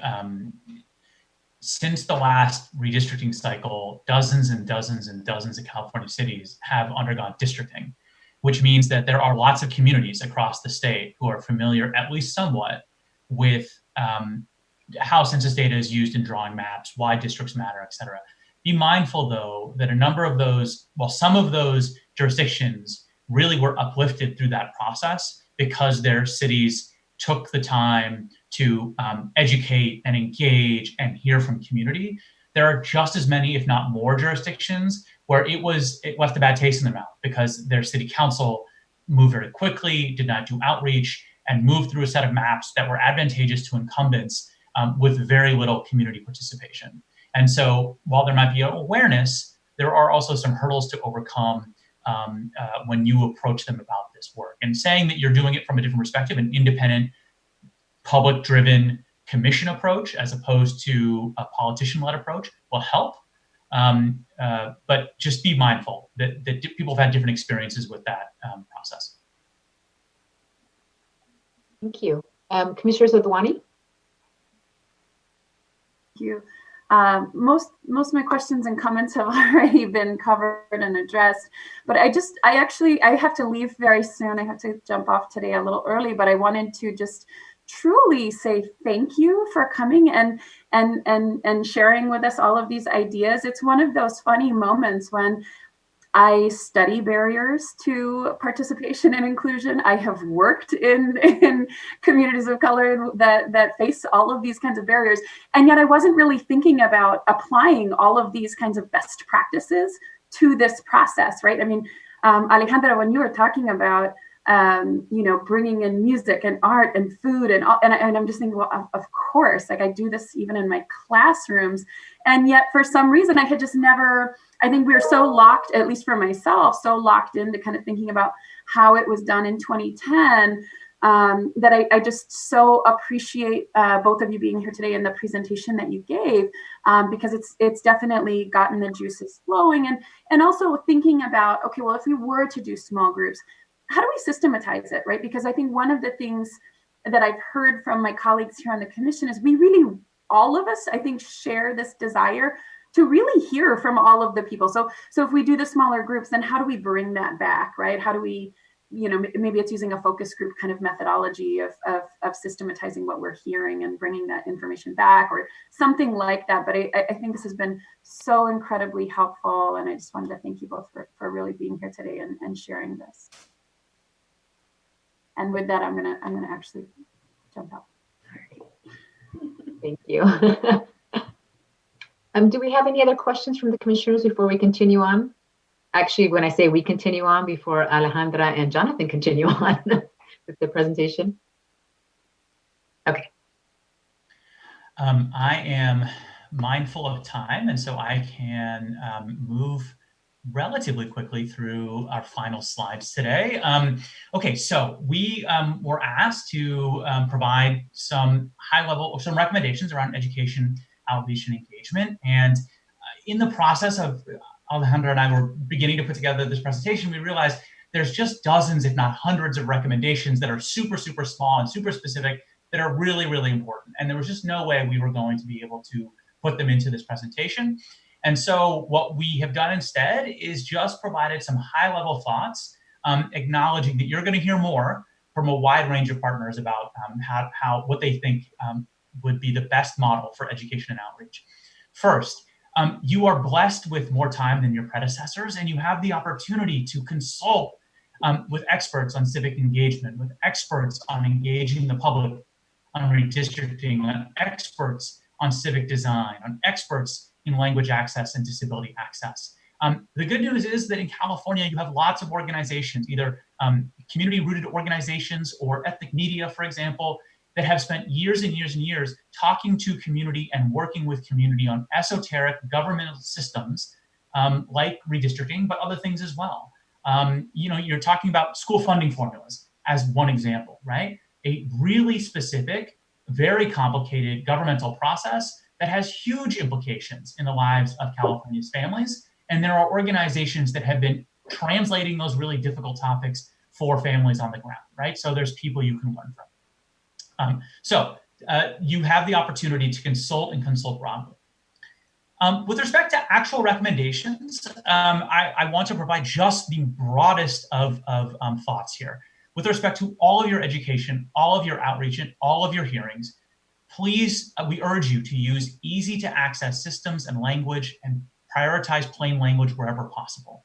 Since the last redistricting cycle, dozens and dozens and dozens of California cities have undergone districting, which means that there are lots of communities across the state who are familiar, at least somewhat, with how census data is used in drawing maps, why districts matter, et cetera. Be mindful, though, that a number of those, well, some of those jurisdictions really were uplifted through that process because their cities took the time to educate and engage and hear from community. There are just as many, if not more, jurisdictions where it left a bad taste in their mouth because their city council moved very quickly, did not do outreach, and moved through a set of maps that were advantageous to incumbents with very little community participation. And so while there might be awareness, there are also some hurdles to overcome when you approach them about this work. And saying that you're doing it from a different perspective, an independent, public-driven commission approach as opposed to a politician-led approach will help. But just be mindful that people have had different experiences with that process. Thank you. Commissioner Sodwani? Thank you. Most of my questions and comments have already been covered and addressed, but I have to leave very soon. I have to jump off today a little early, but I wanted to just truly say thank you for coming and sharing with us all of these ideas. It's one of those funny moments when I study barriers to participation and inclusion. I have worked in communities of color that face all of these kinds of barriers. And yet I wasn't really thinking about applying all of these kinds of best practices to this process, right? I mean, Alejandra, when you were talking about, bringing in music and art and food and I'm just thinking, well, of course, like I do this even in my classrooms. And yet for some reason I had just never, I think we were so locked, at least for myself, so locked into kind of thinking about how it was done in 2010 that I just so appreciate both of you being here today and the presentation that you gave, because it's definitely gotten the juices flowing and also thinking about, okay, well, if we were to do small groups, how do we systematize it, right? Because I think one of the things that I've heard from my colleagues here on the commission is we really, all of us, I think, share this desire to really hear from all of the people. So if we do the smaller groups, then how do we bring that back, right? How do we, maybe it's using a focus group kind of methodology of systematizing what we're hearing and bringing that information back or something like that. But I think this has been so incredibly helpful. And I just wanted to thank you both for really being here today and sharing this. And with that, I'm gonna actually jump out. Thank you. Do we have any other questions from the commissioners before we continue on? Actually, when I say we continue on, before Alejandra and Jonathan continue on with the presentation. Okay. I am mindful of time, and so I can move relatively quickly through our final slides today. Okay, so we were asked to provide some high-level or some recommendations around education, outreach, and engagement. And in the process of Alejandra and I were beginning to put together this presentation, we realized there's just dozens, if not hundreds of recommendations that are super, super small and super specific that are really, really important. And there was just no way we were going to be able to put them into this presentation. And so what we have done instead is just provided some high level thoughts, acknowledging that you're going to hear more from a wide range of partners about what they think would be the best model for education and outreach. First, you are blessed with more time than your predecessors, and you have the opportunity to consult with experts on civic engagement, with experts on engaging the public, on redistricting, on experts on civic design, on experts in language access and disability access. The good news is that in California, you have lots of organizations, either community-rooted organizations or ethnic media, for example, that have spent years and years and years talking to community and working with community on esoteric governmental systems like redistricting, but other things as well. You're talking about school funding formulas as one example, right? A really specific, very complicated governmental process that has huge implications in the lives of California's families. And there are organizations that have been translating those really difficult topics for families on the ground, right? So there's people you can learn from. You have the opportunity to consult and consult broadly. With respect to actual recommendations, I want to provide just the broadest of thoughts here. With respect to all of your education, all of your outreach, and all of your hearings, please, we urge you to use easy to access systems and language and prioritize plain language wherever possible.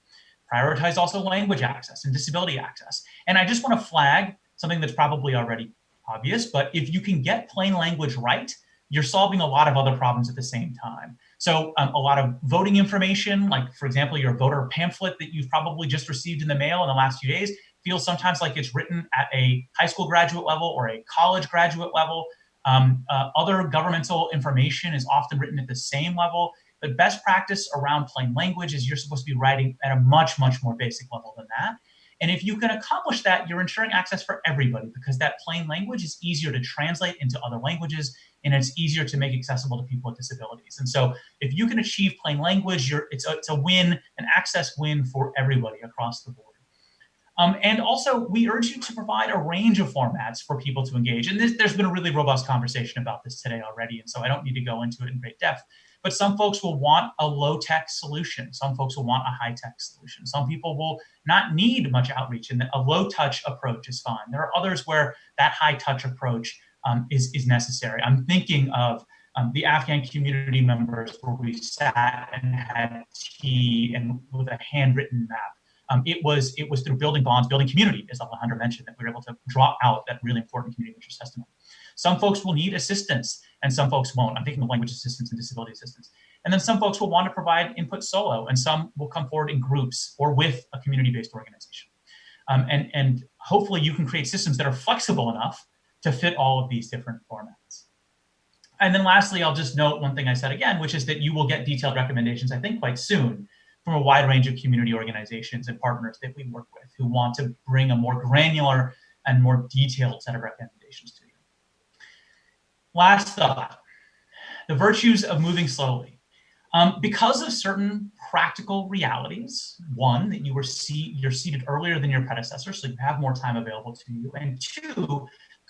Prioritize also language access and disability access. And I just want to flag something that's probably already obvious, but if you can get plain language right, you're solving a lot of other problems at the same time. So a lot of voting information, like for example, your voter pamphlet that you've probably just received in the mail in the last few days, feels sometimes like it's written at a high school graduate level or a college graduate level. Other governmental information is often written at the same level. But best practice around plain language is you're supposed to be writing at a much, much more basic level than that. And if you can accomplish that, you're ensuring access for everybody because that plain language is easier to translate into other languages and it's easier to make accessible to people with disabilities. And so if you can achieve plain language, it's a win, an access win for everybody across the board. And also, we urge you to provide a range of formats for people to engage. And there's been a really robust conversation about this today already, and so I don't need to go into it in great depth. But some folks will want a low-tech solution. Some folks will want a high-tech solution. Some people will not need much outreach, and a low-touch approach is fine. There are others where that high-touch approach is necessary. I'm thinking of the Afghan community members where we sat and had tea and with a handwritten map. It was through building bonds, building community, as Alejandra mentioned, that we were able to draw out that really important community interest testimony. Some folks will need assistance and some folks won't. I'm thinking of language assistance and disability assistance. And then some folks will want to provide input solo and some will come forward in groups or with a community-based organization. And hopefully you can create systems that are flexible enough to fit all of these different formats. And then lastly, I'll just note one thing I said again, which is that you will get detailed recommendations, I think, quite soon from a wide range of community organizations and partners that we work with who want to bring a more granular and more detailed set of recommendations to you. Last thought, the virtues of moving slowly. Because of certain practical realities, one, that you're seated earlier than your predecessor, so you have more time available to you, and two,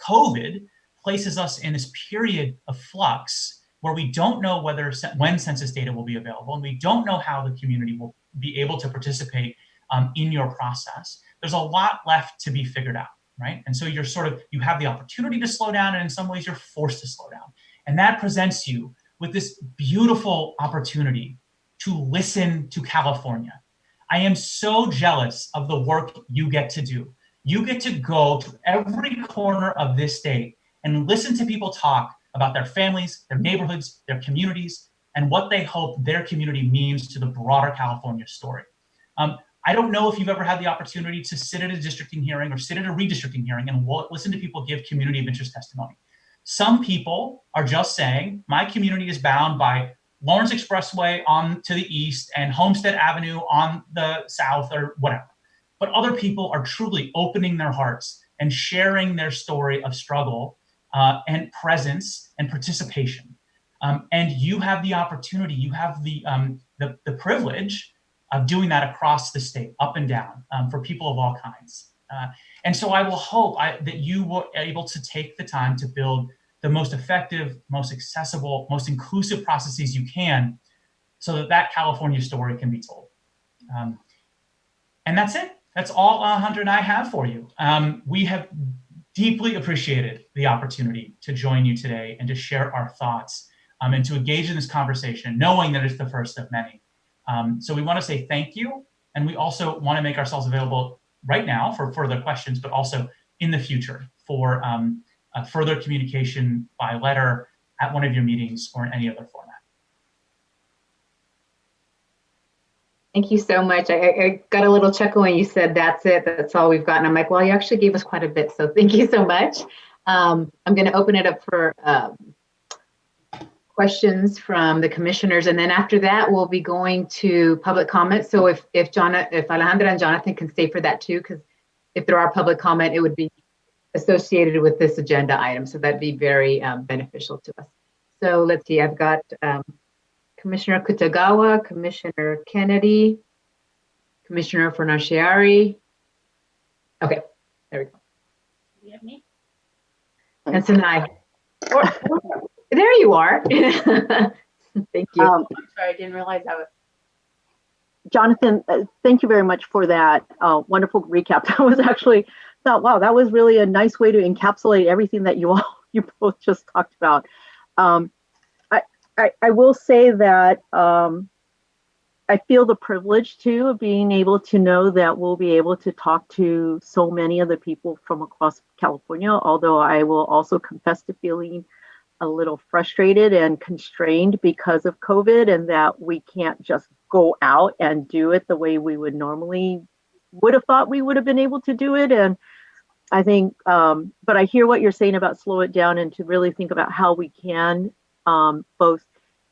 COVID places us in this period of flux where we don't know when census data will be available, and we don't know how the community will be able to participate in your process. There's a lot left to be figured out, right? And so you have the opportunity to slow down, and in some ways you're forced to slow down. And that presents you with this beautiful opportunity to listen to California. I am so jealous of the work you get to do. You get to go to every corner of this state and listen to people talk about their families, their neighborhoods, their communities, and what they hope their community means to the broader California story. I don't know if you've ever had the opportunity to sit at a districting hearing or sit at a redistricting hearing and listen to people give community of interest testimony. Some people are just saying, my community is bound by Lawrence Expressway on to the east and Homestead Avenue on the south or whatever. But other people are truly opening their hearts and sharing their story of struggle and presence and participation. And you have the opportunity, you have the privilege of doing that across the state, up and down, for people of all kinds. And so I will hope that you were able to take the time to build the most effective, most accessible, most inclusive processes you can so that that California story can be told. And that's it. That's all Hunter and I have for you. We have deeply appreciated the opportunity to join you today and to share our thoughts and to engage in this conversation, knowing that it's the first of many. So we want to say thank you. And we also want to make ourselves available right now for further questions, but also in the future for further communication by letter at one of your meetings or in any other format. Thank you so much. I got a little chuckle when you said, that's it, that's all we've gotten. I'm like, well, you actually gave us quite a bit, so thank you so much. I'm going to open it up for questions from the commissioners, and then after that, we'll be going to public comment. So if Alejandra and Jonathan can stay for that too, because if there are public comment, it would be associated with this agenda item, so that'd be very beneficial to us. So let's see, I've got Commissioner Kutagawa, Commissioner Kennedy, Commissioner Fornaciari. Okay, there we go. You have me? And Sinai. There you are. Thank you. I'm sorry, I didn't realize I was. Jonathan, thank you very much for that wonderful recap. That was actually thought, wow, that was really a nice way to encapsulate everything that you both just talked about. I will say that I feel the privilege too of being able to know that we'll be able to talk to so many of the people from across California, although I will also confess to feeling a little frustrated and constrained because of COVID, and that we can't just go out and do it the way we would have thought we would have been able to do it. And I think, but I hear what you're saying about slow it down and to really think about how we can both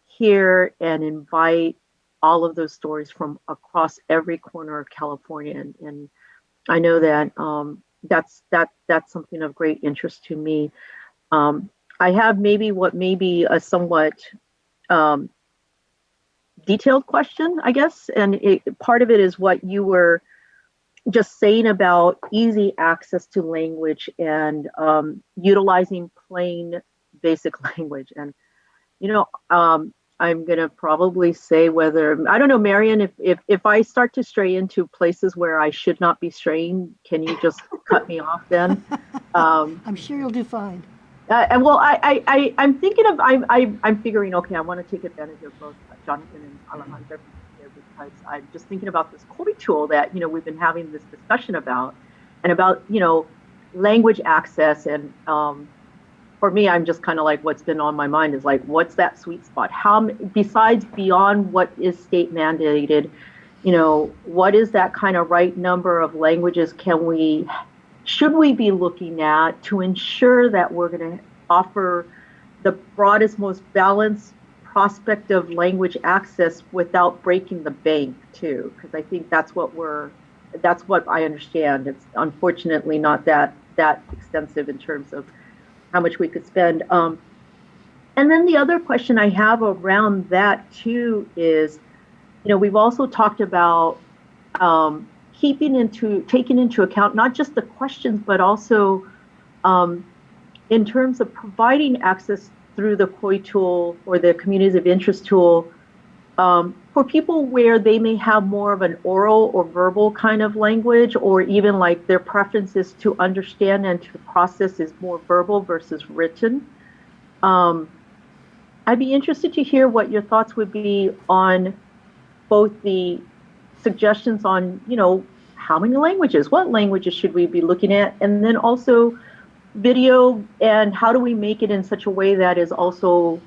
hear and invite all of those stories from across every corner of California. And I know that that's something of great interest to me. I have maybe a somewhat detailed question, I guess. And part of it is what you were just saying about easy access to language and utilizing plain basic language. And, I'm going to probably say whether, I don't know, Marian, if I start to stray into places where I should not be straying, can you just cut me off then? I'm sure you'll do fine. Well, I'm thinking of, I'm figuring, okay, I want to take advantage of both Jonathan and Alejandra here, because I'm just thinking about this COI tool that, we've been having this discussion about, and about, language access. And for me, I'm just kind of like, what's been on my mind is like, what's that sweet spot? How, besides beyond what is state mandated, what is that kind of right number of languages should we be looking at to ensure that we're going to offer the broadest, most balanced prospect of language access without breaking the bank too? Because I think that's what I understand. It's unfortunately not that extensive in terms of how much we could spend. And then the other question I have around that too is, we've also talked about taking into account not just the questions, but also in terms of providing access through the COI tool or the communities of interest tool for people where they may have more of an oral or verbal kind of language, or even like their preferences to understand and to process is more verbal versus written. I'd be interested to hear what your thoughts would be on both the suggestions on, how many languages, what languages should we be looking at, and then also video, and how do we make it in such a way that is also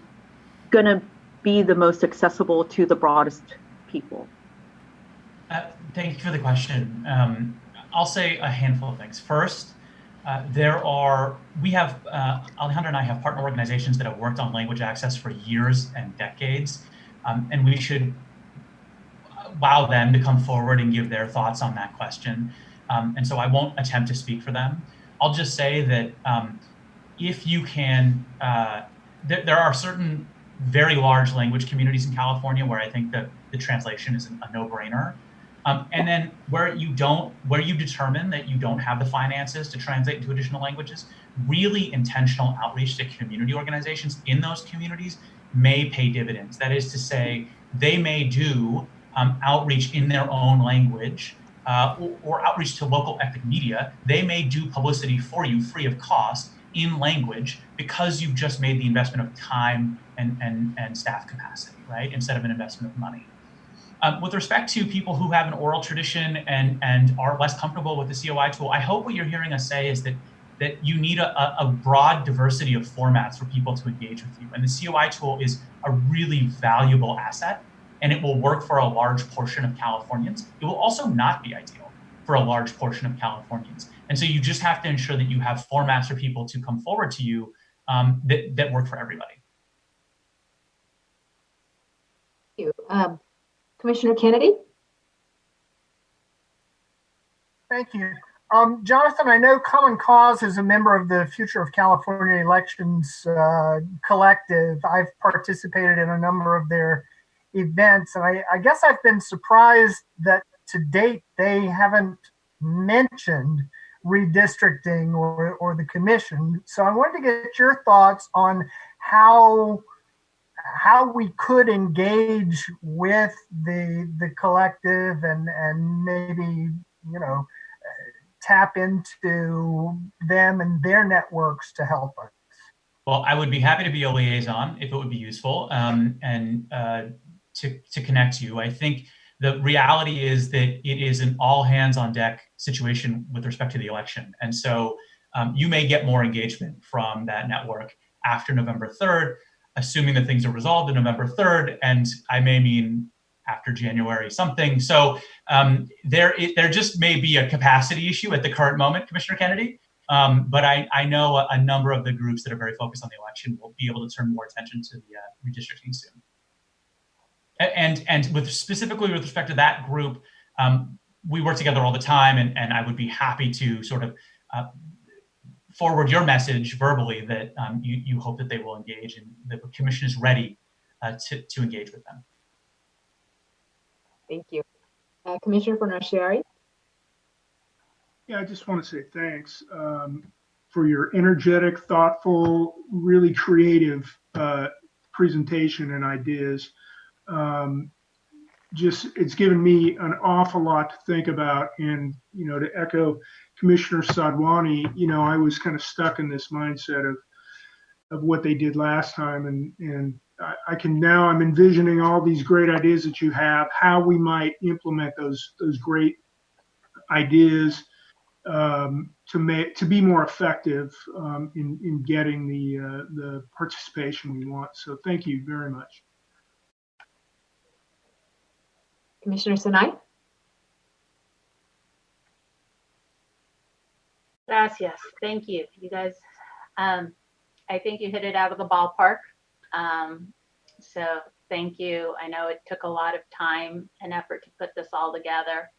going to be the most accessible to the broadest people? Thank you for the question. I'll say a handful of things. First, Alejandra and I have partner organizations that have worked on language access for years and decades, and we should allow them to come forward and give their thoughts on that question. And so I won't attempt to speak for them. I'll just say that if you can, there are certain very large language communities in California where I think the translation is a no-brainer. And then where you determine that you don't have the finances to translate into additional languages, really intentional outreach to community organizations in those communities may pay dividends. That is to say, they may do outreach in their own language or outreach to local ethnic media. They may do publicity for you free of cost in language because you've just made the investment of time and staff capacity, right? Instead of an investment of money. With respect to people who have an oral tradition and are less comfortable with the COI tool, I hope what you're hearing us say is that you need a broad diversity of formats for people to engage with you. And the COI tool is a really valuable asset, and it will work for a large portion of Californians. It will also not be ideal for a large portion of Californians. And so you just have to ensure that you have formats for people to come forward to you that work for everybody. Thank you. Commissioner Kennedy? Thank you. Jonathan, I know Common Cause is a member of the Future of California Elections collective. I've participated in a number of their events, and I guess I've been surprised that to date they haven't mentioned redistricting or the commission. So I wanted to get your thoughts on how we could engage with the collective and maybe, you know, tap into them and their networks to help us. Well, I would be happy to be a liaison if it would be useful and to connect you. I think the reality is that it is an all hands on deck situation with respect to the election. And so you may get more engagement from that network after November 3rd, assuming that things are resolved on November 3rd, and I may mean after January something. So there just may be a capacity issue at the current moment, Commissioner Kennedy. But I know a number of the groups that are very focused on the election will be able to turn more attention to the redistricting soon. And specifically with respect to that group, we work together all the time, and I would be happy to sort of forward your message verbally that you hope that they will engage, and the commission is ready to engage with them. Thank you. Commissioner Fornaciari? Yeah, I just want to say thanks for your energetic, thoughtful, really creative presentation and ideas. It's given me an awful lot to think about, and to echo Commissioner Sadwani, I was kind of stuck in this mindset of what they did last time, and I'm envisioning all these great ideas that you have, how we might implement those great ideas to be more effective in getting the participation we want. So thank you very much. Commissioner Sinai? Gracias. Thank you. You guys, I think you hit it out of the ballpark. So thank you. I know it took a lot of time and effort to put this all together.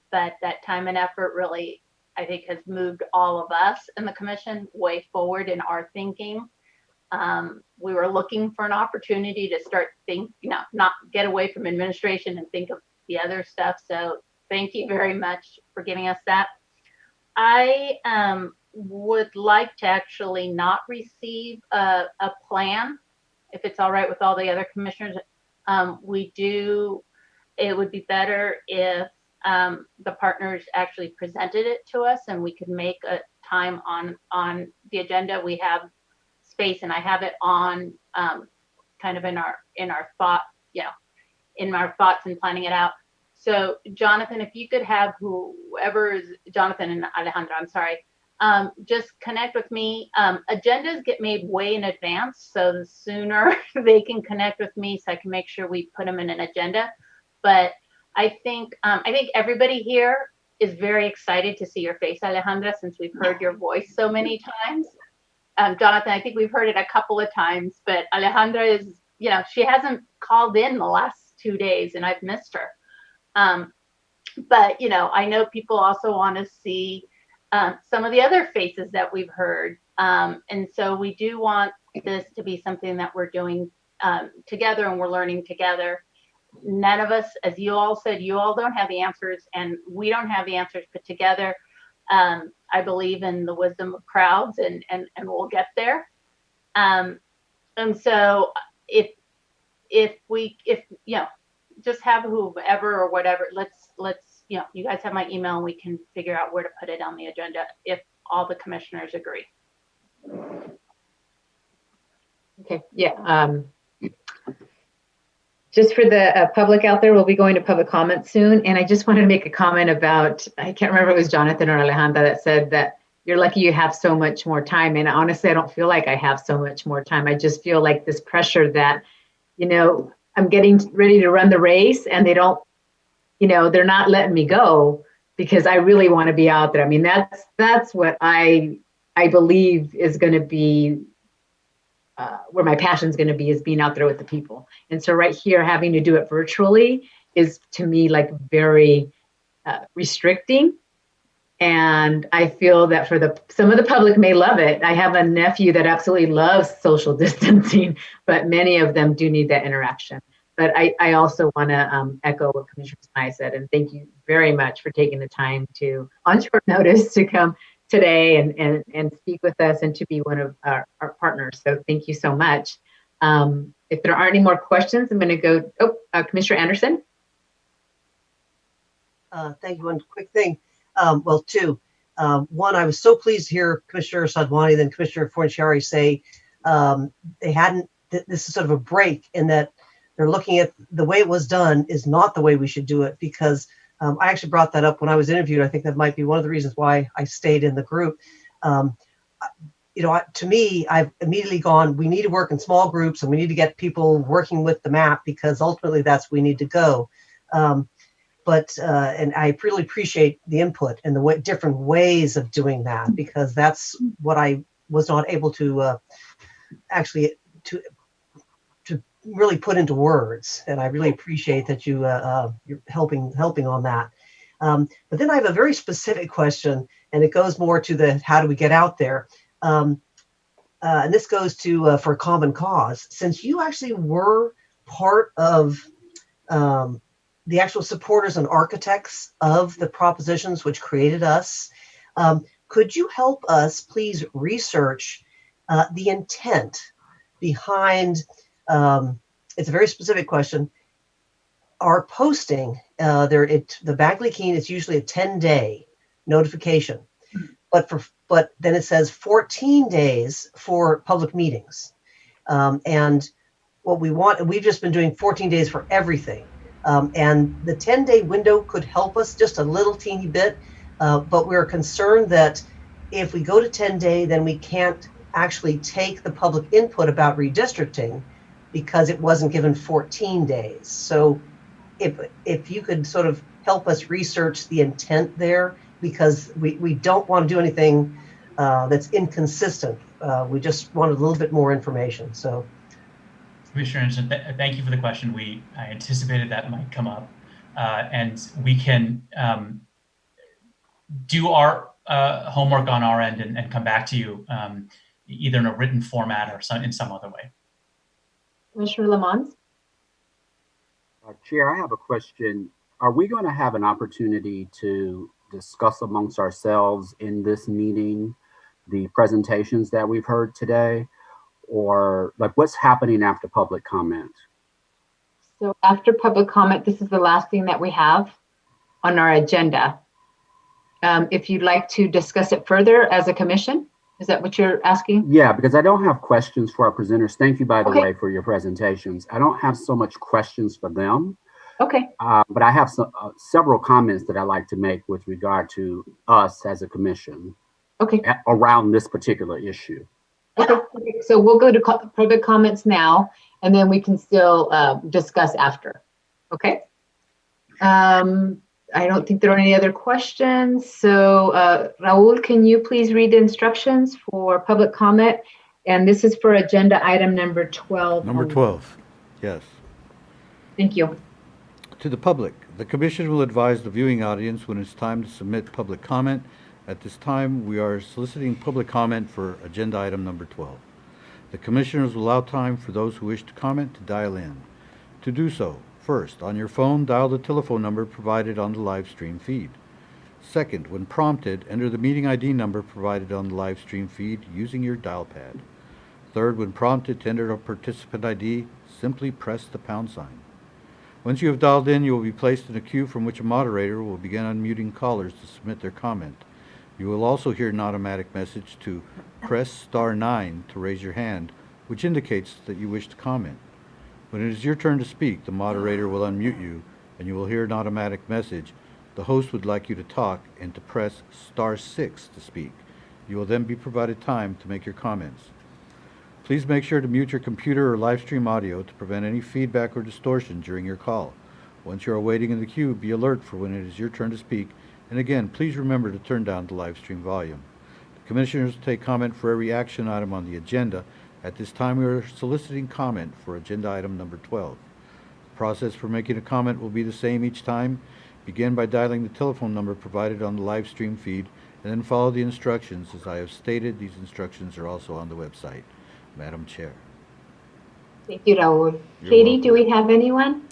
But that time and effort really, I think, has moved all of us in the commission way forward in our thinking. We were looking for an opportunity to start not get away from administration and think of the other stuff. So thank you very much for giving us that. I would like to actually not receive a plan, if it's all right with all the other commissioners. It would be better if the partners actually presented it to us and we could make a time on the agenda. We have space, and I have it on kind of in our thought, in our thoughts and planning it out. So Jonathan, if you could have whoever is Jonathan and Alejandra, I'm sorry, just connect with me. Agendas get made way in advance, so the sooner they can connect with me so I can make sure we put them in an agenda. But I think everybody here is very excited to see your face, Alejandra, since we've heard your voice so many times. Jonathan, I think we've heard it a couple of times, but Alejandra is, she hasn't called in the last 2 days, and I've missed her. But, I know people also want to see some of the other faces that we've heard. And so we do want this to be something that we're doing together and we're learning together. None of us, as you all said, you all don't have the answers and we don't have the answers, but together, I believe in the wisdom of crowds and we'll get there. And so if just have whoever or whatever, let's, you guys have my email and we can figure out where to put it on the agenda if all the commissioners agree. Okay, yeah. Just for the public out there, we'll be going to public comment soon. And I just wanted to make a comment about, I can't remember if it was Jonathan or Alejandra that said that you're lucky you have so much more time. And honestly, I don't feel like I have so much more time. I just feel like this pressure that, I'm getting ready to run the race and they don't, they're not letting me go because I really want to be out there. I mean, that's what I believe is going to be where my passion is going to be, is being out there with the people. And so right here, having to do it virtually is to me like very restricting. And I feel that for some of the public may love it. I have a nephew that absolutely loves social distancing, but many of them do need that interaction. But I also want to echo what Commissioner Smythe said, and thank you very much for taking the time to, on short notice, to come today and speak with us and to be one of our partners. So thank you so much. If there aren't any more questions, I'm going to go, Commissioner Anderson. Thank you. One quick thing. Well, two. One, I was so pleased to hear Commissioner Sadwani and Commissioner Fornciari say they hadn't, this is sort of a break in that they're looking at the way it was done is not the way we should do it, because I actually brought that up when I was interviewed. I think that might be one of the reasons why I stayed in the group. To me, I've immediately gone, we need to work in small groups and we need to get people working with the map because ultimately that's where we need to go. And I really appreciate the input and the different ways of doing that, because that's what I was not able to actually to really put into words. And I really appreciate that you're helping on that. But then I have a very specific question, and it goes more to the how do we get out there. And this goes to for Common Cause. Since you actually were part of the actual supporters and architects of the propositions which created us, could you help us please research the intent behind, it's a very specific question, our posting, the Bagley-Keene is usually a 10-day notification, but then it says 14 days for public meetings. And what we want, and we've just been doing 14 days for everything. And the 10-day window could help us just a little teeny bit, but we're concerned that if we go to 10-day, then we can't actually take the public input about redistricting because it wasn't given 14 days. So if you could sort of help us research the intent there, because we don't want to do anything that's inconsistent. We just wanted a little bit more information. So. Commissioner Anderson, thank you for the question. I anticipated that might come up, and we can do our homework on our end and come back to you either in a written format or in some other way. Commissioner Lamont? Chair, I have a question. Are we going to have an opportunity to discuss amongst ourselves in this meeting the presentations that we've heard today? Or like what's happening after public comment? So after public comment, this is the last thing that we have on our agenda. If you'd like to discuss it further as a commission, is that what you're asking? Yeah, because I don't have questions for our presenters. Thank you, by the way, for your presentations. I don't have so much questions for them. Okay. But I have several comments that I'd like to make with regard to us as a commission. Okay. Around this particular issue. Okay, so we'll go to public comments now, and then we can still discuss after. Okay. I don't think there are any other questions. So Raul, can you please read the instructions for public comment? And this is for agenda item number 12. Number 12, yes. Thank you. To the public, the commission will advise the viewing audience when it's time to submit public comment. At this time, we are soliciting public comment for agenda item number 12. The commissioners will allow time for those who wish to comment to dial in. To do so, first, on your phone, dial the telephone number provided on the live stream feed. Second, when prompted, enter the meeting ID number provided on the live stream feed using your dial pad. Third, when prompted to enter a participant ID, simply press the pound sign. Once you have dialed in, you will be placed in a queue from which a moderator will begin unmuting callers to submit their comment. You will also hear an automatic message to press *9 to raise your hand, which indicates that you wish to comment. When it is your turn to speak, the moderator will unmute you, and you will hear an automatic message. The host would like you to talk and to press *6 to speak. You will then be provided time to make your comments. Please make sure to mute your computer or live stream audio to prevent any feedback or distortion during your call. Once you are waiting in the queue, be alert for when it is your turn to speak, and again, please remember to turn down the live stream volume. The commissioners will take comment for every action item on the agenda. At this time, we are soliciting comment for agenda item number 12. The process for making a comment will be the same each time. Begin by dialing the telephone number provided on the live stream feed, and then follow the instructions. As I have stated, these instructions are also on the website. Madam Chair. Thank you, Raul. You're Katie, welcome. do we have anyone?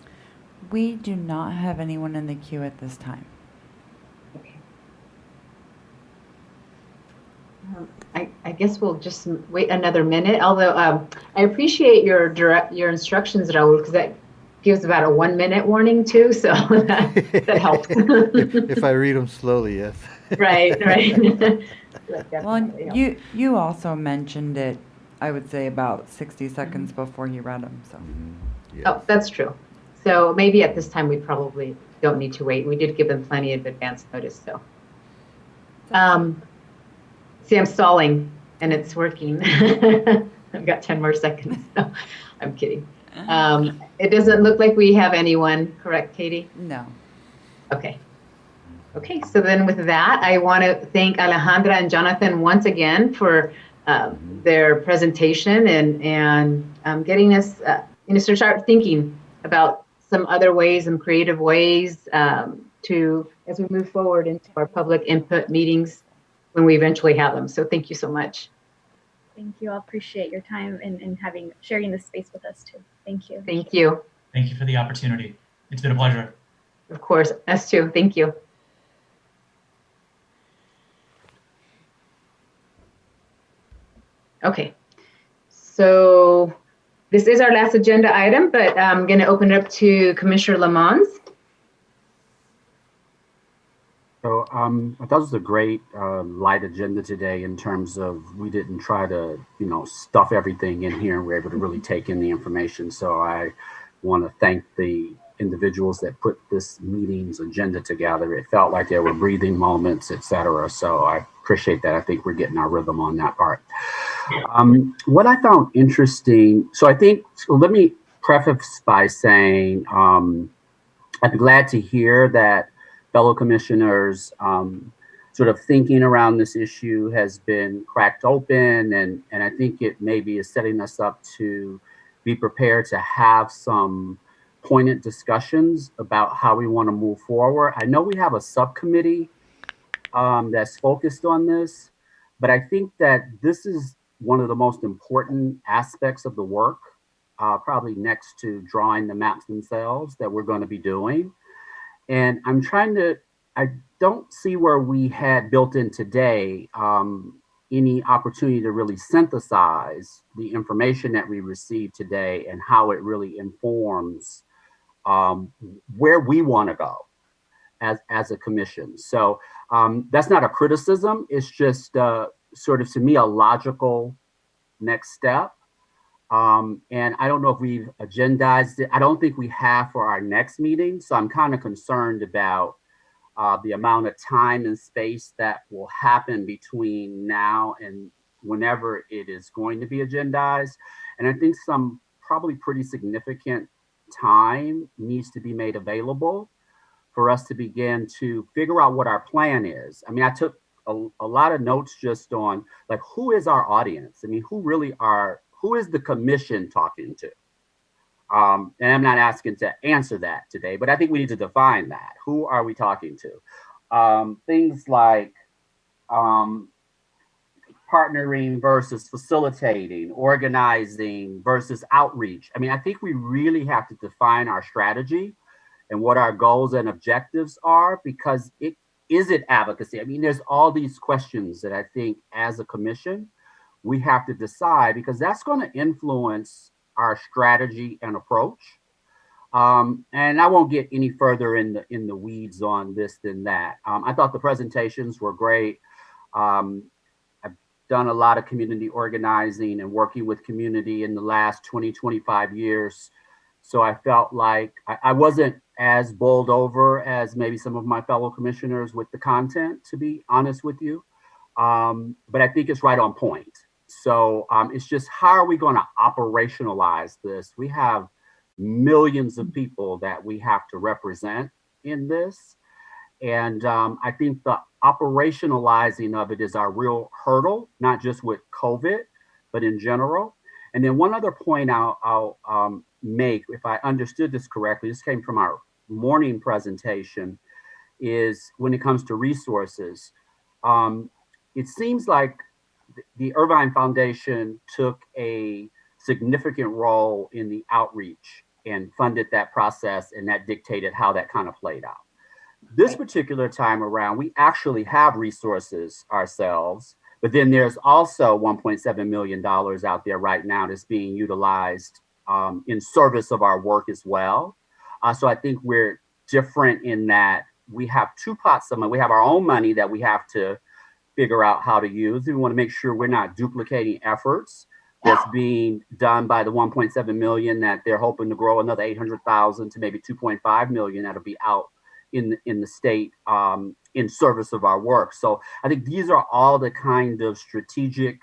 We do not have anyone in the queue at this time. Okay. I guess we'll just wait another minute, although I appreciate your instructions, Raul, because that gives about a 1 minute warning too, so that helps. if I read them slowly, yes. Right. Well, you also mentioned it, I would say about 60 seconds before you read them. So. Yes. Oh, that's true. So maybe at this time we probably don't need to wait. We did give them plenty of advance notice, so. See, I'm stalling and it's working. I've got 10 more seconds. No, I'm kidding. It doesn't look like we have anyone, correct, Katie? No. Okay. Okay, so then with that, I want to thank Alejandra and Jonathan once again for their presentation and getting us to start thinking about some other ways and creative ways to, as we move forward into our public input meetings when we eventually have them. So thank you so much. Thank you. I appreciate your time and sharing this space with us too. Thank you. Thank you. Thank you for the opportunity. It's been a pleasure. Of course, us too. Thank you. Okay, so this is our last agenda item, but I'm going to open it up to Commissioner Lamons. So I thought it was a great light agenda today in terms of we didn't try to, stuff everything in here, and we're able to really take in the information. So I want to thank the individuals that put this meeting's agenda together. It felt like there were breathing moments, etc. So I appreciate that. I think we're getting our rhythm on that part. What I found interesting, let me preface by saying I'm glad to hear that fellow commissioners sort of thinking around this issue has been cracked open, and I think it maybe is setting us up to be prepared to have some poignant discussions about how we want to move forward. I know we have a subcommittee that's focused on this, but I think that this is one of the most important aspects of the work, probably next to drawing the maps themselves that we're going to be doing. And I don't see where we had built in today any opportunity to really synthesize the information that we received today and how it really informs where we want to go as a commission. So that's not a criticism. It's just sort of, to me, a logical next step. And I don't know if we've agendized it. I don't think we have for our next meeting. So I'm kind of concerned about the amount of time and space that will happen between now and whenever it is going to be agendized. And I think some probably pretty significant time needs to be made available for us to begin to figure out what our plan is. I mean, I took a lot of notes just on like, who is our audience? I mean, who is the commission talking to? And I'm not asking to answer that today, but I think we need to define that. Who are we talking to? Things like partnering versus facilitating, organizing versus outreach. I mean, I think we really have to define our strategy and what our goals and objectives are, because is it advocacy? I mean, there's all these questions that I think as a commission, we have to decide, because that's going to influence our strategy and approach. And I won't get any further in the weeds on this than that. I thought the presentations were great. I've done a lot of community organizing and working with community in the last 20, 25 years. So I felt like I wasn't as bowled over as maybe some of my fellow commissioners with the content, to be honest with you. But I think it's right on point. So it's just, how are we going to operationalize this? We have millions of people that we have to represent in this. And I think the operationalizing of it is our real hurdle, not just with COVID, but in general. And then one other point I'll make, if I understood this correctly, this came from our morning presentation, is when it comes to resources. It seems like the Irvine Foundation took a significant role in the outreach and funded that process, and that dictated how that kind of played out. This particular time around, we actually have resources ourselves, but then there's also $1.7 million out there right now that's being utilized in service of our work as well. So I think we're different in that we have two pots of money. We have our own money that we have to figure out how to use. We want to make sure we're not duplicating efforts that's being done by the 1.7 million that they're hoping to grow another 800,000 to maybe 2.5 million that'll be out in the state in service of our work. So I think these are all the kind of strategic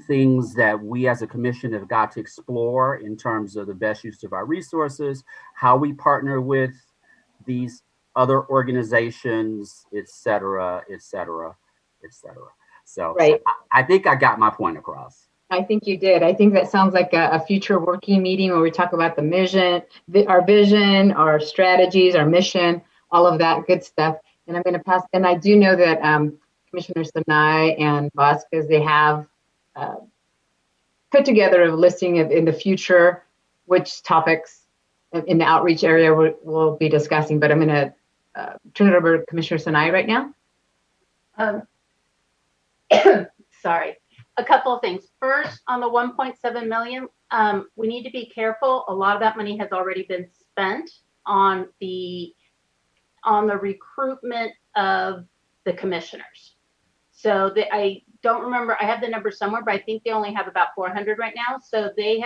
things that we as a commission have got to explore in terms of the best use of our resources, how we partner with these other organizations, et cetera, et cetera, et cetera. So right. I think I got my point across. I think you did. I think that sounds like a future working meeting where we talk about our vision, our strategies, our mission, all of that good stuff. And I'm going to pass. And I do know that Commissioner Sinai and Vasquez, they have put together a listing of in the future which topics in the outreach area we'll be discussing. But I'm going to turn it over to Commissioner Sinai right now. Sorry. A couple of things. First, on the 1.7 million, we need to be careful. A lot of that money has already been spent on the recruitment of the commissioners. So I don't remember, I have the number somewhere, but I think they only have about 400 right now. So they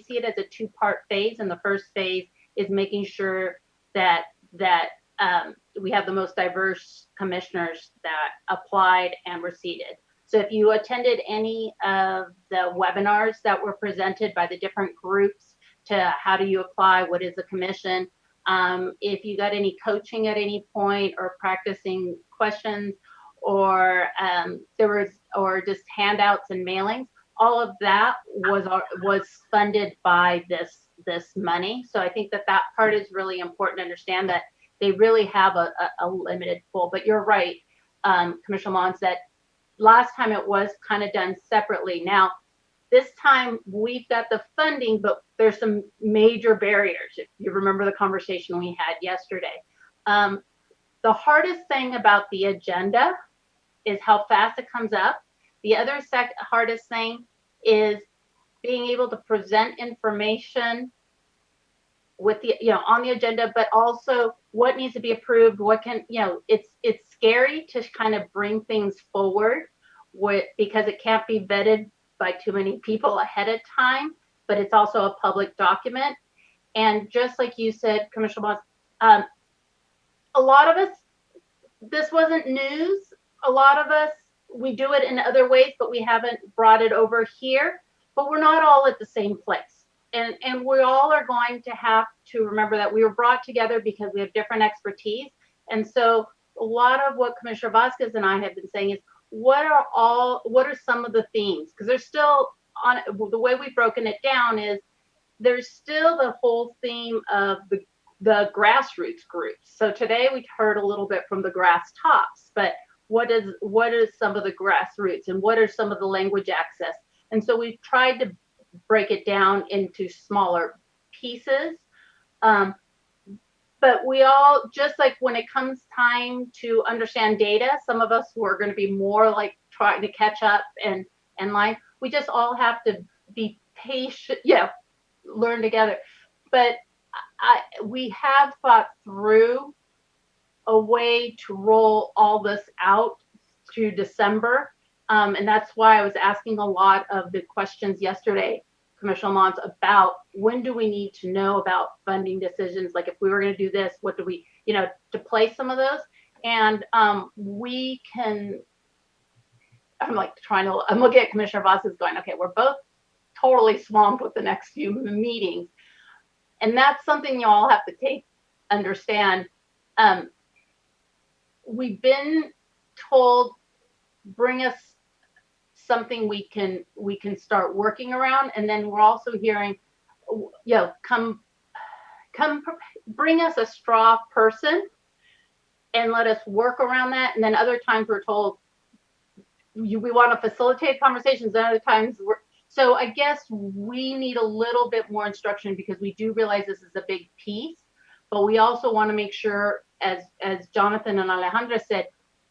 see it as a two-part phase. And the first phase is making sure that we have the most diverse commissioners that applied and were seated. So if you attended any of the webinars that were presented by the different groups to how do you apply, what is a commission, if you got any coaching at any point or practicing questions or just handouts and mailings, all of that was funded by this money. So I think that part is really important to understand, that they really have a limited pool. But you're right, Commissioner Mons, that last time it was kind of done separately. Now, this time we've got the funding, but there's some major barriers. If you remember the conversation we had yesterday. The hardest thing about the agenda is how fast it comes up. The other hardest thing is being able to present information with on the agenda, but also what needs to be approved, it's scary to kind of bring things forward because it can't be vetted by too many people ahead of time, but it's also a public document. And just like you said, Commissioner Boss, a lot of us, this wasn't news. A lot of us, we do it in other ways, but we haven't brought it over here, but we're not all at the same place. And we all are going to have to remember that we were brought together because we have different expertise. And so a lot of what Commissioner Vasquez and I have been saying is, what are some of the themes? Because there's still, the way we've broken it down is, there's still the whole theme of the grassroots groups. So today we heard a little bit from the grass tops, but what is some of the grassroots and what are some of the language access. And so we've tried to break it down into smaller pieces. But we all, just like when it comes time to understand data, some of us who are going to be more like trying to catch up and line, we just all have to be patient, learn together. But we have thought through a way to roll all this out through December. And that's why I was asking a lot of the questions yesterday, Commissioner Mons, about when do we need to know about funding decisions? Like if we were going to do this, what do we, to play some of those? And we can, I'm looking at Commissioner Voss's going, okay, we're both totally swamped with the next few meetings. And that's something you all have to understand. We've been told, bring us something we can start working around, and then we're also hearing, come bring us a straw person and let us work around that. And then other times we're told we want to facilitate conversations, and other times so I guess we need a little bit more instruction, because we do realize this is a big piece, but we also want to make sure, as Jonathan and Alejandra said,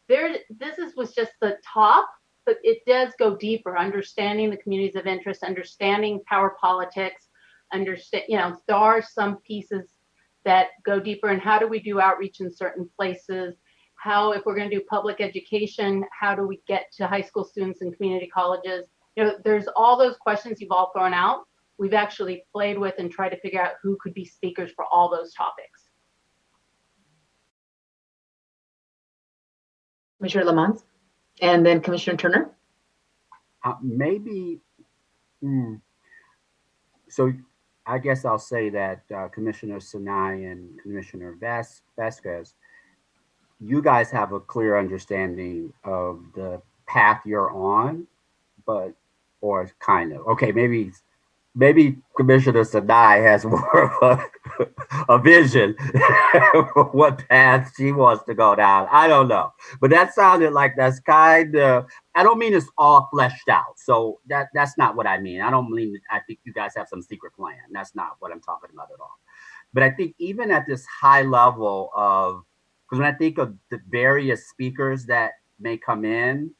was just the top, but it does go deeper, understanding the communities of interest, understanding power politics, there are some pieces that go deeper. And how do we do outreach in certain places? How, if we're going to do public education, how do we get to high school students and community colleges? There's all those questions you've all thrown out. We've actually played with and tried to figure out who could be speakers for all those topics. Commissioner Lamont, and then Commissioner Turner. So I guess I'll say that Commissioner Sinai and Commissioner Vasquez, you guys have a clear understanding of the path you're on, or kind of, okay, maybe Commissioner Sinai has more of a vision of what path she wants to go down. I don't know. But that sounded like that's kind of, I don't mean it's all fleshed out. So that's not what I mean. I don't mean, I think you guys have some secret plan. That's not what I'm talking about at all. But I think even at this high level of, because when I think of the various speakers that may come in,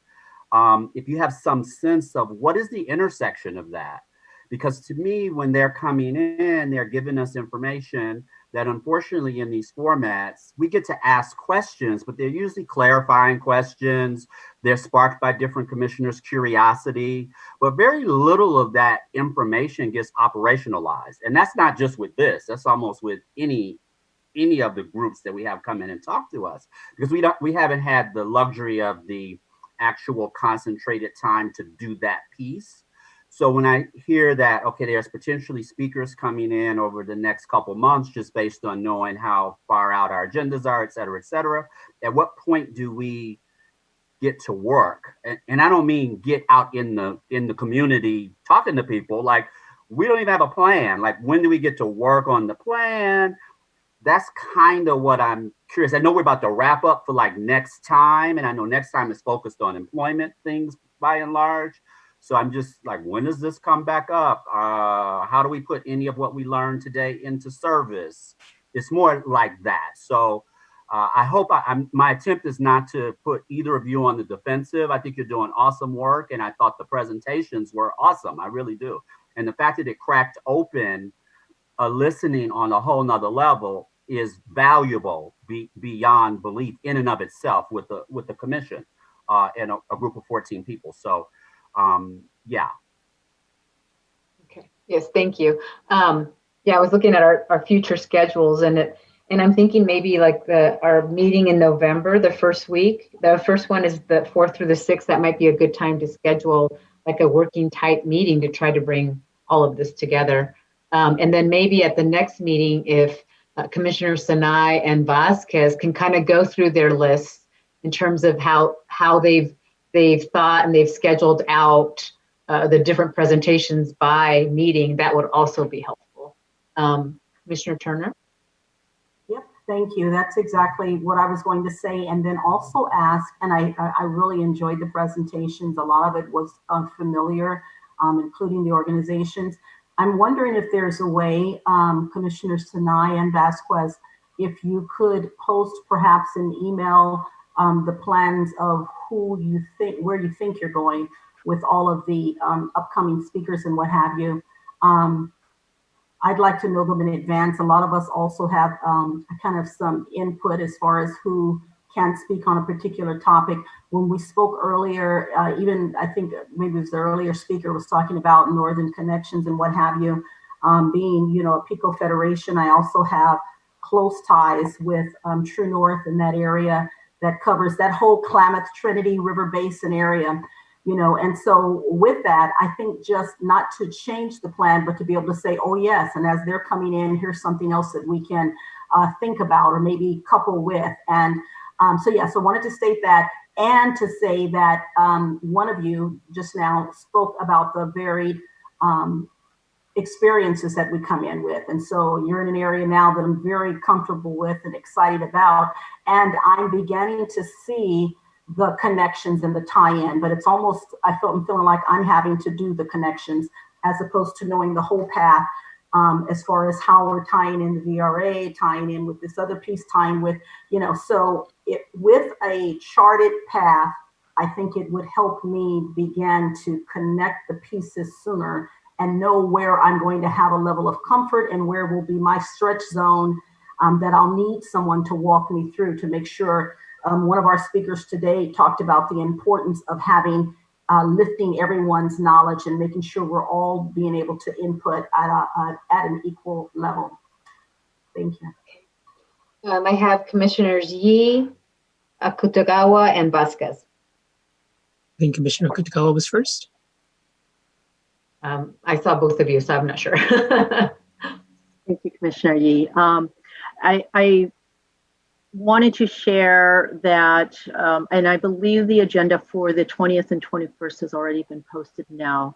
if you have some sense of what is the intersection of that, because to me, when they're coming in, they're giving us information that unfortunately in these formats, we get to ask questions, but they're usually clarifying questions. They're sparked by different commissioners' curiosity, but very little of that information gets operationalized. And that's not just with this, that's almost with any of the groups that we have come in and talk to us, because we haven't had the luxury of the actual concentrated time to do that piece. So when I hear that, okay, there's potentially speakers coming in over the next couple months, just based on knowing how far out our agendas are, et cetera, at what point do we get to work? And I don't mean get out in the community talking to people. Like, we don't even have a plan. Like, when do we get to work on the plan? That's kind of what I'm curious. I know we're about to wrap up for like next time, and I know next time is focused on employment things by and large. So I'm just like, when does this come back up? How do we put any of what we learned today into service? It's more like that. So I hope my attempt is not to put either of you on the defensive. I think you're doing awesome work, and I thought the presentations were awesome. I really do. And the fact that it cracked open listening on a whole nother level is valuable beyond belief in and of itself with the commission and a group of 14 people. So yeah. Okay. Yes, thank you. Yeah, I was looking at our future schedules, and I'm thinking maybe like our meeting in November, the first week. The first one is the 4th through the 6th. That might be a good time to schedule like a working type meeting to try to bring all of this together. And then maybe at the next meeting, if Commissioner Sinai and Vasquez can kind of go through their lists in terms of how they've thought and they've scheduled out the different presentations by meeting, that would also be helpful. Commissioner Turner? Yep. Thank you. That's exactly what I was going to say. And then also ask, and I really enjoyed the presentations. A lot of it was unfamiliar, including the organizations. I'm wondering if there's a way, Commissioners Tanai and Vasquez, if you could post perhaps an email the plans of who you think, where you think you're going with all of the upcoming speakers and what have you. I'd like to know them in advance. A lot of us also have kind of some input as far as who can speak on a particular topic. When we spoke earlier, even I think maybe it was the earlier speaker was talking about Northern connections and what have you. Being, you know, a PICO Federation, I also have close ties with True North in that area that covers that whole Klamath Trinity River Basin area. You know, and so with that, I think just not to change the plan, but to be able to say, oh, yes, and as they're coming in, here's something else that we can think about or maybe couple with. And so, yeah, so wanted to state that and to say that one of you just now spoke about the varied experiences that we come in with. And so you're in an area now that I'm very comfortable with and excited about. And I'm beginning to see the connections and the tie-in, but it's almost, I'm feeling like I'm having to do the connections as opposed to knowing the whole path as far as how we're tying in the VRA, tying in with this other piece, tying with, you know, so with a charted path, I think it would help me begin to connect the pieces sooner and know where I'm going to have a level of comfort and where will be my stretch zone that I'll need someone to walk me through to make sure. One of our speakers today talked about the importance of having lifting everyone's knowledge and making sure we're all being able to input at an equal level. Thank you. I have Commissioners Yee, Akutagawa, and Vasquez. I think Commissioner Kutagawa was first. I saw both of you, so I'm not sure. Thank you, Commissioner Yee. I wanted to share that, and I believe the agenda for the 20th and 21st has already been posted now.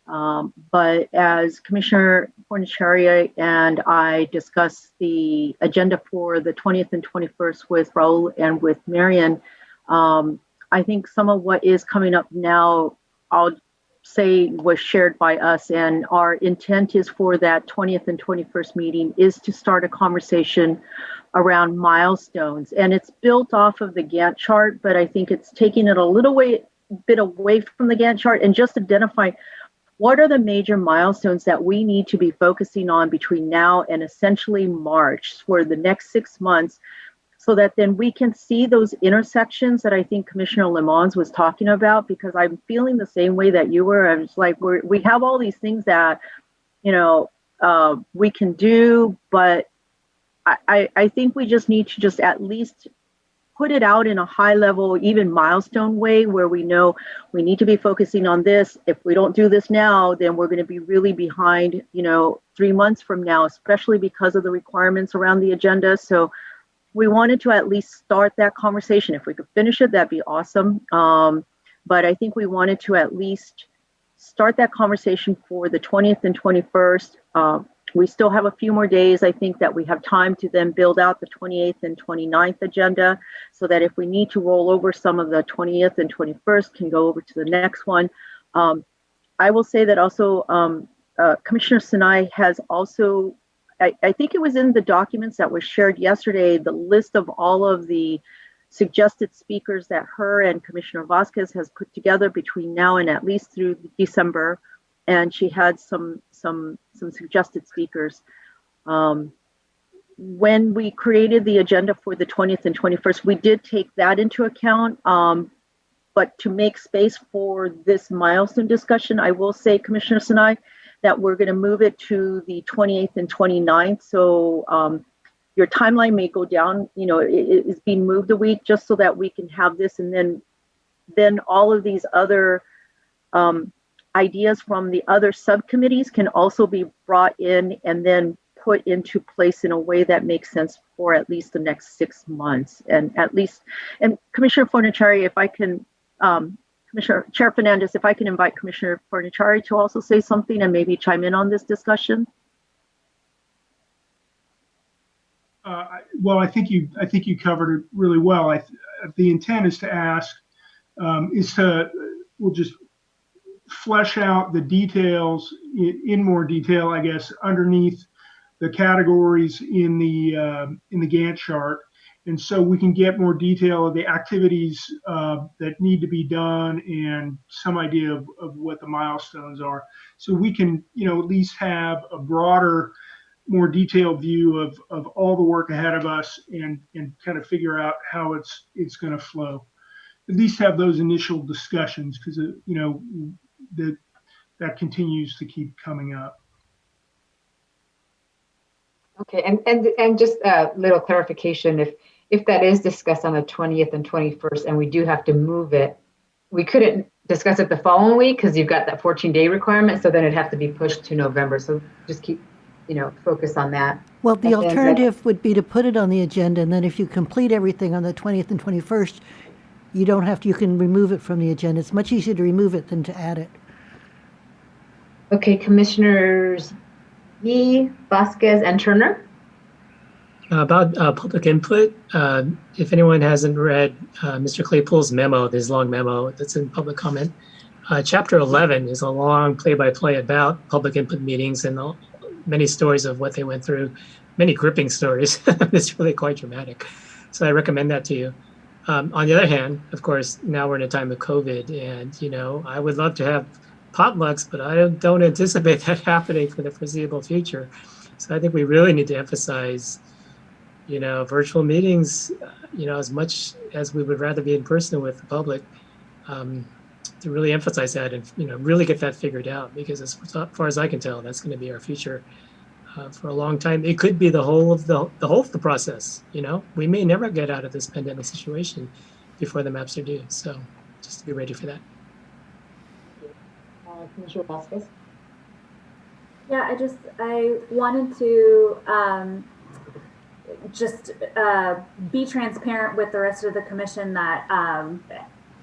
But as Commissioner Fornaciari and I discussed the agenda for the 20th and 21st with Raul and with Marion, I think some of what is coming up now, I'll say was shared by us, and our intent is for that 20th and 21st meeting is to start a conversation around milestones. And it's built off of the Gantt chart, but I think it's taking it a little bit away from the Gantt chart and just identifying what are the major milestones that we need to be focusing on between now and essentially March for the next 6 months, so that then we can see those intersections that I think Commissioner Lemons was talking about, because I'm feeling the same way that you were. I was like, we have all these things that, you know, we can do, but I think we just need to just at least put it out in a high level, even milestone way, where we know we need to be focusing on this. If we don't do this now, then we're going to be really behind, you know, 3 months from now, especially because of the requirements around the agenda. So we wanted to at least start that conversation. If we could finish it, that'd be awesome. But I think we wanted to at least start that conversation for the 20th and 21st. We still have a few more days. I think that we have time to then build out the 28th and 29th agenda, so that if we need to roll over some of the 20th and 21st, can go over to the next one. I will say that also Commissioner Sinai has also, I think it was in the documents that were shared yesterday, the list of all of the suggested speakers that her and Commissioner Vasquez has put together between now and at least through December. And she had some suggested speakers. When we created the agenda for the 20th and 21st, we did take that into account. But to make space for this milestone discussion, I will say, Commissioner Sinai, that we're going to move it to the 28th and 29th. So your timeline may go down, you know, it is being moved a week just so that we can have this, and then all of these other ideas from the other subcommittees can also be brought in and then put into place in a way that makes sense for at least the next 6 months. And Commissioner Fornaciari, if I can, Chair Fernandez, if I can invite Commissioner Fornaciari to also say something and maybe chime in on this discussion. Well, I think you covered it really well. The intent is to ask, we'll just flesh out the details in more detail, I guess, underneath the categories in the Gantt chart, and so we can get more detail of the activities that need to be done and some idea of what the milestones are, so we can at least have a broader, more detailed view of all the work ahead of us and kind of figure out how it's going to flow. At least have those initial discussions, because that continues to keep coming up. Okay, and just a little clarification, if that is discussed on the 20th and 21st and we do have to move it, we couldn't discuss it the following week because you've got that 14-day requirement, so then it'd have to be pushed to November. So just keep focus on that. Well, the alternative would be to put it on the agenda, and then if you complete everything on the 20th and 21st, you don't have to, you can remove it from the agenda. It's much easier to remove it than to add it. Okay, Commissioners Yee, Vasquez, and Turner. About public input, if anyone hasn't read Mr. Claypool's memo, this long memo that's in public comment, Chapter 11 is a long play-by-play about public input meetings and many stories of what they went through, many gripping stories. It's really quite dramatic. So I recommend that to you. On the other hand, of course, now we're in a time of COVID, and I would love to have potlucks, but I don't anticipate that happening for the foreseeable future. So I think we really need to emphasize, virtual meetings, as much as we would rather be in person with the public, to really emphasize that and, really get that figured out, because as far as I can tell, that's going to be our future for a long time. It could be the whole of the process. We may never get out of this pandemic situation before the maps are due. So just to be ready for that. Commissioner Vasquez? Yeah, I wanted to just be transparent with the rest of the commission that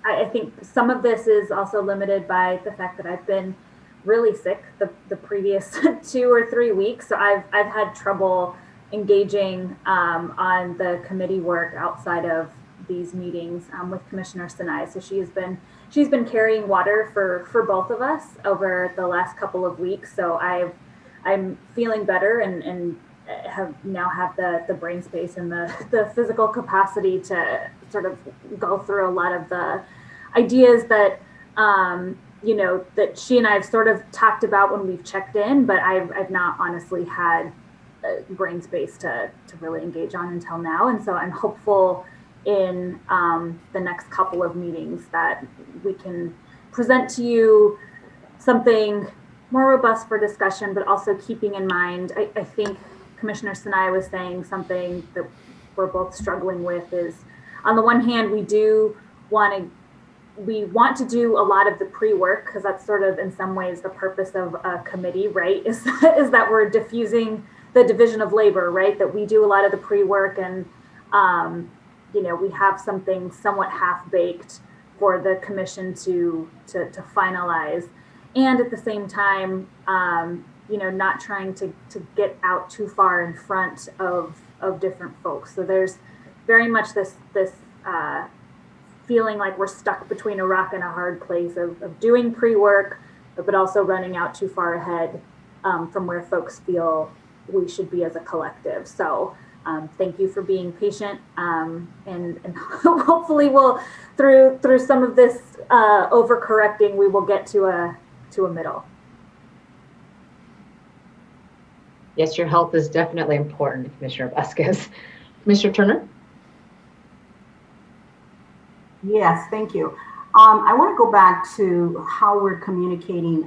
I think some of this is also limited by the fact that I've been really sick the previous 2 or 3 weeks. So I've had trouble engaging on the committee work outside of these meetings with Commissioner Sinai. So she's been carrying water for both of us over the last couple of weeks. So I'm feeling better and have the brain space and the physical capacity to sort of go through a lot of the ideas that that she and I have sort of talked about when we've checked in, but I've not honestly had brain space to really engage on until now. And so I'm hopeful in the next couple of meetings that we can present to you something more robust for discussion, but also keeping in mind, I think Commissioner Sinai was saying something that we're both struggling with is, on the one hand, we want to do a lot of the pre-work, because that's sort of in some ways the purpose of a committee, right? Is that we're diffusing the division of labor, right? That we do a lot of the pre-work and we have something somewhat half-baked for the commission to finalize, and at the same time, not trying to get out too far in front of different folks. So there's very much this feeling like we're stuck between a rock and a hard place of doing pre-work, but also running out too far ahead from where folks feel we should be as a collective. So thank you for being patient, and hopefully we'll through some of this overcorrecting, we will get to a middle. Yes, your health is definitely important, Commissioner Vasquez. Commissioner Turner? Yes, thank you. I want to go back to how we're communicating.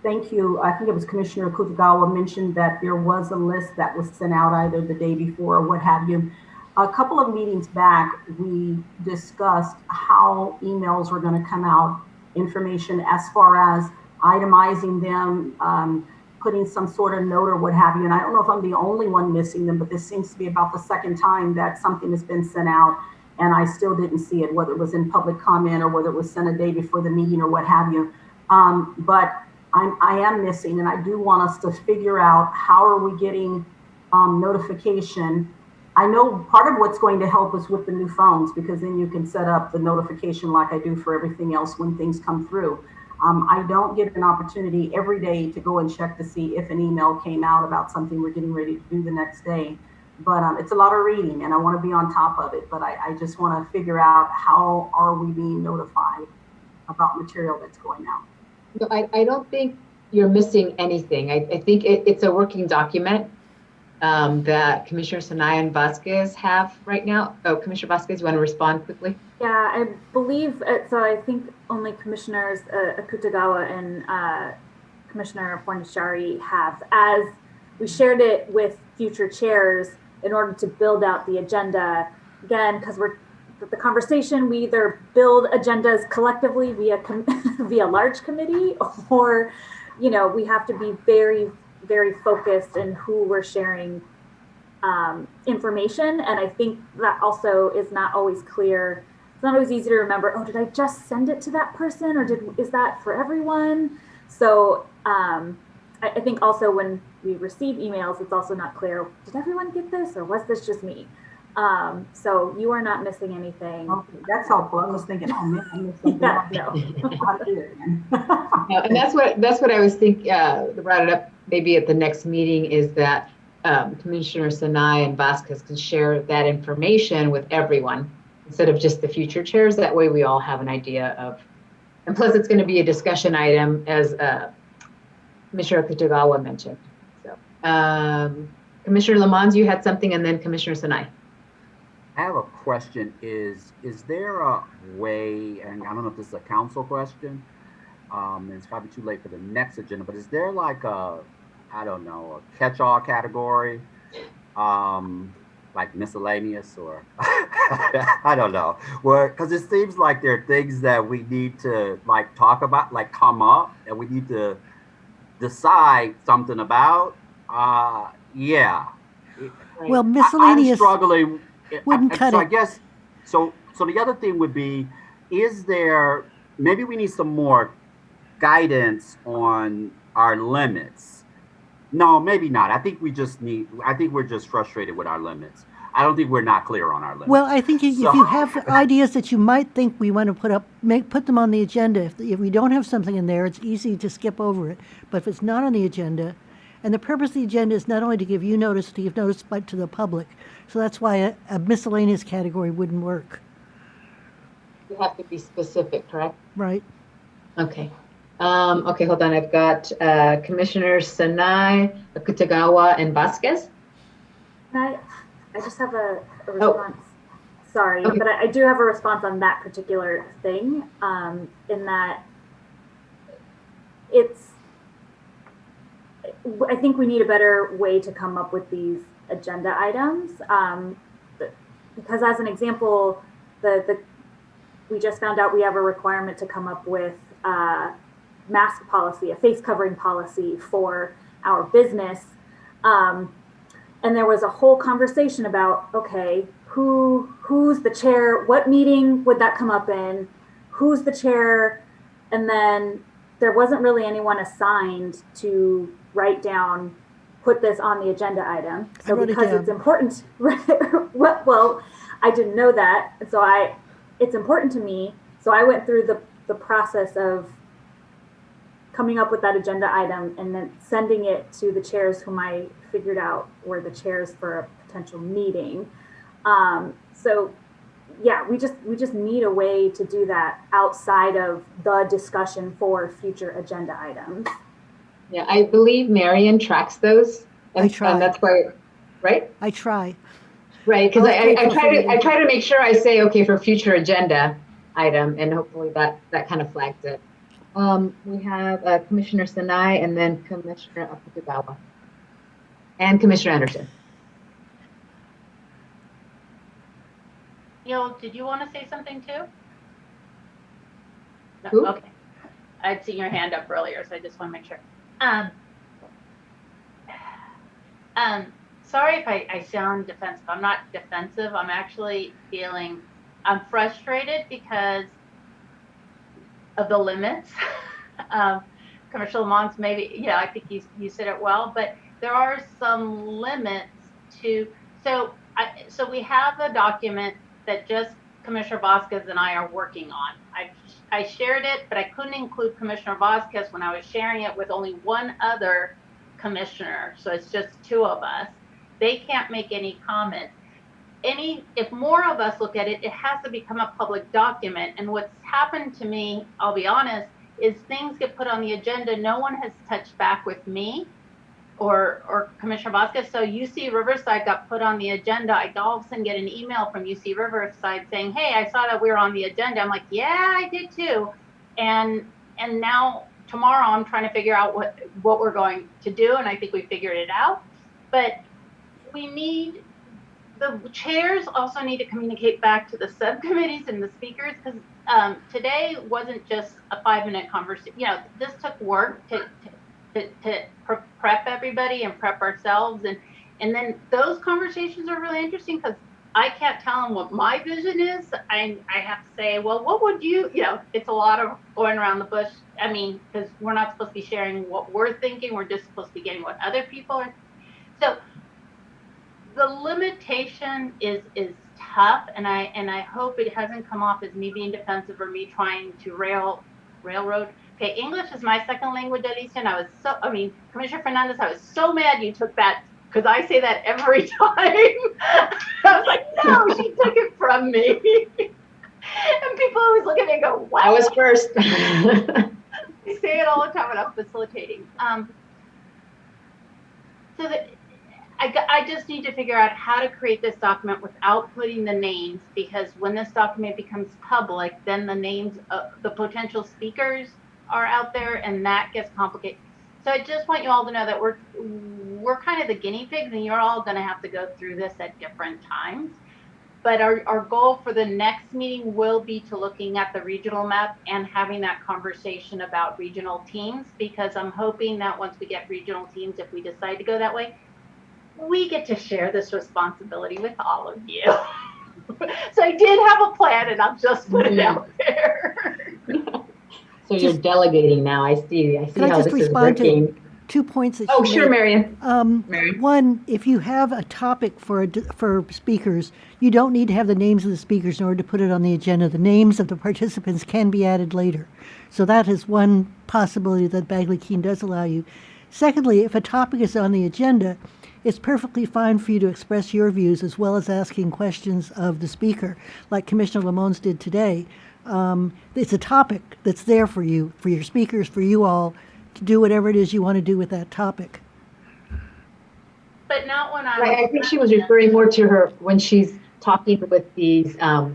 Thank you. I think it was Commissioner Kutagawa mentioned that there was a list that was sent out either the day before or what have you. A couple of meetings back, we discussed how emails were going to come out, information as far as itemizing them, putting some sort of note or what have you. And I don't know if I'm the only one missing them, but this seems to be about the second time that something has been sent out and I still didn't see it, whether it was in public comment or whether it was sent a day before the meeting or what have you. But I am missing, and I do want us to figure out how are we getting notification I know part of what's going to help is with the new phones, because then you can set up the notification like I do for everything else when things come through. I don't get an opportunity every day to go and check to see if an email came out about something we're getting ready to do the next day. But it's a lot of reading and I want to be on top of it. But I just want to figure out, how are we being notified about material that's going out? No, I don't think you're missing anything. I think it's a working document that Commissioner Sanaya and Vasquez have right now. Oh, Commissioner Vasquez, you want to respond quickly? Yeah, I believe, so I think only Commissioners Akutagawa and Commissioner Fornishari have, as we shared it with future chairs in order to build out the agenda. Again, because the conversation, we either build agendas collectively via large committee, or, we have to be very, very focused in who we're sharing information. And I think that also is not always clear. It's not always easy to remember, oh, did I just send it to that person, or is that for everyone? So I think also when we receive emails, it's also not clear, did everyone get this, or was this just me? So you are not missing anything. Okay, that's helpful. I was thinking, oh man, I missed something. Yeah, no. And that's what I was thinking, brought it up maybe at the next meeting, is that Commissioner Sanai and Vasquez can share that information with everyone instead of just the future chairs. That way we all have an idea of, and plus it's going to be a discussion item, as Commissioner Kutagawa mentioned. So Commissioner Lamont, you had something, and then Commissioner Sanai. I have a question. Is there a way, and I don't know if this is a council question, and it's probably too late for the next agenda, but is there like a catch-all category, like miscellaneous, or I don't know, because it seems like there are things that we need to talk about, come up, and we need to decide something about. Yeah. Well, miscellaneous I'm struggling. wouldn't cut so it. I guess so the other thing would be, is there, maybe we need some more guidance on our limits. No, maybe not. I think we're just frustrated with our limits. I don't think we're not clear on our limits. Well, I think if you have ideas that you might think we want to put them on the agenda. If we don't have something in there, it's easy to skip over it. But if it's not on the agenda, and the purpose of the agenda is not only to give you notice, to give notice but to the public. So that's why a miscellaneous category wouldn't work. You have to be specific, correct? Right. Okay. Okay, hold on. I've got Commissioners Sanai, Akutagawa, and Vasquez. I just have a response. Oh. Sorry, okay. But I do have a response on that particular thing, in that I think we need a better way to come up with these agenda items, because as an example, we just found out we have a requirement to come up with mask policy, a face covering policy for our business. And there was a whole conversation about, okay, who's the chair? What meeting would that come up in? Who's the chair? And then there wasn't really anyone assigned to write down, put this on the agenda item. So because it's important, well, I didn't know that. So it's important to me. So I went through the process of coming up with that agenda item and then sending it to the chairs whom I figured out were the chairs for a potential meeting. So yeah, we just need a way to do that outside of the discussion for future agenda items. Yeah, I believe Marion tracks those. And, I try. And that's why, right? I try. Right, because I try to make sure I say, okay, for future agenda item, and hopefully that kind of flags it. We have Commissioner Sanai, and then Commissioner Akutagawa, and Commissioner Anderson. Neil, did you want to say something too? No, who? Okay. I'd seen your hand up earlier, so I just want to make sure. Sorry if I sound defensive. I'm not defensive. I'm actually I'm frustrated because of the limits. Commercial amounts, maybe, yeah, I think you said it well, but there are some limits to, so So we have a document that just Commissioner Vasquez and I are working on. I shared it, but I couldn't include Commissioner Vasquez when I was sharing it with only one other commissioner. So it's just two of us. They can't make any comments. If more of us look at it, it has to become a public document. And what's happened to me, I'll be honest, is things get put on the agenda. No one has touched back with me or Commissioner Vasquez. So UC Riverside got put on the agenda. I all of a sudden get an email from UC Riverside saying, hey, I saw that we were on the agenda. I'm like, yeah, I did too. And now tomorrow I'm trying to figure out what we're going to do. And I think we figured it out. But the chairs also need to communicate back to the subcommittees and the speakers, because today wasn't just a 5-minute conversation. This took work to prep everybody and prep ourselves. And then those conversations are really interesting because I can't tell them what my vision is. I have to say, well, what would it's a lot of going around the bush. I mean, because we're not supposed to be sharing what we're thinking. We're just supposed to be getting what other people are. So the limitation is tough. And I hope it hasn't come off as me being defensive or me trying to railroad. Okay, English is my second language, Alicia, and Commissioner Fernandez, I was so mad you took that, because I say that every time. I was like, no, she took it from me. And people always look at me and go, what? I was first. I say it all the time when I'm facilitating. I just need to figure out how to create this document without putting the names, because when this document becomes public, then the names of the potential speakers are out there, and that gets complicated. So I just want you all to know that we're kind of the guinea pigs, and you're all going to have to go through this at different times. But our goal for the next meeting will be to looking at the regional map and having that conversation about regional teams, because I'm hoping that once we get regional teams, if we decide to go that way, we get to share this responsibility with all of you. So I did have a plan, and I'm just putting it out there. So you're delegating now. I see how this is working. To 2 points that sure, made. Marion. One, if you have a topic for speakers, you don't need to have the names of the speakers in order to put it on the agenda. The names of the participants can be added later. So that is one possibility that Bagley-Keene does allow you. Secondly, if a topic is on the agenda, it's perfectly fine for you to express your views as well as asking questions of the speaker, like Commissioner Lamons did today. It's a topic that's there for you, for your speakers, for you all to do whatever it is you want to do with that topic. But not when I think she was referring more to her when she's talking with these her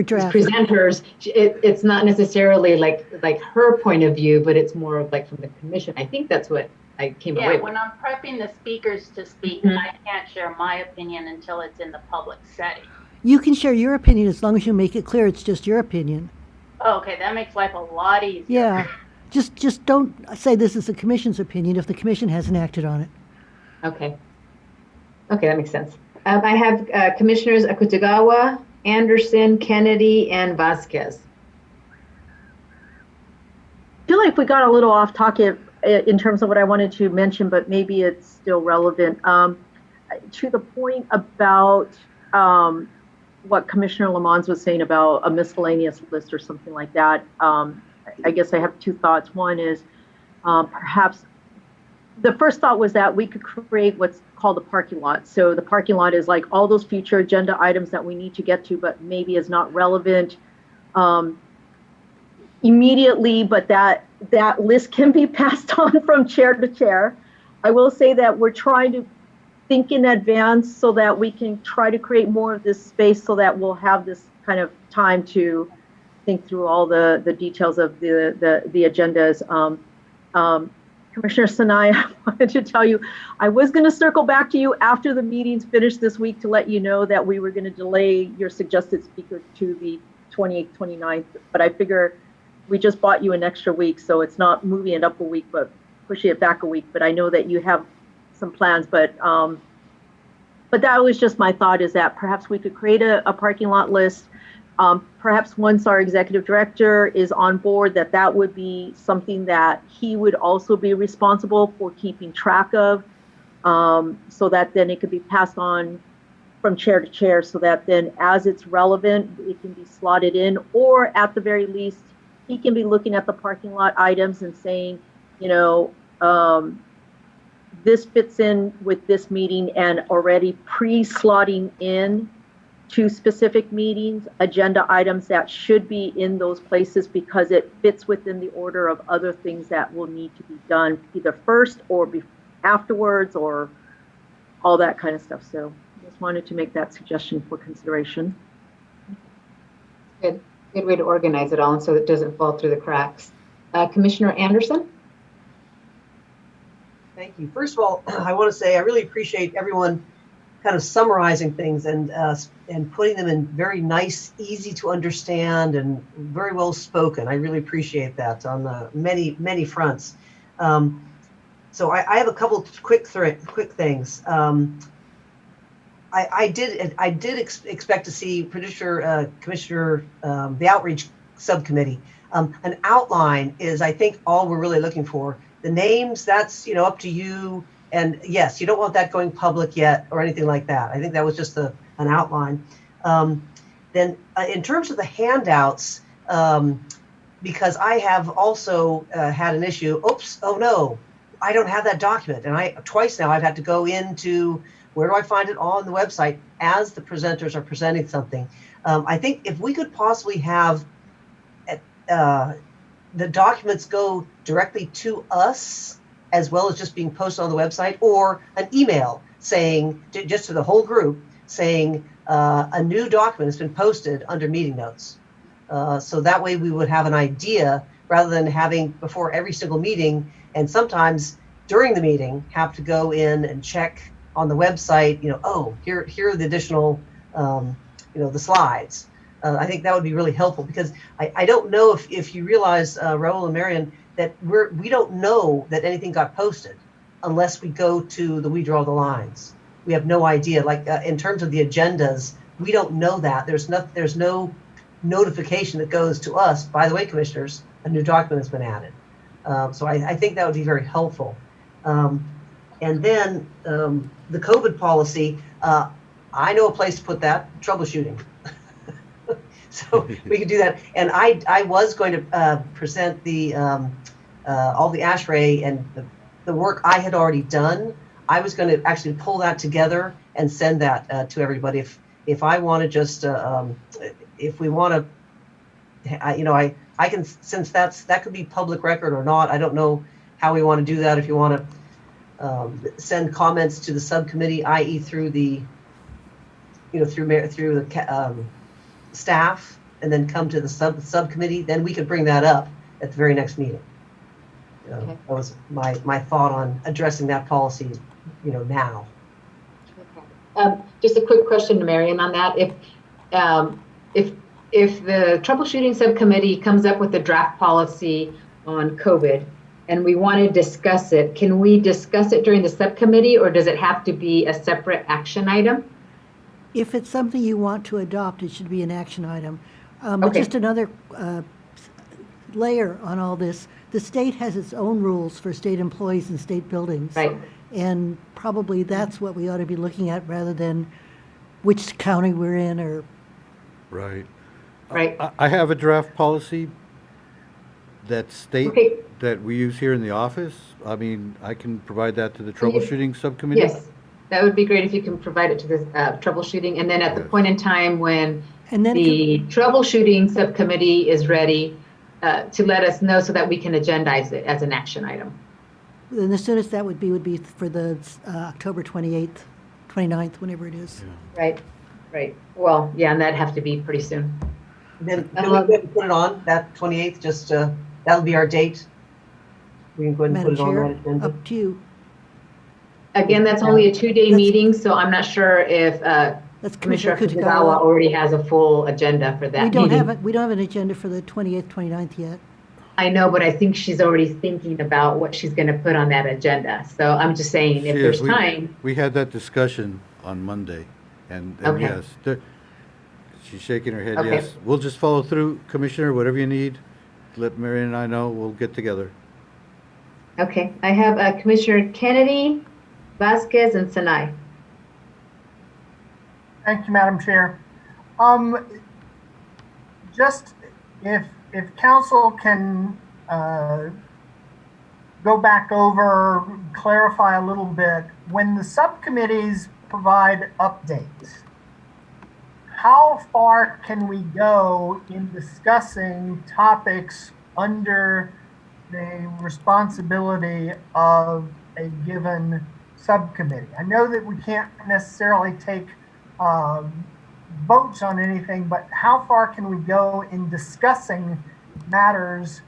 draft presenters. It's not necessarily like her point of view, but it's more of like from the commission. I think that's what I came away with. When I'm prepping the speakers to speak, I can't share my opinion until it's in the public setting. You can share your opinion as long as you make it clear it's just your opinion. Oh, okay, that makes life a lot easier. Yeah, just don't say this is the commission's opinion if the commission hasn't acted on it. Okay, that makes sense. I have Commissioners Akutagawa, Anderson, Kennedy, and Vasquez. I feel like we got a little off topic in terms of what I wanted to mention, but maybe it's still relevant. To the point about what Commissioner Lamons was saying about a miscellaneous list or something like that, I guess I have two thoughts. One is perhaps the first thought was that we could create what's called the parking lot. So the parking lot is like all those future agenda items that we need to get to, but maybe is not relevant immediately, but that list can be passed on from chair to chair. I will say that we're trying to think in advance so that we can try to create more of this space so that we'll have this kind of time to think through all the details of the agendas. Commissioner Sinai, I wanted to tell you, I was going to circle back to you after the meeting's finished this week to let you know that we were going to delay your suggested speaker to the 28th, 29th, but I figure we just bought you an extra week, so it's not moving it up a week, but pushing it back a week. But I know that you have some plans, but that was just my thought, is that perhaps we could create a parking lot list. Perhaps once our executive director is on board, that would be something that he would also be responsible for keeping track of. so that then it could be passed on from chair to chair, so that then as it's relevant, it can be slotted in, or at the very least, he can be looking at the parking lot items and saying, you know, this fits in with this meeting, and already pre-slotting in to specific meetings, agenda items that should be in those places because it fits within the order of other things that will need to be done either first or afterwards, or all that kind of stuff. So just wanted to make that suggestion for consideration. Good way to organize it all, and so it doesn't fall through the cracks. Commissioner Anderson? Thank you. First of all, I want to say I really appreciate everyone kind of summarizing things and putting them in very nice, easy to understand, and very well spoken. I really appreciate that on many fronts. So I have a couple quick things. I did expect to see Commissioner the Outreach Subcommittee. An outline is, I think, all we're really looking for. The names, that's up to you. And yes, you don't want that going public yet or anything like that. I think that was just an outline. Then in terms of the handouts, because I have also had an issue. Oops! Oh no, I don't have that document, and twice now I've had to go into, where do I find it? On the website as the presenters are presenting something. I think if we could possibly have the documents go directly to us, as well as just being posted on the website, or an email saying, just to the whole group, saying a new document has been posted under meeting notes. So that way we would have an idea, rather than having before every single meeting, and sometimes during the meeting have to go in and check on the website, oh, here are the additional, the slides. I think that would be really helpful, because I don't know if you realize, Raul and Marion, that we don't know that anything got posted unless we go to the We Draw the Lines. We have no idea. Like in terms of the agendas, we don't know that. There's no notification that goes to us. By the way, commissioners, a new document has been added. So I think that would be very helpful. And then the COVID policy, I know a place to put that: troubleshooting. So we could do that. And I was going to present all the ASHRAE and the work I had already done. I was going to actually pull that together and send that to everybody. If I want to just, if we want to, I can, since that could be public record or not. I don't know how we want to do that. If you want to send comments to the subcommittee, i.e. through the, through the staff, and then come to the subcommittee, then we could bring that up at the very next meeting. Okay. That was my thought on addressing that policy, now. Okay. Just a quick question to Marion on that. If the troubleshooting subcommittee comes up with a draft policy on COVID and we want to discuss it, can we discuss it during the subcommittee, or does it have to be a separate action item? If it's something you want to adopt, it should be an action item. But Okay. just another layer on all this, the state has its own rules for state employees and state buildings. Right. And probably that's what we ought to be looking at, rather than which county we're in, or. Right. Right. I have a draft policy that state Okay. that we use here in the office. I mean, I can provide that to the troubleshooting subcommittee. Yes, that would be great if you can provide it to the troubleshooting. And then at the point in time when the troubleshooting subcommittee is ready, to let us know so that we can agendize it as an action item. Then the soonest that would be for the October 28th, 29th, whenever it is. Right. Well, yeah, and that'd have to be pretty soon. Then can we go ahead and put it on that 28th? Just that'll be our date. We can go ahead and put it on that agenda. Up to you. Again, that's only a 2-day meeting, so I'm not sure if Commissioner Fujikawa already has a full agenda for that We don't meeting. have an agenda for the 28th, 29th yet. I know, but I think she's already thinking about what she's going to put on that agenda. So I'm just saying, if there's time. We had that discussion on Monday, and Okay. yes, she's shaking her head. Okay. Yes, we'll just follow through, Commissioner. Whatever you need, let Marion and I know. We'll get together. Okay, I have Commissioner Kennedy Vasquez, and Sinai. Thank you, Madam Chair. Just if council can go back over, clarify a little bit, when the subcommittees provide updates, how far can we go in discussing topics under the responsibility of a given subcommittee? I know that we can't necessarily take votes on anything, but how far can we go in discussing matters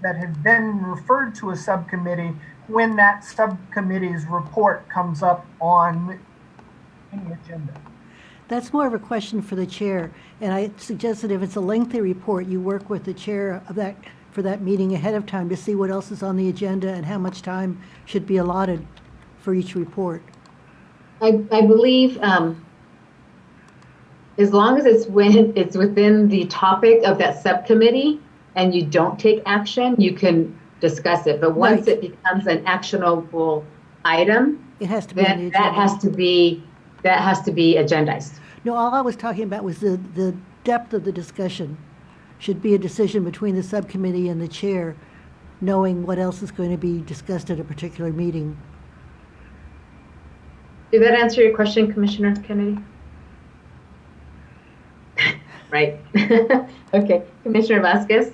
that have been referred to a subcommittee when that subcommittee's report comes up on any agenda? That's more of a question for the chair, and I suggest that if it's a lengthy report, you work with the chair of that for that meeting ahead of time to see what else is on the agenda and how much time should be allotted for each report. I believe as long as it's within the topic of that subcommittee and you don't take action, you can discuss it. But once it becomes an actionable item, it has to be on the agenda. That has to be agendized. No, all I was talking about was the depth of the discussion. Should be a decision between the subcommittee and the chair, knowing what else is going to be discussed at a particular meeting. Did that answer your question, Commissioner Kennedy? Right. Okay, Commissioner Vasquez.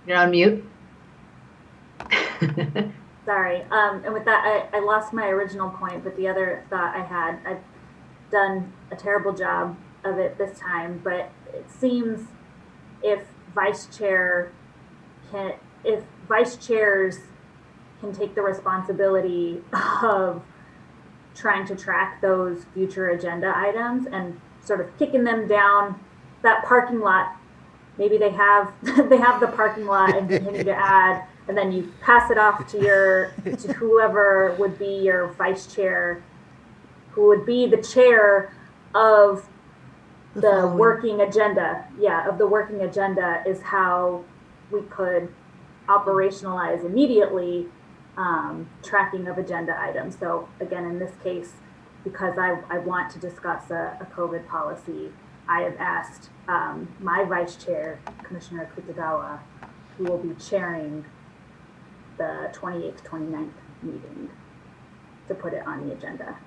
You're on mute. Sorry. And with that, I lost my original point, but the other thought I had, I've done a terrible job of it this time, but it seems if vice chairs can take the responsibility of trying to track those future agenda items and sort of kicking them down that parking lot. Maybe they have the parking lot and continue to add, and then you pass it off to whoever would be your vice chair, who would be the chair of the working agenda. Yeah, of the working agenda is how we could operationalize immediately tracking of agenda items. So again, in this case, because I want to discuss a COVID policy, I have asked my vice chair, Commissioner Kitagawa, who will be chairing the 28th, 29th meeting, to put it on the agenda.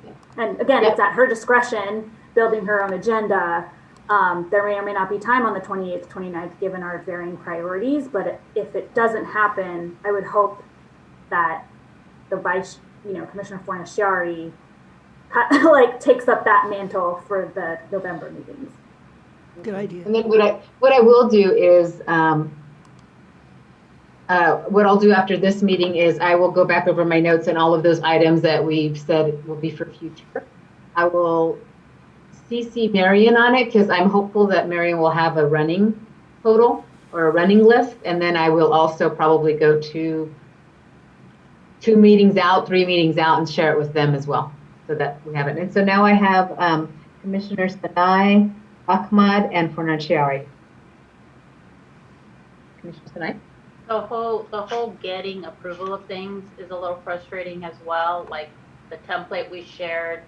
Okay. And again, it's at her discretion, building her own agenda. There may or may not be time on the 28th, 29th, given our varying priorities, but if it doesn't happen, I would hope that the Commissioner Fornaciari takes up that mantle for the November meetings. Good idea. And then what I will do is, what I'll do after this meeting is I will go back over my notes and all of those items that we've said will be for future. I will CC Marion on it because I'm hopeful that Marion will have a running total or a running list. And then I will also probably go to 2 meetings out, 3 meetings out and share it with them as well so that we have it. And so now I have Commissioners Sinai, Ahmad, and Fornaciari. Commissioner Sinai? The whole getting approval of things is a little frustrating as well. Like the template we shared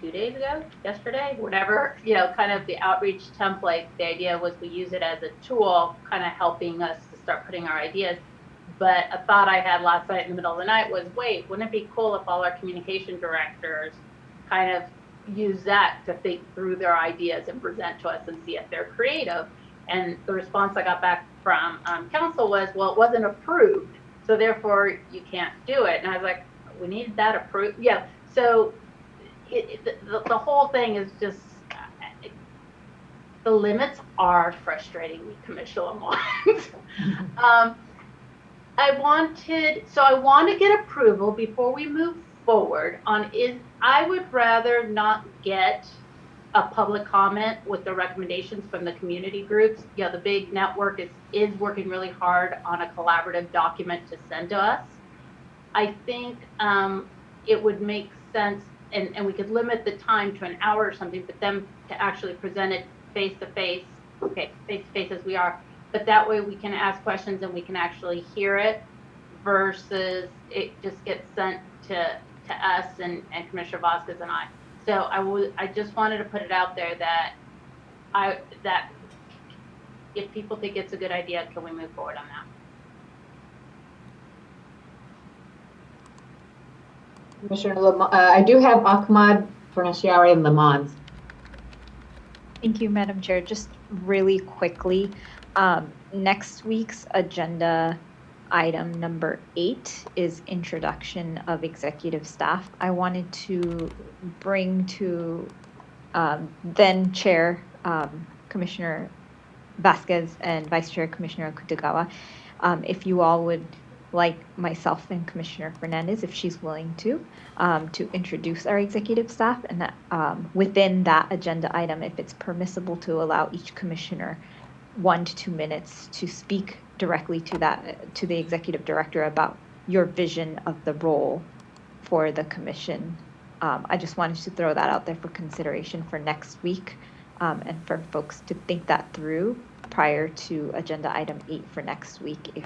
2 days ago, yesterday, whatever, kind of the outreach template. The idea was we use it as a tool, kind of helping us to start putting our ideas. But a thought I had last night in the middle of the night was, wait, wouldn't it be cool if all our communication directors kind of use that to think through their ideas and present to us and see if they're creative? And the response I got back from council was, well, it wasn't approved, so therefore you can't do it. And I was like, we need that approved. Yeah, so the whole thing is just, the limits are frustrating me, Commissioner Lamont. I want to get approval before we move forward on I would rather not get a public comment with the recommendations from the community groups. The big network is working really hard on a collaborative document to send to us. I think it would make sense, and we could limit the time to an hour or something, but them to actually present it face to face as we are, but that way we can ask questions and we can actually hear it versus it just gets sent to us and Commissioner Vasquez and I. So I just wanted to put it out there that that if people think it's a good idea, can we move forward on that? Commissioner I do have Ahmad, Fornaciari, and Lamont. Thank you, Madam Chair. Just really quickly, next week's agenda item number 8 is introduction of executive staff. I wanted to bring to then Chair Commissioner Vasquez and Vice Chair Commissioner Kutagawa, if you all would like myself and Commissioner Fernandez, if she's willing to introduce our executive staff, and that within that agenda item, if it's permissible to allow each commissioner 1 to 2 minutes to speak directly to the executive director about your vision of the role for the commission. I just wanted to throw that out there for consideration for next week, and for folks to think that through prior to agenda item 8 for next week, if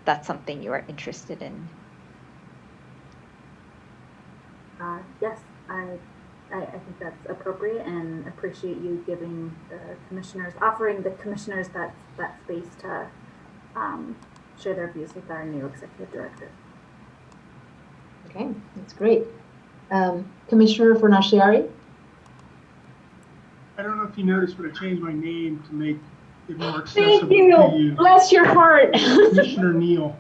that's something you are interested in. Yes, I think that's appropriate, and appreciate you giving the commissioners, offering the commissioners that space to share their views with our new executive director. Okay, that's great. Commissioner Fornaciari? I don't know if you noticed, but I changed my name to make it more accessible Thank you. to you. Bless your heart. Commissioner Neal.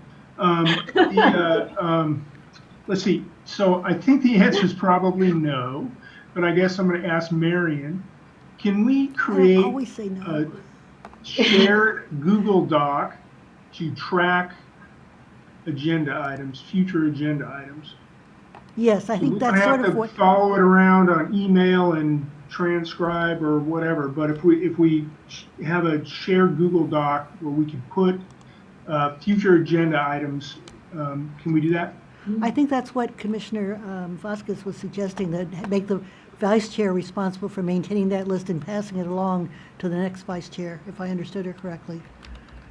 Let's see. So I think the answer is probably no, but I guess I'm going to ask Marion. Can we create a shared Google Doc to track agenda items, future agenda items? Yes, I think that's sort of what. Follow it around on email and transcribe or whatever. But if we have a shared Google Doc where we can put future agenda items, can we do that? I think that's what Commissioner Vasquez was suggesting, that make the vice chair responsible for maintaining that list and passing it along to the next vice chair, if I understood her correctly.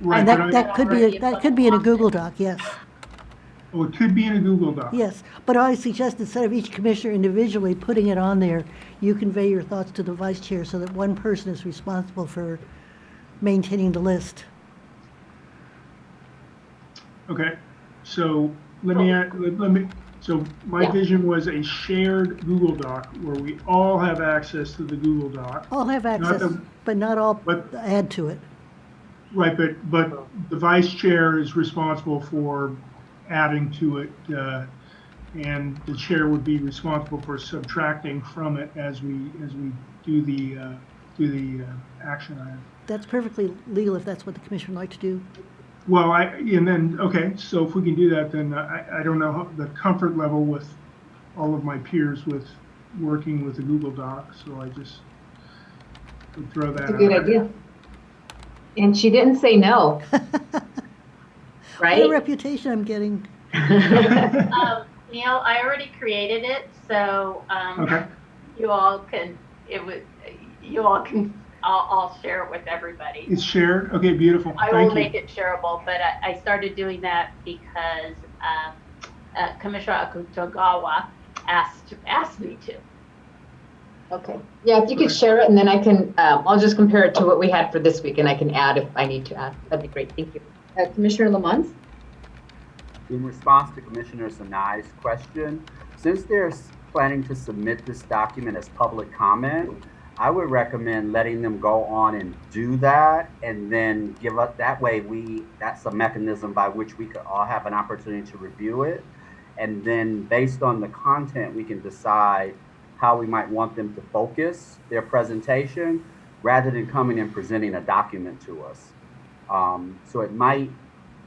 Right. And that could be in a Google Doc, yes. Oh, it could be in a Google Doc. Yes, but I suggest instead of each commissioner individually putting it on there, you convey your thoughts to the vice chair so that one person is responsible for maintaining the list. Okay, so so my vision was a shared Google Doc where we all have access to the Google Doc. All have access, but not all add to it. Right, but the vice chair is responsible for adding to it, and the chair would be responsible for subtracting from it as we do the action item. That's perfectly legal if that's what the commission would like to do. Well, okay, so if we can do that, then I don't know the comfort level with all of my peers with working with the Google Doc, so I just would throw that out. That's a good idea. And she didn't say no. Right? What a reputation I'm getting. Neil, I already created it, so okay. I'll share it with everybody. It's shared? Okay, beautiful. I will make it shareable, but I started doing that because Commissioner Akutagawa asked me to. Okay. Yeah, if you could share it, and then I can, I'll just compare it to what we had for this week, and I can add if I need to add. That'd be great. Thank you. Commissioner Lamont? In response to Commissioner Sanai's question, since they're planning to submit this document as public comment, I would recommend letting them go on and do that, and then give up, that way that's a mechanism by which we could all have an opportunity to review it. And then based on the content, we can decide how we might want them to focus their presentation rather than coming and presenting a document to us. So it might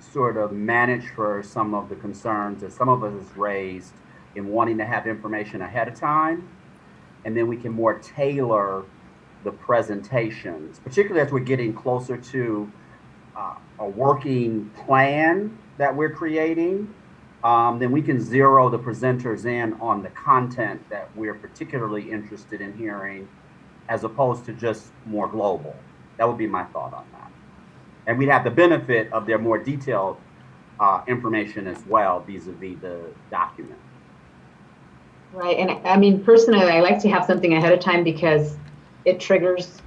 sort of manage for some of the concerns that some of us has raised in wanting to have information ahead of time. And then we can more tailor the presentations, particularly as we're getting closer to a working plan that we're creating. Then we can zero the presenters in on the content that we're particularly interested in hearing, as opposed to just more global. That would be my thought on that. And we'd have the benefit of their more detailed information as well vis-a-vis the document. Right, and I mean, personally, I like to have something ahead of time because it triggers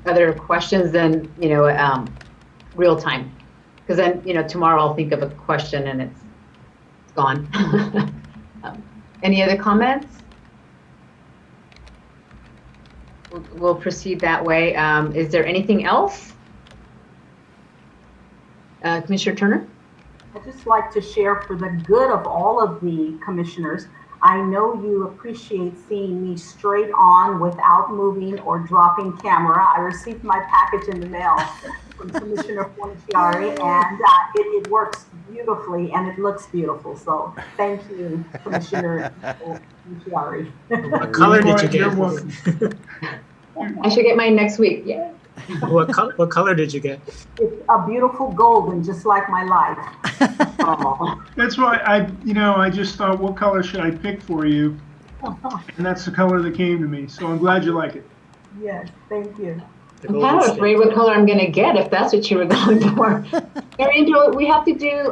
other questions than, real time. Because then, tomorrow I'll think of a question and it's gone. Any other comments? We'll proceed that way. Is there anything else? Commissioner Turner? I'd just like to share, for the good of all of the commissioners, I know you appreciate seeing me straight on without moving or dropping camera. I received my package in the mail from Commissioner Fornaciari, and it works beautifully and it looks beautiful. So thank you, Commissioner Fornaciari. What color did you get? I should get mine next week. Yeah. What color did you get? It's a beautiful golden, just like my life. Oh. That's why I just thought, what color should I pick for you? And that's the color that came to me. So I'm glad you like it. Yes, thank you. I'm kind of afraid what color I'm going to get if that's what you were going for. Marian, do we have to do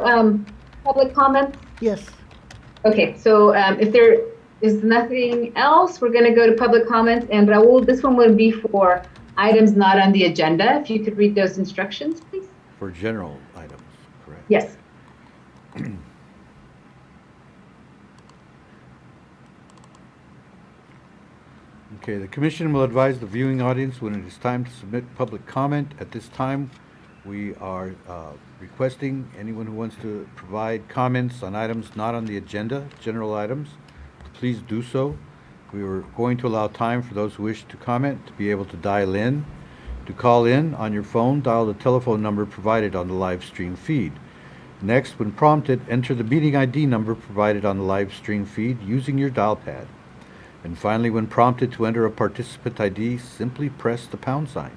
public comments? Yes. Okay, so if there is nothing else, we're going to go to public comments. And Raul, this one would be for items not on the agenda. If you could read those instructions, please. For general items, correct? Yes. Okay, the commission will advise the viewing audience when it is time to submit public comment. At this time, we are requesting anyone who wants to provide comments on items not on the agenda, general items, to please do so. We are going to allow time for those who wish to comment to be able to dial in. To call in on your phone, dial the telephone number provided on the live stream feed. Next, when prompted, enter the meeting ID number provided on the live stream feed using your dial pad. And finally, when prompted to enter a participant ID, simply press the pound sign.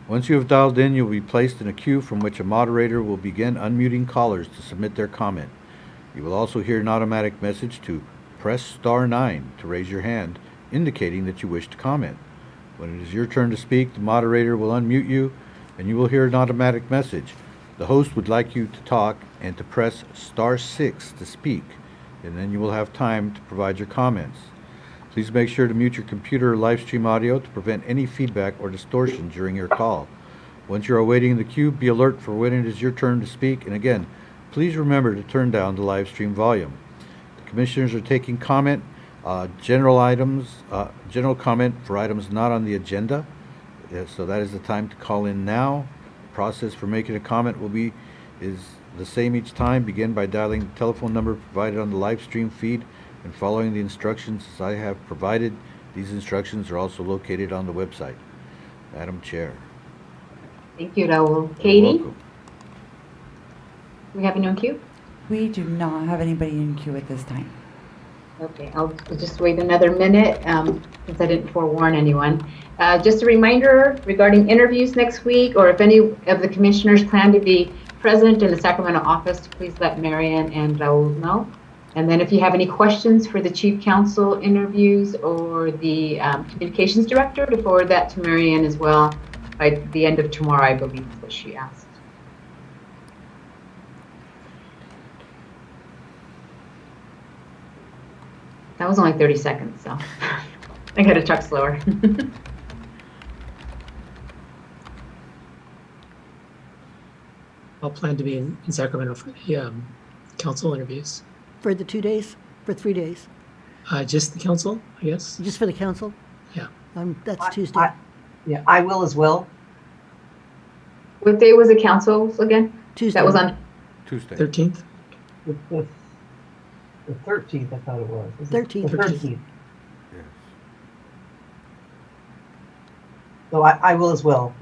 Once you have dialed in, you'll be placed in a queue from which a moderator will begin unmuting callers to submit their comment. You will also hear an automatic message to press *9 to raise your hand, indicating that you wish to comment. When it is your turn to speak, the moderator will unmute you, and you will hear an automatic message. The host would like you to talk and to press *6 to speak, and then you will have time to provide your comments. Please make sure to mute your computer or live stream audio to prevent any feedback or distortion during your call. Once you're awaiting the queue, be alert for when it is your turn to speak, and again, please remember to turn down the live stream volume. The commissioners are taking comment, general comment for items not on the agenda. So that is the time to call in now. The process for making a comment is the same each time. Begin by dialing the telephone number provided on the live stream feed and following the instructions as I have provided. These instructions are also located on the website. Madam Chair. Thank you, Raul. Katie? Welcome. We have anyone in queue? We do not have anybody in queue at this time. Okay, I'll just wait another minute since I didn't forewarn anyone. Just a reminder regarding interviews next week, or if any of the commissioners plan to be present in the Sacramento office, please let Marian and Raul know. And then if you have any questions for the Chief Counsel interviews or the Communications Director, to forward that to Marian as well by the end of tomorrow, I believe is what she asked. That was only 30 seconds, so I gotta talk slower. I'll plan to be in Sacramento for the council interviews. For the 2 days? For 3 days? Just the council, I guess. Just for the council? Yeah. That's Tuesday. Yeah, I will as well. What day was the council again? Tuesday. That was on Tuesday. 13th? The 13th, I thought it was. 13th. The 13th. Yes. So I will as well.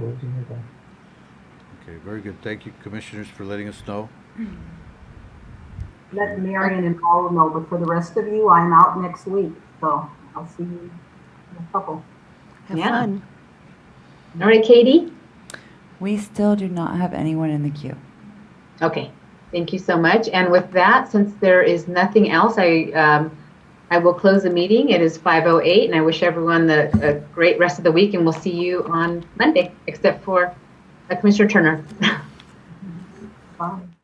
Okay, very good. Thank you, commissioners, for letting us know. Let Marian and Paul know, but for the rest of you, I'm out next week, so I'll see you in a couple. Have fun. All right, Katie? We still do not have anyone in the queue. Okay, thank you so much. And with that, since there is nothing else, I will close the meeting. It is 5:08, and I wish everyone a great rest of the week, and we'll see you on Monday, except for Commissioner Turner. Bye.